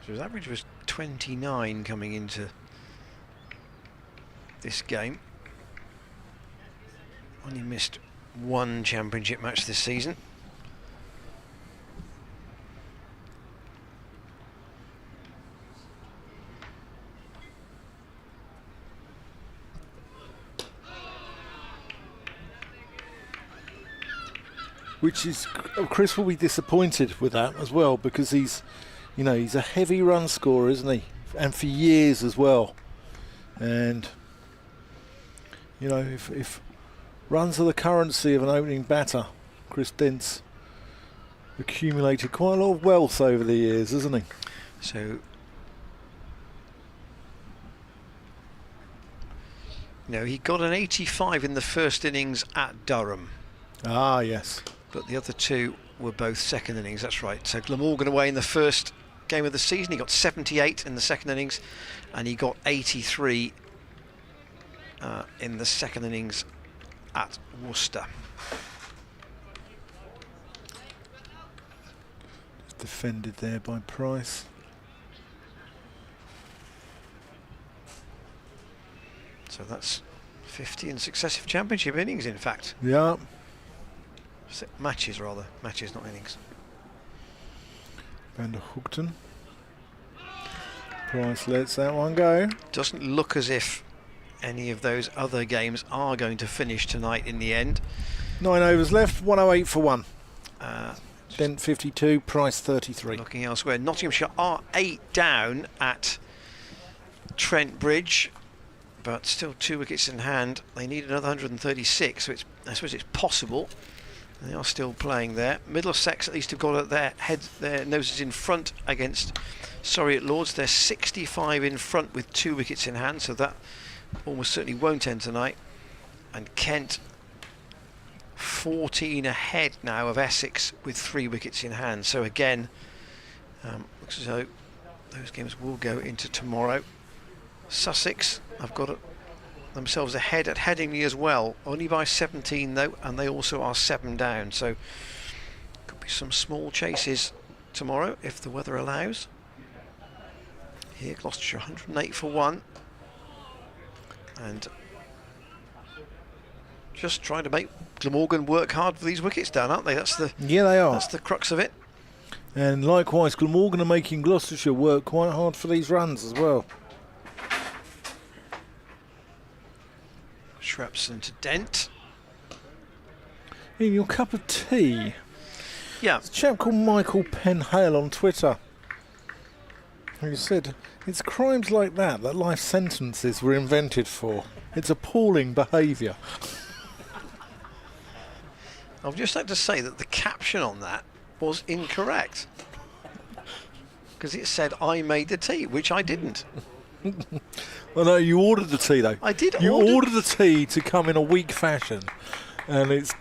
So his average was 29 coming into this game. Only missed 1 championship match this season. Which is, Chris will be disappointed with that as well, because he's, you know, he's a heavy run scorer, isn't he? And for years as well. And, you know, if runs are the currency of an opening batter, Chris Dent's accumulated quite a lot of wealth over the years, hasn't he? So, no, he got an 85 in the first innings at Durham. Ah, yes. But the other 2 were both second innings, that's right. So Glamorgan away in the first game of the season. He got 78 in the second innings, and he got 83 in the second innings at Worcester. Defended there by Price. So that's 50 in successive championship innings, in fact. Yeah. Matches, rather. Matches, not innings. Van der Hoogten. Price lets that one go. Doesn't look as if any of those other games are going to finish tonight in the end. 9 overs left, 108 for 1. Dent 52, Price 33. Looking elsewhere, Nottinghamshire are 8 down at Trent Bridge, but still 2 wickets in hand. They need another 136, so I suppose it's possible. They are still playing there. Middlesex at least have got their noses in front against Surrey at Lords. They're 65 in front with 2 wickets in hand, so that almost certainly won't end tonight. And Kent 14 ahead now of Essex with 3 wickets in hand. So again, looks as though those games will go into tomorrow. Sussex have got themselves ahead at Headingley as well, only by 17 though, and they also are 7 down. So could be some small chases tomorrow if the weather allows. Here, Gloucestershire 108 for 1, and just trying to make Glamorgan work hard for these wickets down, aren't they? That's the Yeah, they are. That's the crux of it. And likewise, Glamorgan are making Gloucestershire work quite hard for these runs as well. Shrepson to Dent. In your cup of tea. Yeah. There's a chap called Michael Penhale on Twitter. He said, it's crimes like that life sentences were invented for. It's appalling behaviour. I've just had to say that the caption on that was incorrect. Because it said, I made the tea, which I didn't. Well, no, you ordered the tea though. I did You order ordered the tea to come in a weak fashion. And it's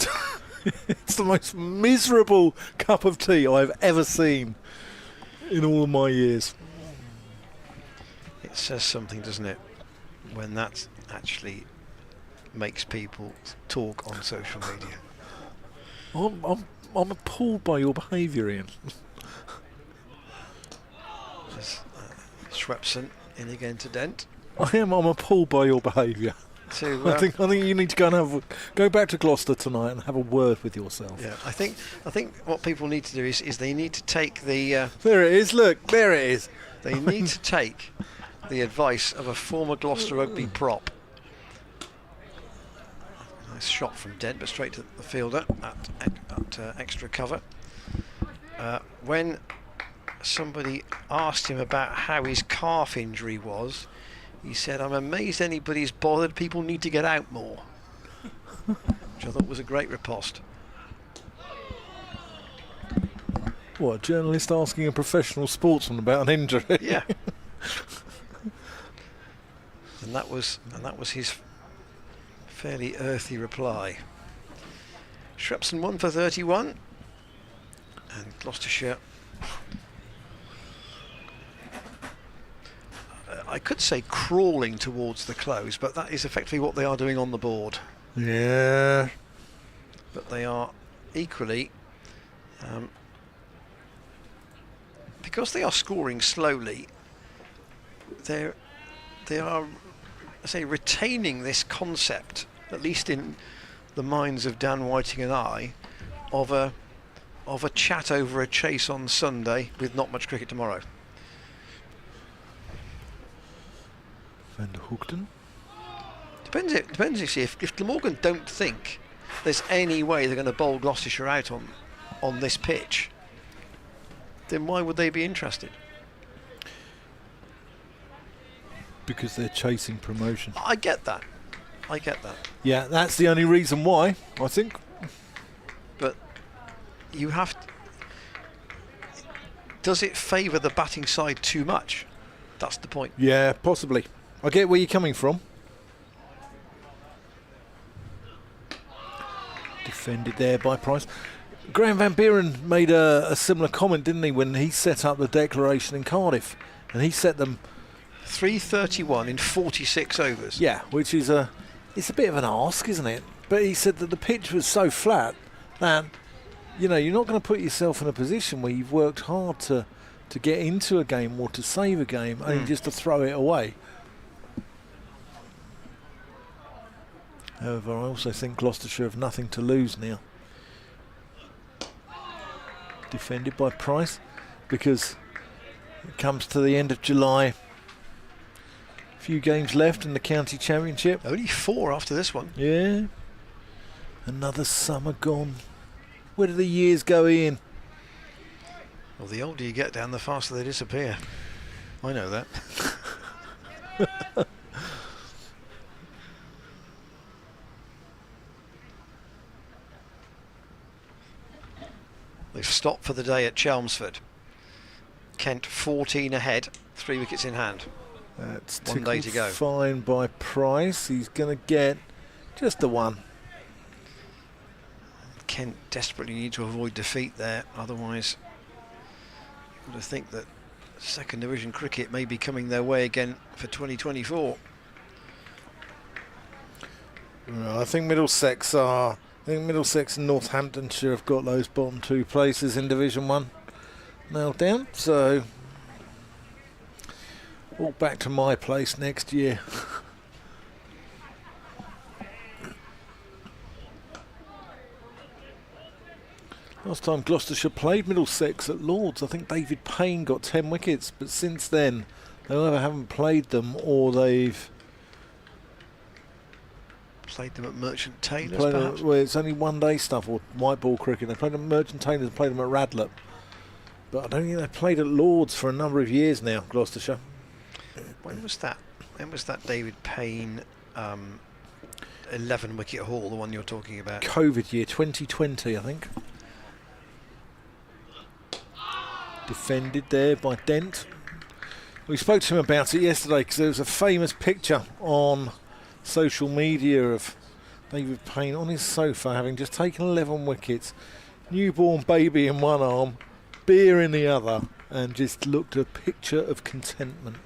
it's the most miserable cup of tea I've ever seen in all of my years. It says something, doesn't it, when that actually makes people talk on social media. I'm appalled by your behaviour, Ian. There's Shrepson in again to Dent. I'm appalled by your behaviour. I think you need to go and go back to Gloucester tonight and have a word with yourself. Yeah, I think what people need to do is they need to take the there it is. Look, there it is. They need to take the advice of a former Gloucester rugby prop. Nice shot from Dent, but straight to the fielder at extra cover. When somebody asked him about how his calf injury was, he said, I'm amazed anybody's bothered, people need to get out more. Which I thought was a great riposte. What, a journalist asking a professional sportsman about an injury? Yeah. and that was his fairly earthy reply. Shrepson 1 for 31, and Gloucestershire, I could say crawling towards the close, but that is effectively what they are doing on the board. Yeah. But they are equally, because they are scoring slowly, they are, I say, retaining this concept, at least in the minds of Dan Whiting and I, of a chat over a chase on Sunday with not much cricket tomorrow. Van der Hoogten. Depends. You see, if Glamorgan don't think there's any way they're going to bowl Gloucestershire out on this pitch, then why would they be interested? Because they're chasing promotion. I get that. Yeah, that's the only reason why, I think. But you have to, does it favour the batting side too much? That's the point. Yeah, possibly. I get where you're coming from. Defended there by Price. Graham Van Buren made a similar comment, didn't he, when he set up the declaration in Cardiff, and he set them 331 in 46 overs. Yeah, which is it's a bit of an ask, isn't it? But he said that the pitch was so flat that, you know, you're not going to put yourself in a position where you've worked hard to get into a game or to save a game, only just to throw it away. However, I also think Gloucestershire have nothing to lose now. Defended by Price, because it comes to the end of July. Few games left in the county championship. Only 4 after this one. Yeah. Another summer gone. Where do the years go in? Well, the older you get down, the faster they disappear. I know that. They've stopped for the day at Chelmsford. Kent 14 ahead, 3 wickets in hand. That's 1 day to go. Fine by Price. He's going to get just the 1. Kent desperately need to avoid defeat there, otherwise you've got to think that second division cricket may be coming their way again for 2024. I think Middlesex and Northamptonshire have got those bottom 2 places in Division 1 nailed down, so walk back to my place next year. Last time Gloucestershire played Middlesex at Lords, I think David Payne got 10 wickets, but since then they either haven't played them or they've Played them at Merchant Taylor's, played perhaps? well, it's only one-day stuff, or white ball cricket. They played them at Merchant Taylor's and played them at Radlett. But I don't think they've played at Lords for a number of years now, Gloucestershire. When was that? When was that David Payne 11 wicket haul, the one you're talking about? COVID year, 2020, I think. Defended there by Dent. We spoke to him about it yesterday because there was a famous picture on social media of David Payne on his sofa having just taken 11 wickets, newborn baby in one arm, beer in the other, and just looked a picture of contentment.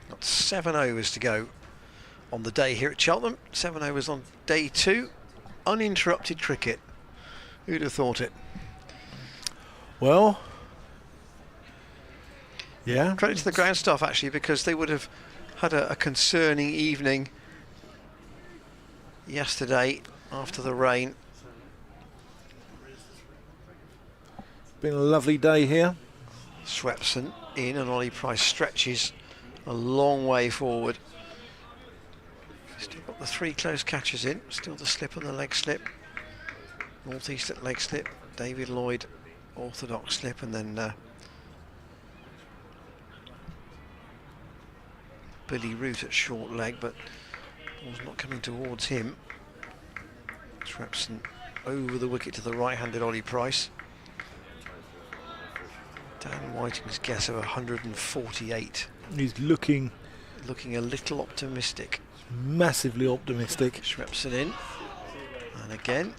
Got 7 overs to go on the day here at Cheltenham. 7 overs on day 2. Uninterrupted cricket. Who'd have thought it? Well, yeah. Credit to the ground staff, actually, because they would have had a concerning evening yesterday after the rain. Been a lovely day here. Swepson in, and Ollie Price stretches a long way forward. Still got the 3 close catches in, still the slip and the leg slip. North East at leg slip, David Lloyd orthodox slip, and then Billy Root at short leg, but ball's not coming towards him. Swepson over the wicket to the right-handed Ollie Price. Dan Whiting's guess of 148. He's looking a little optimistic. massively optimistic. Swepson in, and again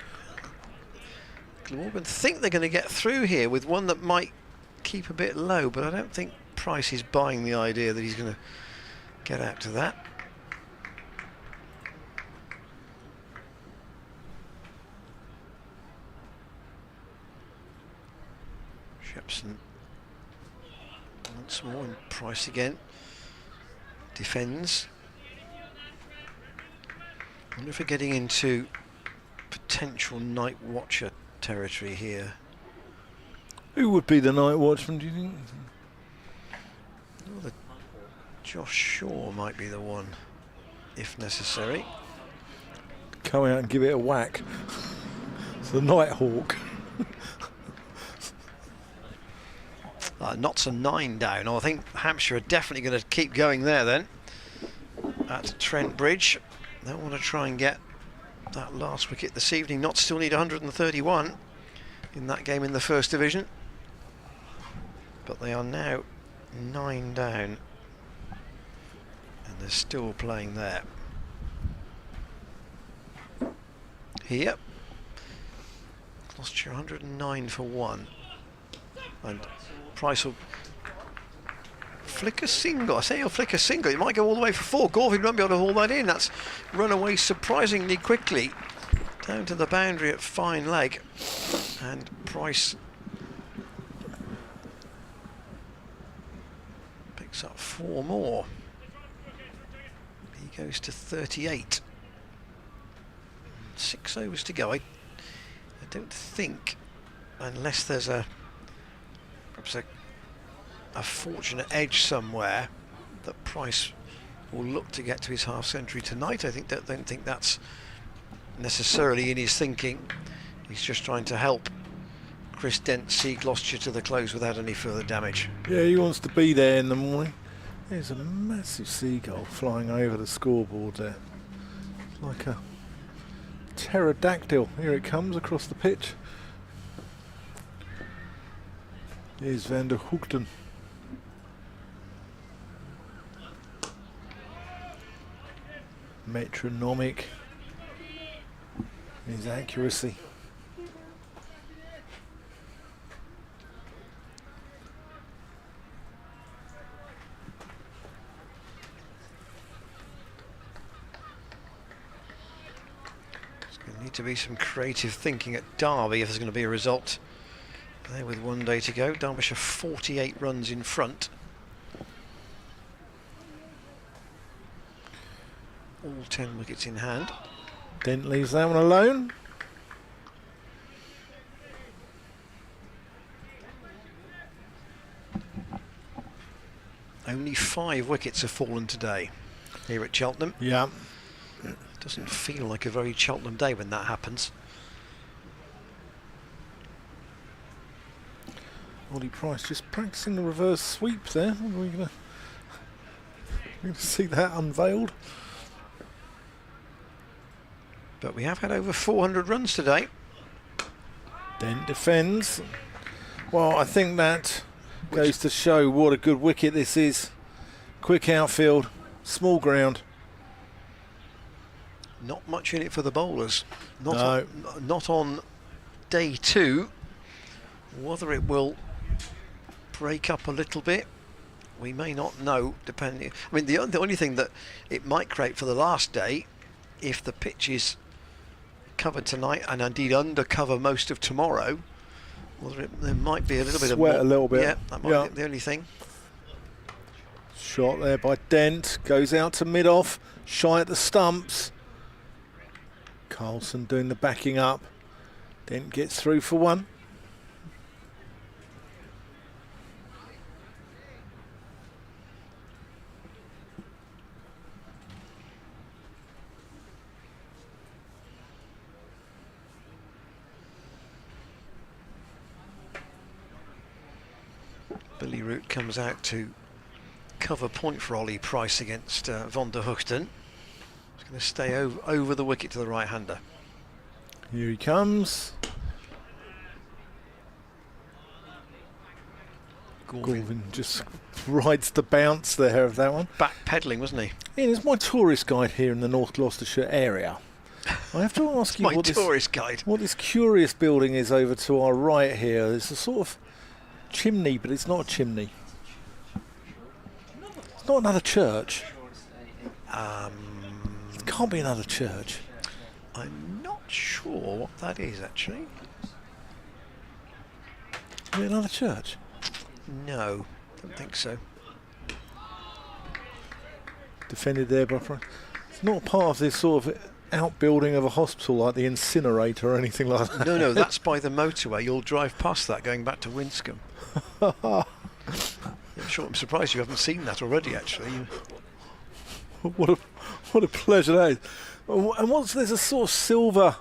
Glamorgan think they're going to get through here with one that might keep a bit low, but I don't think Price is buying the idea that he's going to get out to that. Swepson once more, and Price again defends. I wonder if we're getting into potential night watcher territory here. Who would be the night watchman, do you think? Well, Josh Shaw might be the one, if necessary. Come out and give it a whack. It's the Night Hawk. Knots a 9 down. I think Hampshire are definitely going to keep going there then. At Trent Bridge. They'll want to try and get that last wicket this evening. Notts still need 131 in that game in the First Division. But they are now 9 down. And they're still playing there. Here. Gloucestershire 109 for 1. And Price will flick a single. I say he'll flick a single. It might go all the way for 4. Gorvin won't be able to haul that in. That's run away surprisingly quickly. Down to the boundary at fine leg. And Price picks up 4 more. He goes to 38. 6 overs to go. I don't think, unless there's perhaps a fortunate edge somewhere, that Price will look to get to his half century tonight. I don't think that's necessarily in his thinking. He's just trying to help Chris Dent see Gloucestershire to the close without any further damage. Yeah, he wants to be there in the morning. There's a massive seagull flying over the scoreboard there. Like a pterodactyl. Here it comes across the pitch. Here's Van der Hoogten. Metronomic. His accuracy. Need to be some creative thinking at Derby if there's going to be a result. There with 1 day to go. Derbyshire 48 runs in front. All 10 wickets in hand. Dent leaves that one alone. Only 5 wickets have fallen today here at Cheltenham. Yeah. Doesn't feel like a very Cheltenham day when that happens. Ollie Price just practicing the reverse sweep there. Are we going to see that unveiled? But we have had over 400 runs today. Dent defends. Well, I think that goes to show what a good wicket this is. Quick outfield, small ground. Not much in it for the bowlers. No. Not on day 2. Whether it will break up a little bit, we may not know, depending. I mean, the only thing that it might create for the last day, if the pitch is covered tonight and indeed undercover most of tomorrow, there might be a little bit of sweat a little bit. Yeah, that might be the only thing. Shot there by Dent, goes out to mid-off, shy at the stumps. Carlson doing the backing up. Dent gets through for 1. Billy Root comes out to cover point for Ollie Price against Van der Hoogten. He's going to stay over the wicket to the right-hander. Here he comes. Gorvin just rides the bounce there of that one. Back-pedalling, wasn't he? Ian, it's my tourist guide here in the North Gloucestershire area. I have to ask you my tourist guide. What this curious building is over to our right here. There's a sort of chimney, but it's not a chimney. It's not another church. It can't be another church. I'm not sure what that is, actually. Is it another church? No, don't think so. Defended there by Price. It's not part of this sort of outbuilding of a hospital like the incinerator or anything like that. No, that's by the motorway. You'll drive past that going back to Winscombe. I'm surprised you haven't seen that already, actually. What a pleasure that is. And there's a sort of silver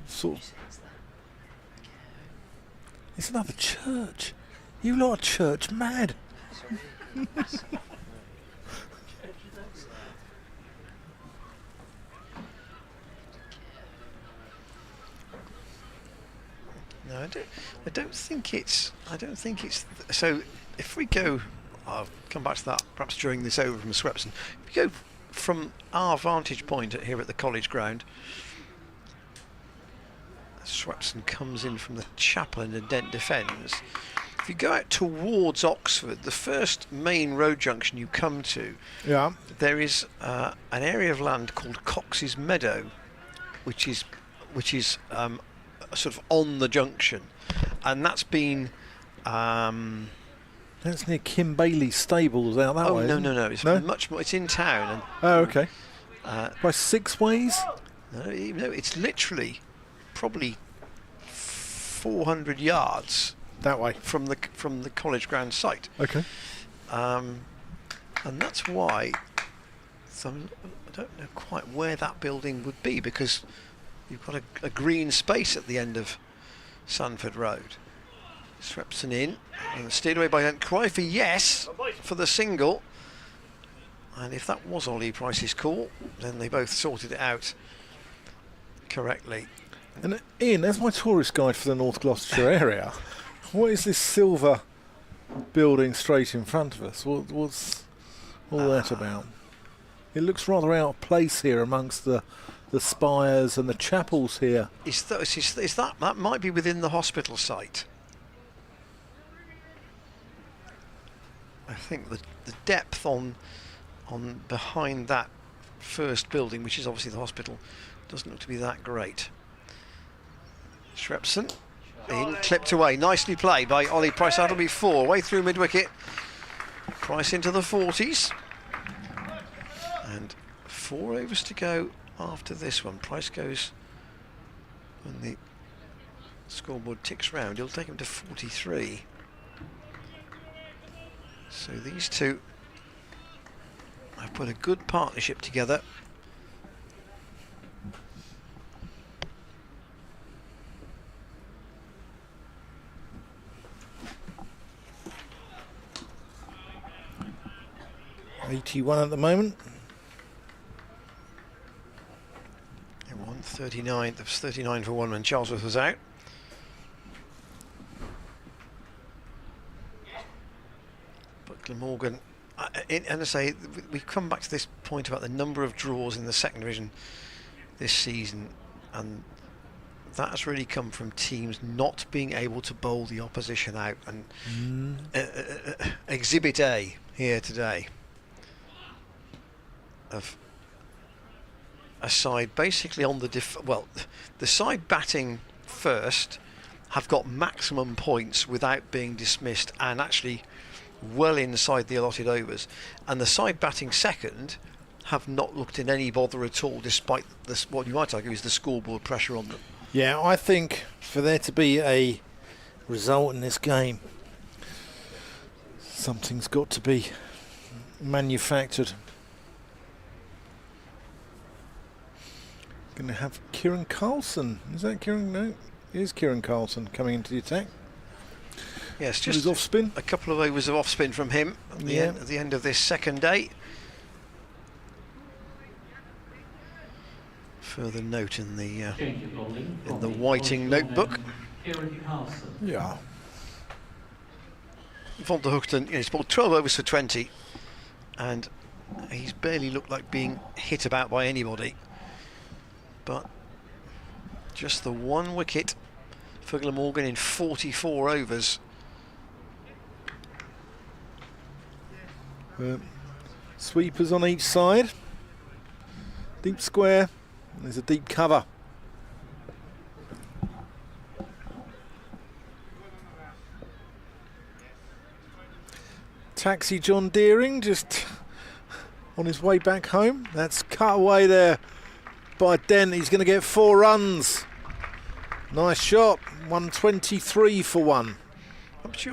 sort of, it's another church. You lot are church mad. No, I don't think it's. So if we go I'll come back to that perhaps during this over from Swepson. If you go from our vantage point here at the college ground, Swepson comes in from the chapel and Dent defends. If you go out towards Oxford, the first main road junction you come to, there is an area of land called Cox's Meadow, which is sort of on the junction, and that's been that's near Kim Bailey's stables out that way. No, it's much more. It's in town. And, okay. By Six Ways? No, it's literally probably 400 yards that way from the college ground site. Okay. And that's why. So I don't know quite where that building would be, because you've got a green space at the end of Sanford Road. Swepson in and steered away by Dent. Cry for yes for the single, and if that was Ollie Price's call, then they both sorted it out correctly. And Ian, that's my tourist guide for the North Gloucestershire area. What is this silver building straight in front of us? What's all that about? It looks rather out of place here amongst the spires and the chapels here. Is that might be within the hospital site? I think the depth on behind that first building, which is obviously the hospital, doesn't look to be that great. Swepson in, clipped away, nicely played by Ollie Price. That'll be 4 way through mid-wicket. Price into the 40s, and 4 overs to go after this one. Price goes, when the scoreboard ticks round, he'll take him to 43. So these two have put a good partnership together. .81 at the moment. 139. There was 39 for one when Charlesworth was out. But Glamorgan, and I say, we come back to this point about the number of draws in the second division this season, and that has really come from teams not being able to bowl the opposition out. And Exhibit A here today of a side basically on the the side batting first have got maximum points without being dismissed and actually well inside the allotted overs, and the side batting second have not looked in any bother at all, despite this, what you might argue is the scoreboard pressure on them. Yeah, I think for there to be a result in this game, something's got to be manufactured. Going to have Kieran Carlson. Is that Kieran? No, it is Kieran Carlson coming into the attack. Yes, just off spin. A couple of overs of off spin from him at the end of this second day. Further note in the Whiting notebook. Yeah. Von der Hoogten, he's bowled 12 overs for 20, and he's barely looked like being hit about by anybody. But just the 1 wicket for Glamorgan in 44 overs. Sweepers on each side. Deep square. There's a deep cover. Taxi John Deering just on his way back home. That's cut away there by Dent. He's going to get 4 runs. Nice shot. 123 for 1. Perhaps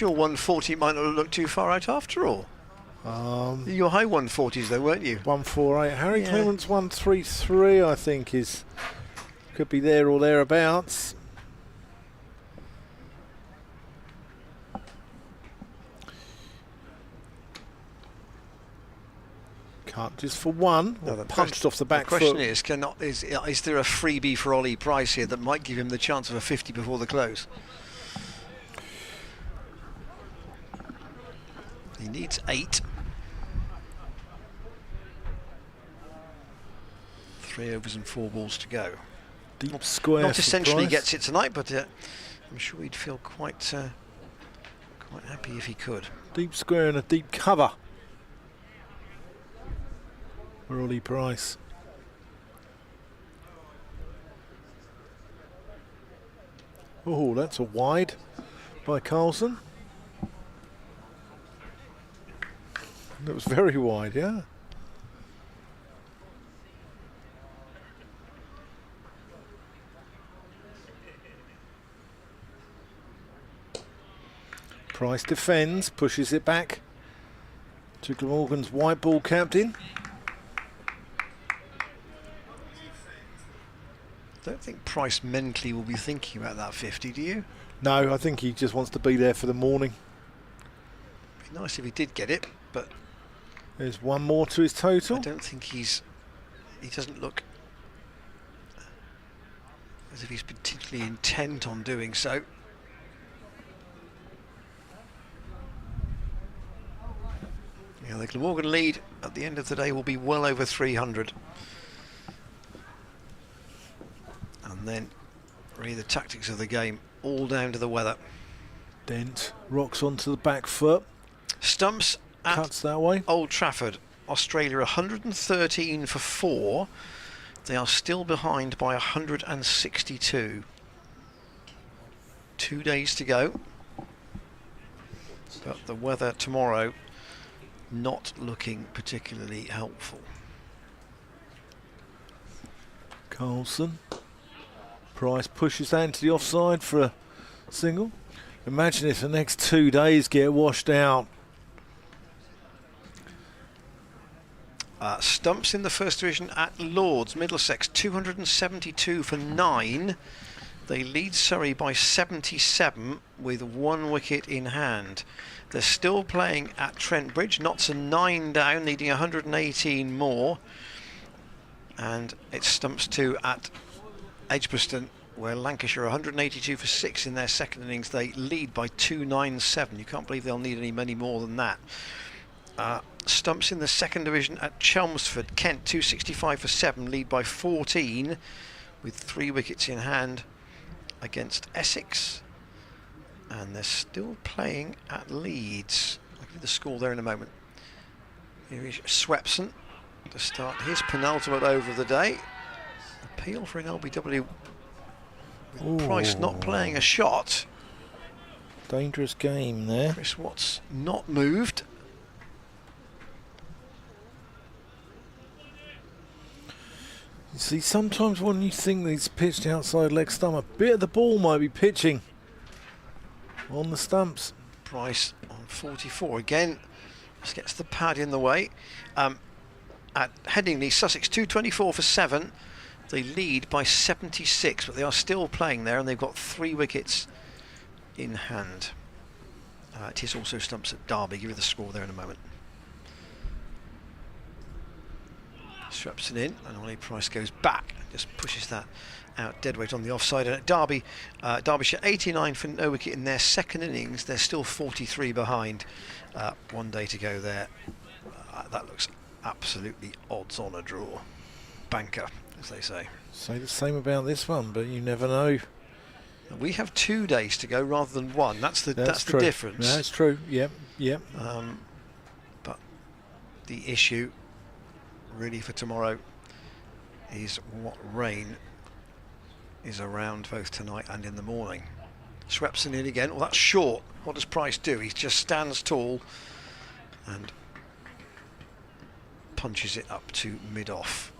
your 140 might not look too far out after all. Your high 140s though, weren't you? 148. Harry Clement's 133, I think, could be there or thereabouts. Cut just for 1. No, punched off the back foot. The question is there a freebie for Ollie Price here that might give him the chance of a 50 before the close? He needs 8. 3 overs and 4 balls to go. Deep square. Not essentially Price. gets it tonight, but I'm sure he'd feel quite happy if he could. Deep square and a deep cover for Ollie Price. Oh, that's a wide by Carlson. That was very wide, yeah. Price defends, pushes it back to Glamorgan's white ball captain. I don't think Price mentally will be thinking about that 50, do you? No, I think he just wants to be there for the morning. Be nice if he did get it, but There's one more to his total. I don't think he doesn't look as if he's particularly intent on doing so. Yeah, the Glamorgan lead at the end of the day will be well over 300. And then really the tactics of the game all down to the weather. Dent rocks onto the back foot, Stumps at cuts that way. Old Trafford, Australia 113 for 4. They are still behind by 162. 2 days to go. But the weather tomorrow not looking particularly helpful. Carlson. Price pushes that into the offside for a single. Imagine if the next 2 days get washed out. Stumps in the first division at Lords, Middlesex 272 for 9. They lead Surrey by 77 with 1 wicket in hand. They're still playing at Trent Bridge, Notts are 9 down, needing 118 more. And it's Stumps 2 at Edgbaston, where Lancashire are 182 for 6 in their second innings. They lead by 297. You can't believe they'll need many more than that. Stumps in the second division at Chelmsford, Kent 265 for 7, lead by 14 with 3 wickets in hand against Essex. And they're still playing at Leeds. I'll give you the score there in a moment. Here is Swepson to start his penultimate over of the day. Appeal for an LBW with Price not playing a shot. Dangerous game there. Chris Watts not moved. You see, sometimes when you think he's pitched outside leg stump, a bit of the ball might be pitching on the stumps. Price on 44 again. Just gets the pad in the way. At Headingley, Sussex 224 for 7. They lead by 76, but they are still playing there, and they've got 3 wickets in hand. It is also Stumps at Derby. Give you the score there in a moment. Swepson in, and Ollie Price goes back and just pushes that out deadweight on the offside. And at Derby, Derbyshire 89 for no wicket in their second innings. They're still 43 behind. 1 day to go there. That looks absolutely odds on a draw. Banker, as they say. Say the same about this one, but you never know. We have 2 days to go rather than 1. That's the true. difference. That's true. Yep. But the issue really for tomorrow is what rain is around both tonight and in the morning. Swepson in again. Well, that's short. What does Price do? He just stands tall and punches it up to mid-off.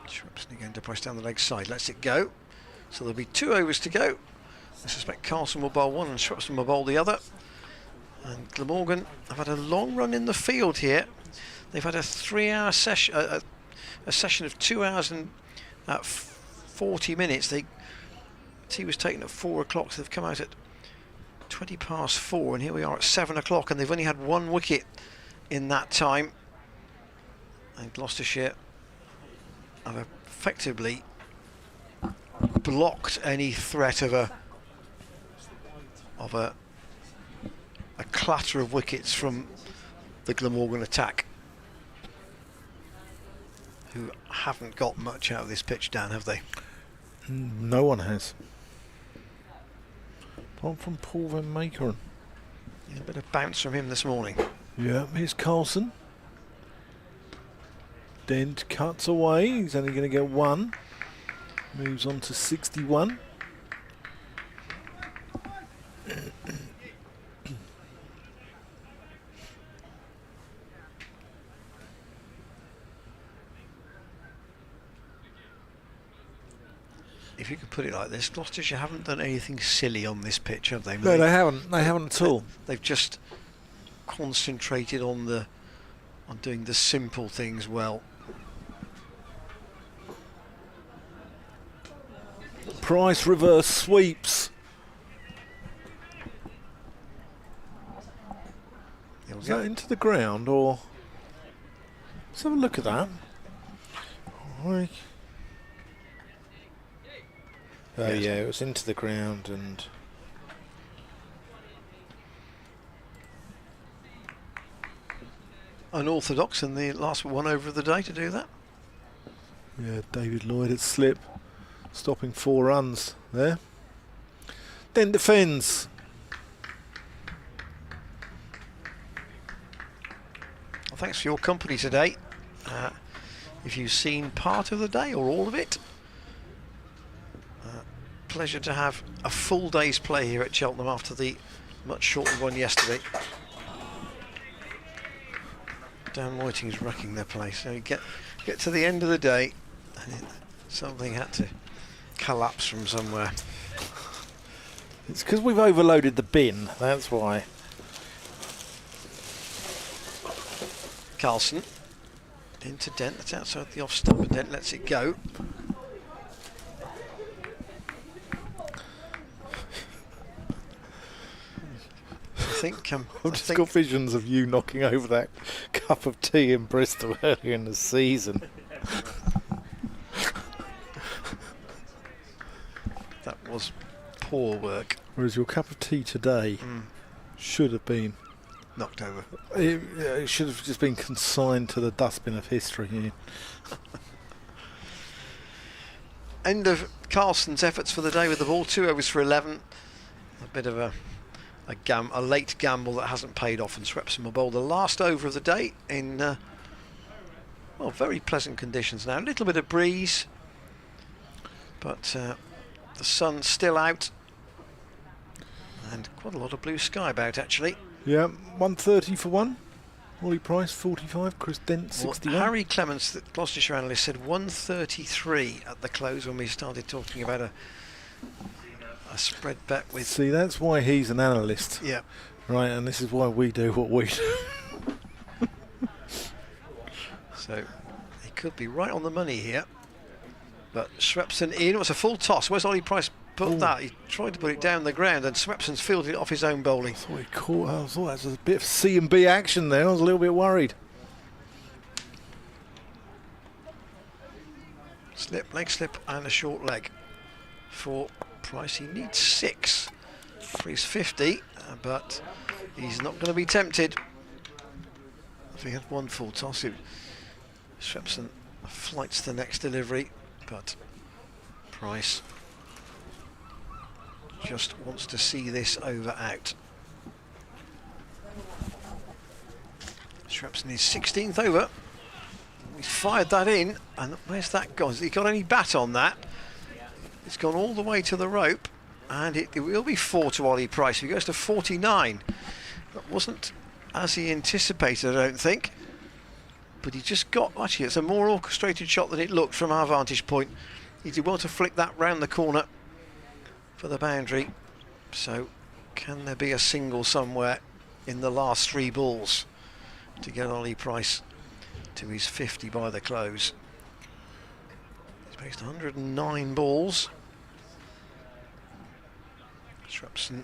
Swepson again to Price down the leg side. Lets it go. So there'll be 2 overs to go. I suspect Carlson will bowl one and Swepson will bowl the other. And Glamorgan have had a long run in the field here. They've had a 3-hour session, a session of 2 hours and 40 minutes. Tea was taken at 4 o'clock, so they've come out at 20 past 4, and here we are at 7 o'clock, and they've only had 1 wicket in that time. And Gloucestershire have effectively blocked any threat of a clatter of wickets from the Glamorgan attack, who haven't got much out of this pitch, Dan, have they? No one has. Apart from Paul Van Makeren. A bit of bounce from him this morning. Yeah, here's Carlson. Dent cuts away. He's only going to get one. Moves on to 61. If you could put it like this, Gloucestershire haven't done anything silly on this pitch, have they? No, they haven't. They haven't at all. They've just concentrated on doing the simple things well. Price reverse sweeps. Is that into the ground, or let's have a look at that. Right. Oh yeah, it was into the ground and unorthodox in the last one over of the day to do that. yeah, David Lloyd at slip, stopping 4 runs there. Then defends. Well, thanks for your company today. If you've seen part of the day or all of it, pleasure to have a full day's play here at Cheltenham after the much shortened one yesterday. Dan Whiting's wrecking their place. So you get to the end of the day and something had to collapse from somewhere. It's because we've overloaded the bin, that's why. Carlson into Dent, that's outside the off stump, and Dent lets it go. I've just got visions of you knocking over that cup of tea in Bristol earlier in the season. That was poor work. Whereas your cup of tea today should have been knocked over. It should have just been consigned to the dustbin of history. Yeah. End of Carlson's efforts for the day with the ball, 2 overs for 11. A bit of a late gamble that hasn't paid off, and Swepson will bowl the last over of the day in well, very pleasant conditions now. A little bit of breeze, but the sun's still out and quite a lot of blue sky about actually. Yeah, 130 for one. Wally Price 45, Chris Dent 61. Well, Harry Clements, the Gloucestershire analyst, said 133 at the close when we started talking about a spread bet with. See, that's why he's an analyst. Yeah. Right, and this is why we do what we do. So he could be right on the money here. But Swepson in. It was a full toss. Where's Ollie Price put that? He tried to put it down the ground, and Swepson's fielded it off his own bowling. I thought he caught. I thought that was a bit of C&B action there. I was a little bit worried. Slip, leg slip, and a short leg for Price. He needs 6 for his 50, but he's not going to be tempted. If he had one full toss, Swepson flights the next delivery, but Price just wants to see this over out. Swepson is 16th over. He's fired that in, and where's that gone? Has he got any bat on that? It's gone all the way to the rope, and it will be 4 to Ollie Price. He goes to 49. That wasn't as he anticipated, I don't think. But he just got, actually, it's a more orchestrated shot than it looked from our vantage point. He did well to flick that round the corner for the boundary. So, can there be a single somewhere in the last 3 balls to get Ollie Price to his 50 by the close? He's placed 109 balls. Swepson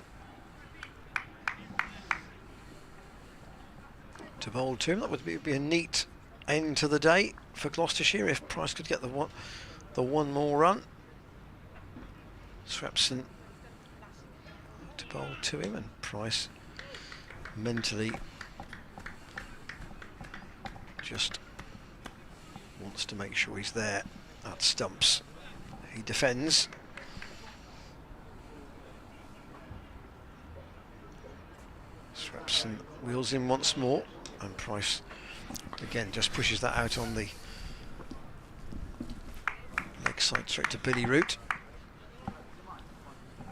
to bowl to him. That would be a neat end to the day for Gloucestershire if Price could get the one more run. Swepson to bowl to him, and Price mentally just wants to make sure he's there at stumps. He defends. Swepson wheels in once more, and Price again just pushes that out on the leg side straight to Billy Root.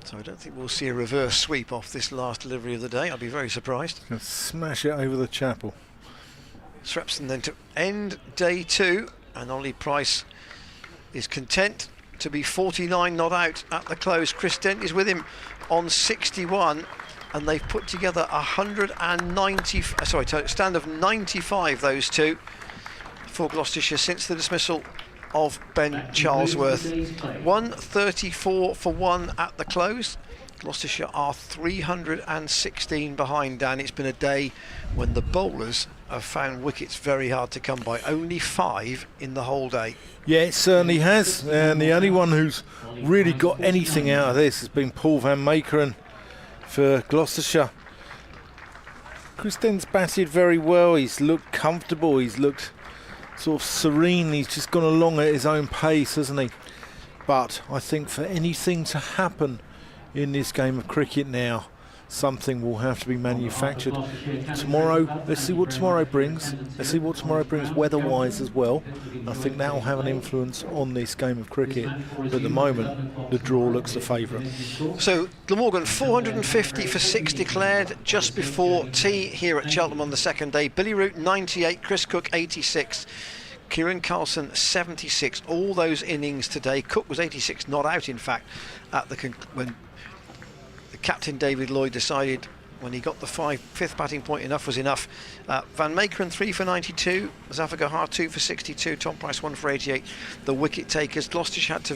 So I don't think we'll see a reverse sweep off this last delivery of the day. I'd be very surprised. Gonna smash it over the chapel. Swepson then to end day 2, and Ollie Price is content to be 49 not out at the close. Chris Dent is with him on 61, and they've put together 190, stand of 95, those two, for Gloucestershire since the dismissal of Ben Charlesworth. 134 for 1 at the close. Gloucestershire are 316 behind, Dan. It's been a day when the bowlers have found wickets very hard to come by. Only 5 in the whole day. Yeah, it certainly has. And the only one who's really got anything out of this has been Paul van Meekeren for Gloucestershire. Chris Dent's batted very well. He's looked comfortable. He's looked sort of serene. He's just gone along at his own pace, hasn't he? But I think for anything to happen in this game of cricket now, something will have to be manufactured. Tomorrow, let's see what tomorrow brings. Let's see what tomorrow brings weather-wise as well. I think that will have an influence on this game of cricket. But at the moment, the draw looks the favourite. So Glamorgan 450 for 6 declared just before tea here at Cheltenham on the second day. Billy Root 98, Chris Cook 86. Kieran Carlson 76. All those innings today. Cook was 86 not out, in fact, at when the captain David Lloyd decided, when he got the 5th batting point, enough was enough. Van Meekeren 3 for 92, Zafar Gahar 2 for 62, Tom Price 1 for 88. The wicket takers, Gloucestershire had to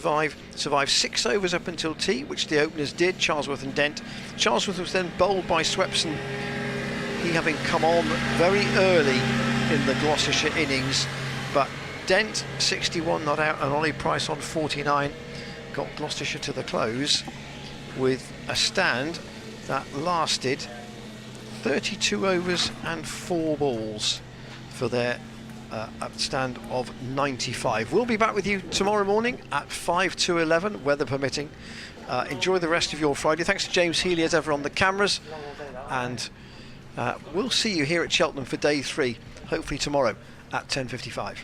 survive 6 overs up until tea, which the openers did, Charlesworth and Dent. Charlesworth was then bowled by Swepson, he having come on very early in the Gloucestershire innings. But Dent 61 not out, and Ollie Price on 49 got Gloucestershire to the close with a stand that lasted 32 overs and 4 balls for their stand of 95. We'll be back with you tomorrow morning at 5 to 11, weather permitting. Enjoy the rest of your Friday. Thanks to James Healy as ever on the cameras, and we'll see you here at Cheltenham for day 3, hopefully tomorrow at 10:55.